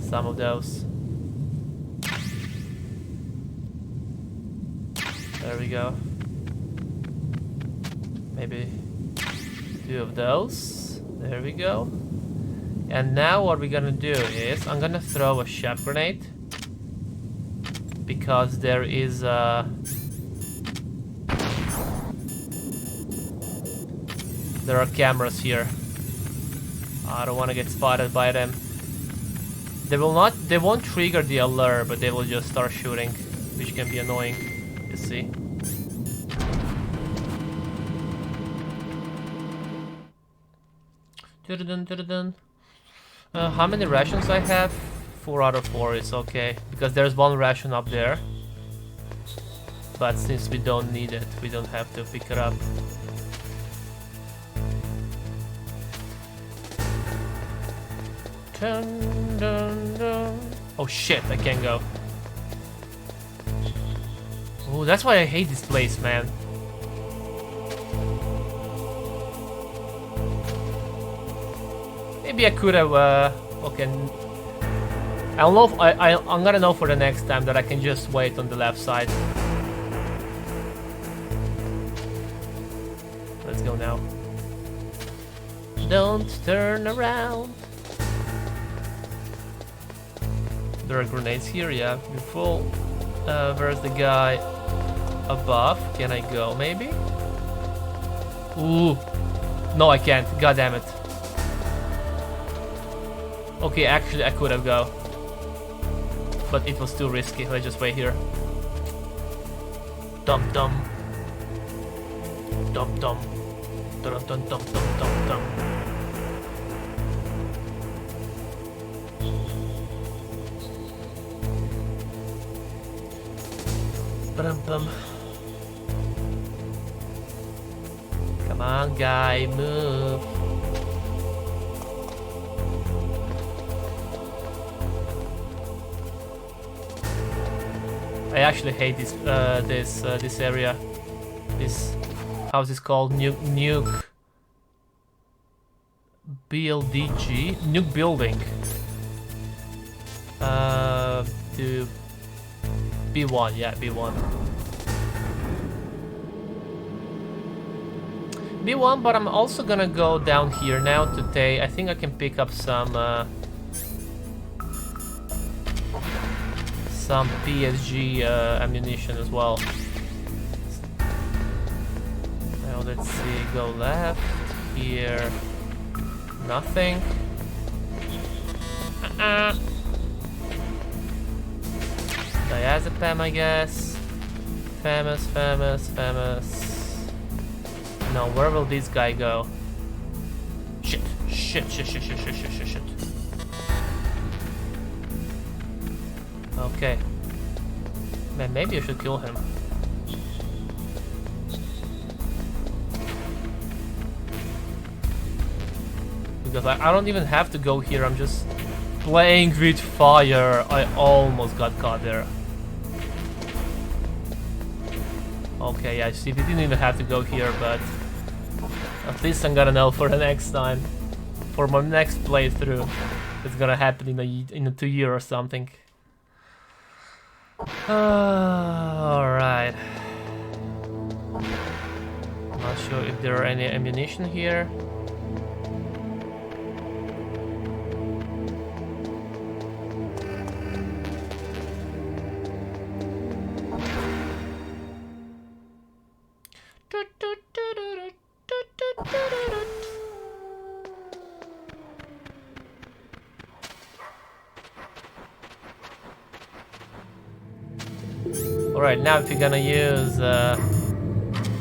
some of those. There we go. Maybe 2 of those. There we go. And now what we're gonna do is I'm gonna throw a shot grenade, because there is there are cameras here. I don't want to get spotted by them. They won't trigger the alert, but they will just start shooting, which can be annoying. You see. How many rations I have? 4 out of 4 is okay, because there's 1 ration up there. But since we don't need it, we don't have to pick it up. Dun, dun, dun. Oh shit, I can't go. Oh, that's why I hate this place, man. Maybe I could have, okay. I don't know if I'm gonna know for the next time that I can just wait on the left side. Let's go now. Don't turn around. There are grenades here, yeah, we're full. Where's the guy above? Can I go, maybe? Ooh. No, I can't. God damn it. Okay, actually, I could have go. But it was too risky. Let's just wait here. Dum dum. Dum dum. Dum dum dum dum dum dum. Bum. Come on, guy, move. actually hate this this area. This house is called Nuke BLDG Nuke Building. To B1, yeah, B1. B1, but I'm also gonna go down here now to take. I think I can pick up some PSG ammunition as well. Now let's see, go left here. Nothing. Diazepam, I guess. Famous. No, where will this guy go? Shit. Okay. Man, maybe I should kill him. Because I don't even have to go here, I'm just playing with fire. I almost got caught there. Okay, yeah, see, we didn't even have to go here, but at least I'm gonna know for the next time. For my next playthrough. It's gonna happen in a 2 year or something. Alright. Not sure if there are any ammunition here. Alright, now if you're gonna use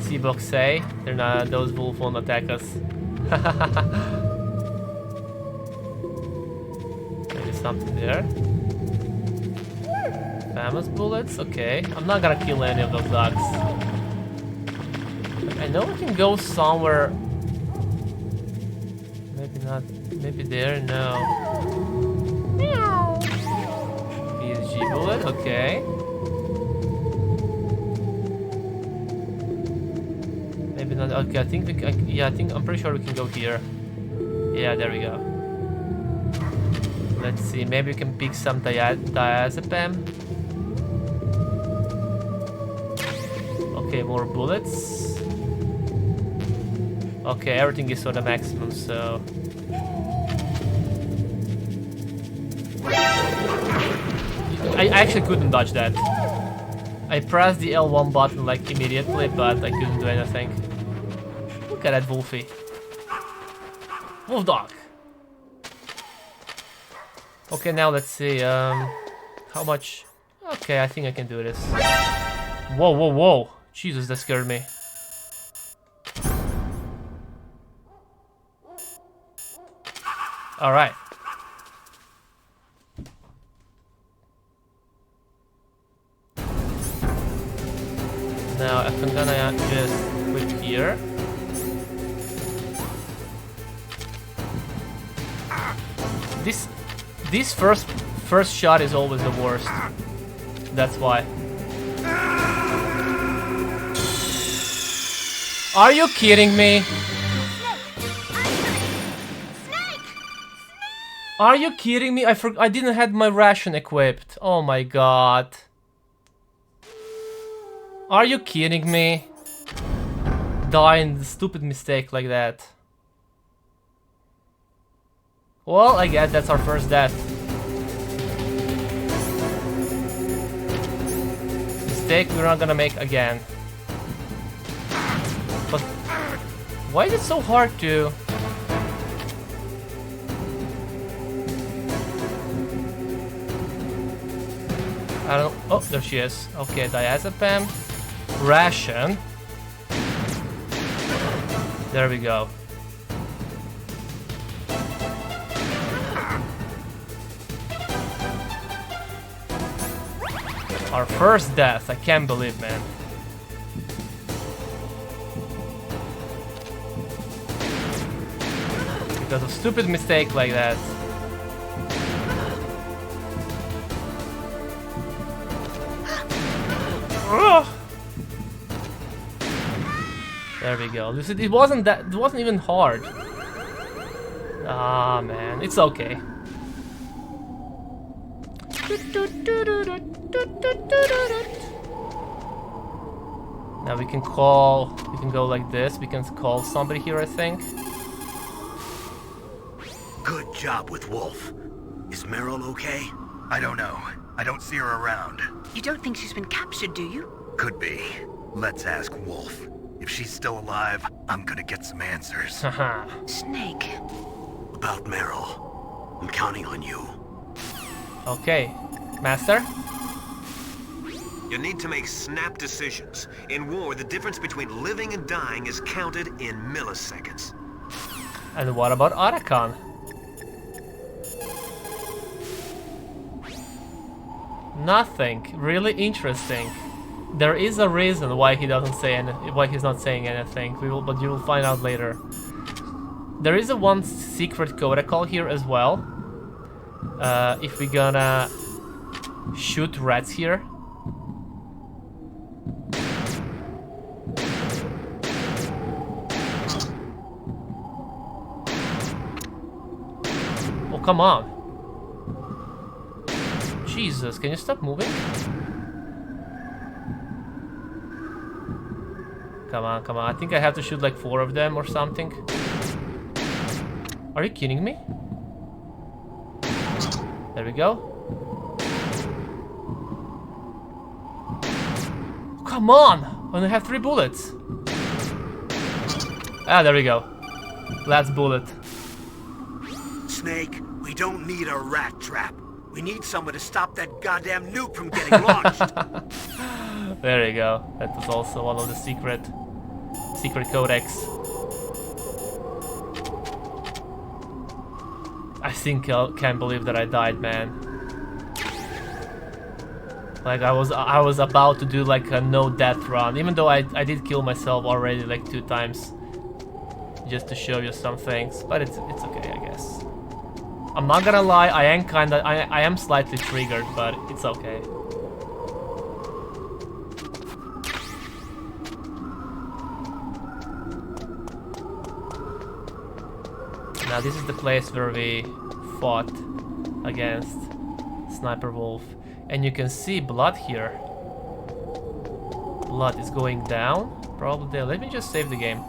C-Box-A, they're not, those wolves won't attack us. Maybe something there. Famous bullets, okay. I'm not gonna kill any of those dogs. I know we can go somewhere. Maybe not, maybe there, no. PSG bullet, okay. Maybe not. Okay, I think we can, yeah, I'm pretty sure we can go here. Yeah, there we go. Let's see, maybe we can pick some diazepam. Okay, more bullets. Okay, everything is on the maximum, so... I actually couldn't dodge that. I pressed the L1 button like immediately, but I couldn't do anything. Look at that Wolfie. Wolf dog. Okay, now let's see. How much? Okay, I think I can do this. Whoa. Jesus, that scared me. Alright. Now, if I'm gonna just quit here. This first shot is always the worst. That's why. Are you kidding me? Are you kidding me? I didn't have my ration equipped. Oh my god. Are you kidding me? Dying, stupid mistake like that. Well, I guess that's our first death. Mistake we're not gonna make again. But why is it so hard to... I don't... Oh, there she is. Okay, diazepam. Ration. There we go. Our first death, I can't believe, man. Because of stupid mistake like that. There we go. This, it wasn't even hard. Ah man, it's okay. Now we can go like this. We can call somebody here, I think. Good job with Wolf. Is Meryl okay? I don't know. I don't see her around. You don't think she's been captured, do you? Could be. Let's ask Wolf. If she's still alive, I'm gonna get some answers. Snake. About Meryl. I'm counting on you. Okay. Master? You need to make snap decisions. In war, the difference between living and dying is counted in milliseconds. And what about Arakan? Nothing. Really interesting. There is a reason why he doesn't say why he's not saying anything. But you will find out later. There is a one secret protocol here as well. If we're gonna shoot rats here. Oh, come on. Jesus, can you stop moving? Come on, come on. I think I have to shoot like 4 of them or something. Are you kidding me? There we go. Come on! I only have 3 bullets. Ah, there we go. Last bullet. Snake, we don't need a rat trap. We need someone to stop that goddamn nuke from getting launched. There you go. That was also one of the secret codex. I think I can't believe that I died, man. Like I was about to do like a no death run, even though I did kill myself already like 2 times, just to show you some things. But it's okay, I guess. I'm not gonna lie, I am slightly triggered, but it's okay. Now this is the place where we fought against Sniper Wolf, and you can see blood here. Blood is going down, probably there. Let me just save the game.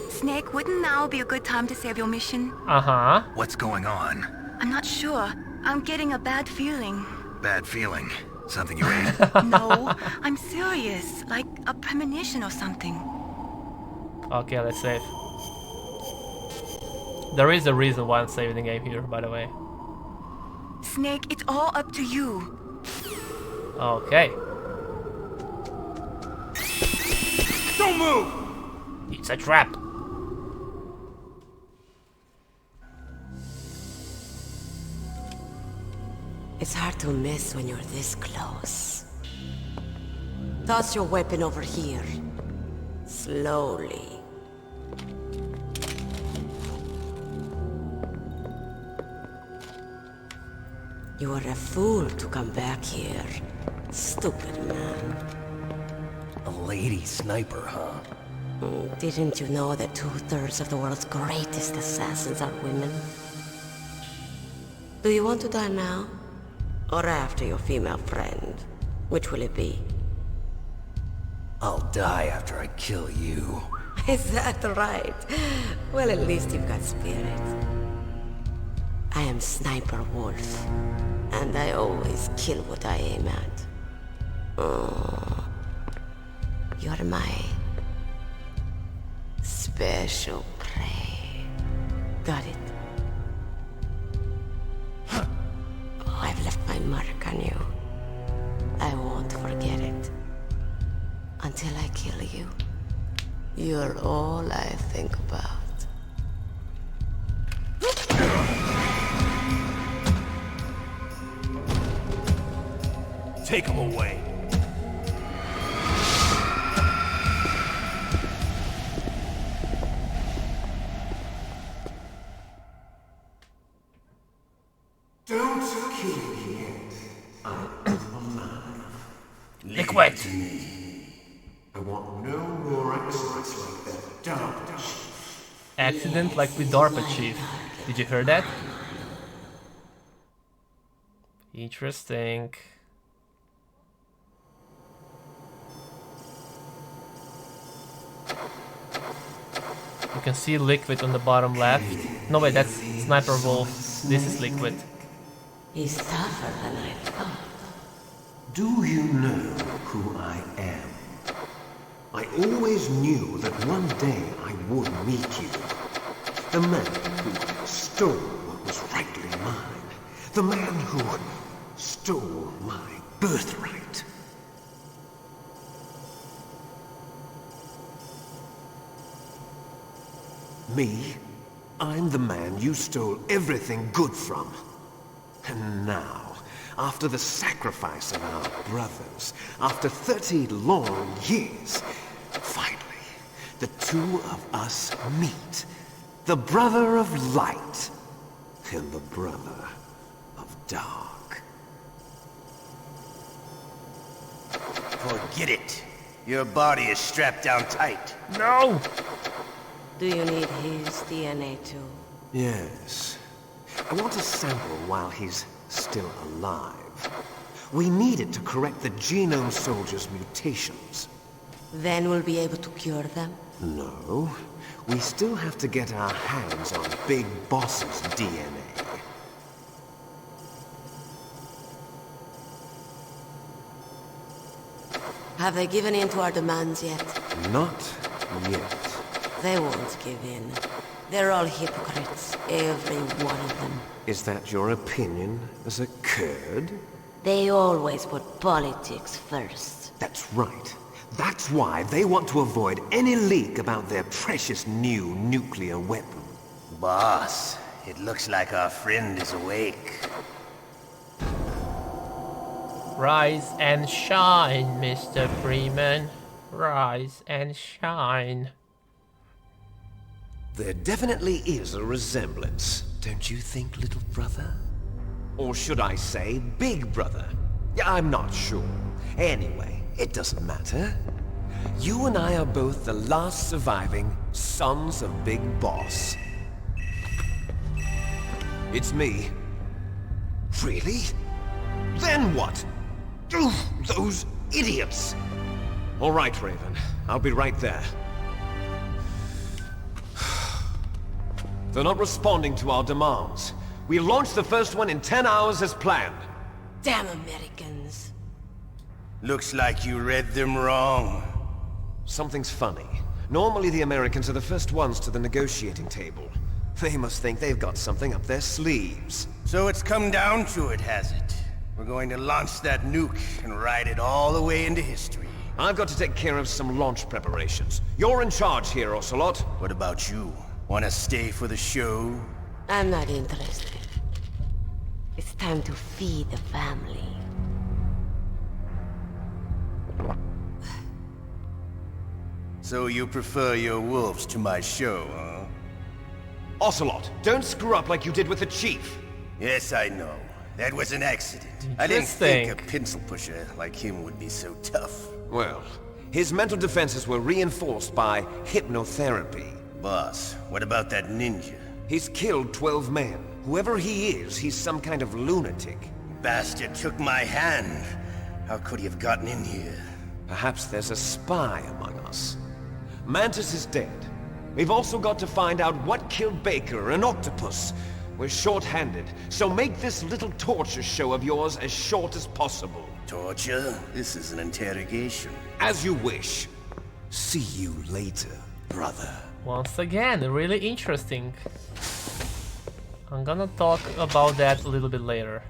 Snake, wouldn't now be a good time to save your mission? Uh-huh. What's going on? I'm not sure. I'm getting a bad feeling. Bad feeling? Something you ate? No, I'm serious. Like a premonition or something. Okay, let's save. There is a reason why I'm saving the game here, by the way. Snake, it's all up to you. Okay. Don't move! It's a trap. It's hard to miss when you're this close. Toss your weapon over here. Slowly. You are a fool to come back here. Stupid man. A lady sniper, huh? Didn't you know that 2/3 of the world's greatest assassins are women? Do you want to die now? Or after your female friend? Which will it be? I'll die after I kill you. Is that right? Well, at least you've got spirit. I am Sniper Wolf, and I always kill what I aim at. Oh, you're my special prey. Got it? Oh, I've left my mark on you. I won't forget it. Until I kill you. You're all I think about. Take him away. Don't kill me yet. I'm a man. Liquid! I want no more accidents like that. DARPA. Accident like with DARPA chief. Did you hear that? Interesting. You can see Liquid on the bottom left. No wait, that's Sniper Wolf. This is Liquid. He's tougher than I thought. Do you know who I am? I always knew that one day I would meet you. The man who stole what was rightly mine. The man who stole my birthright. Me? I'm the man you stole everything good from. And now, after the sacrifice of our brothers, after 30 long years, finally, the two of us meet. The brother of light and the brother of dark. Forget it. Your body is strapped down tight. No! Do you need his DNA too? Yes. I want a sample while he's still alive. We need it to correct the Genome Soldier's mutations. Then we'll be able to cure them? No. We still have to get our hands on Big Boss's DNA. Have they given in to our demands yet? Not yet. They won't give in. They're all hypocrites, every one of them. Is that your opinion as a Kurd? They always put politics first. That's right. That's why they want to avoid any leak about their precious new nuclear weapon. Boss, it looks like our friend is awake. Rise and shine, Mr. Freeman. Rise and shine. There definitely is a resemblance, don't you think, little brother? Or should I say, big brother? Yeah, I'm not sure. Anyway, it doesn't matter. You and I are both the last surviving sons of Big Boss. It's me. Really? Then what? Oof, those idiots! All right, Raven. I'll be right there. They're not responding to our demands. We launched the first one in 10 hours as planned. Damn Americans. Looks like you read them wrong. Something's funny. Normally the Americans are the first ones to the negotiating table. They must think they've got something up their sleeves. So it's come down to it, has it? We're going to launch that nuke and ride it all the way into history. I've got to take care of some launch preparations. You're in charge here, Ocelot. What about you? Want to stay for the show? I'm not interested. It's time to feed the family. So you prefer your wolves to my show, huh? Ocelot, don't screw up like you did with the Chief. Yes, I know. That was an accident. I didn't think a pencil pusher like him would be so tough. Well, his mental defenses were reinforced by hypnotherapy. Boss, what about that ninja? He's killed 12 men. Whoever he is, he's some kind of lunatic. Bastard took my hand. How could he have gotten in here? Perhaps there's a spy among us. Mantis is dead. We've also got to find out what killed Baker and Octopus. We're short-handed, so make this little torture show of yours as short as possible. Torture? This is an interrogation. As you wish. See you later, brother. Once again, really interesting. I'm gonna talk about that a little bit later.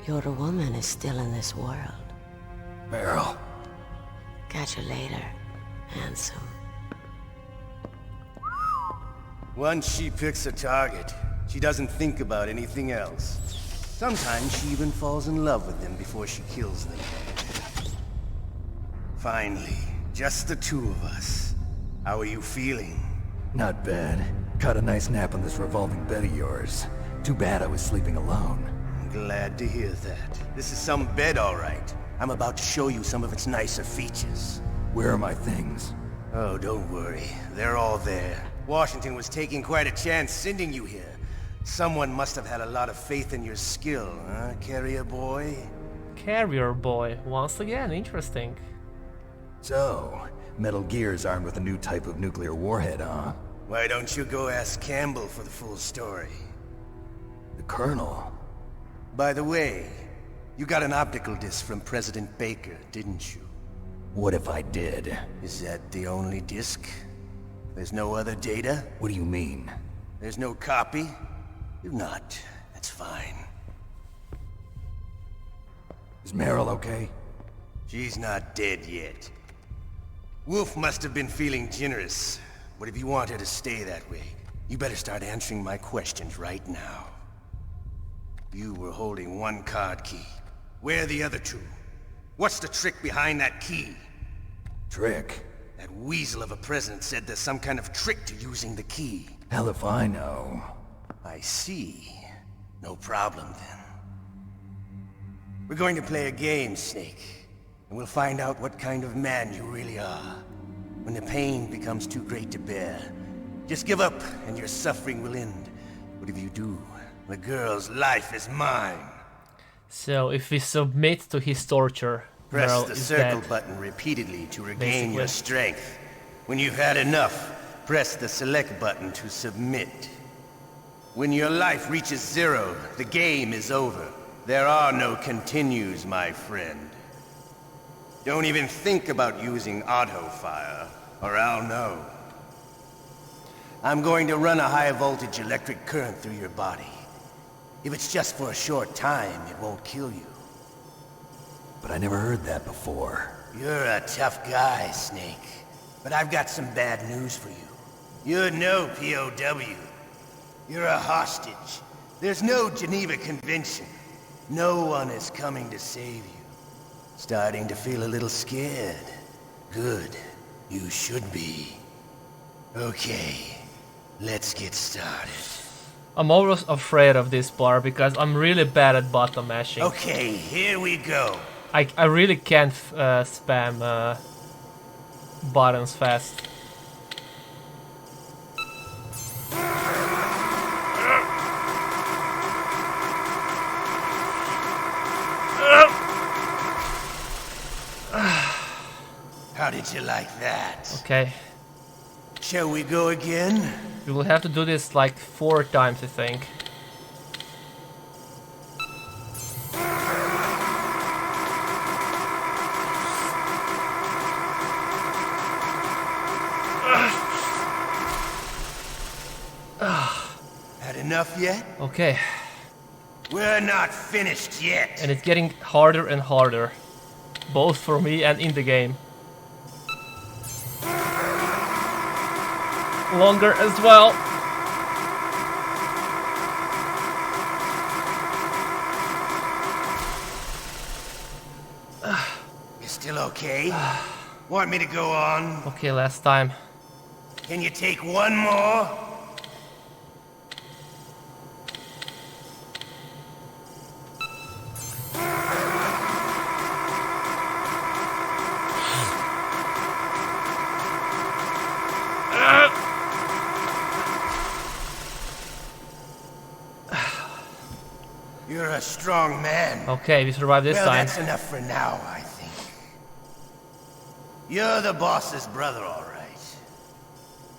Your woman is still in this world. Meryl. Catch you later, handsome. Once she picks a target, she doesn't think about anything else. Sometimes she even falls in love with them before she kills them. Finally, just the two of us. How are you feeling? Not bad. Caught a nice nap on this revolving bed of yours. Too bad I was sleeping alone. Glad to hear that. This is some bed, all right. I'm about to show you some of its nicer features. Where are my things? Oh, don't worry. They're all there. Washington was taking quite a chance sending you here. Someone must have had a lot of faith in your skill, huh, carrier boy? Carrier boy. Once again, interesting. So, Metal Gear's armed with a new type of nuclear warhead, huh? Why don't you go ask Campbell for the full story? The Colonel? By the way, you got an optical disc from President Baker, didn't you? What if I did? Is that the only disc? There's no other data? What do you mean? There's no copy? If not, that's fine. Is Meryl okay? She's not dead yet. Wolf must have been feeling generous, but if you want her to stay that way, you better start answering my questions right now. You were holding one card key. Where are the other two? What's the trick behind that key? Trick? That weasel of a president said there's some kind of trick to using the key. Hell if I know. I see. No problem then. We're going to play a game, Snake. And we'll find out what kind of man you really are. When the pain becomes too great to bear, just give up and your suffering will end. But if you do, the girl's life is mine. So if we submit to his torture, press Meryl the is circle dead. button repeatedly to regain Basically. your strength. When you've had enough, press the select button to submit. When your life reaches 0, the game is over. There are no continues, my friend. Don't even think about using auto fire, or I'll know. I'm going to run a high voltage electric current through your body. If it's just for a short time, it won't kill you. But I never heard that before. You're a tough guy, Snake. But I've got some bad news for you. You're no POW. You're a hostage. There's no Geneva Convention. No one is coming to save you. Starting to feel a little scared. Good. You should be. Okay. Let's get started. I'm always afraid of this bar because I'm really bad at button mashing. Okay, here we go. I really can't spam buttons fast. How did you like that? Okay. Shall we go again? We will have to do this like 4 times, I think. Had enough yet? Okay. We're not finished yet. And it's getting harder and harder. Both for me and in the game. Longer as well. You still okay? Want me to go on? Okay, last time. Can you take one more? You're a strong man. Okay, we survived this well, time. That's enough for now, I think. You're the boss's brother, all right.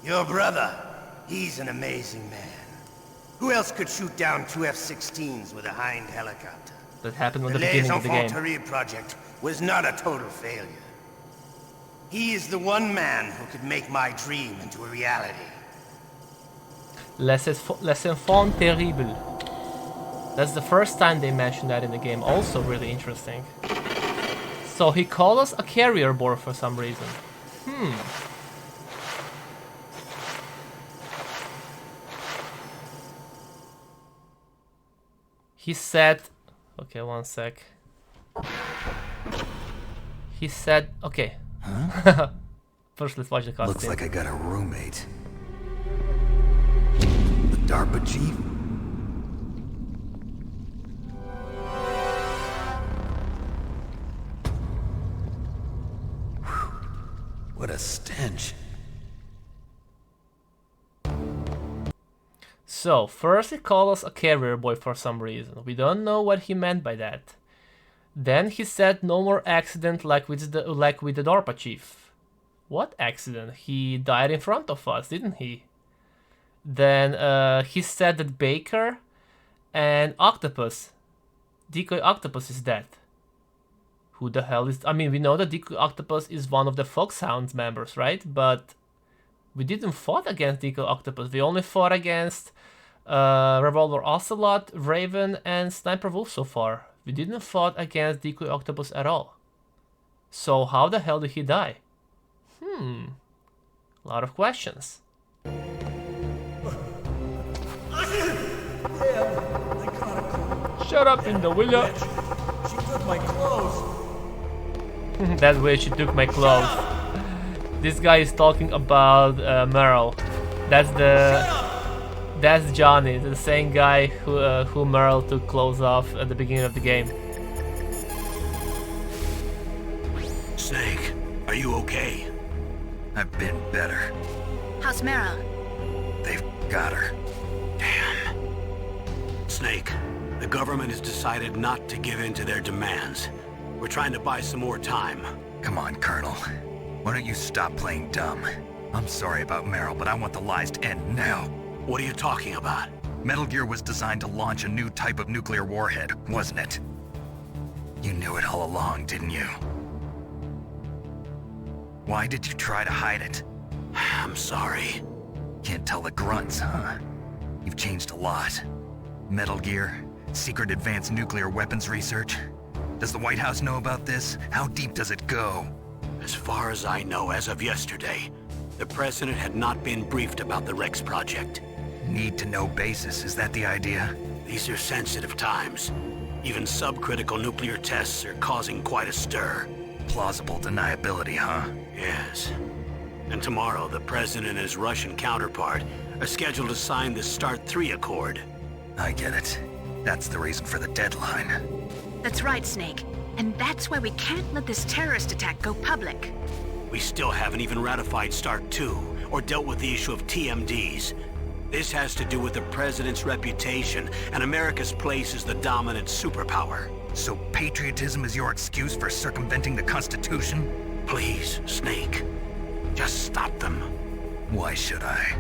Your brother, he's an amazing man. Who else could shoot down 2 F-16s with a Hind helicopter? That happened at the beginning of the game. The Les project was not a total failure. He is the one man who could make my dream into a reality. Les enfants terribles. That's the first time they mentioned that in the game. Also really interesting. So he called us a carrier board for some reason. He said... Okay, one sec. He said... Okay. Huh? First, let's watch the cutscene. Looks like I got a roommate. The DARPA chief? a stench. So, first he called us a carrier boy for some reason. We don't know what he meant by that. Then he said no more accident like with the DARPA chief. What accident? He died in front of us, didn't he? Then he said that Baker and Octopus, Decoy Octopus, is dead. Who the hell is... I mean, we know that Decoy Octopus is one of the Foxhound members, right? But we didn't fought against Decoy Octopus. We only fought against Revolver Ocelot, Raven, and Sniper Wolf so far. We didn't fought against Decoy Octopus at all. So how the hell did he die? A lot of questions. Shut up, Linda, will ya? She took my clothes. That way she took my clothes. This guy is talking about Meryl. That's Johnny, the same guy who Meryl took clothes off at the beginning of the game. Snake, are you okay? I've been better. How's Meryl? They've got her. Damn. Snake, the government has decided not to give in to their demands. We're trying to buy some more time. Come on, Colonel. Why don't you stop playing dumb? I'm sorry about Meryl, but I want the lies to end now. What are you talking about? Metal Gear was designed to launch a new type of nuclear warhead, wasn't it? You knew it all along, didn't you? Why did you try to hide it? I'm sorry. Can't tell the grunts, huh? You've changed a lot. Metal Gear, secret advanced nuclear weapons research. Does the White House know about this? How deep does it go? As far as I know, as of yesterday, the president had not been briefed about the Rex project. Need-to-know basis, is that the idea? These are sensitive times. Even subcritical nuclear tests are causing quite a stir. Plausible deniability, huh? Yes. And tomorrow, the president and his Russian counterpart are scheduled to sign the START 3 Accord. I get it. That's the reason for the deadline. That's right, Snake. And that's why we can't let this terrorist attack go public. We still haven't even ratified START 2 or dealt with the issue of TMDs. This has to do with the president's reputation and America's place as the dominant superpower. So patriotism is your excuse for circumventing the Constitution? Please, Snake. Just stop them. Why should I?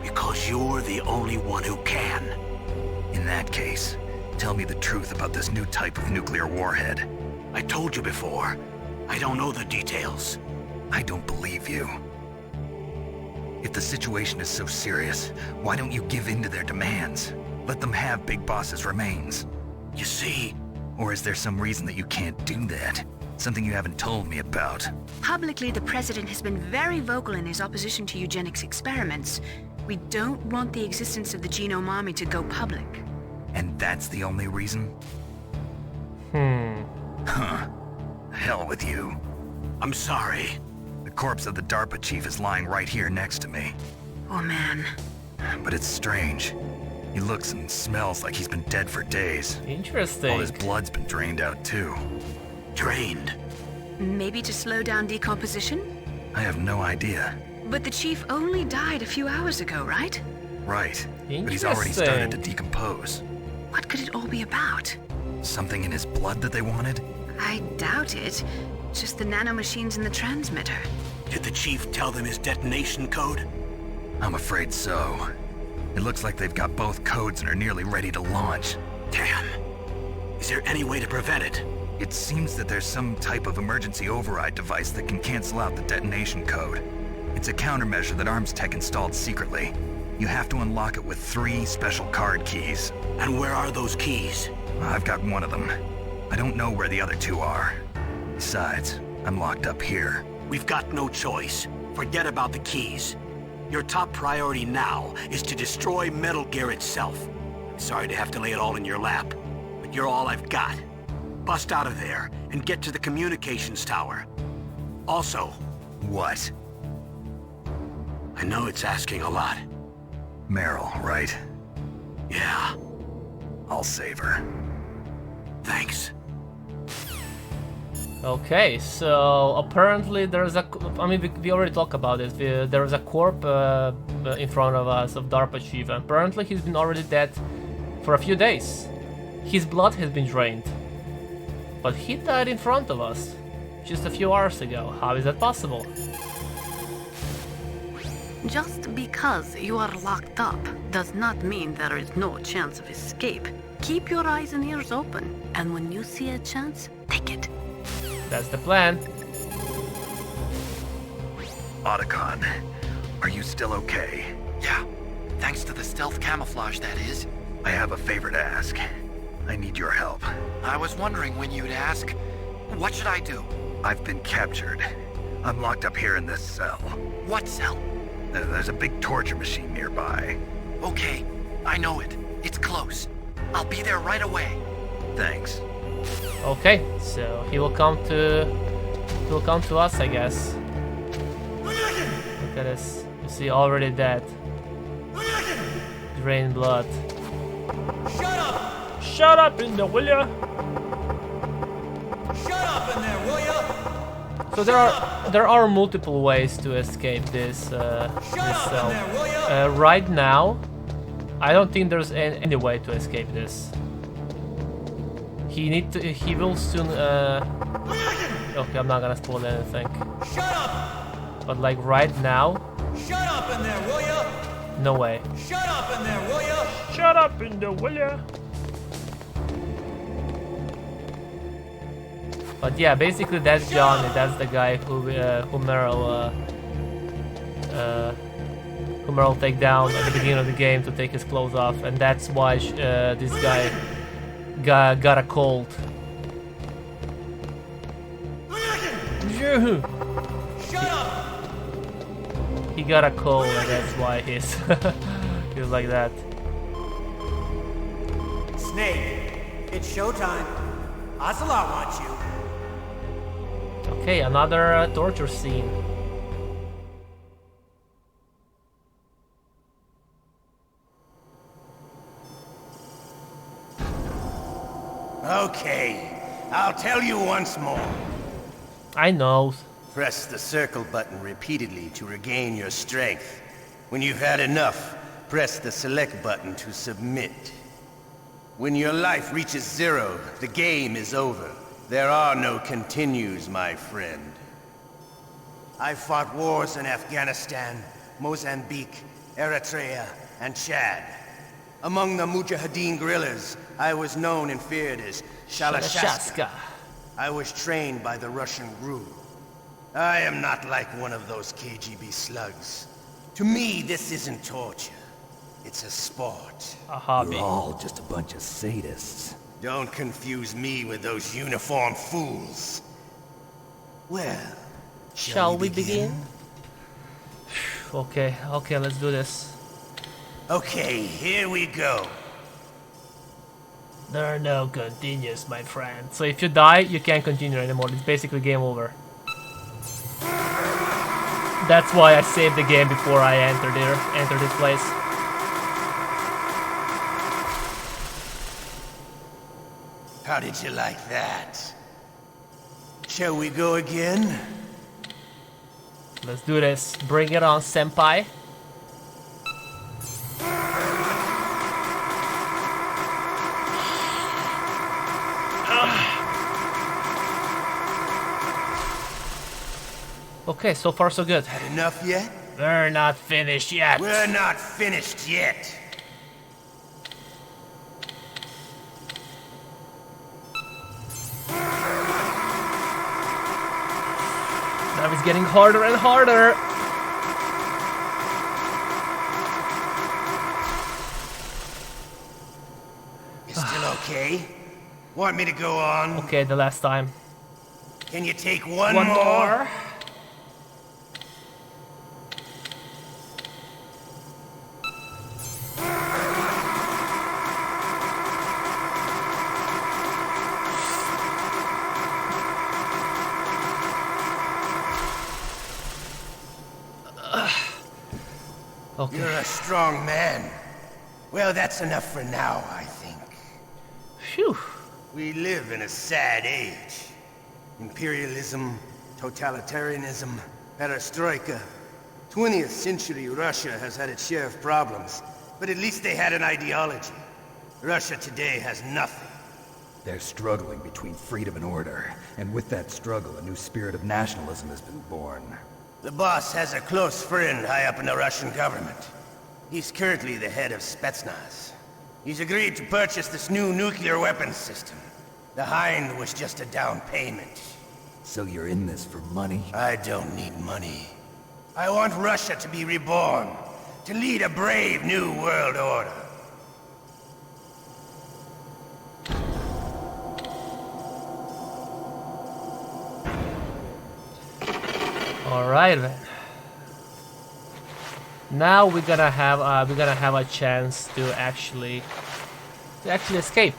Because you're the only one who can. In that case, tell me the truth about this new type of nuclear warhead. I told you before. I don't know the details. I don't believe you. If the situation is so serious, why don't you give in to their demands? Let them have Big Boss's remains. You see? Or is there some reason that you can't do that? Something you haven't told me about? Publicly, the president has been very vocal in his opposition to eugenics experiments. We don't want the existence of the Genome Army to go public. And that's the only reason? Huh. Hell with you. I'm sorry. The corpse of the DARPA chief is lying right here next to me. Oh, man. But it's strange. He looks and smells like he's been dead for days. Interesting. All his blood's been drained out, too. Drained? Maybe to slow down decomposition? I have no idea. But the chief only died a few hours ago, right? Right. But he's already started to decompose. What could it all be about? Something in his blood that they wanted? I doubt it. Just the nanomachines in the transmitter. Did the chief tell them his detonation code? I'm afraid so. It looks like they've got both codes and are nearly ready to launch. Damn. Is there any way to prevent it? It seems that there's some type of emergency override device that can cancel out the detonation code. It's a countermeasure that Arms Tech installed secretly. You have to unlock it with 3 special card keys. And where are those keys? I've got one of them. I don't know where the other 2 are. Besides, I'm locked up here. We've got no choice. Forget about the keys. Your top priority now is to destroy Metal Gear itself. Sorry to have to lay it all in your lap, but you're all I've got. Bust out of there and get to the communications tower. Also... What? I know it's asking a lot. Meryl, right? Yeah. I'll save her. Thanks. Okay, so apparently there's a... I mean, we already talked about it. There's a corpse in front of us of DARPA chief. And apparently he's been already dead for a few days. His blood has been drained. But he died in front of us just a few hours ago. How is that possible? Just because you are locked up does not mean there is no chance of escape. Keep your eyes and ears open, and when you see a chance, take it. That's the plan. Otacon, are you still okay? Yeah, thanks to the stealth camouflage, that is. I have a favor to ask. I need your help. I was wondering when you'd ask. What should I do? I've been captured. I'm locked up here in this cell. What cell? There's a big torture machine nearby. Okay, I know it. It's close. I'll be there right away. Thanks. Okay, so he will come to us, I guess. Look at this. You see, already dead. Drained blood. Shut up! Shut up in there, will ya? Shut up in there, will ya? So there are multiple ways to escape this cell. Right now, I don't think there's any way to escape this. He will soon. Okay, I'm not gonna spoil anything. Shut up! But like right now. Shut up in there, will ya? No way. Shut up in there, will ya? Shut up in there, will ya? But yeah, basically that's Johnny. That's the guy who Meryl take down at the beginning of the game to take his clothes off, and that's why this guy got a cold. Shut up! He got a cold, and that's why he's he's like that. Snake, it's showtime. Ocelot wants you. Okay, another torture scene. Okay, I'll tell you once more. I know. Press the circle button repeatedly to regain your strength. When you've had enough, press the select button to submit. When your life reaches 0, the game is over. There are no continues, my friend. I fought wars in Afghanistan, Mozambique, Eritrea, and Chad. Among the Mujahideen guerrillas, I was known and feared as Shalashaska. I was trained by the Russian GRU. I am not like one of those KGB slugs. To me, this isn't torture. It's a sport. A hobby. You're all just a bunch of sadists. Don't confuse me with those uniformed fools. Well, shall we begin? Okay, let's do this. Okay, here we go. There are no continues, my friend. So if you die, you can't continue anymore. It's basically game over. That's why I saved the game before I enter this place. How did you like that? Shall we go again? Let's do this. Bring it on, senpai. Okay, so far so good. Had enough yet? We're not finished yet. We're not finished yet. Now it's getting harder and harder. You still okay? Want me to go on? Okay, the last time. Can you take one more? more? Okay. You're a strong man. Well, that's enough for now, I think. Phew. We live in a sad age. Imperialism, totalitarianism, perestroika. 20th century Russia has had its share of problems, but at least they had an ideology. Russia today has nothing. They're struggling between freedom and order, and with that struggle, a new spirit of nationalism has been born. The boss has a close friend high up in the Russian government. He's currently the head of Spetsnaz. He's agreed to purchase this new nuclear weapons system. The Hind was just a down payment. So you're in this for money? I don't need money. I want Russia to be reborn, to lead a brave new world order. All right, then. Now we're gonna have a chance to actually escape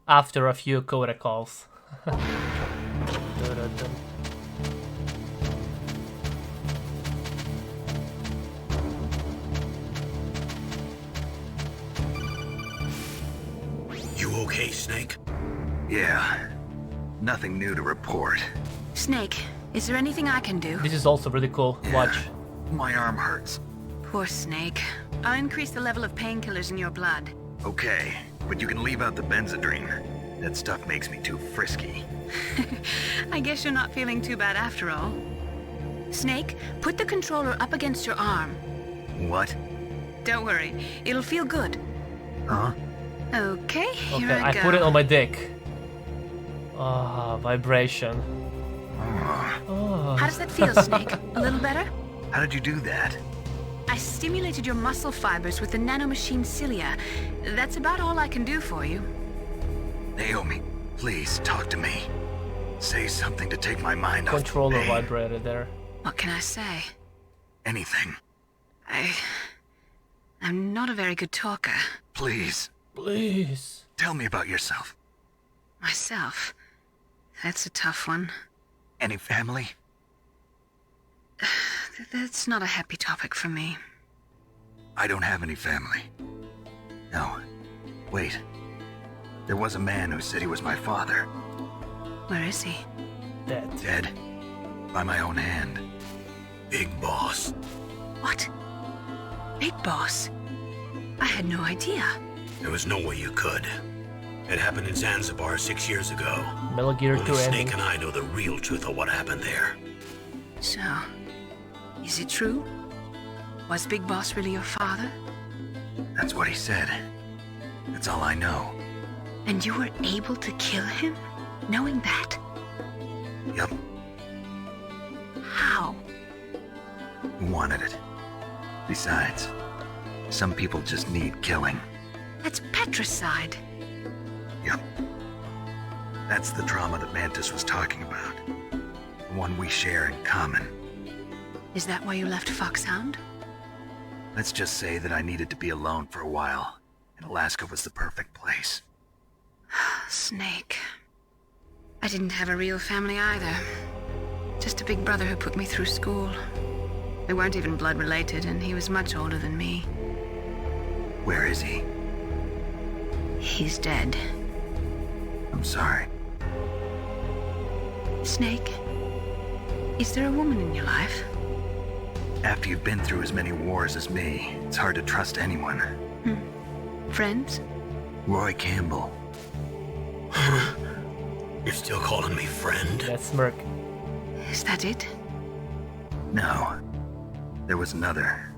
after a few coda calls. You okay, Snake? Yeah. Nothing new to report. Snake, is there anything I can do? This is also really cool. Watch. My arm hurts. Poor Snake. I'll increase the level of painkillers in your blood. Okay, but you can leave out the Benzedrine. That stuff makes me too frisky. I guess you're not feeling too bad after all. Snake, put the controller up against your arm. What? Don't worry, it'll feel good. Huh? Okay, here Okay, I I go. put it on my dick. Ah, vibration. How does that feel, Snake? A little better? How did you do that? I stimulated your muscle fibers with the nanomachine cilia. That's about all I can do for you. Naomi, please talk to me. Say something to take my mind off the Controller pain. vibrated there. What can I say? Anything. I'm not a very good talker. Please. Please. Tell me about yourself. Myself? That's a tough one. Any family? That's not a happy topic for me. I don't have any family. No. Wait. There was a man who said he was my father. Where is he? Dead. Dead. By my own hand. Big Boss. What? Big Boss? I had no idea. There was no way you could. It happened in Zanzibar 6 years ago. Metal Gear 2 Only ending. Snake and I know the real truth of what happened there. So, is it true? Was Big Boss really your father? That's what he said. That's all I know. And you were able to kill him, knowing that? Yup. How? He wanted it. Besides, some people just need killing. That's patricide. Yup. That's the trauma that Mantis was talking about. The one we share in common. Is that why you left Foxhound? Let's just say that I needed to be alone for a while, and Alaska was the perfect place. Snake. I didn't have a real family either. Just a big brother who put me through school. We weren't even blood related, and he was much older than me. Where is he? He's dead. I'm sorry. Snake, is there a woman in your life? After you've been through as many wars as me, it's hard to trust anyone. Friends? Roy Campbell. You're still calling me friend? That smirk. Is that it? No. There was another.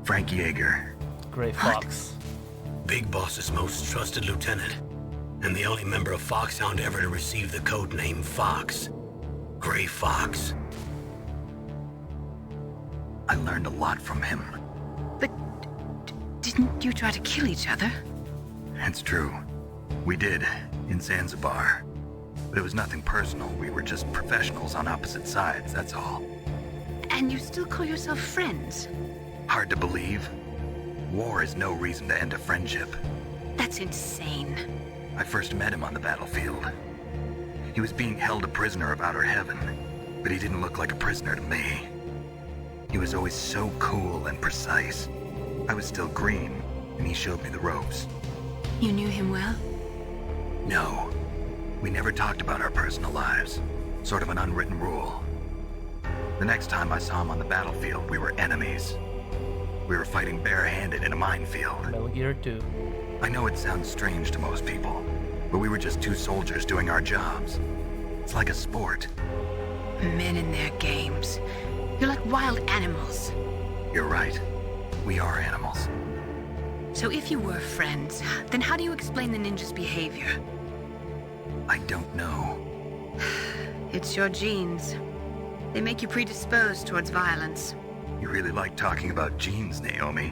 Frank Yeager. Gray Fox. Big Boss's most trusted lieutenant, and the only member of Foxhound ever to receive the code name Fox. Gray Fox. I learned a lot from him. But didn't you try to kill each other? It's true. We did, in Zanzibar. But it was nothing personal. We were just professionals on opposite sides, that's all. And you still call yourself friends? Hard to believe. War is no reason to end a friendship. That's insane. I first met him on the battlefield. He was being held a prisoner of outer heaven, but he didn't look like a prisoner to me. He was always so cool and precise. I was still green, and he showed me the ropes. You knew him well? No, We never talked about our personal lives. Sort of an unwritten rule. The next time I saw him on the battlefield, we were enemies. We were fighting barehanded in a minefield. Metal Gear 2. I know it sounds strange to most people, but we were just two soldiers doing our jobs. It's like a sport. Men in their games. You're like wild animals. You're right. We are animals. So if you were friends, then how do you explain the ninja's behavior? I don't know. It's your genes. They make you predisposed towards violence. You really like talking about genes, Naomi.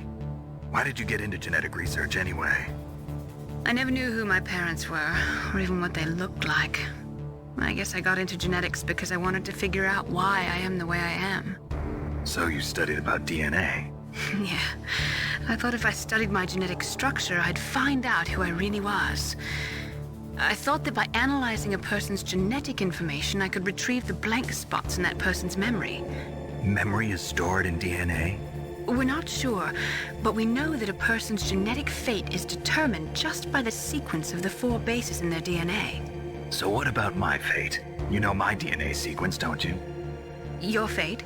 Why did you get into genetic research anyway? I never knew who my parents were, or even what they looked like. I guess I got into genetics because I wanted to figure out why I am the way I am. So you studied about DNA? Yeah. I thought if I studied my genetic structure, I'd find out who I really was. I thought that by analyzing a person's genetic information, I could retrieve the blank spots in that person's memory. Memory is stored in DNA? We're not sure, but we know that a person's genetic fate is determined just by the sequence of the 4 bases in their DNA. So what about my fate? You know my DNA sequence, don't you? Your fate?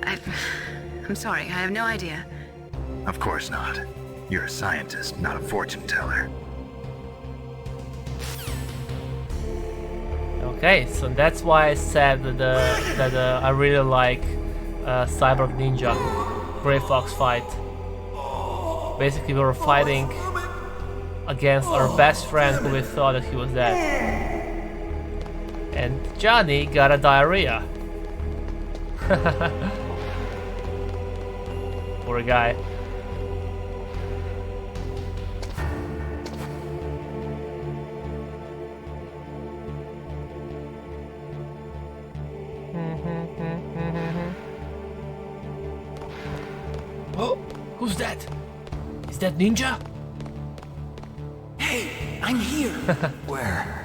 I'm sorry, I have no idea. Of course not. You're a scientist, not a fortune teller. Okay, so that's why I said that I really like Cyborg Ninja Grey Fox fight. Basically, we were fighting against our best friend who we thought that he was dead. And Johnny got a diarrhea. Poor guy. Oh, who's that? Is that Ninja? Hey, I'm here. Where?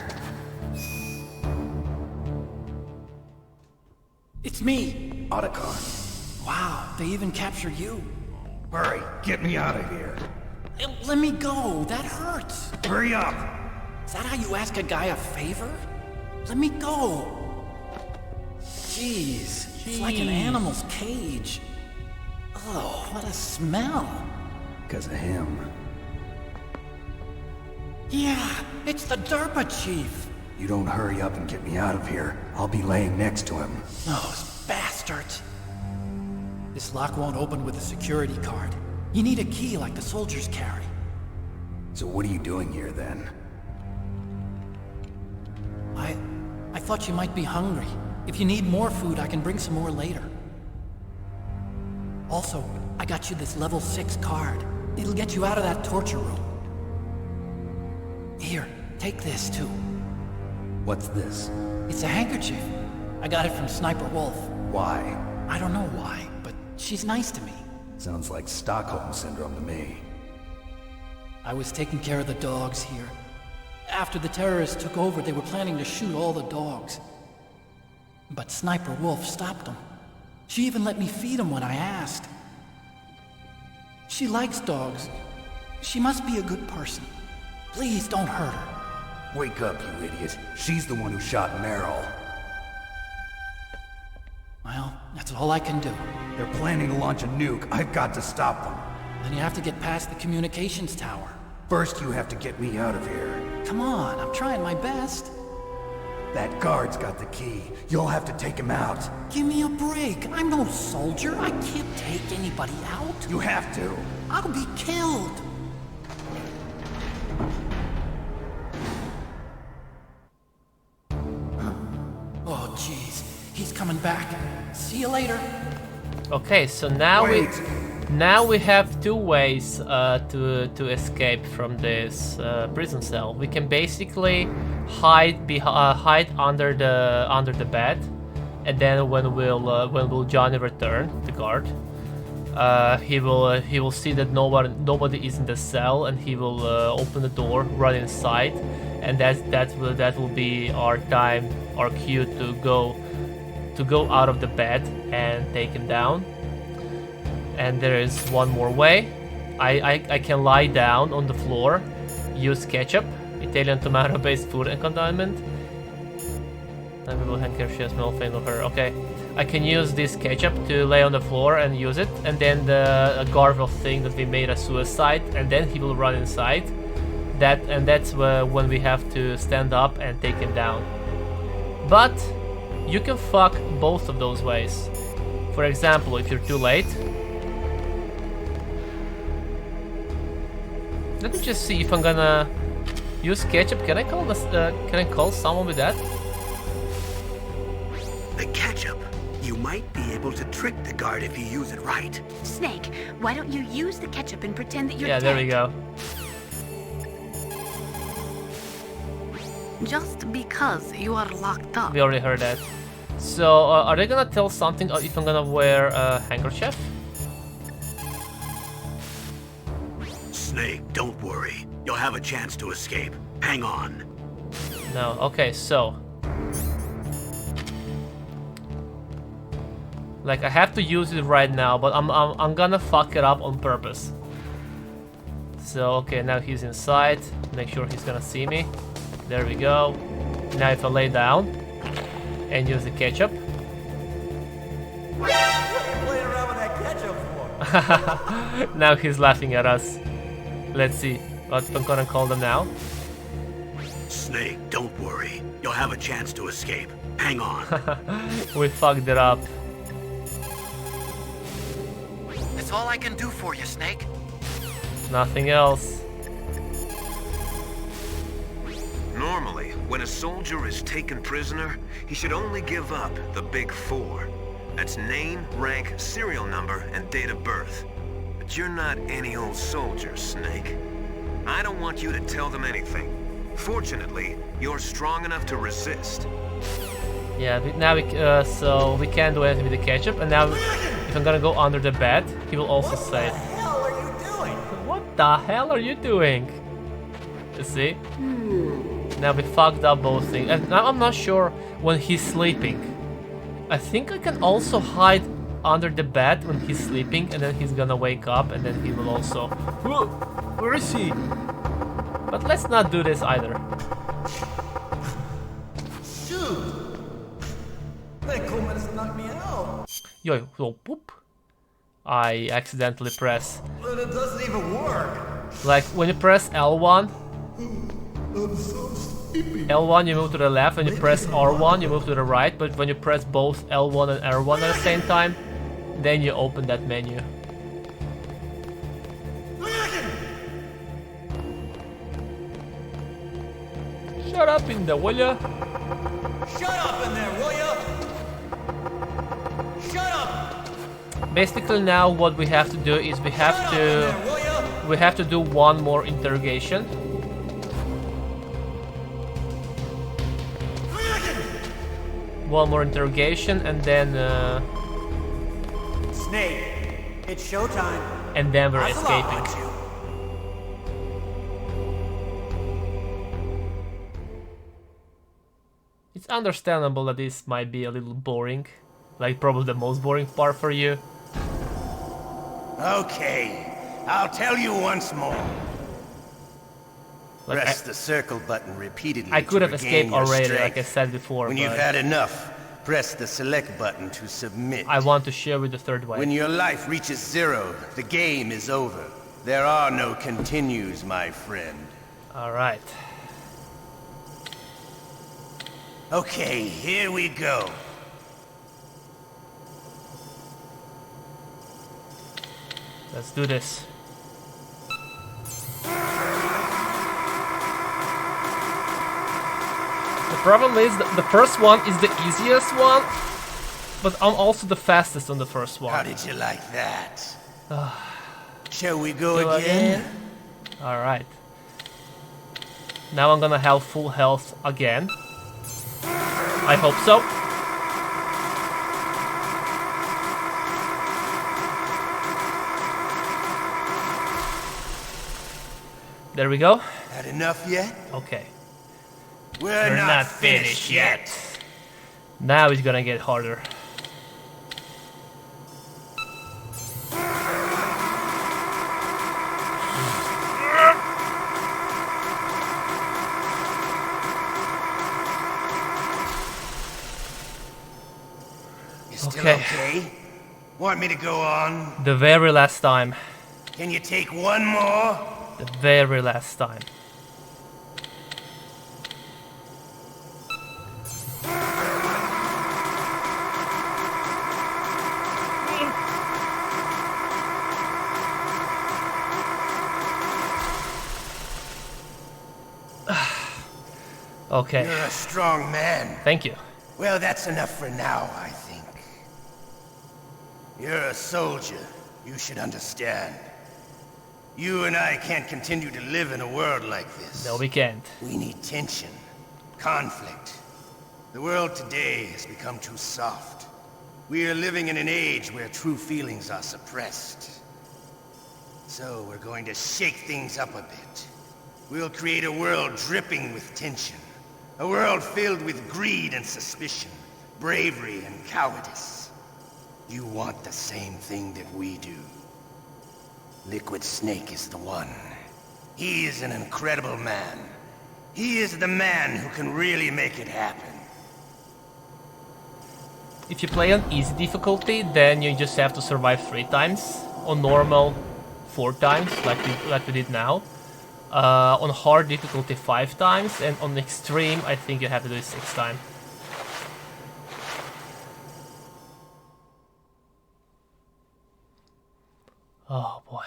It's me. Otacon. Wow, they even captured you. Hurry, get me out of here. Let me go, that hurts. Hurry up. Is that how you ask a guy a favor? Let me go. Jeez, it's like an animal's cage. Oh, what a smell. Because of him. Yeah, it's the Derpa Chief. You don't hurry up and get me out of here, I'll be laying next to him. Those bastards. This lock won't open with a security card. You need a key like the soldiers carry. So what are you doing here then? I thought you might be hungry. If you need more food, I can bring some more later. Also, I got you this level 6 card. It'll get you out of that torture room. Here, take this too. What's this? It's a handkerchief. I got it from Sniper Wolf. Why? I don't know why, but she's nice to me. Sounds like Stockholm Syndrome to me. I was taking care of the dogs here. After the terrorists took over, they were planning to shoot all the dogs. But Sniper Wolf stopped them. She even let me feed them when I asked. She likes dogs. She must be a good person. Please don't hurt her. Wake up, you idiot. She's the one who shot Meryl. Well, that's all I can do. They're planning to launch a nuke. I've got to stop them. Then you have to get past the communications tower. First, you have to get me out of here. Come on, I'm trying my best. That guard's got the key. You'll have to take him out. Give me a break. I'm no soldier. I can't take anybody out. You have to. I'll be killed. Oh, jeez. He's coming back. See you later. Okay, so now we have 2 ways to escape from this prison cell. We can basically hide under the bed, and then when Johnny return, the guard, he will see that nobody is in the cell, and he will open the door, run inside, and that will be our time, our cue to go out of the bed and take him down. And there is one more way. I can lie down on the floor, use ketchup, Italian tomato-based food and condiment, Little handkerchief, no thing of her. Okay, I can use this ketchup to lay on the floor and use it, and then the Garvel thing that we made a suicide, and then he will run inside. That's when we have to stand up and take him down. But you can fuck both of those ways. For example, if you're too late. Let me just see if I'm gonna use ketchup. Can I call this? Can I call someone with that? The ketchup. You might be able to trick the guard if you use it right. Snake, why don't you use the ketchup and pretend that you're dead? There we go. Just because you are locked up. We already heard that. So, are they gonna tell something if I'm gonna wear a handkerchief? Snake, don't worry. You'll have a chance to escape. Hang on. No. Okay, so. Like, I have to use it right now, but I'm gonna fuck it up on purpose. So, okay, now he's inside. Make sure he's gonna see me. There we go. Now if I lay down and use the ketchup. What are you playing around with that ketchup for? Now he's laughing at us. Let's see. What I'm gonna call them now. Snake, don't worry. You'll have a chance to escape. Hang on. We fucked it up. That's all I can do for you, Snake. Nothing else. Normally, when a soldier is taken prisoner, he should only give up the big four. That's name, rank, serial number, and date of birth. But you're not any old soldier, Snake. I don't want you to tell them anything. Fortunately, you're strong enough to resist. Yeah, now so we can't do anything with the ketchup, and now if I'm gonna go under the bed, he will also say, "What the hell are you doing? What the hell are you doing?" You see? Now we fucked up both things, and now I'm not sure when he's sleeping. I think I can also hide under the bed when he's sleeping, and then he's gonna wake up, and then he will also. Whoa, where is he? But let's not do this either. Shoot! That cool medicine knocked me out. Yo, so poop. I accidentally press. But it doesn't even work. Like when you press L1. I'm so sleepy. L1 you move to the left, when you press R1 you move to the right, but when you press both L1 and R1 at the same time, then you open that menu. Shut up in there, will ya? Shut up in there, will ya? Shut up! Basically now what we have to do is we have to do one more interrogation. One more interrogation, and then Snake, it's showtime. And then we're escaping. It's understandable that this might be a little boring, like probably the most boring part for you. Okay, I'll tell you once more. Like Press the circle button repeatedly. I could have escaped already, strength. like I said before. When you've had enough, press the select button to submit. I want to share with the third way. When your life reaches 0, the game is over. There are no continues, my friend. Alright. Okay, here we go. Let's do this. The problem is that the first one is the easiest one, but I'm also the fastest on the first one. How did you like that? Shall we go again? Alright. Now I'm gonna have full health again. I hope so. There we go. Had enough yet? Okay. We're not finished yet. Now it's gonna get harder. Okay. Okay. Want me to go on? The very last time. Can you take one more? The very last time. Okay. You're a strong man. Thank you. Well, that's enough for now, I think. You're a soldier. You should understand. You and I can't continue to live in a world like this. No, we can't. We need tension, conflict. The world today has become too soft. We are living in an age where true feelings are suppressed. So we're going to shake things up a bit. We'll create a world dripping with tension. A world filled with greed and suspicion, bravery and cowardice. You want the same thing that we do. Liquid Snake is the one. He is an incredible man. He is the man who can really make it happen. If you play on easy difficulty, then you just have to survive 3 times. On normal, 4 times, like we did now. On hard difficulty 5 times, and on extreme I think you have to do it 6 times. Oh boy.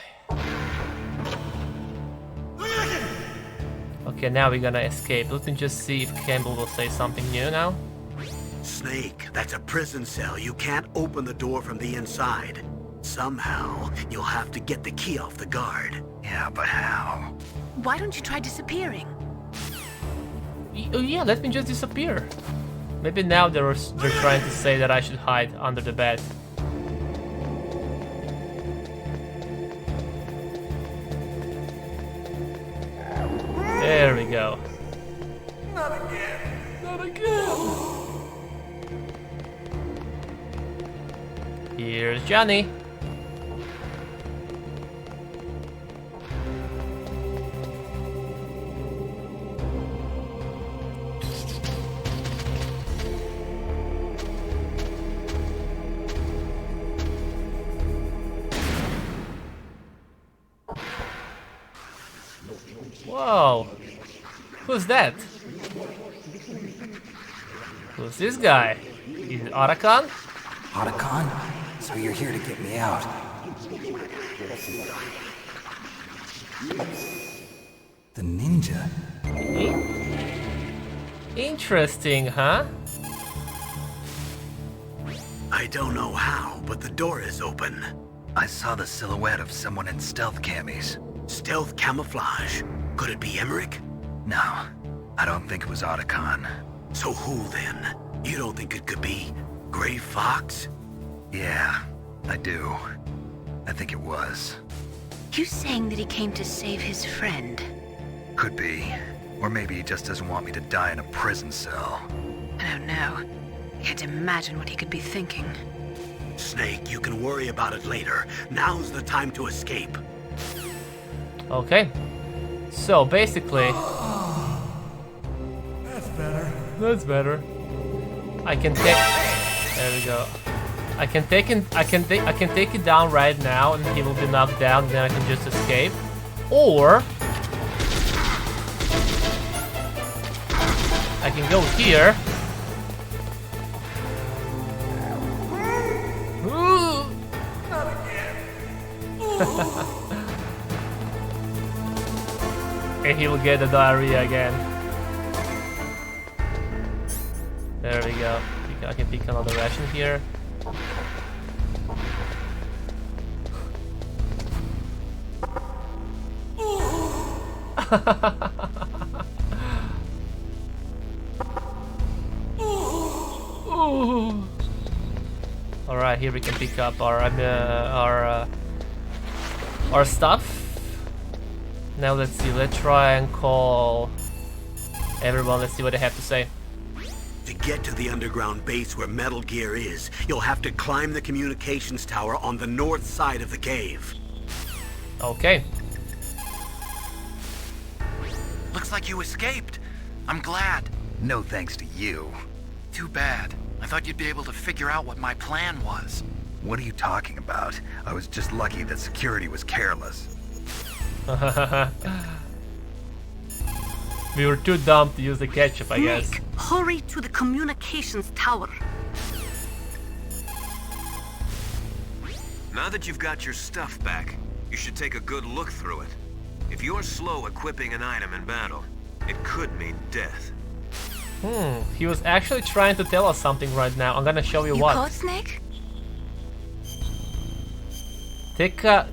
Okay, now we're gonna escape. Let me just see if Campbell will say something new now. Snake, that's a prison cell. You can't open the door from the inside. Somehow, you'll have to get the key off the guard. Yeah, but how? Why don't you try disappearing? Oh yeah, let me just disappear. Maybe now they're trying to say that I should hide under the bed. There we go. Not again. Not again. Here's Johnny. Whoa. Who's that? Who's this guy? Is it Otacon? Otacon? So you're here to get me out. The ninja? Interesting, huh? I don't know how, but the door is open. I saw the silhouette of someone in stealth camis. Stealth camouflage. Could it be Emmerich? No, I don't think it was Otacon. So who then? You don't think it could be Gray Fox? Yeah, I do. I think it was. You saying that he came to save his friend? Could be. Or maybe he just doesn't want me to die in a prison cell. I don't know. I can't imagine what he could be thinking. Snake, you can worry about it later. Now's the time to escape. Okay. So basically, That's better. that's better. I can take. There we go. I can take it down right now, and he will be knocked down. Then I can just escape, or I can go here. Ooh. Not again. And he will get the diarrhea again. There we go. I can pick another ration here. All right, here we can pick up our stuff. Now let's see. Let's try and call everyone. Let's see what they have to say. To get to the underground base where Metal Gear is, you'll have to climb the communications tower on the north side of the cave. Okay. Looks like you escaped. I'm glad. No thanks to you. Too bad. I thought you'd be able to figure out what my plan was. What are you talking about? I was just lucky that security was careless. We were too dumb to use the ketchup, I guess. Snake, hurry to the communications tower. Now that you've got your stuff back, you should take a good look through it. If you're slow equipping an item in battle, it could mean death. He was actually trying to tell us something right now. I'm gonna show you You what. caught Snake? Take a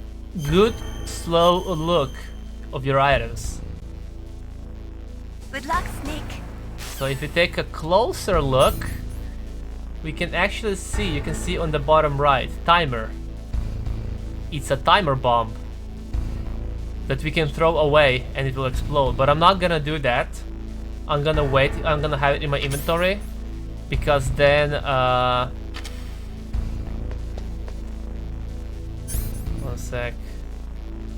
good, slow look of your items. Good luck, Snake. So if you take a closer look, we can actually see, you can see on the bottom right, timer. It's a timer bomb that we can throw away and it will explode, but I'm not gonna do that. I'm gonna wait, I'm gonna have it in my inventory, because then one sec.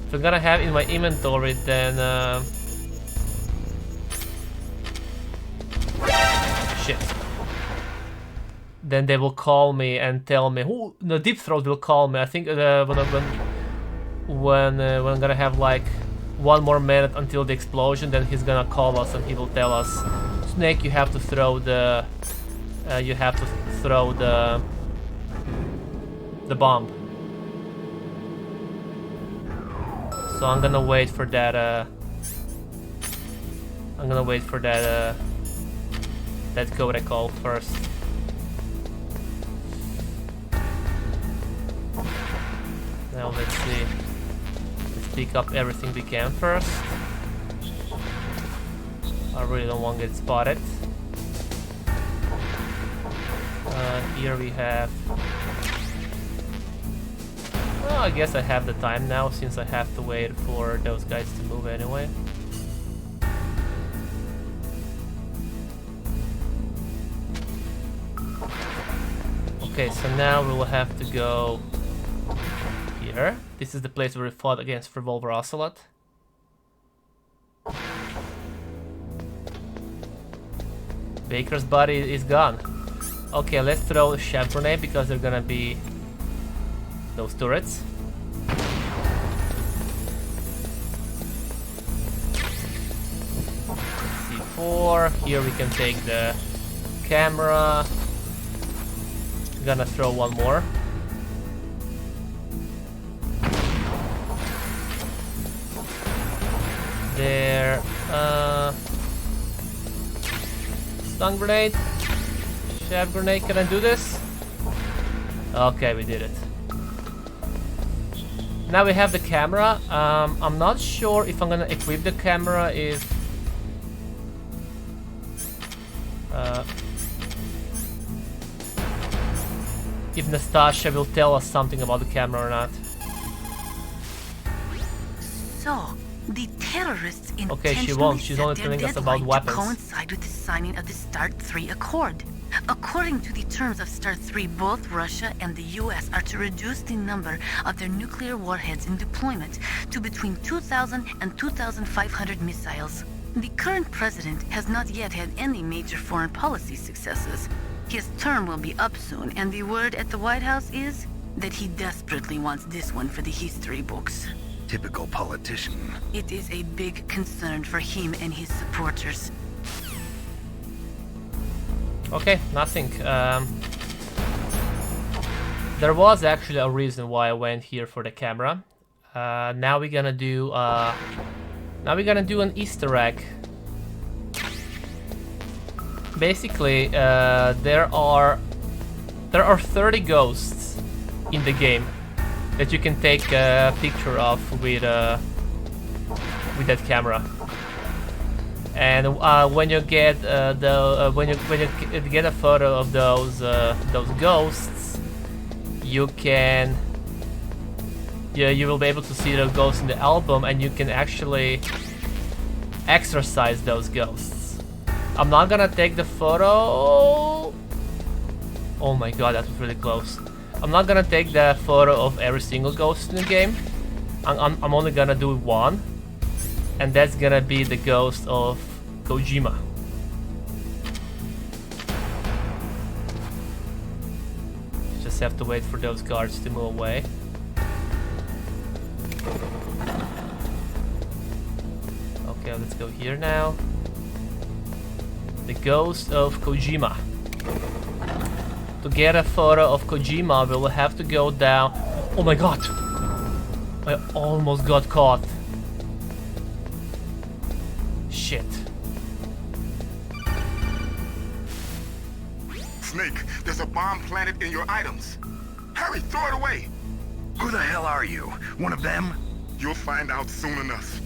If I'm gonna have it in my inventory, then shit. Then they will call me and tell me. Who? No, Deep Throat will call me. I think when I'm gonna have like 1 more minute until the explosion, then he's gonna call us and he will tell us, Snake, you have to throw the bomb. So I'm gonna wait for that. I'm gonna wait for that. That code I called first. Now let's see. Let's pick up everything we can first. I really don't want to get spotted. Here we have... Well, I guess I have the time now, since I have to wait for those guys to move anyway. Okay, so now we will have to go here. This is the place where we fought against Revolver Ocelot. Baker's body is gone. Okay, let's throw a Chef Grenade because they're gonna be those turrets. C4. Here we can take the camera. Gonna throw one more. There. Stun grenade. Chef grenade. Can I do this? Okay, we did it. Now we have the camera. I'm not sure if I'm gonna equip the camera if Nastasia will tell us something about the camera or not. So, the terrorists Okay, she won't. She's only telling us about weapons. To coincide with the signing of the START 3 Accord. According to the terms of START 3, both Russia and the US are to reduce the number of their nuclear warheads in deployment to between 2,000 and 2,500 missiles. The current president has not yet had any major foreign policy successes. His term will be up soon, and the word at the White House is that he desperately wants this one for the history books. Typical politician. It is a big concern for him and his supporters. Okay, nothing. There was actually a reason why I went here for the camera. Now we're gonna do an Easter egg. Basically, there are 30 ghosts in the game that you can take a picture of with that camera. And when you get when you get a photo of those ghosts, you will be able to see the ghosts in the album, and you can actually exorcise those ghosts. I'm not gonna take the photo. Oh my god, that was really close. I'm not gonna take the photo of every single ghost in the game. I'm only gonna do one, and that's gonna be the ghost of Kojima. have to wait for those guards to move away. Okay, let's go here now. The ghost of Kojima. To get a photo of Kojima, we'll have to go down. Oh my god! I almost got caught. Shit. Snake, there's a bomb planted in your items. Hurry, throw it away. Who the hell are you? One of them? You'll find out soon enough.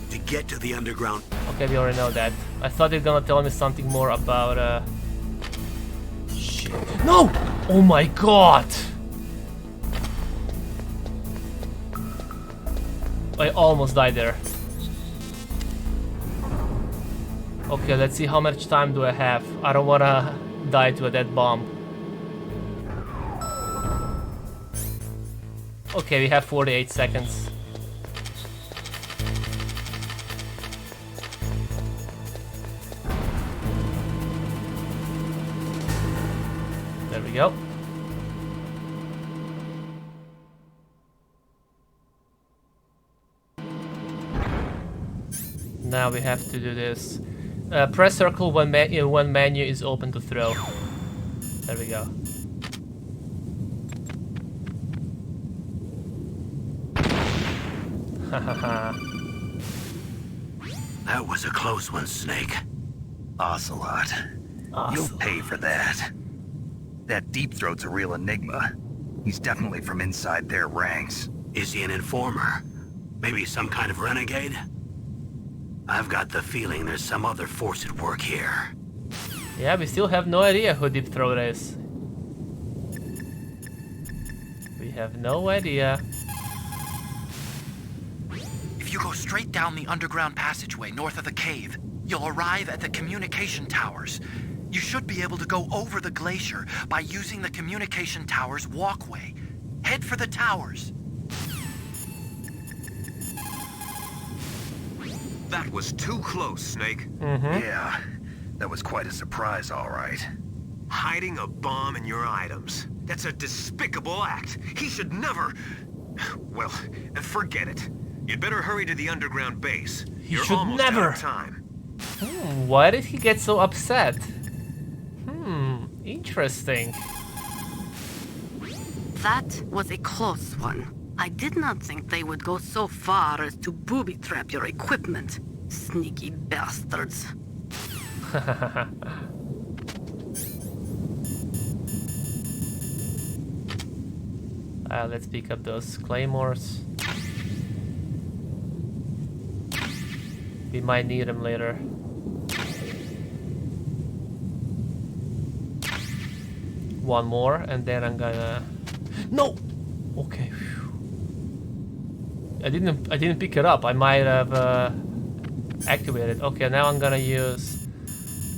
To get to the underground. Okay, we already know that. I thought they were gonna tell me something more about shit. No! Oh my god! I almost died there. Okay, let's see how much time do I have. I don't wanna die to a dead bomb. Okay, we have 48 seconds. There we go. Now we have to do this. Press circle when menu is open to throw. There we go. That was a close one, Snake. Ocelot. You'll pay for that. That Deep Throat's a real enigma. He's definitely from inside their ranks. Is he an informer? Maybe some kind of renegade? I've got the feeling there's some other force at work here. Yeah, we still have no idea who Deep Throat is. We have no idea. If you go straight down the underground passageway north of the cave, you'll arrive at the communication towers. You should be able to go over the glacier by using the communication tower's walkway. Head for the towers. That was too close, Snake. Yeah, that was quite a surprise, all right. Hiding a bomb in your items. That's a despicable act. He should never... Well, forget it. You'd better hurry to the underground base. You're should almost never. out of time. Why did he get so upset? Interesting. That was a close one. I did not think they would go so far as to booby-trap your equipment. Sneaky bastards. Let's pick up those claymores. We might need them later. One more, and then I'm gonna... No! Okay. I didn't pick it up. I might have activated. Okay, now I'm gonna use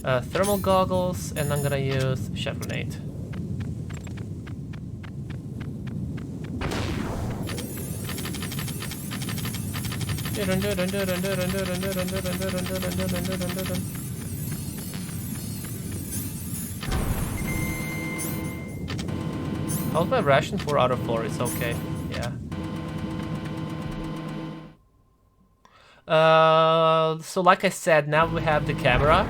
thermal goggles, and I'm gonna use chef grenade. How's my ration? 4 out of 4. It's okay. Yeah. So like I said, now we have the camera,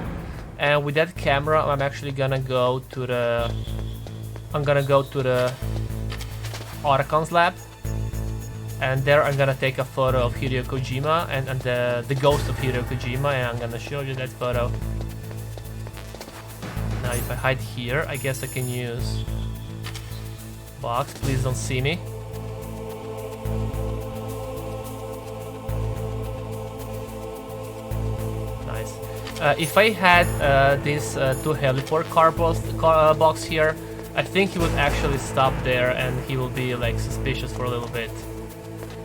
and with that camera, I'm actually gonna go to the. I'm gonna go to the Arakon's lab, and there I'm gonna take a photo of Hideo Kojima and the ghost of Hideo Kojima, and I'm gonna show you that photo. Now, if I hide here, I guess I can use box. Please don't see me. Nice. If I had these 2 heliport box here, I think he would actually stop there, and he will be like suspicious for a little bit.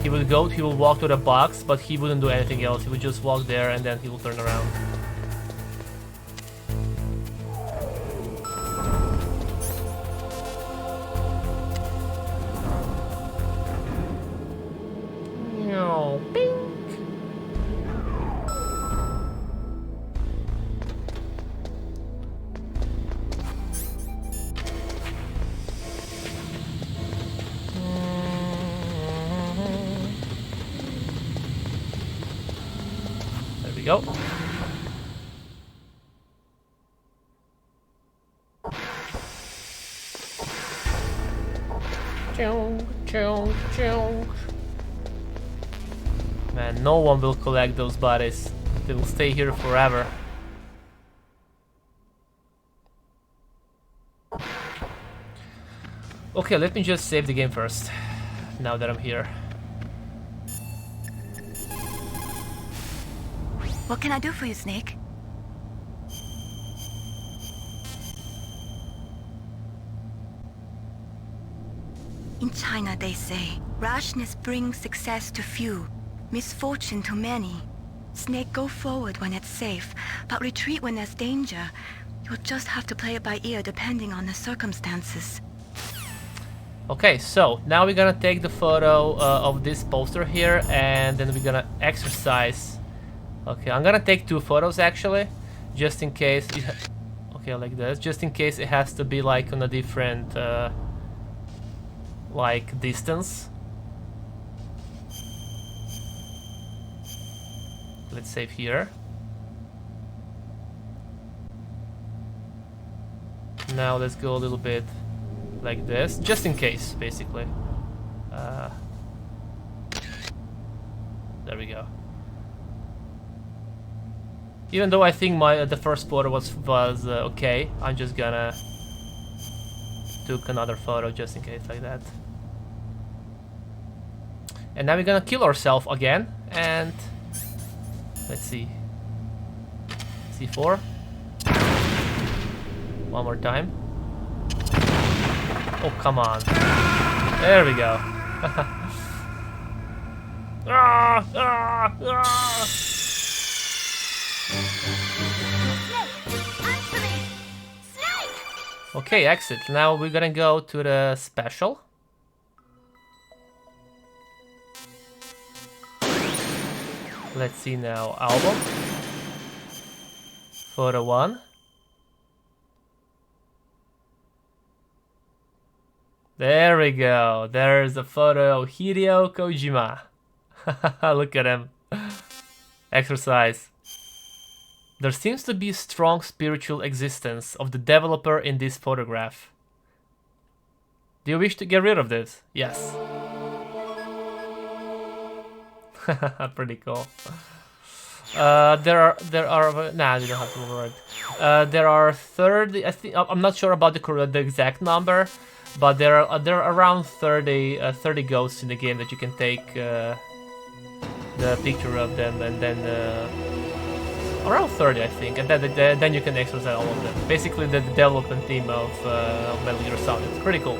He will walk to the box, but he wouldn't do anything else. He would just walk there, and then he will turn around. go. Man, no one will collect those bodies. They will stay here forever. Okay, let me just save the game first, now that I'm here. What can I do for you, Snake? In China, they say, rashness brings success to few, misfortune to many. Snake, go forward when it's safe, but retreat when there's danger. You'll just have to play it by ear depending on the circumstances. Okay, so now we're gonna take the photo of this poster here, and then we're gonna exercise. Okay, I'm gonna take 2 photos actually, just in case. Okay, like this, just in case it has to be like on a different like distance. Let's save here. Now let's go a little bit like this, just in case, basically. There we go. Even though I think the first photo was okay, I'm just gonna took another photo just in case, like that. And now we're gonna kill ourselves again, and let's see. C4. One more time. Oh, come on. There we go. Okay, exit. Now we're gonna go to the special. Let's see now. Album. Photo 1. There we go. There's a photo of Hideo Kojima. Look at him. Exercise. There seems to be a strong spiritual existence of the developer in this photograph. Do you wish to get rid of this? Yes. Pretty cool. There are nah, you don't have to override. There are 30. I think I'm not sure about the exact number, but there are around 30 ghosts in the game that you can take the picture of them, and then around 30, I think, and then you can exercise all of them. Basically, the development team of Metal Gear Solid. It's pretty cool.